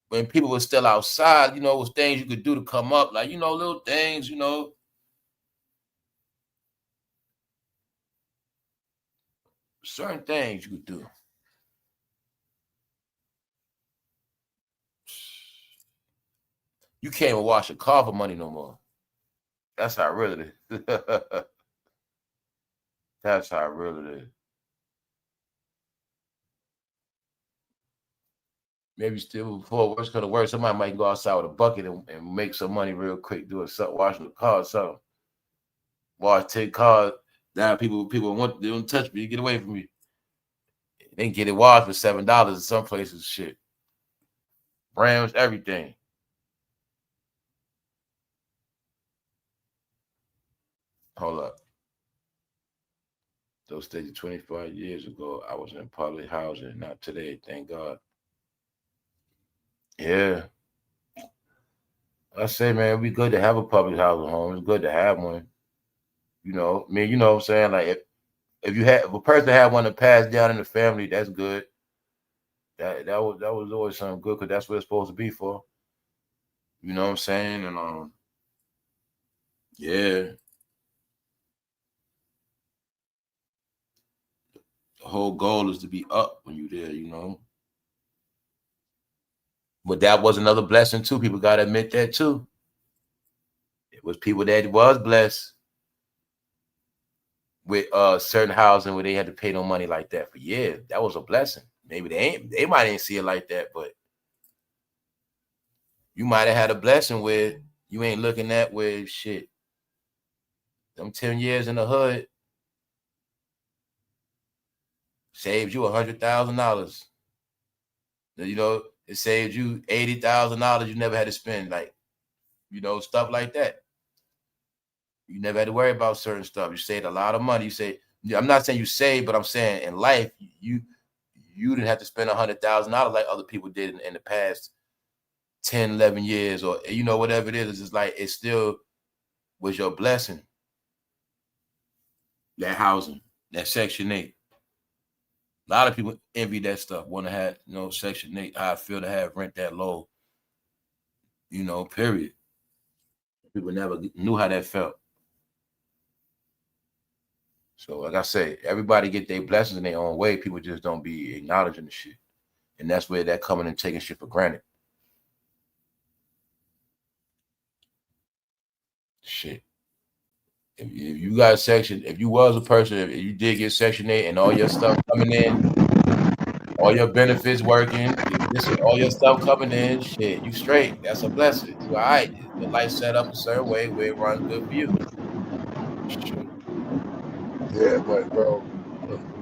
when people were still outside. You know, it was things you could do to come up, like little things. Certain things you could do. You can't even wash a car for money no more. That's how real it is. That's how real it is. Maybe still before worse could have worse, somebody might go outside with a bucket and make some money real quick, do something, washing the car or something. Wash 10 cars. Now people they don't touch me, get away from me. They can get it washed for $7 in some places. Shit. Brands, everything. Hold up. Those stated 25 years ago, I was in public housing, not today, thank God. Yeah. I say, man, it'd be good to have a public housing home. It's good to have one. You know, I mean, you know what I'm saying? Like if a person had one to pass down in the family, that's good. That was always something good because that's what it's supposed to be for. You know what I'm saying? And yeah. The whole goal is to be up when you're there, you know. But that was another blessing too. People gotta admit that too. It was people that was blessed with certain housing where they had to pay no money like that for years. That was a blessing. Maybe they might ain't see it like that, but you might have had a blessing where you ain't looking at where shit. Them 10 years in the hood saved you $100,000. You know, it saved you $80,000 you never had to spend, like, you know, stuff like that. You never had to worry about certain stuff. You saved a lot of money. You say, I'm not saying you saved, but I'm saying in life, you didn't have to spend $100,000 like other people did in the past 10, 11 years, or, you know, whatever it is. It's just like, it still was your blessing. That housing, that Section 8. A lot of people envy that stuff, want to have, you know, Section 8, how I feel to have rent that low, you know, period. People never knew how that felt. So, like I say, everybody get their blessings in their own way. People just don't be acknowledging the shit. And that's where that coming and taking shit for granted. Shit. If you got Section, if you was a person, if you did get Section 8 and all your stuff coming in, all your benefits working, all your stuff coming in, shit, you straight. That's a blessing. You all right. Your life set up a certain way where it runs good for you. Shit. Yeah, but bro,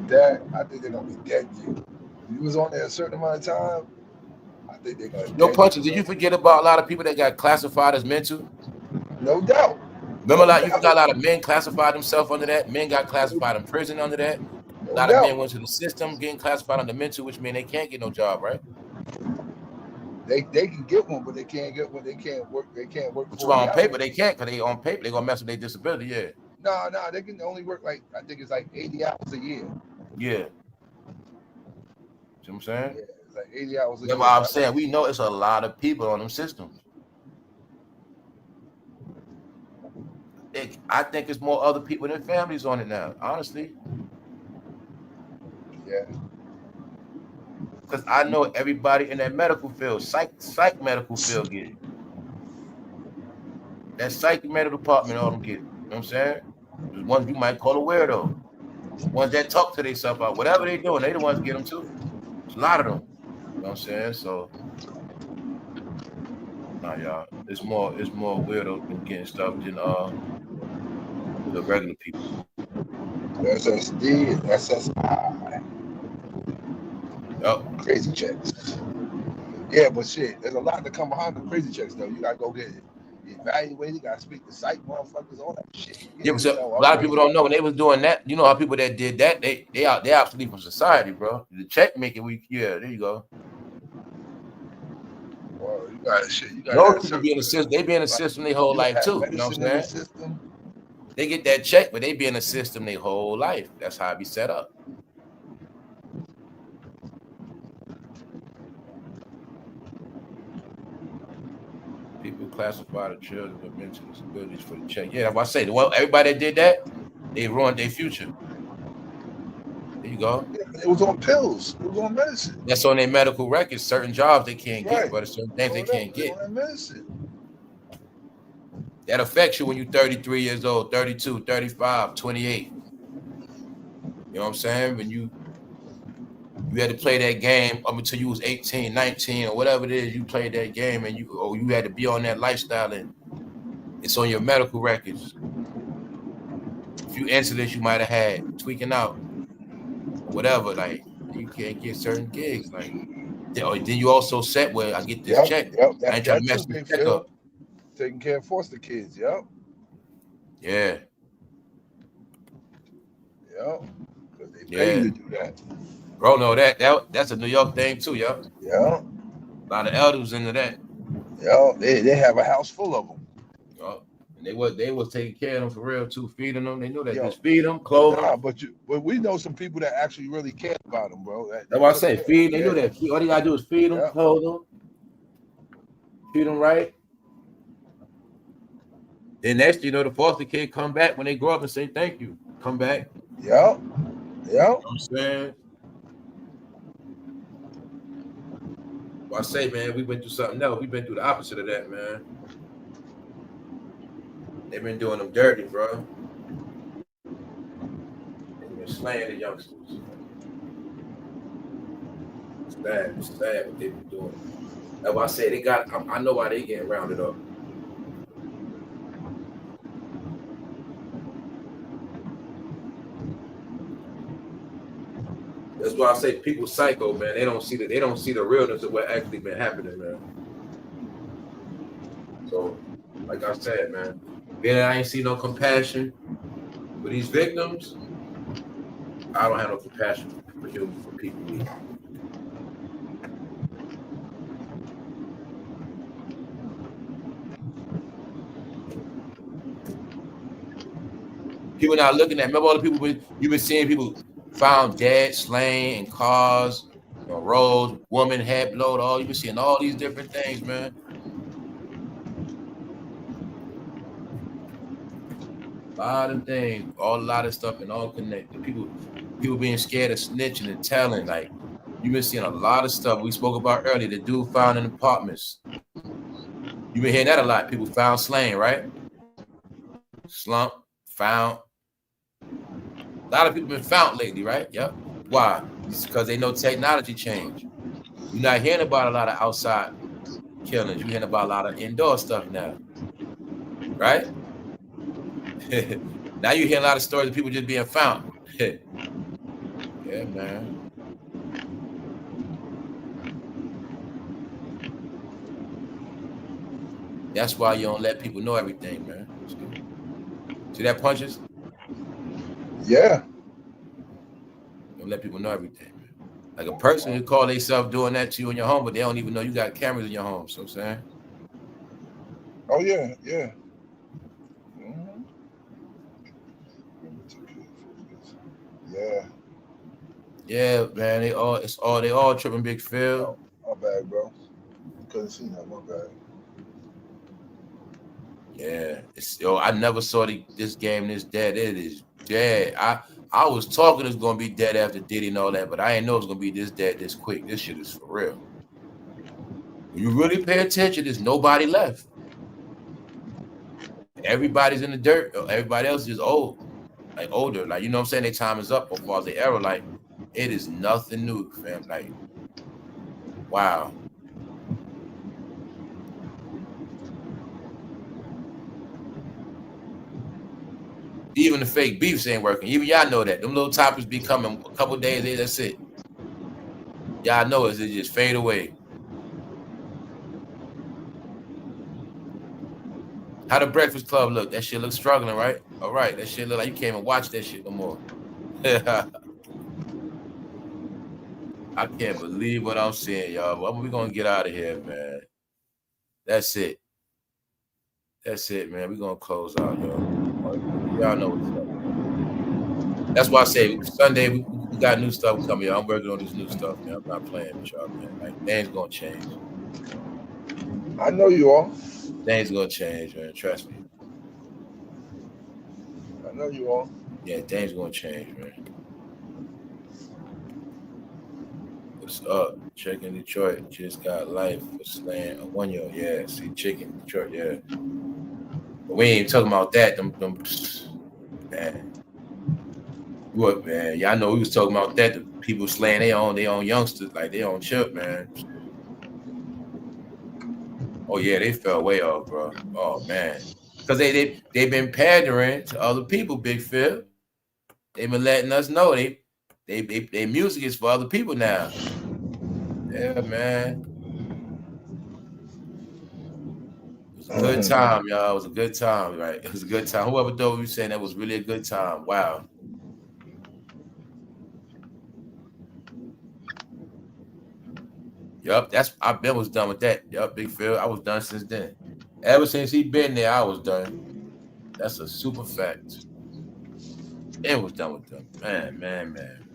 that I think they're gonna be dead to you. If you was on there a certain amount of time, I think they're gonna No dead punches. you. Did you forget about a lot of people that got classified as mental? No doubt. Remember, No like, you doubt. got a lot of men classified themselves under that. Men got classified in prison under that. No A lot of doubt. men went to the system getting classified under mental, which means they can't get no job, right? They can get one, but they can't get one. They can't work. They can't work Which 40 on paper hours. they can't, because they on paper they gonna mess with their disability. Yeah. No, they can only work like, I think it's like 80 hours a year. Yeah. See what I'm saying? Yeah, it's like 80 hours a That's year. what I'm saying. We know it's a lot of people on them systems. I think it's more other people than families on it now, honestly. Yeah. Because I know everybody in that medical field, psych medical field get it. That psych medical department, all them get it. You know what I'm saying? The ones you might call a weirdo. The ones that talk to themselves out, whatever they doing, they the ones get them too. There's a lot of them. You know what I'm saying? So, nah, y'all. It's more weirdo than getting stuff than the regular people. SSD, SSI. Yep. Crazy checks. Yeah, but shit, there's a lot that come behind the crazy checks though. You gotta go get it evaluated. You gotta speak to psych motherfuckers, all that shit. Yeah, but so, a lot of people don't know when they was doing that. You know how people that did that, they obsolete from society, bro. The check making week, yeah, there you go. Well, you got shit. You got those people be in the system. They be in the system their whole life too. You know what I'm saying? They get that check, but they be in the system their whole life. That's how it be set up. People classify the children with mental disabilities for the check. Yeah, that's what I say. Well, everybody that did that, they ruined their future. There you go. Yeah, it was on pills. It was on medicine. That's on their medical records. Certain jobs they can't get, but certain things they can't get. On medicine. That affects you when you're 33 years old, 32, 35, 28. You know what I'm saying? When you had to play that game up until you was 18, 19, or whatever it is, you played that game and you had to be on that lifestyle, and it's on your medical records. A few incidents you might have had, tweaking out, or whatever, like you can't get certain gigs. Like, then you also set where I get this check. I ain't trying to mess this check up. Taking care of foster kids, yep. Yeah. Yep. Because they pay you to do that. Bro, no, that's a New York thing too, yo. Yeah. A lot of elders into that. Yo, they have a house full of them. Yo, and they was taking care of them for real too, feeding them. They knew that. Yo, Just feed them, clothe them. nah, but we know some people that actually really care about them, bro. That's what I say. Feed. They knew that. All you gotta do is feed them, Yeah. clothe them, feed them right. Then next, you know, the foster kid come back when they grow up and say thank you. Come back. Yeah. Yeah. You know what I'm saying. Well, I say, man, we went through something else. We've been through the opposite of that, man. They've been doing them dirty, bro. They've been slaying the youngsters. It's bad. It's sad what they've been doing. That's why I say they got. I know why they getting rounded up. That's why I say people psycho, man. They don't see the realness of what actually been happening, man. So, like I said, man, then I ain't see no compassion for these victims. I don't have no compassion for people either. People not looking at. Remember all the people you've been seeing people found dead, slain in cars, you know, roads, woman head blowed. All you've been seeing all these different things, man. A lot of things, a lot of stuff, and all connected. People being scared of snitching and telling. Like you've been seeing a lot of stuff we spoke about earlier. The dude found in apartments. You've been hearing that a lot. People found slain, right? Slump, found. A lot of people been found lately, right? Yep. Why? It's because they know technology change. You're not hearing about a lot of outside killings. You're hearing about a lot of indoor stuff now, right? Now you hear a lot of stories of people just being found. Yeah, man. That's why you don't let people know everything, man. See that, Punches? Yeah. Don't let people know everything, man. Like a person who call themselves doing that to you in your home, but they don't even know you got cameras in your home. So I'm saying. Oh yeah, yeah. Mm-hmm. Yeah. Yeah, man. They all tripping Big Phil. Oh, my bad, bro. Couldn't see that. My bad. Yeah, I never saw this game this dead. It is dead. I was talking it's gonna be dead after Diddy and all that, but I didn't know it's gonna be this dead this quick. This shit is for real. When you really pay attention, there's nobody left. Everybody's in the dirt. Everybody else is old, like older. Like, you know what I'm saying? Their time is up as far as the era. Like, it is nothing new, fam. Like, wow. Even the fake beefs ain't working. Even y'all know that. Them little topics be coming a couple days, that's it. Y'all know it just fade away. How the Breakfast Club look? That shit looks struggling, right? All right. That shit look like you can't even watch that shit no more. I can't believe what I'm seeing, y'all. But we're going to get out of here, man. That's it. That's it, man. We're going to close out, y'all. Y'all know what's up. That's why I say Sunday, we got new stuff coming, y'all. I'm working on this new stuff, man. I'm not playing with y'all, man. Like, things going to change. I know you are. Things going to change, man. Trust me. I know you are. Yeah, things going to change, man. What's up? Chicken Detroit just got life for slaying a 1 year. Yeah, see, Chicken Detroit, yeah. But we ain't talking about that. Them man. What, man? Y'all know we was talking about that. The people slaying their own youngsters, like their own chip, man. Oh yeah, they fell way off, bro. Oh man, because they've been pandering to other people. Big Phil, they've been letting us know they music is for other people now. Yeah, man. It was a good time, y'all. It was a good time, right? It was a good time. Whoever thought we were saying that was really a good time. Wow. Yo. Yup, I've been was done with that. Yup, Big Phil, I was done since then. Ever since he been there, I was done. That's a super fact. It was done with them, man.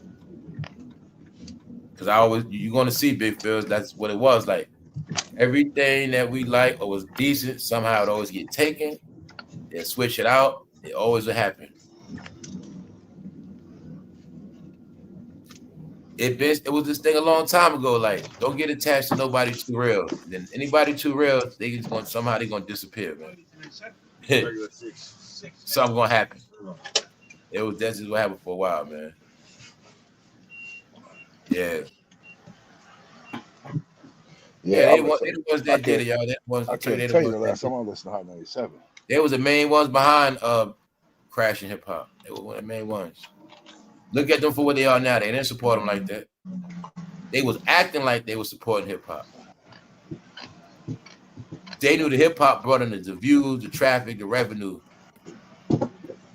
Because you're gonna see Big Phil. That's what it was like. Everything that we like or was decent, somehow it always get taken. They switch it out. It always would happen. It was this thing a long time ago. Like, don't get attached to nobody too real. Then anybody too real, they just going somehow they gonna disappear, man. Something gonna happen. That's just what happened for a while, man. Yeah. Yeah, they the ones that did it, y'all. I can't tell you the last time I listened to Hot 97. They was the main ones behind crashing hip hop. They were one of the main ones. Look at them for what they are now. They didn't support them like that. They was acting like they were supporting hip hop. They knew the hip hop brought in the views, the traffic, the revenue.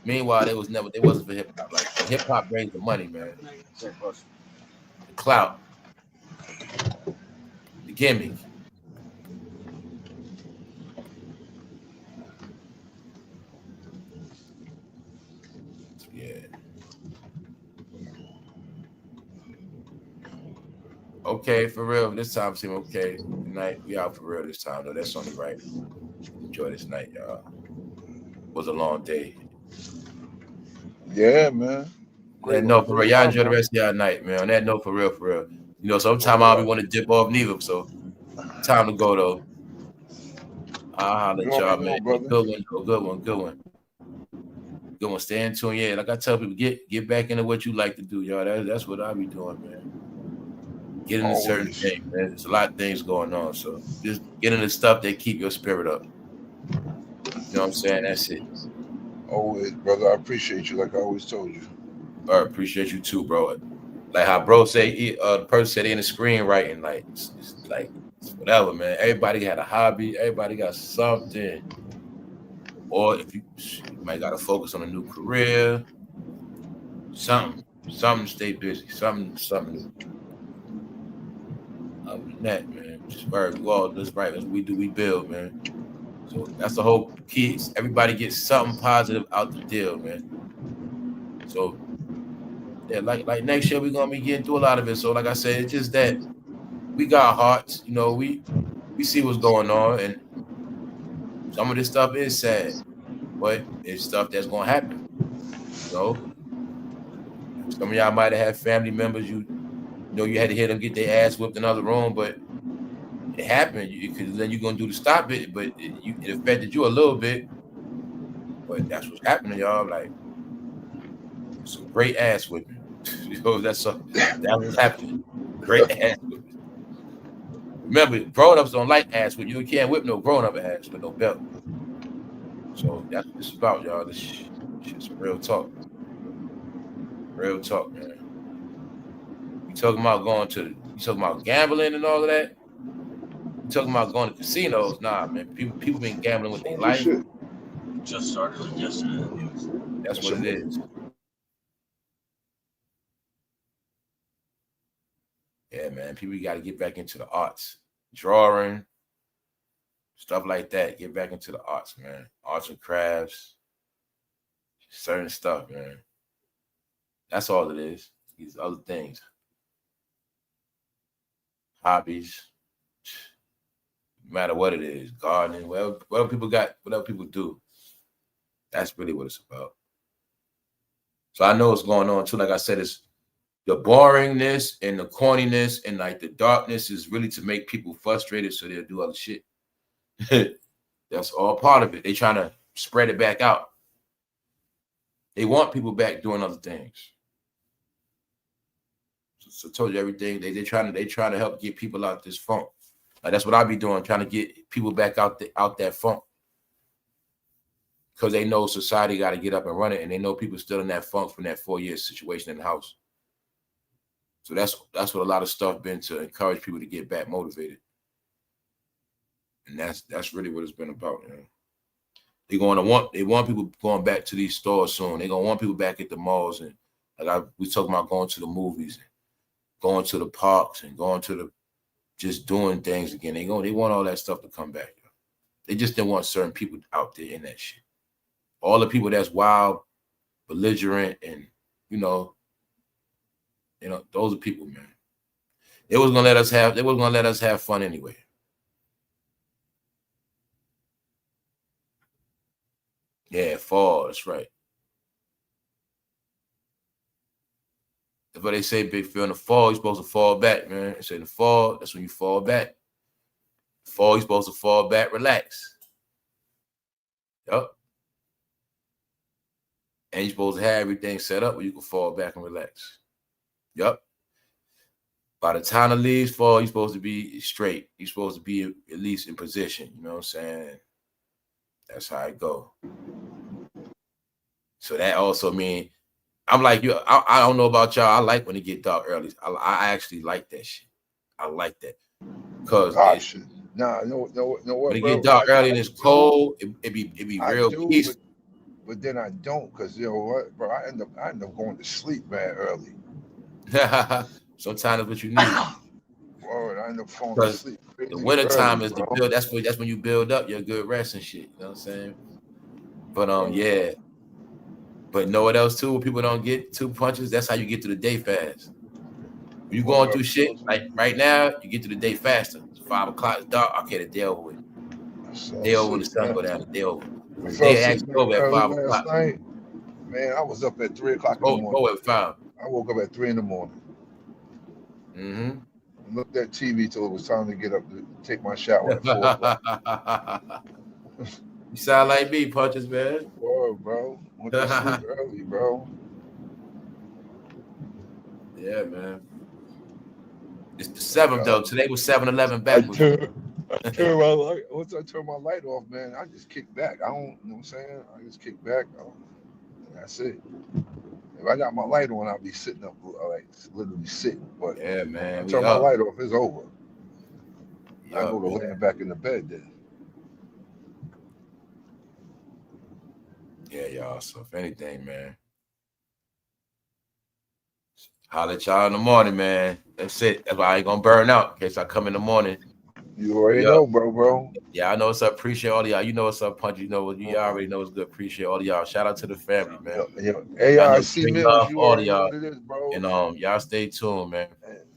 Meanwhile, they wasn't for hip hop. Like hip hop brings the money, man. The clout, the gimmick. Yeah. Okay, for real. This time seemed okay. Good night. We out for real this time, though. That's only right. Enjoy this night, y'all. It was a long day. Yeah, man. Great note, for real. Y'all enjoy the rest of y'all night, man. On that note, for real, for real. You know, sometimes I don't want to dip off neither, so time to go, though. I'll holler at y'all, man. Good one. Stay in tune. Yeah, like I tell people, get back into what you like to do, y'all. That's what I be doing, man. Get into certain things, man. There's a lot of things going on, so just get into stuff that keep your spirit up. You know what I'm saying? That's it. Always, brother. I appreciate you, like I always told you. I appreciate you too, bro. Like how bro say, the person said in the screenwriting, like it's like whatever, man. Everybody had a hobby. Everybody got something. Or if you might got to focus on a new career, something to stay busy, something new. Other than that, man, just very well. That's right. As we do, we build, man. So that's the whole key. Everybody gets something positive out the deal, man. So yeah, like next year we're gonna be getting through a lot of it. So like I said, it's just that we got hearts, you know. We see what's going on, and some of this stuff is sad, but it's stuff that's gonna happen. You know, some of y'all might have had family members you know you had to hear them get their ass whipped in another room, but it happened. Because then you're gonna do to stop it, but it affected you a little bit. But that's what's happening, y'all. Like some great ass whipping. You know, that's what's happening. Great ass whipping. Remember, grown-ups don't like ass whipping. You can't whip no grown-up ass with no belt. So that's what it's about, y'all. This shit's real talk. Real talk, man. You talking about gambling and all of that? You talking about going to casinos? Nah, man. People been gambling with their life. Just started yesterday. That's what it is. Yeah, man. People got to get back into the arts, drawing, stuff like that. Get back into the arts, man. Arts and crafts, certain stuff, man. That's all it is. These other things, hobbies, no matter what it is, gardening, whatever people do. That's really what it's about. So I know what's going on too. Like I said, it's the boringness and the corniness and like the darkness is really to make people frustrated so they'll do other shit. That's all part of it. They trying to spread it back out. They want people back doing other things. So I told you everything. They trying to help get people out this funk. Like that's what I be doing, trying to get people back out that funk. Because they know society got to get up and run it, and they know people still in that funk from that 4-year situation in the house. So that's what a lot of stuff been to encourage people to get back motivated. And that's really what it's been about, man. They want people going back to these stores soon. They're gonna want people back at the malls, and we talking about going to the movies, and going to the parks, and going to just doing things again. They want all that stuff to come back. They just didn't want certain people out there in that shit. All the people that's wild, belligerent, and those are people, man. They was gonna let us have fun anyway. Yeah, fall. That's right. That's what they say, Big Phil. In the fall, you're supposed to fall back, man. They say in the fall, that's when you fall back. Fall, you're supposed to fall back, relax. Yup. And you're supposed to have everything set up where you can fall back and relax. Yup. By the time the leaves fall, you're supposed to be straight. You're supposed to be at least in position. You know what I'm saying? That's how it go. So that also means, I'm like you. I don't know about y'all. I like when it get dark early. I actually like that shit. I like that because when it get dark early and it's cold, it be real peaceful. But then I don't, because you know what, bro? I end up going to sleep, man, early. Sometimes that's what you need. Bro, I end up falling asleep. The winter time is the build. That's when you build up your good rest and shit. You know what I'm saying? But yeah. But know what else too? People don't get 2 punches. That's how you get to the day fast. When you going through shit like right now, you get to the day faster. It's 5 o'clock. It's dark. Okay, the day over with. Day over when the sun go down. The day over. The day actually over at 5 o'clock. Man, I was up at 3 o'clock in the morning. Oh, at 5. I woke up at 3 in the morning. Mm-hmm. Looked at TV till it was time to get up to take my shower at 4 o'clock. You sound like me, Punches, man. Whoa, bro. Went to sleep early, bro. Yeah, man. It's the 7th, though. Today was 7-11 backwards. Once I turn my light off, man, I just kick back. I don't, you know what I'm saying? I just kick back. That's it. If I got my light on, I'll be sitting up, like literally sitting. But yeah, man. I turn my light off, it's over. I go to laying back in the bed then. Yeah, y'all. So if anything, man, holler at y'all in the morning, man. That's it. That's why I ain't gonna burn out in case I come in the morning. You already know, bro. Yeah, I know what's up. Appreciate all of y'all. You know what's up, Punch. You know what you already know what's good. Appreciate all of y'all. Shout out to the family, man. AIC Mills, you all of already y'all. know what it is, bro. And y'all stay tuned, man.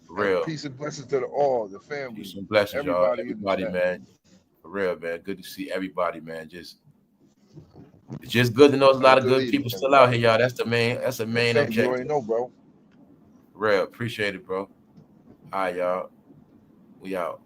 For real. Peace and blessings to all the family. Peace and blessings, y'all. Everybody, man. For real, man. Good to see everybody, man. It's just good to know there's a lot of good people still out here, y'all. That's the main objective. You already know, bro. Real. Appreciate it, bro. All right, y'all. We out.